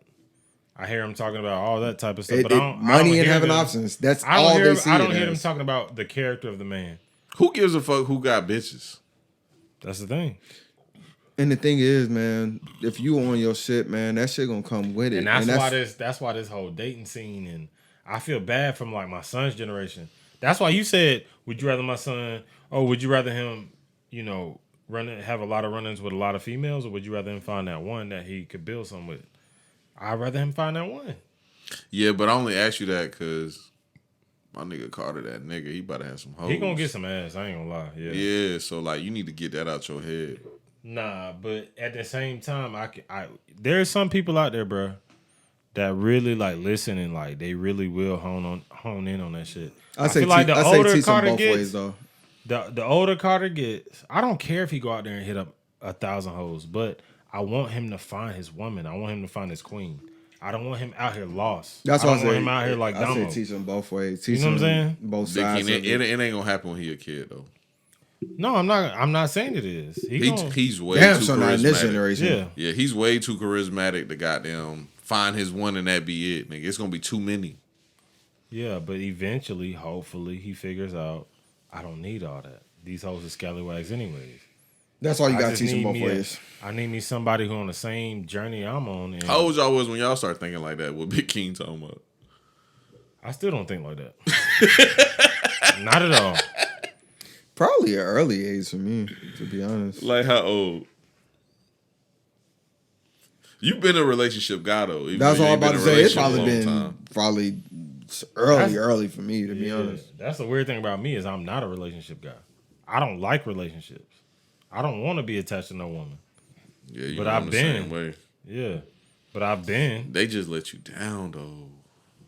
[SPEAKER 4] I hear them talking about all that type of stuff. But
[SPEAKER 2] money and having options. That's all they see.
[SPEAKER 4] I don't hear them talking about the character of the man.
[SPEAKER 3] Who gives a fuck who got bitches?
[SPEAKER 4] That's the thing.
[SPEAKER 2] And the thing is, man, if you on your shit, man, that shit gonna come with it.
[SPEAKER 4] And that's why this whole dating scene, and I feel bad from like my son's generation. That's why you said, would you rather my son, or would you rather him, you know, have a lot of run-ins with a lot of females, or would you rather him find that one that he could build something with? I'd rather him find that one.
[SPEAKER 3] Yeah, but I only asked you that because my nigga Carter, that nigga, he about to have some hoes.
[SPEAKER 4] He gonna get some ass. I ain't gonna lie.
[SPEAKER 3] Yeah. So like, you need to get that out your head.
[SPEAKER 4] Nah, but at the same time, there's some people out there, bro, that really like listen and like they really will hone in on that shit. I feel like the older Carter gets, though. The older Carter gets, I don't care if he go out there and hit up 1,000 hoes, but I want him to find his woman. I want him to find his queen. I don't want him out here lost.
[SPEAKER 2] That's why I
[SPEAKER 4] want him out here like Damo.
[SPEAKER 2] I say teach him both ways.
[SPEAKER 4] You know what I'm saying?
[SPEAKER 2] Both sides.
[SPEAKER 3] It ain't gonna happen when he a kid though.
[SPEAKER 4] No, I'm not saying it is.
[SPEAKER 3] He's way
[SPEAKER 2] damn,
[SPEAKER 3] too
[SPEAKER 2] so
[SPEAKER 3] charismatic.
[SPEAKER 2] not in this generation.
[SPEAKER 3] Yeah, he's way too charismatic to goddamn find his one and that be it, nigga. It's gonna be too many.
[SPEAKER 4] Yeah, but eventually, hopefully, he figures out I don't need all that. These hoes are scallywags anyways.
[SPEAKER 2] That's all you gotta teach them both ways.
[SPEAKER 4] I need me somebody who on the same journey I'm on. And
[SPEAKER 3] how old y'all was when y'all started thinking like that? What Big King talking about?
[SPEAKER 4] I still don't think like that. Not at all.
[SPEAKER 2] Probably an early age for me, to be honest.
[SPEAKER 3] Like how old? You've been a relationship guy though.
[SPEAKER 2] That's all I'm about to say. It's probably been
[SPEAKER 3] time.
[SPEAKER 2] early for me, to be honest.
[SPEAKER 4] That's the weird thing about me is I'm not a relationship guy. I don't like relationships. I don't want to be attached to no woman.
[SPEAKER 3] Yeah,
[SPEAKER 4] but I've been.
[SPEAKER 3] Same way.
[SPEAKER 4] Yeah, but I've been.
[SPEAKER 3] They just let you down though.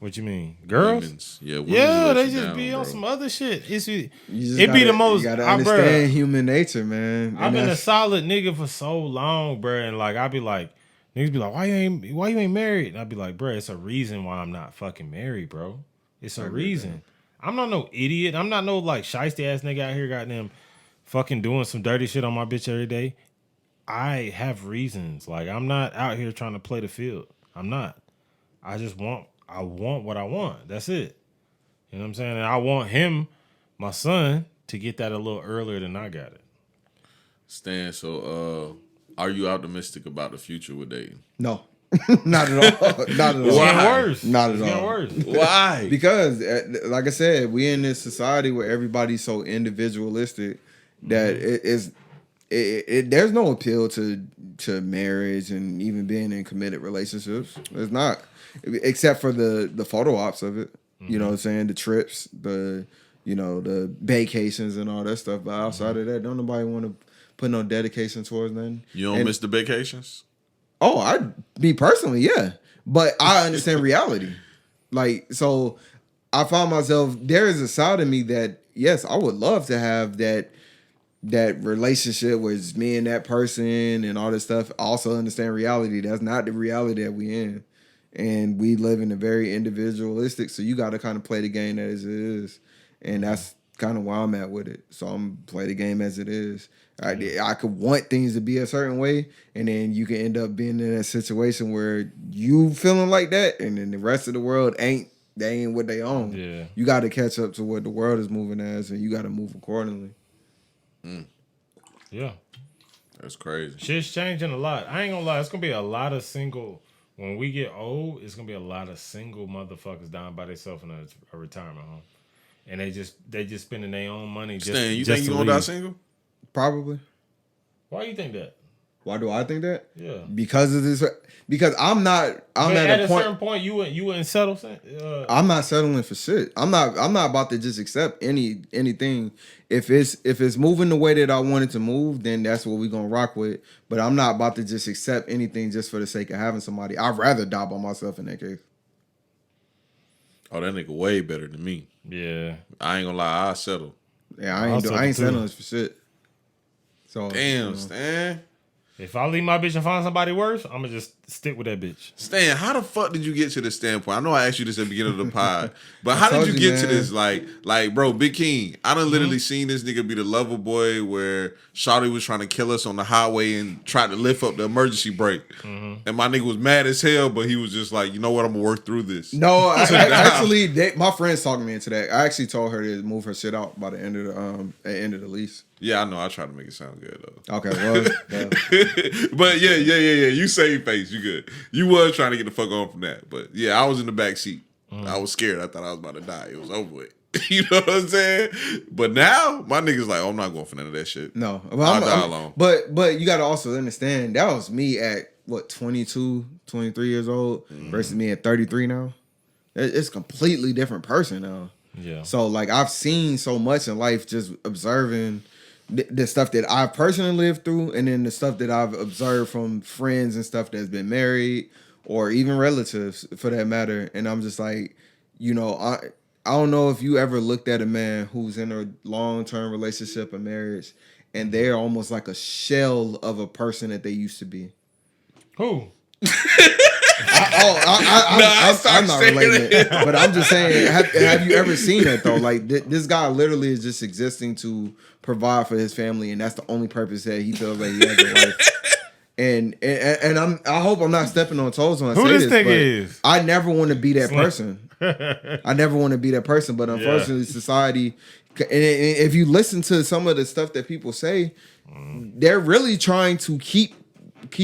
[SPEAKER 4] What you mean, girls?
[SPEAKER 3] Women's
[SPEAKER 4] they just be on some other shit. Be the most.
[SPEAKER 2] You gotta understand human nature, man.
[SPEAKER 4] I've been a solid nigga for so long, bro, and like I be like, niggas be like, why you ain't married? And I be like, bro, it's a reason why I'm not fucking married, bro. It's a reason. I'm not no idiot. I'm not no like shiesty ass nigga out here, goddamn, fucking doing some dirty shit on my bitch every day. I have reasons. Like I'm not out here trying to play the field. I'm not. I want what I want. That's it. You know what I'm saying? And I want him, my son, to get that a little earlier than I got it.
[SPEAKER 3] Stan, so are you optimistic about the future with dating?
[SPEAKER 2] No. Not at all. Not at all.
[SPEAKER 4] It's getting worse.
[SPEAKER 2] Not at
[SPEAKER 4] it's
[SPEAKER 2] all.
[SPEAKER 4] Getting worse.
[SPEAKER 3] Why?
[SPEAKER 2] Because, like I said, we in this society where everybody's so individualistic that there's no appeal to marriage and even being in committed relationships. There's not, except for the photo ops of it. You know what I'm saying? The trips, the vacations and all that stuff. But outside of that, don't nobody want to put no dedication towards nothing.
[SPEAKER 3] You don't miss the vacations?
[SPEAKER 2] Oh, me personally, yeah. But I understand reality. Like, so I found myself, there is a side of me that, yes, I would love to have that relationship with me and that person and all this stuff. I also understand reality. That's not the reality that we in. And we live in a very individualistic, so you got to kind of play the game as it is. And that's kind of where I'm at with it. So I'm play the game as it is. I could want things to be a certain way, and then you can end up being in a situation where you feeling like that, and then the rest of the world ain't what they own.
[SPEAKER 4] Yeah.
[SPEAKER 2] You got to catch up to what the world is moving as, and you got to move accordingly.
[SPEAKER 4] Yeah.
[SPEAKER 3] That's crazy.
[SPEAKER 4] Shit's changing a lot. I ain't gonna lie. It's gonna be a lot of single. When we get old, it's gonna be a lot of single motherfuckers down by themselves in a retirement home, and they just spending their own money.
[SPEAKER 3] Stan, you think you gonna die single?
[SPEAKER 2] Probably.
[SPEAKER 4] Why you think that?
[SPEAKER 2] Why do I think that?
[SPEAKER 4] Yeah.
[SPEAKER 2] Because of this. Because I'm at
[SPEAKER 4] a certain point. You wouldn't settle.
[SPEAKER 2] I'm not settling for shit. I'm not about to just accept anything. If it's moving the way that I want it to move, then that's what we're gonna rock with. But I'm not about to just accept anything just for the sake of having somebody. I'd rather die by myself in that case.
[SPEAKER 3] Oh, that nigga way better than me.
[SPEAKER 4] Yeah.
[SPEAKER 3] I ain't gonna lie. I'll settle.
[SPEAKER 2] Yeah, I ain't settling for shit. So
[SPEAKER 3] damn, Stan.
[SPEAKER 4] If I leave my bitch and find somebody worse, I'm gonna just stick with that bitch.
[SPEAKER 3] Stan, how the fuck did you get to this standpoint? I know I asked you this at the beginning of the pod, but how did you get to this? Like, bro, Big King, I done literally seen this nigga be the lover boy where Shawty was trying to kill us on the highway and tried to lift up the emergency brake. And my nigga was mad as hell, but he was just like, you know what, I'm gonna work through this.
[SPEAKER 2] No, actually, my friends talked me into that. I actually told her to move her shit out by the end of the lease.
[SPEAKER 3] Yeah, I know. I try to make it sound good though.
[SPEAKER 2] Okay, well,
[SPEAKER 3] but yeah. You save face. You good. You was trying to get the fuck on from that, but yeah, I was in the back seat. I was scared. I thought I was about to die. It was over with. You know what I'm saying? But now my niggas like, oh, I'm not going for none of that shit.
[SPEAKER 2] No,
[SPEAKER 3] I'll die alone.
[SPEAKER 2] But you got to also understand that was me at what 22, 23 years old versus me at 33 now. It's a completely different person now.
[SPEAKER 4] Yeah.
[SPEAKER 2] So like I've seen so much in life just observing the stuff that I've personally lived through, and then the stuff that I've observed from friends and stuff that's been married or even relatives for that matter. And I'm just like, I don't know if you ever looked at a man who's in a long-term relationship or marriage and they're almost like a shell of a person that they used to be.
[SPEAKER 4] Who?
[SPEAKER 2] I'm not relating it, but I'm just saying, have you ever seen that though? Like this guy literally is just existing to provide for his family, and that's the only purpose that he feels like he has in life. And I hope I'm not stepping on toes when I say this. Who this thing is? I never want to be that person. I never want to be that person, but unfortunately, society. And if you listen to some of the stuff that people say, they're really trying to keep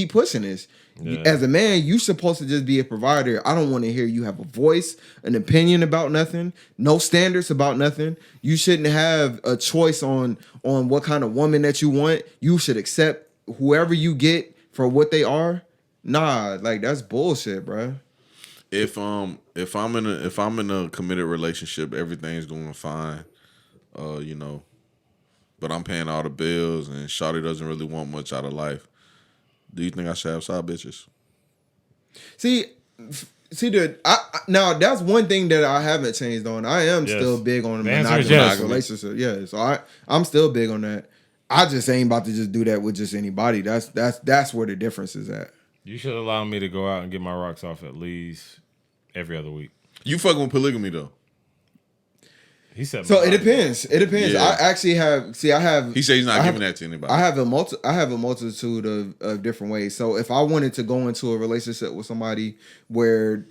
[SPEAKER 2] pushing this. Yeah. As a man, you're supposed to just be a provider. I don't want to hear you have a voice, an opinion about nothing, no standards about nothing. You shouldn't have a choice on what kind of woman that you want. You should accept whoever you get for what they are, Nah, like that's bullshit, bro.
[SPEAKER 3] If I'm in a committed relationship, everything's going fine. You know, but I'm paying all the bills and shawty doesn't really want much out of life. Do you think I should have side bitches?
[SPEAKER 2] See, dude. Now that's one thing that I haven't changed on. I am still big on
[SPEAKER 4] the
[SPEAKER 2] monogamous relationship. Yeah, so I'm still big on that. I just ain't about to just do that with just anybody. That's where the difference is at.
[SPEAKER 4] You should allow me to go out and get my rocks off at least every other week.
[SPEAKER 3] You fucking with polygamy though?
[SPEAKER 2] He said so. It depends. It depends. Yeah. I actually have. See, I have.
[SPEAKER 3] He said he's not giving that to anybody.
[SPEAKER 2] I have a multitude of different ways. So if I wanted to go into a relationship with somebody where,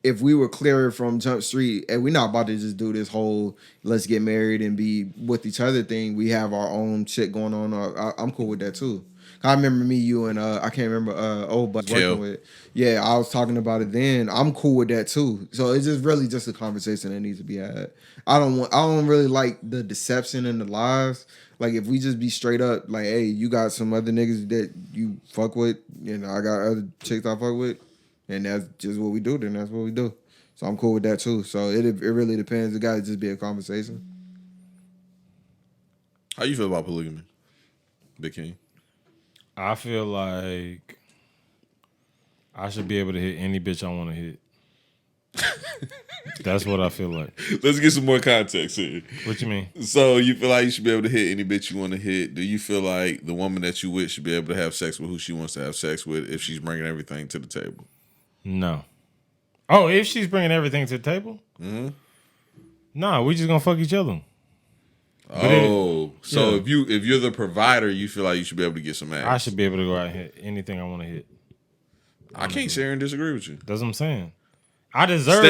[SPEAKER 2] if we were clear from Jump Street and we're not about to just do this whole let's get married and be with each other thing, we have our own shit going on. I'm cool with that too. I remember me, you, and I can't remember old buddy working with. Yeah, I was talking about it then. I'm cool with that too. So it's just really just a conversation that needs to be had. I don't really like the deception and the lies. Like if we just be straight up, like, hey, you got some other niggas that you fuck with, and I got other chicks I fuck with, and that's just what we do. Then that's what we do. So I'm cool with that too. So it really depends. It got to just be a conversation.
[SPEAKER 3] How you feel about polygamy, Big King?
[SPEAKER 4] I feel like I should be able to hit any bitch I want to hit. That's what I feel like.
[SPEAKER 3] Let's get some more context here.
[SPEAKER 4] What you mean?
[SPEAKER 3] So you feel like you should be able to hit any bitch you want to hit. Do you feel like the woman that you with should be able to have sex with who she wants to have sex with if she's bringing everything to the table?
[SPEAKER 4] No. Oh, if she's bringing everything to the table? Mm-hmm. Nah, we just gonna fuck each other.
[SPEAKER 3] So if you're the provider, you feel like you should be able to get some ass.
[SPEAKER 4] I should be able to go out and hit anything I want to hit.
[SPEAKER 3] I can't sit here and disagree with you.
[SPEAKER 4] That's what I'm saying. I deserve.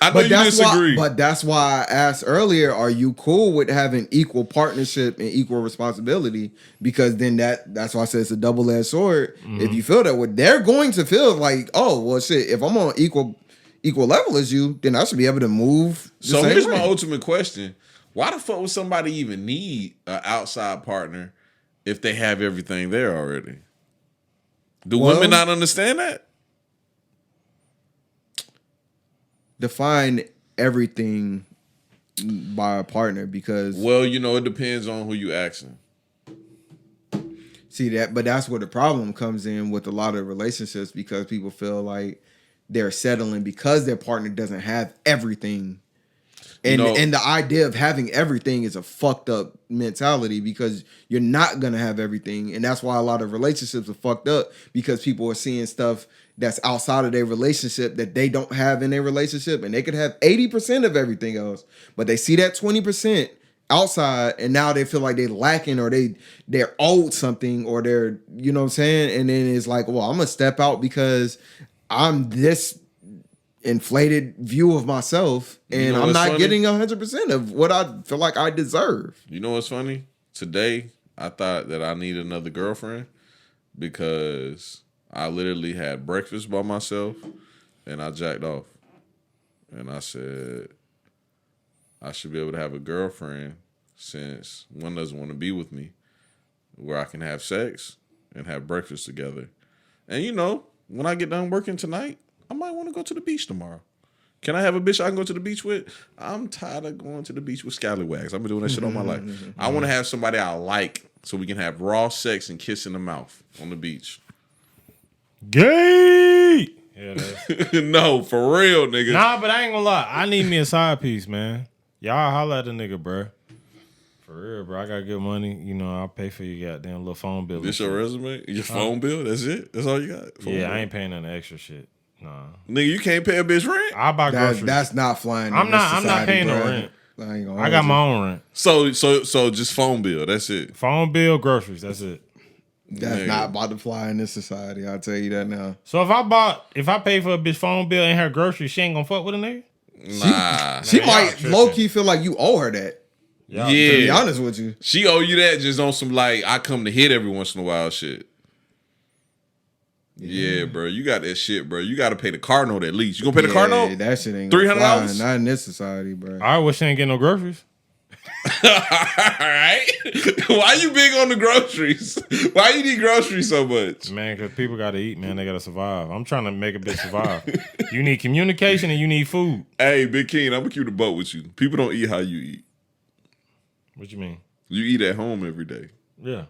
[SPEAKER 3] I know you disagree.
[SPEAKER 2] But that's why I asked earlier: are you cool with having equal partnership and equal responsibility? Because then that's why I said it's a double-edged sword. Mm-hmm. If you feel that way, they're going to feel like, oh well, shit. If I'm on equal level as you, then I should be able to move.
[SPEAKER 3] So here's my ultimate question. Why the fuck would somebody even need an outside partner if they have everything there already? Do women not understand that?
[SPEAKER 2] Define everything by a partner because...
[SPEAKER 3] Well, it depends on who you asking.
[SPEAKER 2] See that, but that's where the problem comes in with a lot of relationships because people feel like they're settling because their partner doesn't have everything. And the idea of having everything is a fucked up mentality because you're not going to have everything. And that's why a lot of relationships are fucked up because people are seeing stuff that's outside of their relationship that they don't have in their relationship. And they could have 80% of everything else, but they see that 20% outside and now they feel like they're lacking or they're owed something or they're, you know what I'm saying? And then it's like, well, I'm going to step out because I'm this inflated view of myself and I'm not getting 100% of what I feel like I deserve.
[SPEAKER 3] You know what's funny? Today, I thought that I needed another girlfriend because I literally had breakfast by myself and I jacked off. And I said, I should be able to have a girlfriend since one doesn't want to be with me where I can have sex and have breakfast together. And when I get done working tonight, I might want to go to the beach tomorrow. Can I have a bitch I can go to the beach with? I'm tired of going to the beach with scallywags. I've been doing that shit all my life. I want to have somebody I like so we can have raw sex and kiss in the mouth on the beach.
[SPEAKER 4] Gay! Yeah,
[SPEAKER 3] no, for real, nigga.
[SPEAKER 4] Nah, but I ain't gonna lie. I need me a side piece, man. Y'all holla at the nigga, bro. For real, bro. I got good money. I'll pay for your goddamn little phone bill.
[SPEAKER 3] This your resume? Your phone bill? That's it? That's all you got?
[SPEAKER 4] Phone bill? I ain't paying none extra shit. Nah.
[SPEAKER 3] Nigga, you can't pay a bitch rent?
[SPEAKER 4] I buy groceries.
[SPEAKER 2] That's not flying.
[SPEAKER 4] I'm not paying no rent. I got my own rent.
[SPEAKER 3] So just phone bill. That's it.
[SPEAKER 4] Phone bill, groceries. That's it.
[SPEAKER 2] That's not about to fly in this society. I'll tell you that now.
[SPEAKER 4] So if I pay for a bitch phone bill and her groceries, she ain't gonna fuck with a nigga?
[SPEAKER 3] Nah.
[SPEAKER 2] She might low key feel like you owe her that.
[SPEAKER 3] Yeah.
[SPEAKER 2] To be honest with you,
[SPEAKER 3] she owe you that just on some like I come to hit every once in a while shit. Yeah, bro, you got that shit, bro. You got to pay the car note at least. You gonna pay the car note?
[SPEAKER 2] That shit ain't
[SPEAKER 3] $300.
[SPEAKER 2] Not in this society, bro.
[SPEAKER 4] I wish she ain't getting no groceries.
[SPEAKER 3] All right. Why you big on the groceries? Why you need groceries so much?
[SPEAKER 4] Man, because people got to eat, man. They got to survive. I'm trying to make a bitch survive. You need communication and you need food.
[SPEAKER 3] Hey, Big King, I'm gonna keep the boat with you. People don't eat how you eat.
[SPEAKER 4] What you mean?
[SPEAKER 3] You eat at home every day.
[SPEAKER 4] Yeah.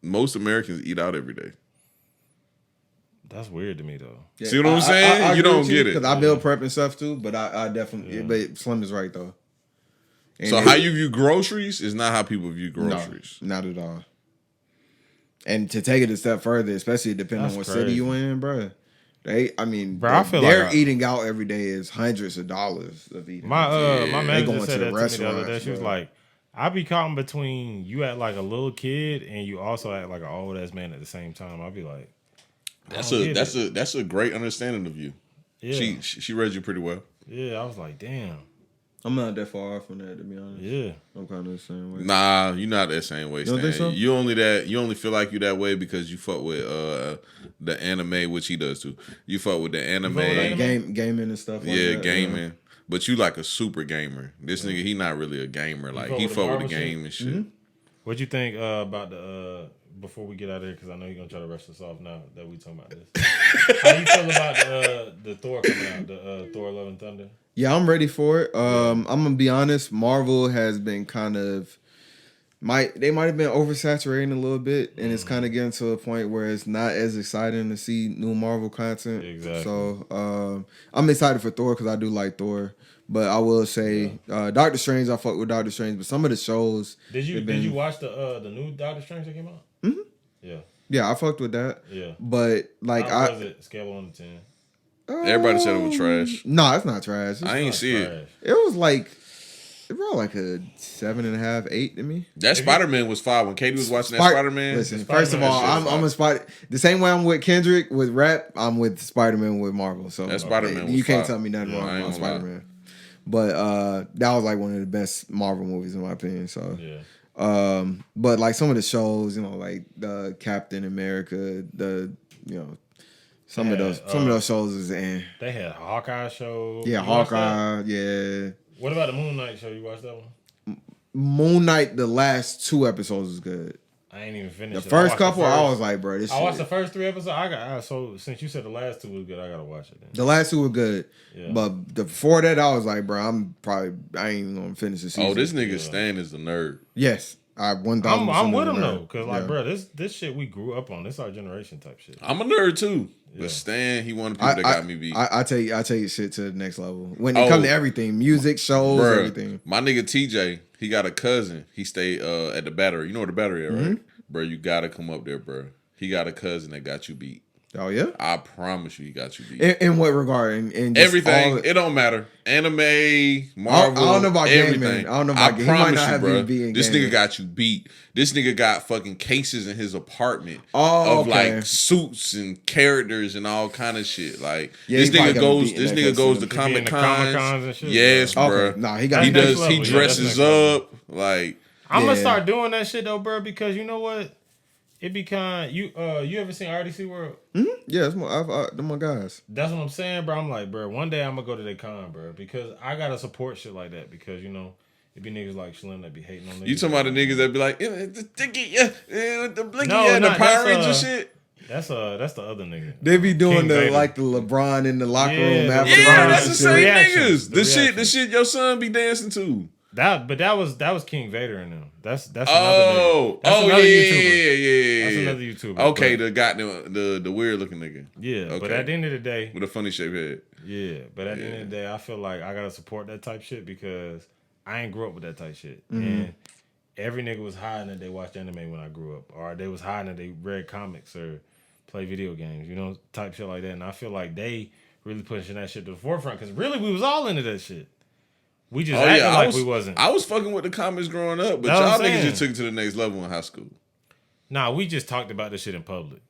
[SPEAKER 3] Most Americans eat out every day.
[SPEAKER 4] That's weird to me, though.
[SPEAKER 2] Yeah,
[SPEAKER 3] See what I'm saying?
[SPEAKER 2] I
[SPEAKER 3] you
[SPEAKER 2] agree
[SPEAKER 3] don't
[SPEAKER 2] with
[SPEAKER 3] get it.
[SPEAKER 2] because I meal prep and stuff too. But I definitely, but Slim is right though. And
[SPEAKER 3] So how you view groceries is not how people view groceries.
[SPEAKER 2] No, not at all. And to take it a step further, especially depending on what city you in, bro. I feel they're like eating out every day is hundreds of dollars of eating.
[SPEAKER 4] My manager said that to me the other day. She was like, I be caught in between you act like a little kid and you also act like an old ass man at the same time. I'll be like, that's
[SPEAKER 3] a great understanding of you. Yeah. She read you pretty well.
[SPEAKER 4] Yeah, I was like, damn.
[SPEAKER 2] I'm not that far off from that, to be honest.
[SPEAKER 4] Yeah,
[SPEAKER 2] I'm kind of the same way.
[SPEAKER 3] Nah, you're not that same way. You don't think so? You only feel like you that way because you fuck with the anime, which he does too. You fuck with the anime,
[SPEAKER 2] gaming and stuff. Like that,
[SPEAKER 3] gaming.
[SPEAKER 2] Yeah.
[SPEAKER 3] But you like a super gamer. This nigga, he not really a gamer. Like he fuck with the game and shit. Mm-hmm.
[SPEAKER 4] What'd you think about the? Before we get out of here, because I know you're gonna try to rush us off now that we talking about this. How you feel about the Thor coming out, the Thor: Love and Thunder?
[SPEAKER 2] Yeah, I'm ready for it. I'm gonna be honest. Marvel has been kind of they might have been oversaturating a little bit, and it's kind of getting to a point where it's not as exciting to see new Marvel content.
[SPEAKER 4] Exactly.
[SPEAKER 2] So I'm excited for Thor because I do like Thor. But I will say, Doctor Strange, I fuck with Doctor Strange. But some of the shows,
[SPEAKER 4] did you watch the new Doctor Strange that came out?
[SPEAKER 2] Mm-hmm.
[SPEAKER 4] Yeah.
[SPEAKER 2] Yeah, I fucked with that.
[SPEAKER 4] Yeah.
[SPEAKER 2] But like,
[SPEAKER 4] how was it? Scale 1 to 10.
[SPEAKER 3] Everybody said it was trash.
[SPEAKER 2] No, it's not trash.
[SPEAKER 3] I ain't see it.
[SPEAKER 2] It was like a 7.5, 8 to me.
[SPEAKER 3] That Spider-Man was fire. When Katie was watching that Spider-Man.
[SPEAKER 2] Listen, first of all, I'm a Spider. The same way I'm with Kendrick with rap, I'm with Spider-Man with Marvel. So
[SPEAKER 3] that Spider-Man
[SPEAKER 2] you can't tell me nothing wrong about Spider-Man. But that was like one of the best Marvel movies in my opinion. So
[SPEAKER 4] yeah.
[SPEAKER 2] But like some of the shows, like the Captain America, some of those shows is
[SPEAKER 4] They had a Hawkeye show.
[SPEAKER 2] Yeah, Hawkeye. Yeah.
[SPEAKER 4] What about the Moon Knight show? You watched that one?
[SPEAKER 2] Moon Knight, the last 2 episodes was good.
[SPEAKER 4] I ain't even finished.
[SPEAKER 2] The first couple, I was like, bro, this.
[SPEAKER 4] I watched the first 3 episodes. So since you said the last 2 was good, I gotta watch it. Then.
[SPEAKER 2] The last 2 were good, but before that, I was like, bro, I ain't even gonna finish the season.
[SPEAKER 3] Oh, this nigga Stan is the nerd.
[SPEAKER 2] Yes, I'm with
[SPEAKER 3] him
[SPEAKER 4] though, because bro, this shit we grew up on. This our generation type shit.
[SPEAKER 3] I'm a nerd too, but Stan, he one of the people that got me beat.
[SPEAKER 2] I take shit to the next level when it comes to everything, music, shows, everything.
[SPEAKER 3] My nigga TJ, he got a cousin. He stayed at the Battery. You know where the Battery is, right? Mm-hmm. Bro, you gotta come up there, bro. He got a cousin that got you beat.
[SPEAKER 2] Oh yeah,
[SPEAKER 3] I promise you, he got you beat.
[SPEAKER 2] In what regard? In
[SPEAKER 3] everything. It don't matter. Anime, Marvel. I don't know about everything. Gaming. I don't know about gaming. He might not have bro. This nigga got you beat. This nigga got fucking cases in his apartment of like suits and characters and all kind of shit. Like this nigga goes to Comic Cons and shit. Yes, bro. Okay. Nah, he does. He dresses up like.
[SPEAKER 4] I'm gonna start doing that shit though, bro, because you know what? It be kind. You ever seen RDC World?
[SPEAKER 2] Mm-hmm. Yeah, they're my guys.
[SPEAKER 4] That's what I'm saying, bro. I'm like, bro, one day I'm gonna go to their con, bro, because I gotta support shit like that because it be niggas like Slim that be hating on niggas.
[SPEAKER 3] You talking about the niggas that be like, the ticket, with the blinky, the Power Ranger shit.
[SPEAKER 4] That's the other nigga.
[SPEAKER 2] They be doing the LeBron in the locker room after.
[SPEAKER 3] Yeah, that's the same niggas. The shit your son be dancing to.
[SPEAKER 4] That was King Vader in them. That's another
[SPEAKER 3] YouTuber. Yeah.
[SPEAKER 4] That's another YouTuber.
[SPEAKER 3] Okay, the weird looking nigga.
[SPEAKER 4] Yeah, okay. But at the end of the day,
[SPEAKER 3] with a funny shaped head.
[SPEAKER 4] Yeah, but at the end of the day, I feel like I gotta support that type shit because I ain't grew up with that type shit. Mm-hmm. And every nigga was hiding that they watched anime when I grew up, or they was hiding that they read comics or play video games, type shit like that. And I feel like they really pushing that shit to the forefront because really we was all into that shit. We just acted like we wasn't.
[SPEAKER 3] I was fucking with the comics growing up, but y'all niggas just took it to the next level in high school.
[SPEAKER 4] Nah, we just talked about this shit in public.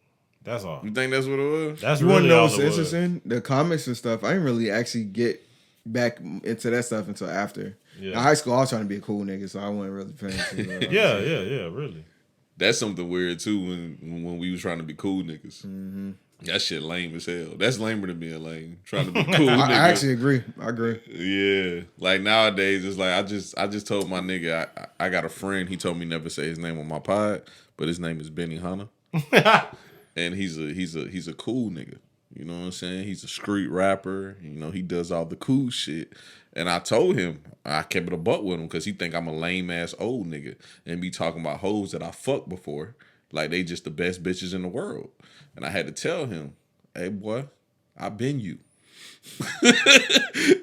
[SPEAKER 4] That's all.
[SPEAKER 3] You think that's what it was?
[SPEAKER 4] That's really all it was. You want to know what's
[SPEAKER 2] interesting? The comics and stuff, I didn't really actually get back into that stuff until after. Yeah. In high school, I was trying to be a cool nigga, so I wasn't really paying attention.
[SPEAKER 4] Yeah, really.
[SPEAKER 3] That's something weird, too, when we was trying to be cool niggas.
[SPEAKER 2] Mm-hmm.
[SPEAKER 3] That shit lame as hell. That's lamer than being lame. Trying to be cool.
[SPEAKER 2] I actually agree. I agree.
[SPEAKER 3] Yeah. Like nowadays, it's like I just told my nigga I got a friend. He told me never say his name on my pod, but his name is Benny Hunter. And he's a cool nigga. You know what I'm saying? He's a street rapper. You know, he does all the cool shit. And I told him, I kept it a buck with him because he think I'm a lame ass old nigga and be talking about hoes that I fucked before. Like they just the best bitches in the world. And I had to tell him, hey boy, I been you.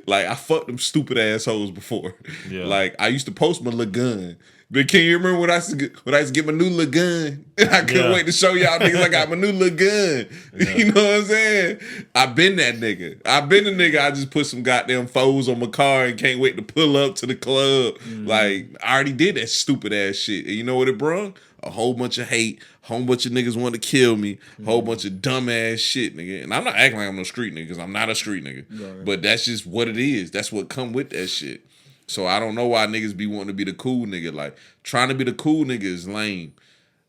[SPEAKER 3] Like I fucked them stupid assholes before. Yeah. Like I used to post my little gun. But can you remember when I used to get my new little gun? And I couldn't wait to show y'all niggas I got my new little gun. Yeah. You know what I'm saying? I been that nigga. I been the nigga. I just put some goddamn foes on my car and can't wait to pull up to the club. Like I already did that stupid ass shit. And you know what it brought? A whole bunch of hate, a whole bunch of niggas want to kill me, a whole bunch of dumb ass shit, nigga. And I'm not acting like I'm no street nigga because I'm not a street nigga. Right. But that's just what it is. That's what come with that shit. So I don't know why niggas be wanting to be the cool nigga. Like, trying to be the cool nigga is lame.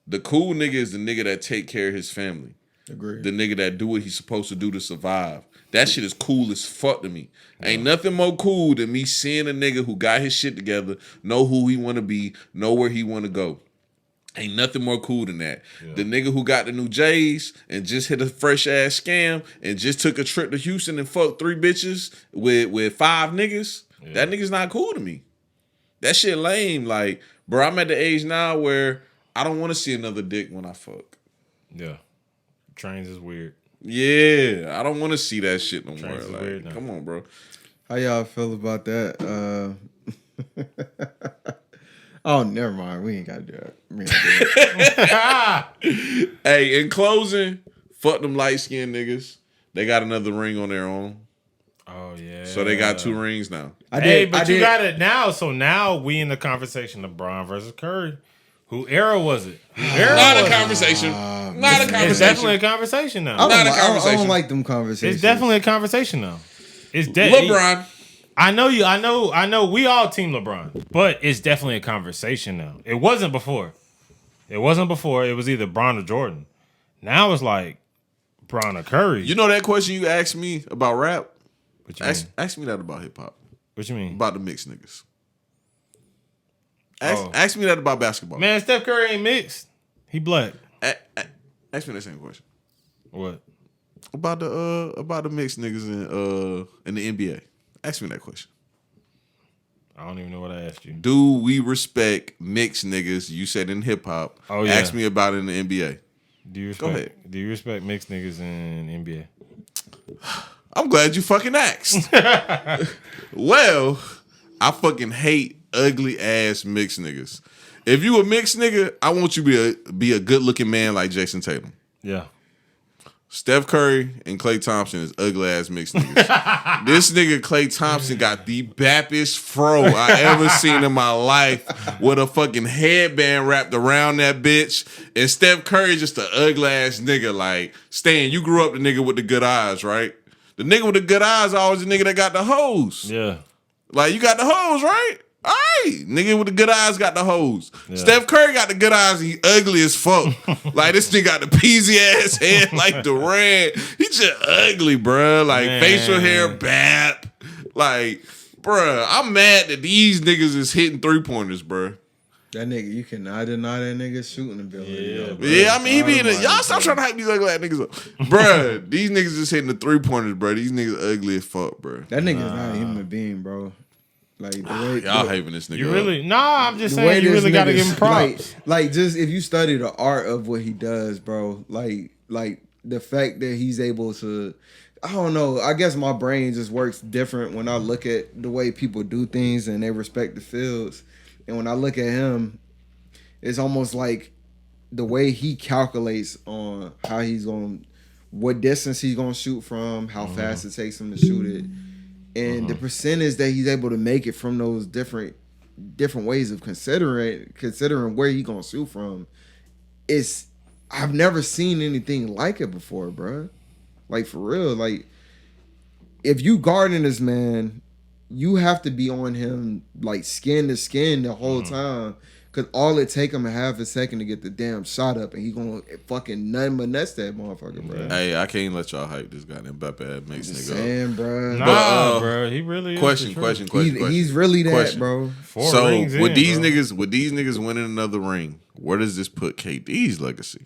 [SPEAKER 3] The cool nigga is the nigga that take care of his family. Agreed. The nigga that do what he's supposed to do to survive. That shit is cool as fuck to me. Yeah. Ain't nothing more cool than me seeing a nigga who got his shit together, know who he want to be, know where he want to go. Ain't nothing more cool than that. Yeah. The nigga who got the new J's and just hit a fresh ass scam and just took a trip to Houston and fucked 3 bitches with 5 niggas. Yeah. That nigga's not cool to me. That shit lame. Like, bro, I'm at the age now where I don't want to see another dick when I fuck.
[SPEAKER 4] Yeah. Trains is weird.
[SPEAKER 3] Yeah. I don't want to see that shit no more. Like,
[SPEAKER 4] weird,
[SPEAKER 3] come on, bro.
[SPEAKER 2] How y'all feel about that? Oh, never mind. We ain't got to do that.
[SPEAKER 3] Hey, in closing, fuck them light-skinned niggas. They got another ring on their own.
[SPEAKER 4] Oh, yeah.
[SPEAKER 3] So they got 2 rings now.
[SPEAKER 4] You got it now. So now we in the conversation LeBron versus Curry. Who era was it?
[SPEAKER 3] Not a conversation. Not a conversation.
[SPEAKER 4] It's definitely a conversation now.
[SPEAKER 2] I don't like them conversations.
[SPEAKER 4] It's definitely a conversation now. It's
[SPEAKER 3] LeBron.
[SPEAKER 4] I know we all team LeBron, but it's definitely a conversation now. It wasn't before. It was either Bron or Jordan. Now it's like Bron or Curry.
[SPEAKER 3] You know that question you asked me about rap?
[SPEAKER 4] What you mean?
[SPEAKER 3] Ask me that about hip hop.
[SPEAKER 4] What you mean?
[SPEAKER 3] About the mixed niggas. Ask me that about basketball.
[SPEAKER 4] Man, Steph Curry ain't mixed. He black.
[SPEAKER 3] Ask me that same question.
[SPEAKER 4] What?
[SPEAKER 3] About the mixed niggas in the NBA. Ask me that question.
[SPEAKER 4] I don't even know what I asked you.
[SPEAKER 3] Do we respect mixed niggas? You said in hip hop.
[SPEAKER 4] Oh yeah.
[SPEAKER 3] Ask me about it in the NBA.
[SPEAKER 4] Go ahead. Do you respect mixed niggas in NBA?
[SPEAKER 3] I'm glad you fucking asked. Well, I fucking hate ugly ass mixed niggas. If you a mixed nigga, I want you to be a good looking man like Jason Tatum.
[SPEAKER 4] Yeah.
[SPEAKER 3] Steph Curry and Klay Thompson is ugly ass mixed niggas. This nigga Klay Thompson got the bappest fro I ever seen in my life with a fucking headband wrapped around that bitch. And Steph Curry just an ugly ass nigga. Like, Stan, you grew up the nigga with the good eyes, right? The nigga with the good eyes always the nigga that got the hoes.
[SPEAKER 4] Yeah.
[SPEAKER 3] Like, you got the hoes, right? All right. Nigga with the good eyes got the hoes. Yeah. Steph Curry got the good eyes and he ugly as fuck. Like, this nigga got the peasy ass head like Durant. He just ugly, bruh. Like, facial hair, bap. Like, bruh, I'm mad that these niggas is hitting 3-pointers, bruh.
[SPEAKER 2] That nigga, you cannot deny that nigga's shooting ability.
[SPEAKER 3] Yeah, I mean, he be in it. Y'all stop trying to hype these ugly ass niggas up. Bruh, these niggas just hitting the 3-pointers, bruh. These niggas ugly as fuck, bruh.
[SPEAKER 2] That nigga's not a human being, bro. Like the way
[SPEAKER 3] y'all hating this nigga.
[SPEAKER 4] You really? Nah, I'm just saying you really gotta give him props.
[SPEAKER 2] Like just if you study the art of what he does, bro. Like the fact that he's able to, I don't know. I guess my brain just works different when I look at the way people do things and they respect the fields. And when I look at him, it's almost like the way he calculates on how he's going, what distance he's gonna shoot from, how fast it takes him to shoot it. And the percentage that he's able to make it from those different ways of considering where he gonna shoot from, I've never seen anything like it before, bro. Like for real. Like if you guarding this man, you have to be on him like skin to skin the whole time. Because all it take him a half a second to get the damn shot up, and he gonna fucking nothing but nest that motherfucker, bro.
[SPEAKER 3] Hey, I can't let y'all hype this guy. Mbappe makes nigga up.
[SPEAKER 2] Saying, bro.
[SPEAKER 4] Nah, bro, he really
[SPEAKER 3] Question.
[SPEAKER 2] He's really that,
[SPEAKER 3] Question.
[SPEAKER 2] bro.
[SPEAKER 4] 4
[SPEAKER 3] So
[SPEAKER 4] rings
[SPEAKER 3] with
[SPEAKER 4] in,
[SPEAKER 3] these
[SPEAKER 4] bro.
[SPEAKER 3] niggas winning another ring, where does this put KD's legacy?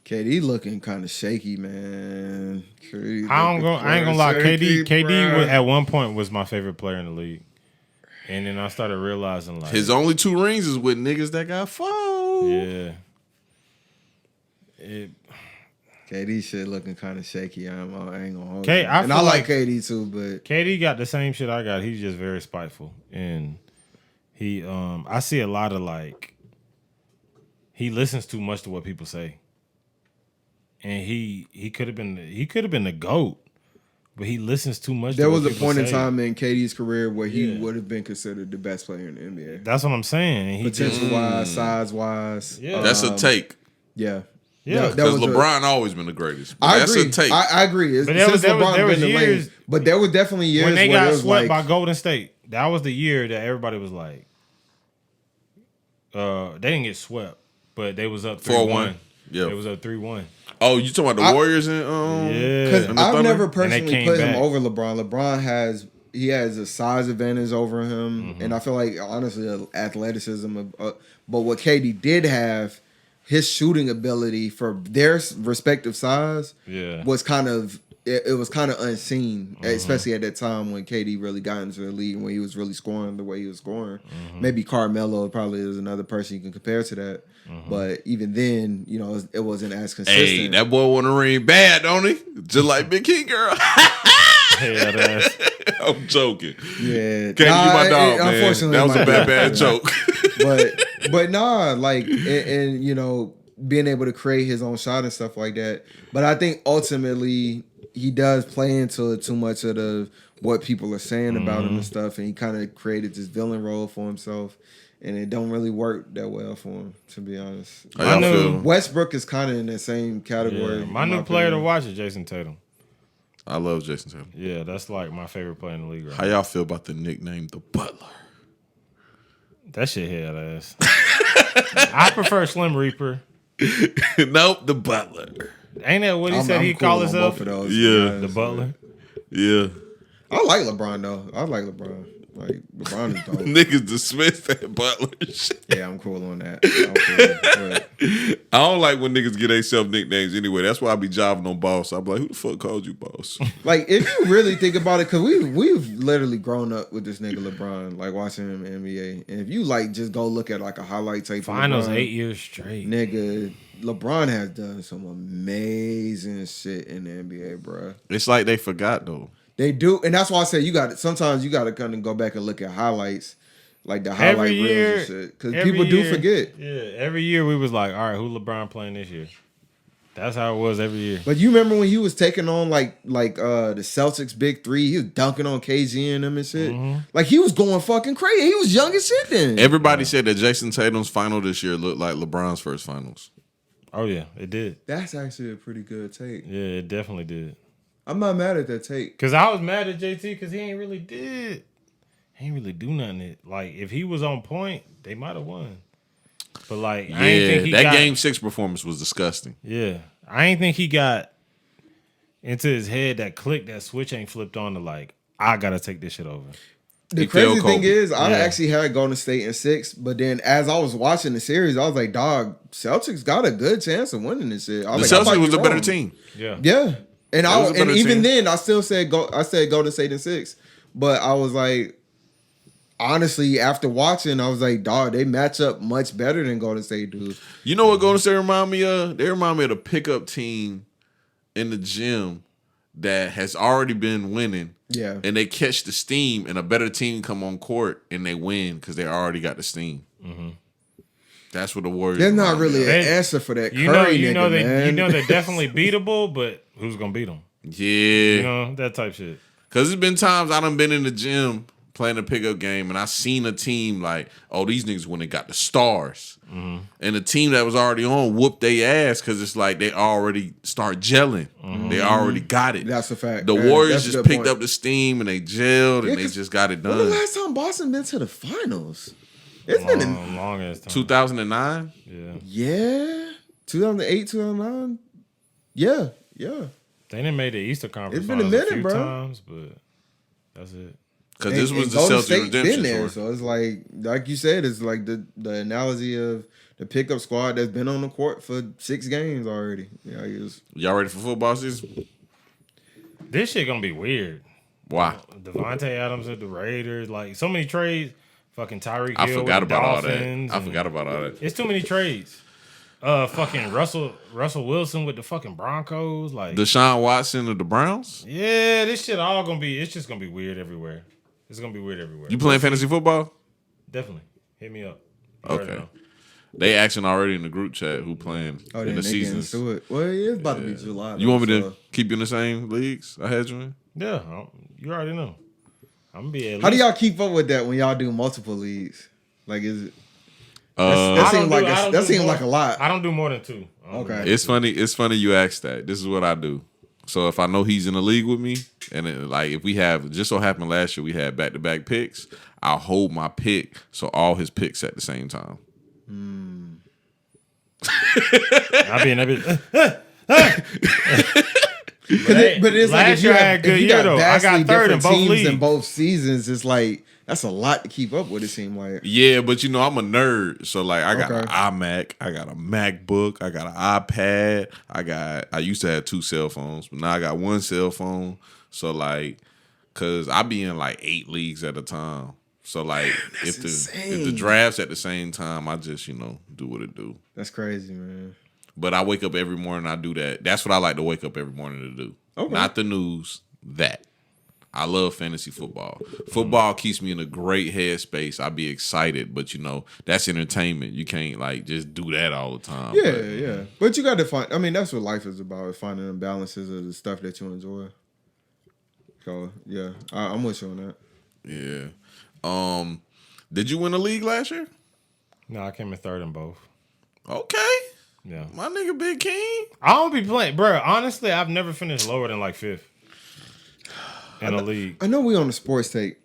[SPEAKER 2] KD looking kind of shaky, man.
[SPEAKER 4] I ain't gonna lie. KD
[SPEAKER 2] bruh.
[SPEAKER 4] at one point was my favorite player in the league, and then I started realizing like
[SPEAKER 3] His only 2 rings is with niggas that got fouled.
[SPEAKER 4] yeah,
[SPEAKER 2] KD shit looking kind of shaky. I ain't gonna hold
[SPEAKER 4] K-
[SPEAKER 2] you.
[SPEAKER 4] I
[SPEAKER 2] And
[SPEAKER 4] feel
[SPEAKER 2] I like
[SPEAKER 4] like-
[SPEAKER 2] KD too, but
[SPEAKER 4] KD got the same shit I got. He's just very spiteful, and he I see a lot of like he listens too much to what people say, and he could have been the GOAT, but he listens too much.
[SPEAKER 2] there
[SPEAKER 4] to
[SPEAKER 2] was
[SPEAKER 4] what
[SPEAKER 2] a
[SPEAKER 4] people
[SPEAKER 2] point in
[SPEAKER 4] say.
[SPEAKER 2] time in KD's career where he
[SPEAKER 4] Yeah.
[SPEAKER 2] would have been considered the best player in the NBA.
[SPEAKER 4] That's what I'm saying. And he just,
[SPEAKER 2] Potential wise, size wise.
[SPEAKER 4] Yeah.
[SPEAKER 3] That's a take.
[SPEAKER 2] Yeah.
[SPEAKER 4] Yeah.
[SPEAKER 2] That
[SPEAKER 3] Because
[SPEAKER 2] was
[SPEAKER 3] LeBron always been the greatest. But
[SPEAKER 2] I
[SPEAKER 3] that's
[SPEAKER 2] agree.
[SPEAKER 3] a take.
[SPEAKER 2] I agree.
[SPEAKER 4] But there was years-
[SPEAKER 2] but there was definitely years
[SPEAKER 4] when they
[SPEAKER 2] where it
[SPEAKER 4] got
[SPEAKER 2] was
[SPEAKER 4] swept
[SPEAKER 2] like,
[SPEAKER 4] by Golden State. That was the year that everybody was like, they didn't get swept, but they was up 3-1.
[SPEAKER 3] 4-1. Yeah.
[SPEAKER 4] They was up 3-1.
[SPEAKER 3] Oh, you talking about the Warriors and
[SPEAKER 4] Yeah.
[SPEAKER 2] because
[SPEAKER 3] and the
[SPEAKER 2] I've
[SPEAKER 3] Thunder?
[SPEAKER 2] never
[SPEAKER 4] they
[SPEAKER 2] personally
[SPEAKER 4] came
[SPEAKER 2] put
[SPEAKER 4] back.
[SPEAKER 2] him over LeBron. LeBron has a size advantage over him,
[SPEAKER 4] Mm-hmm.
[SPEAKER 2] and I feel like honestly athleticism. But what KD did have, his shooting ability for their respective size,
[SPEAKER 4] Yeah.
[SPEAKER 2] was kind of it was kind of unseen,
[SPEAKER 4] Mm-hmm.
[SPEAKER 2] especially at that time when KD really got into the league, when he was really scoring the way he was scoring.
[SPEAKER 4] Mm-hmm.
[SPEAKER 2] Maybe Carmelo probably is another person you can compare to that.
[SPEAKER 4] Mm-hmm.
[SPEAKER 2] But even then, it wasn't as consistent.
[SPEAKER 3] Hey, that boy want to ring bad, don't he? Just like Big King Girl.
[SPEAKER 4] Yeah, that's,
[SPEAKER 3] I'm joking.
[SPEAKER 2] Yeah,
[SPEAKER 3] Can't you my dog, man.
[SPEAKER 2] unfortunately,
[SPEAKER 3] That was
[SPEAKER 2] my
[SPEAKER 3] a bad,
[SPEAKER 2] dog.
[SPEAKER 3] bad joke.
[SPEAKER 2] but nah, like and being able to create his own shot and stuff like that. But I think ultimately he does play into too much of what people are saying about him and stuff, and he kind of created this villain role for himself, and it don't really work that well for him, to be honest.
[SPEAKER 3] How y'all feel?
[SPEAKER 2] Westbrook is kind of in that same category.
[SPEAKER 4] yeah.
[SPEAKER 2] in
[SPEAKER 4] My new player to
[SPEAKER 2] opinion.
[SPEAKER 4] watch is Jason Tatum.
[SPEAKER 3] I love Jason Tatum.
[SPEAKER 4] Yeah, that's like my favorite player in the league right
[SPEAKER 3] How
[SPEAKER 4] now.
[SPEAKER 3] y'all feel about the nickname The Butler?
[SPEAKER 4] That shit head ass. I prefer Slim Reaper.
[SPEAKER 3] Nope, The Butler.
[SPEAKER 4] Ain't that what he said
[SPEAKER 2] I'm
[SPEAKER 4] he'd
[SPEAKER 2] cool
[SPEAKER 4] call
[SPEAKER 2] on
[SPEAKER 4] himself?
[SPEAKER 2] both of those, to
[SPEAKER 3] Yeah.
[SPEAKER 2] be
[SPEAKER 4] The
[SPEAKER 2] honest.
[SPEAKER 4] Butler.
[SPEAKER 3] Yeah.
[SPEAKER 2] I like LeBron though. I like LeBron. Like LeBron is dope.
[SPEAKER 3] Niggas dismissed that Butler shit.
[SPEAKER 2] Yeah, I'm cool on that. But
[SPEAKER 3] I don't like when niggas get themselves nicknames anyway. That's why I be jiving on Boss. I be like, who the fuck called you Boss?
[SPEAKER 2] like, if you really think about it, because we've literally grown up with this nigga LeBron, like watching him in the NBA. And if you like just go look at like a highlight tape, of
[SPEAKER 4] Finals
[SPEAKER 2] LeBron,
[SPEAKER 4] 8 years straight.
[SPEAKER 2] nigga, LeBron has done some amazing shit in the NBA, bro.
[SPEAKER 3] It's like they forgot though.
[SPEAKER 2] They do, and that's why I say sometimes you got to kind of go back and look at highlights, like the highlight
[SPEAKER 4] Every
[SPEAKER 2] reels
[SPEAKER 4] year,
[SPEAKER 2] and shit, because
[SPEAKER 4] every
[SPEAKER 2] people do
[SPEAKER 4] year-
[SPEAKER 2] forget.
[SPEAKER 4] Yeah, every year we was like, all right, who LeBron playing this year? That's how it was every year.
[SPEAKER 2] But you remember when he was taking on like the Celtics big three, he was dunking on KG and them and shit. Like he was going fucking crazy. He was young as shit then.
[SPEAKER 3] Everybody said that Jason Tatum's final this year looked like LeBron's first finals.
[SPEAKER 4] Oh yeah, it did.
[SPEAKER 2] That's actually a pretty good take.
[SPEAKER 4] Yeah, it definitely did.
[SPEAKER 2] I'm not mad at that take.
[SPEAKER 4] Cause I was mad at JT because he ain't really did. He ain't really do nothing. Like if he was on point, they might have won. But like I ain't think he
[SPEAKER 3] that
[SPEAKER 4] got,
[SPEAKER 3] Game 6 performance was disgusting.
[SPEAKER 4] Yeah, I ain't think he got into his head that click, that switch ain't flipped on to like I gotta take this shit over.
[SPEAKER 2] The
[SPEAKER 3] He
[SPEAKER 2] crazy
[SPEAKER 3] failed
[SPEAKER 2] thing
[SPEAKER 3] Kobe.
[SPEAKER 2] is, I
[SPEAKER 4] Yeah.
[SPEAKER 2] actually had Golden State in 6, but then as I was watching the series, I was like, dog, Celtics got a good chance of winning this shit. I
[SPEAKER 3] The
[SPEAKER 2] was like, I might
[SPEAKER 3] Celtics was
[SPEAKER 2] be
[SPEAKER 3] a better
[SPEAKER 2] wrong.
[SPEAKER 3] team.
[SPEAKER 4] Yeah,
[SPEAKER 2] Yeah. And
[SPEAKER 3] That was a better
[SPEAKER 2] even
[SPEAKER 3] team.
[SPEAKER 2] then I still said Golden State in 6. But I was like, honestly, after watching, I was like, dog, they match up much better than Golden State do.
[SPEAKER 3] You know what Golden State remind me of? They remind me of the pickup team in the gym that has already been winning.
[SPEAKER 2] Yeah.
[SPEAKER 3] And they catch the steam, and a better team come on court, and they win because they already got the steam. That's what the Warriors.
[SPEAKER 2] There's not
[SPEAKER 3] remind me
[SPEAKER 2] really
[SPEAKER 3] of.
[SPEAKER 2] an
[SPEAKER 4] They-
[SPEAKER 2] answer for that
[SPEAKER 4] you
[SPEAKER 2] Curry
[SPEAKER 4] know
[SPEAKER 2] nigga, man.
[SPEAKER 4] they're definitely beatable, but who's gonna beat them?
[SPEAKER 3] Yeah.
[SPEAKER 4] You know that type shit.
[SPEAKER 3] Because there's been times I done been in the gym playing a pickup game, and I seen a team like, oh, these niggas when they got the stars. And the team that was already on whooped their ass because it's like they already start gelling. They already got it.
[SPEAKER 2] That's a fact.
[SPEAKER 3] The
[SPEAKER 2] Yeah,
[SPEAKER 3] Warriors
[SPEAKER 2] that's a
[SPEAKER 3] just
[SPEAKER 2] good
[SPEAKER 3] picked
[SPEAKER 2] point.
[SPEAKER 3] up the steam and they gelled
[SPEAKER 2] Yeah,
[SPEAKER 3] and they
[SPEAKER 2] 'cause
[SPEAKER 3] just got it
[SPEAKER 2] When the
[SPEAKER 3] done.
[SPEAKER 2] last time Boston been to the finals? It's been a
[SPEAKER 4] long ass time.
[SPEAKER 3] 2009.
[SPEAKER 2] Yeah, 2008, 2009. Yeah.
[SPEAKER 4] They didn't make the Easter Conference.
[SPEAKER 2] It's been a minute,
[SPEAKER 4] few
[SPEAKER 2] bro.
[SPEAKER 4] Times, but that's it.
[SPEAKER 3] Because this was the
[SPEAKER 2] Golden
[SPEAKER 3] Celtics
[SPEAKER 2] State
[SPEAKER 3] redemption
[SPEAKER 2] been there,
[SPEAKER 3] story.
[SPEAKER 2] so it's like you said, it's like the analogy of the pickup squad that's been on the court for 6 games already. Yeah,
[SPEAKER 3] Y'all ready for football season?
[SPEAKER 4] This shit gonna be weird.
[SPEAKER 3] Why?
[SPEAKER 4] Devontae Adams at the Raiders, like so many trades. Fucking Tyreek
[SPEAKER 3] I
[SPEAKER 4] Hill
[SPEAKER 3] forgot
[SPEAKER 4] with the
[SPEAKER 3] about all that.
[SPEAKER 4] Dolphins.
[SPEAKER 3] I forgot about all that.
[SPEAKER 4] It's too many trades. Fucking Russell Wilson with the fucking Broncos, like
[SPEAKER 3] Deshaun Watson of the Browns.
[SPEAKER 4] yeah, this shit all gonna be. It's just gonna be weird everywhere. It's gonna be weird everywhere.
[SPEAKER 3] You playing fantasy football?
[SPEAKER 4] Definitely hit me up. You already
[SPEAKER 3] Okay.
[SPEAKER 4] know.
[SPEAKER 3] They asking already in the group chat who playing in the seasons.
[SPEAKER 2] Into it. Well, it's about to be July.
[SPEAKER 3] You want me to keep you in the same leagues I had you in?
[SPEAKER 4] Yeah, you already know. I'm gonna be.
[SPEAKER 2] How do y'all keep up with that when y'all do multiple leagues? Like, is it?
[SPEAKER 3] Uh,
[SPEAKER 2] That seems like a lot.
[SPEAKER 4] I don't do more than 2.
[SPEAKER 2] Okay.
[SPEAKER 3] It's funny you asked that. This is what I do. So if I know he's in the league with me, and if we have, just so happened last year we had back-to-back picks, I'll hold my pick so all his picks at the same time.
[SPEAKER 4] I'll be in that bitch.
[SPEAKER 2] But it's like
[SPEAKER 4] last year I had a good year though. I got third in both leagues
[SPEAKER 2] in both seasons. It's like that's a lot to keep up with. It seemed like.
[SPEAKER 3] Yeah, but I'm a nerd, so like I got
[SPEAKER 2] Okay.
[SPEAKER 3] an iMac, I got a MacBook, I got an iPad, I used to have 2 cell phones, but now I got 1 cell phone. So like, cause I be in like 8 leagues at a time. So like, if the drafts at the same time, I just do what it do.
[SPEAKER 2] That's crazy, man.
[SPEAKER 3] But I wake up every morning, I do that. That's what I like to wake up every morning to do.
[SPEAKER 2] Okay.
[SPEAKER 3] Not the news, that. I love fantasy football. Football keeps me in a great headspace. I be excited, but that's entertainment. You can't like just do that all the time.
[SPEAKER 2] Yeah. But you got to find. I mean, that's what life is about: finding the balances of the stuff that you enjoy. So yeah, I'm with you on that.
[SPEAKER 3] Yeah. Did you win a league last year?
[SPEAKER 4] No, I came in third in both.
[SPEAKER 3] Okay.
[SPEAKER 4] Yeah.
[SPEAKER 3] My nigga Big King.
[SPEAKER 4] I don't be playing, bro. Honestly, I've never finished lower than like 5th in a league.
[SPEAKER 2] I know we on the sports take.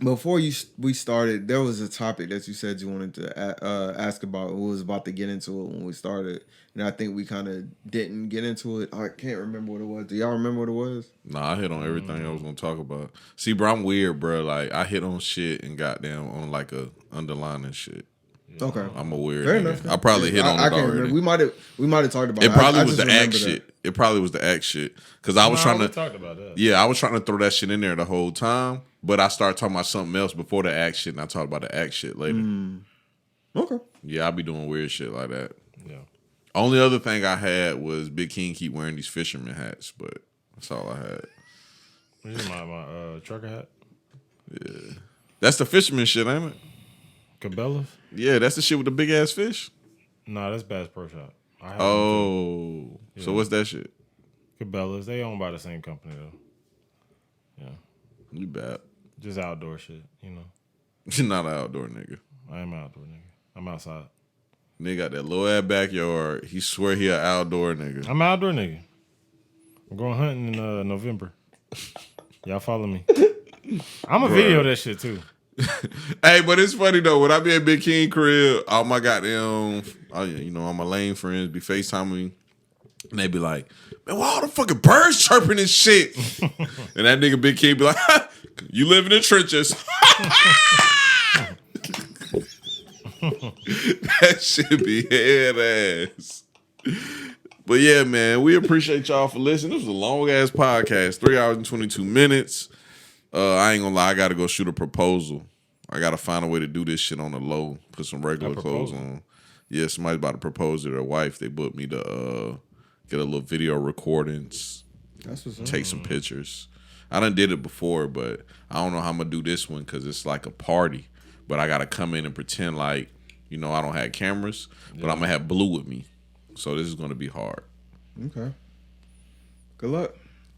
[SPEAKER 2] Before we started, there was a topic that you said you wanted to ask about. We was about to get into it when we started, and I think we kind of didn't get into it. I can't remember what it was. Do y'all remember what it was?
[SPEAKER 3] Nah, I hit on everything I was gonna talk about. See, bro, I'm weird, bro. Like I hit on shit and goddamn on like a underlining shit.
[SPEAKER 2] Okay,
[SPEAKER 3] I'm a weird
[SPEAKER 2] fair
[SPEAKER 3] nigga.
[SPEAKER 2] enough.
[SPEAKER 3] I probably hit on
[SPEAKER 2] I
[SPEAKER 3] it
[SPEAKER 2] can't
[SPEAKER 3] already.
[SPEAKER 2] remember. We might have talked about
[SPEAKER 3] It probably was
[SPEAKER 2] just
[SPEAKER 3] the
[SPEAKER 2] remember
[SPEAKER 3] act
[SPEAKER 2] that.
[SPEAKER 3] shit. It probably was the act shit. Because I was trying
[SPEAKER 4] we
[SPEAKER 3] to
[SPEAKER 4] talked about that.
[SPEAKER 3] Yeah, I was trying to throw that shit in there the whole time. But I started talking about something else before the act shit, and I talked about the act shit later.
[SPEAKER 2] Okay.
[SPEAKER 3] Yeah, I be doing weird shit like that.
[SPEAKER 4] Yeah.
[SPEAKER 3] Only other thing I had was Big King keep wearing these fisherman hats, but that's all I had.
[SPEAKER 4] This is my trucker hat.
[SPEAKER 3] Yeah. That's the fisherman shit, ain't it?
[SPEAKER 4] Cabela's?
[SPEAKER 3] Yeah, that's the shit with the big ass fish.
[SPEAKER 4] No, that's Bass Pro Shop. I have
[SPEAKER 3] Oh. So what's that shit?
[SPEAKER 4] Cabela's. They owned by the same company though. Yeah.
[SPEAKER 3] You bad.
[SPEAKER 4] Just outdoor shit,
[SPEAKER 3] You're not an outdoor nigga.
[SPEAKER 4] I am an outdoor nigga. I'm outside.
[SPEAKER 3] Nigga got that little ass backyard. He swear he an outdoor nigga.
[SPEAKER 4] I'm an outdoor nigga. I'm going hunting in November. Y'all follow me. I'm a video that shit too.
[SPEAKER 3] Hey, but it's funny though. When I be at Big King crib, all my goddamn, all my lame friends be FaceTiming me, and they be like, "Man, why all the fucking birds chirping and shit?" And that nigga Big King be like, "You live in the trenches." That shit be head ass. But yeah, man, we appreciate y'all for listening. This was a long ass podcast, 3 hours and 22 minutes. I ain't gonna lie, I gotta go shoot a proposal. I gotta find a way to do this shit on the low. Put some regular clothes on. Yeah, somebody's about to propose to their wife. They booked me to get a little video recordings.
[SPEAKER 2] That's what's up.
[SPEAKER 3] Take some pictures. I done did it before, but I don't know how I'm gonna do this one because it's like a party. But I gotta come in and pretend like, I don't have cameras, but I'm gonna have Blue with me. So this is gonna be hard.
[SPEAKER 2] Okay. Good luck.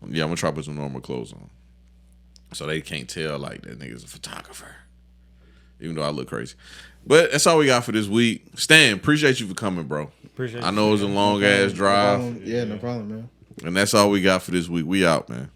[SPEAKER 3] Yeah, I'm gonna try to put some normal clothes on. So they can't tell like that nigga's a photographer. Even though I look crazy. But that's all we got for this week. Stan, appreciate you for coming, bro.
[SPEAKER 4] Appreciate
[SPEAKER 3] I know it was a long ass drive.
[SPEAKER 2] No problem, man.
[SPEAKER 3] And that's all we got for this week. We out, man.